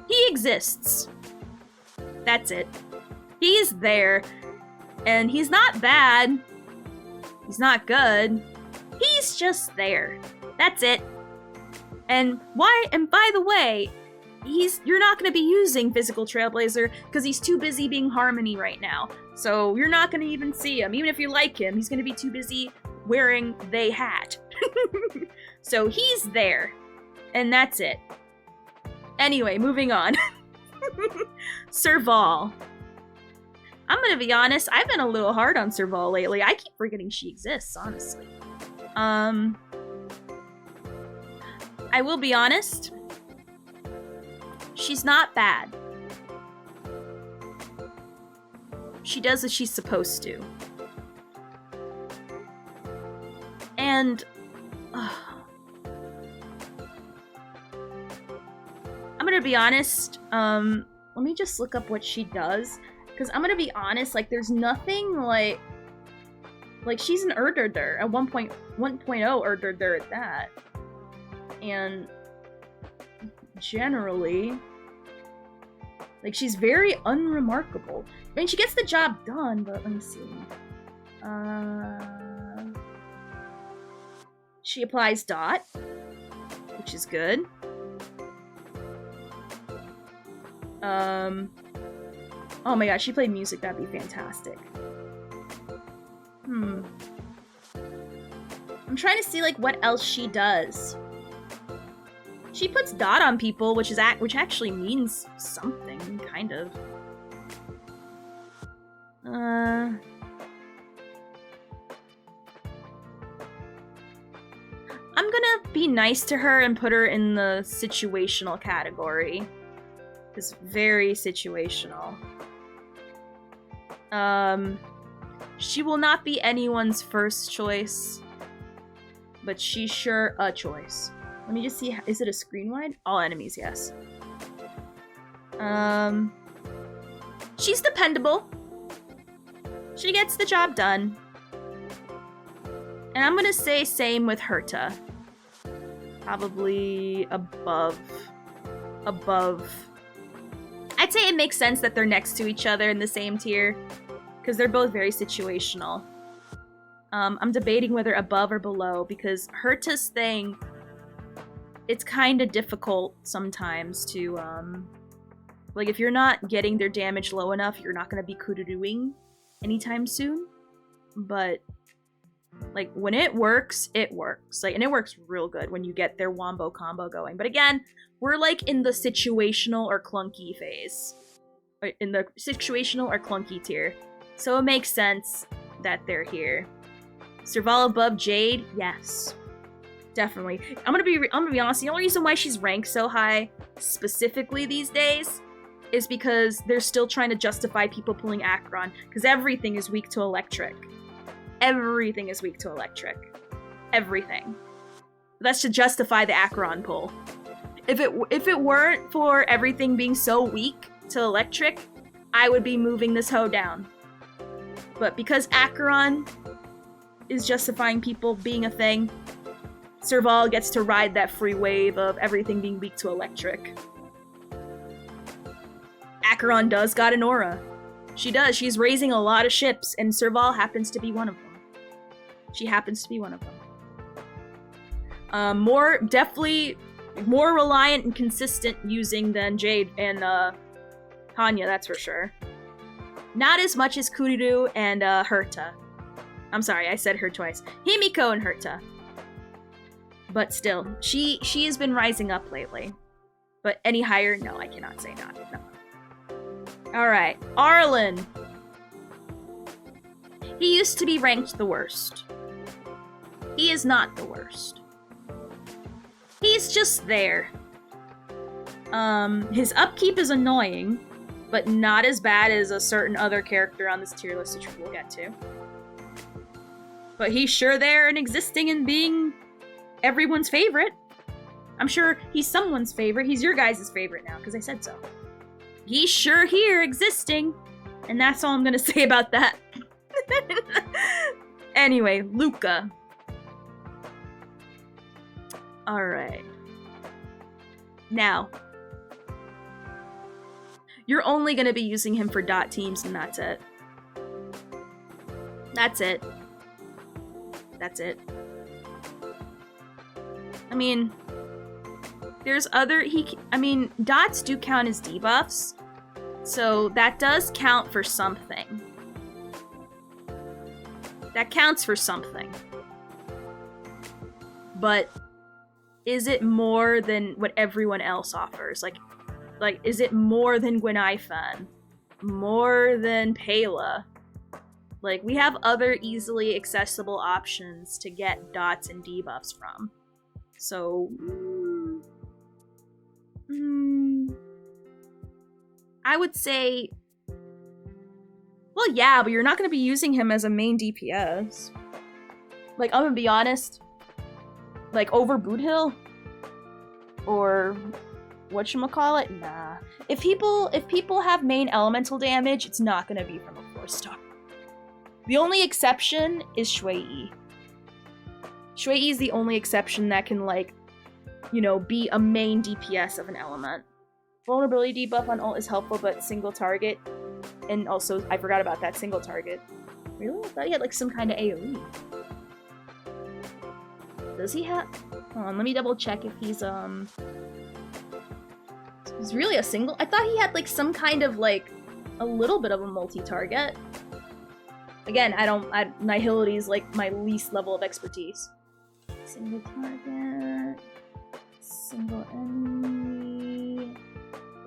He exists. That's it. He's there. And he's not bad. He's not good. He's just there. That's it. And by the way, you're not going to be using Physical Trailblazer because he's too busy being Harmony right now. So you're not going to even see him. Even if you like him, he's going to be too busy wearing they hat. So he's there. And that's it. Anyway, moving on. Serval. I'm gonna be honest, I've been a little hard on Serval lately. I keep forgetting she exists, honestly. I will be honest. She's not bad. She does as she's supposed to. And... I'm gonna be honest, let me just look up what she does. Because I'm gonna be honest, like, there's nothing, like, she's an Erdurdur, a 1.0 Erdurdur at that. And generally, Like, she's very unremarkable. I mean, she gets the job done, but let me see. She applies dot, which is good. Oh my god, she played music, that'd be fantastic. I'm trying to see, like, what else she does. She puts dot on people, which actually means something, kind of. I'm gonna be nice to her and put her in the situational category. It's very situational. She will not be anyone's first choice, but she's sure a choice. Let me just see, is it a screen wide? All enemies, yes. She's dependable. She gets the job done. And I'm gonna say same with Herta. Probably above. I'd say it makes sense that they're next to each other in the same tier, because they're both very situational. I'm debating whether above or below, because Herta's thing, it's kind of difficult sometimes to, like, if you're not getting their damage low enough, you're not going to be Kururuing anytime soon. But, like, when it works, it works. Like, and it works real good when you get their wombo combo going. But again, we're, like, in the situational or clunky phase. Or in the situational or clunky tier. So it makes sense that they're here. Serval above Jade? Yes. Definitely. I'm gonna be honest, the only reason why she's ranked so high, specifically these days, is because they're still trying to justify people pulling Acheron, because everything is weak to electric. Everything is weak to electric. Everything. That's to justify the Acheron pull. If it weren't for everything being so weak to electric, I would be moving this hoe down. But because Acheron is justifying people being a thing, Serval gets to ride that free wave of everything being weak to electric. Acheron does got an aura. She does. She's raising a lot of ships, and Serval happens to be one of them. She happens to be one of them. Definitely more reliant and consistent using than Jade and Hanya, that's for sure. Not as much as Kururu and Herta. I'm sorry, I said her twice. Himiko and Herta. But still, she has been rising up lately. But any higher? No, I cannot say not. No. Alright, Arlen. He used to be ranked the worst. He is not the worst. He's just there. His upkeep is annoying, but not as bad as a certain other character on this tier list, which we'll get to. But he's sure there and existing and being everyone's favorite. I'm sure he's someone's favorite. He's your guys' favorite now, because I said so. He's sure here existing, and that's all I'm gonna say about that. Anyway, Luca. Alright. Now, you're only gonna be using him for dot teams, and that's it. That's it. That's it. I mean, there's other, dots do count as debuffs, so that does count for something. That counts for something. But is it more than what everyone else offers? Like, is it more than Gwenaifen? More than Pela? Like, we have other easily accessible options to get dots and debuffs from. So, I would say, well, yeah, but you're not going to be using him as a main DPS. Like, I'm gonna be honest, like, over Boothill? Or whatchamacallit? Nah. If people have main elemental damage, it's not gonna be from a 4-star. The only exception is Shui. Shui is the only exception that can, like, you know, be a main DPS of an element. Vulnerability debuff on ult is helpful, but single target. And also, I forgot about that single target. Really? I thought he had like some kind of AoE. Does he have? Hold on, let me double check if he's He's really a single? I thought he had like some kind of like a little bit of a multi-target. Again, Nihility is like my least level of expertise. Single target. Single enemy.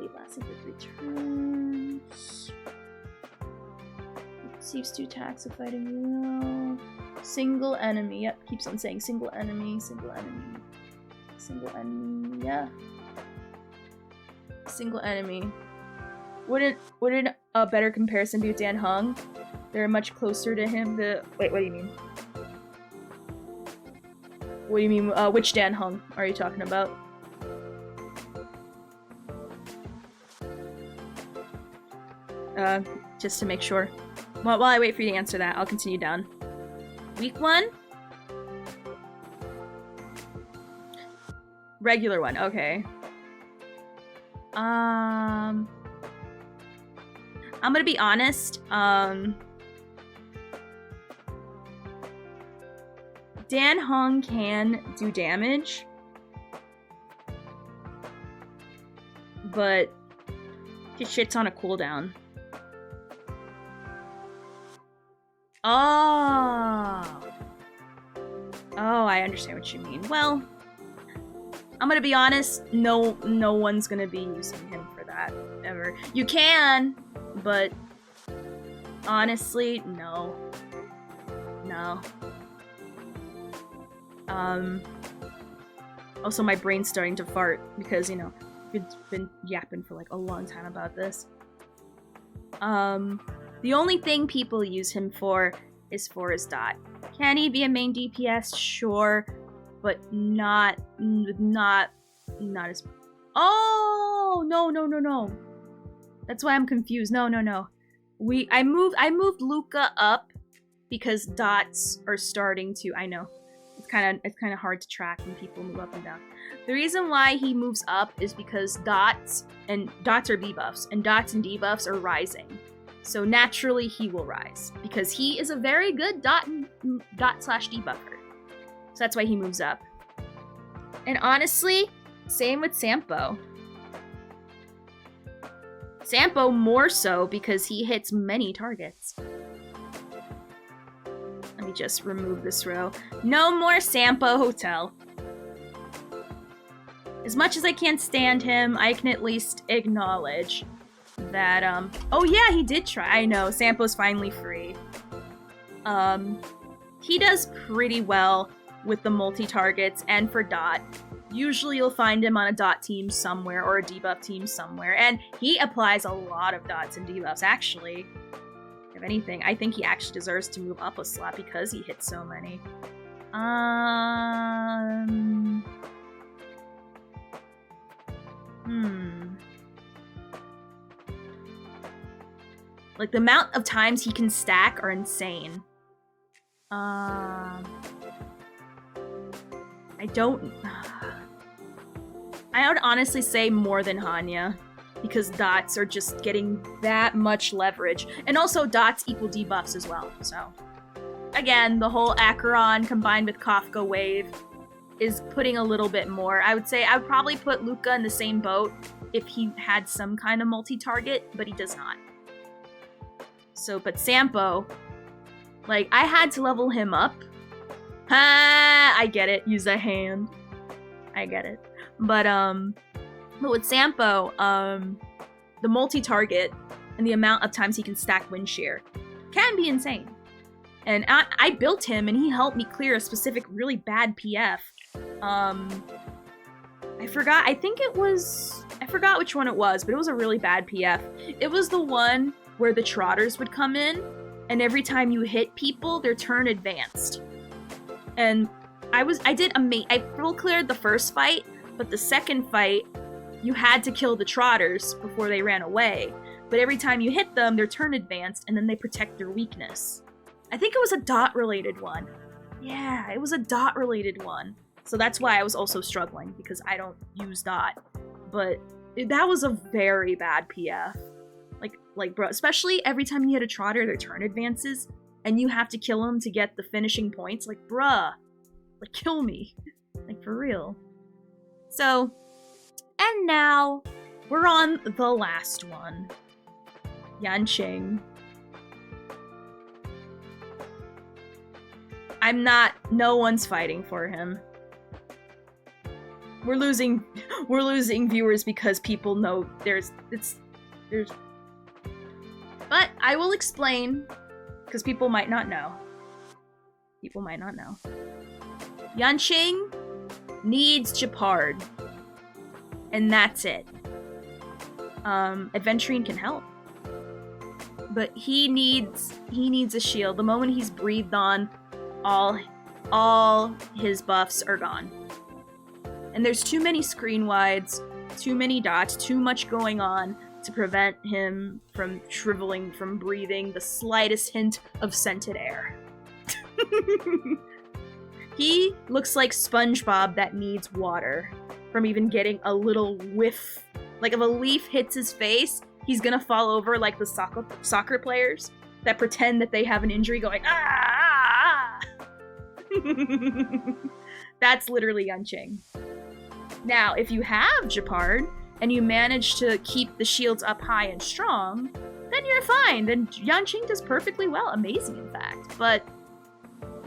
Wait, lasting for 3 turns. Receives 2 attacks of fighting wheel. Single enemy. Yep, keeps on saying single enemy, single enemy. Single enemy, yeah. Single enemy. Wouldn't a better comparison be with Dan Heng? They're much closer to him. Wait, what do you mean? What do you mean? Which Dan Heng are you talking about? Just to make sure. While I wait for you to answer that, I'll continue down. Weak one? Regular one, okay. I'm gonna be honest, Dan Heng can do damage, but his shit's on a cooldown. Oh, I understand what you mean. Well, I'm gonna be honest, no one's gonna be using him for that, ever. You can, but honestly, no. No. Also my brain's starting to fart because, you know, we've been yapping for like a long time about this. The only thing people use him for is for his dot. Can he be a main DPS? Sure, but not as... Oh, no. That's why I'm confused. No. I moved Luca up because dots are starting to... I know. It's kind of hard to track when people move up and down. The reason why he moves up is because dots are debuffs, and dots and debuffs are rising. So naturally he will rise because he is a very good dot/debuffer. So that's why he moves up. And honestly, same with Sampo. Sampo more so because he hits many targets. Let me just remove this row. No more Sampo Hotel. As much as I can't stand him, I can at least acknowledge that, oh yeah, he did try. I know, Sampo's finally free. He does pretty well with the multi-targets and for dot. Usually you'll find him on a dot team somewhere or a debuff team somewhere, and he applies a lot of dots and debuffs, actually. If anything, I think he actually deserves to move up a slot because he hits so many. Like, the amount of times he can stack are insane. I would honestly say more than Hanya, because dots are just getting that much leverage. And also dots equal debuffs as well, so. Again, the whole Acheron combined with Kafka wave is putting a little bit more. I would say I would probably put Luca in the same boat if he had some kind of multi-target, but he does not. So, but Sampo, like, I had to level him up. I get it, use a hand. I get it. But with Sampo, the multi-target and the amount of times he can stack wind shear can be insane. And I built him and he helped me clear a specific really bad PF. I forgot which one it was, but it was a really bad PF. It was the one where the Trotters would come in, and every time you hit people, their turn advanced. And I full cleared the first fight, but the second fight, you had to kill the Trotters before they ran away. But every time you hit them, their turn advanced, and then they protect their weakness. I think it was a dot-related one. Yeah, it was a dot-related one. So that's why I was also struggling, because I don't use dot. But that was a very bad PF. Like, bro, especially every time you hit a trotter, their turn advances, and you have to kill them to get the finishing points. Like, bruh, like, kill me. Like, for real. So, and now, we're on the last one. Yanqing. No one's fighting for him. We're losing viewers because people know there's. But I will explain, because people might not know. Yanqing needs Gepard. And that's it. Adventurine can help. But he needs a shield. The moment he's breathed on, all his buffs are gone. And there's too many screen wides, too many dots, too much going on to prevent him from shriveling from breathing the slightest hint of scented air. He looks like SpongeBob that needs water from even getting a little whiff. Like, if a leaf hits his face, he's gonna fall over like the soccer players that pretend that they have an injury going, ah! That's literally Yanqing. Now, if you have Gepard, and you manage to keep the shields up high and strong, then you're fine. Then Yanqing does perfectly well. Amazing, in fact. But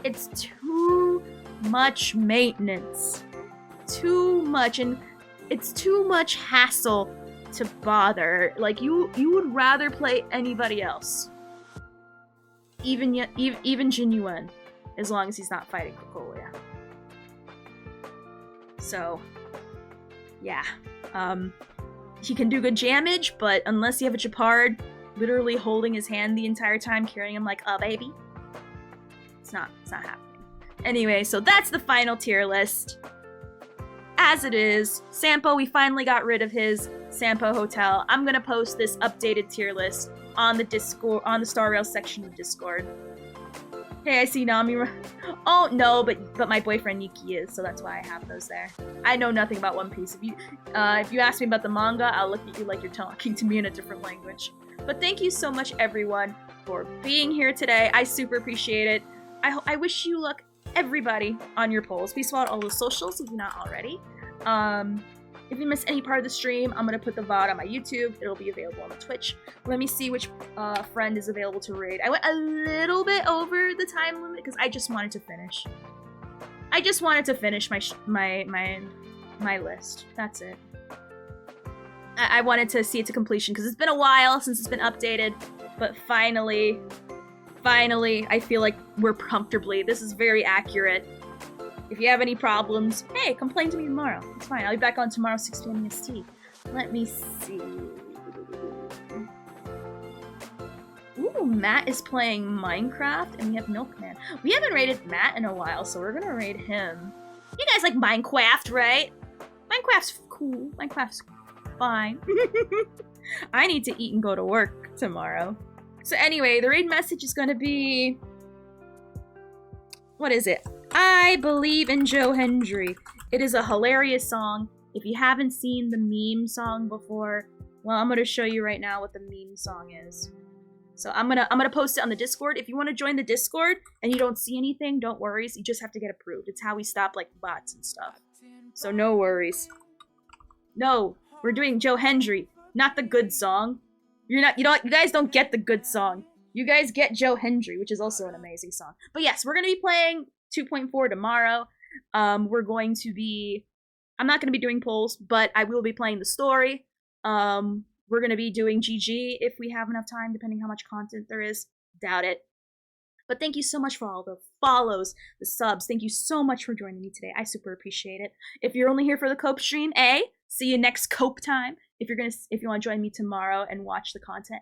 it's too much maintenance. Too much, and it's too much hassle to bother. Like, you would rather play anybody else. Even Jin Yuan, as long as he's not fighting Cocolia. So, yeah. He can do good damage, but unless you have a Gepard literally holding his hand the entire time, carrying him like a baby, it's not happening. Anyway, so that's the final tier list. As it is, Sampo, we finally got rid of his Sampo Hotel. I'm gonna post this updated tier list on the Discord, on the Star Rail section of Discord. Hey, I see Nami. Oh no, but my boyfriend Yuki is, so that's why I have those there. I know nothing about One Piece. If you ask me about the manga, I'll look at you like you're talking to me in a different language. But thank you so much, everyone, for being here today. I super appreciate it. I wish you luck, everybody, on your polls. Please follow all the socials if you're not already. If you miss any part of the stream, I'm going to put the VOD on my YouTube. It'll be available on the Twitch. Let me see which friend is available to raid. I went a little bit over the time limit because I just wanted to finish. I just wanted to finish my list. That's it. I wanted to see it to completion because it's been a while since it's been updated. But finally, I feel like we're comfortably. This is very accurate. If you have any problems, hey, complain to me tomorrow. It's fine. I'll be back on tomorrow, 6 p.m. EST. Let me see. Ooh, Matt is playing Minecraft, and we have Milkman. We haven't raided Matt in a while, so we're gonna raid him. You guys like Minecraft, right? Minecraft's cool. Minecraft's fine. I need to eat and go to work tomorrow. So anyway, the raid message is gonna be... What is it? I believe in Joe Hendry. It is a hilarious song. If you haven't seen the meme song before, well, I'm gonna show you right now what the meme song is. So I'm gonna post it on the Discord. If you want to join the Discord and you don't see anything, don't worry. You just have to get approved. It's how we stop like bots and stuff. So no worries. No, we're doing Joe Hendry, not the good song. You guys don't get the good song. You guys get Joe Hendry, which is also an amazing song. But yes, we're gonna be playing 2.4 tomorrow. I'm not going to be doing polls, but I will be playing the story. We're going to be doing GG if we have enough time, depending how much content there is. Doubt it. But thank you so much for all the follows, the subs. Thank you so much for joining me today. I super appreciate it. If you're only here for the Cope stream, see you next Cope time. If you want to join me tomorrow and watch the content,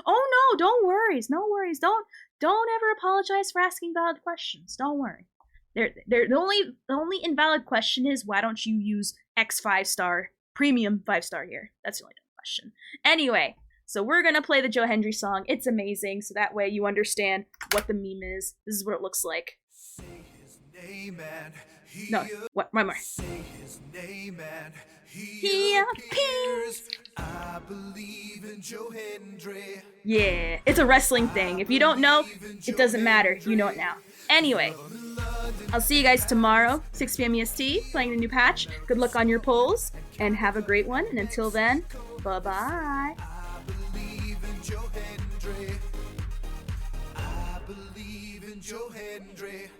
oh no, don't worry. No worries. Don't ever apologize for asking valid questions. Don't worry. The only invalid question is, why don't you use X 5-star, premium 5-star here? That's the only question. Anyway, so we're gonna play the Joe Hendry song. It's amazing, so that way you understand what the meme is. This is what it looks like. Say his name and No, what? One more. Say his name and He appears. I believe in Joe Hendry. Yeah, it's a wrestling thing. If you don't know, it doesn't matter. You know it now. Anyway, I'll see you guys tomorrow, 6 p.m. EST, playing the new patch. Good luck on your polls, and have a great one. And until then, bye-bye. I believe in Joe Hendry. I believe in Joe Hendry.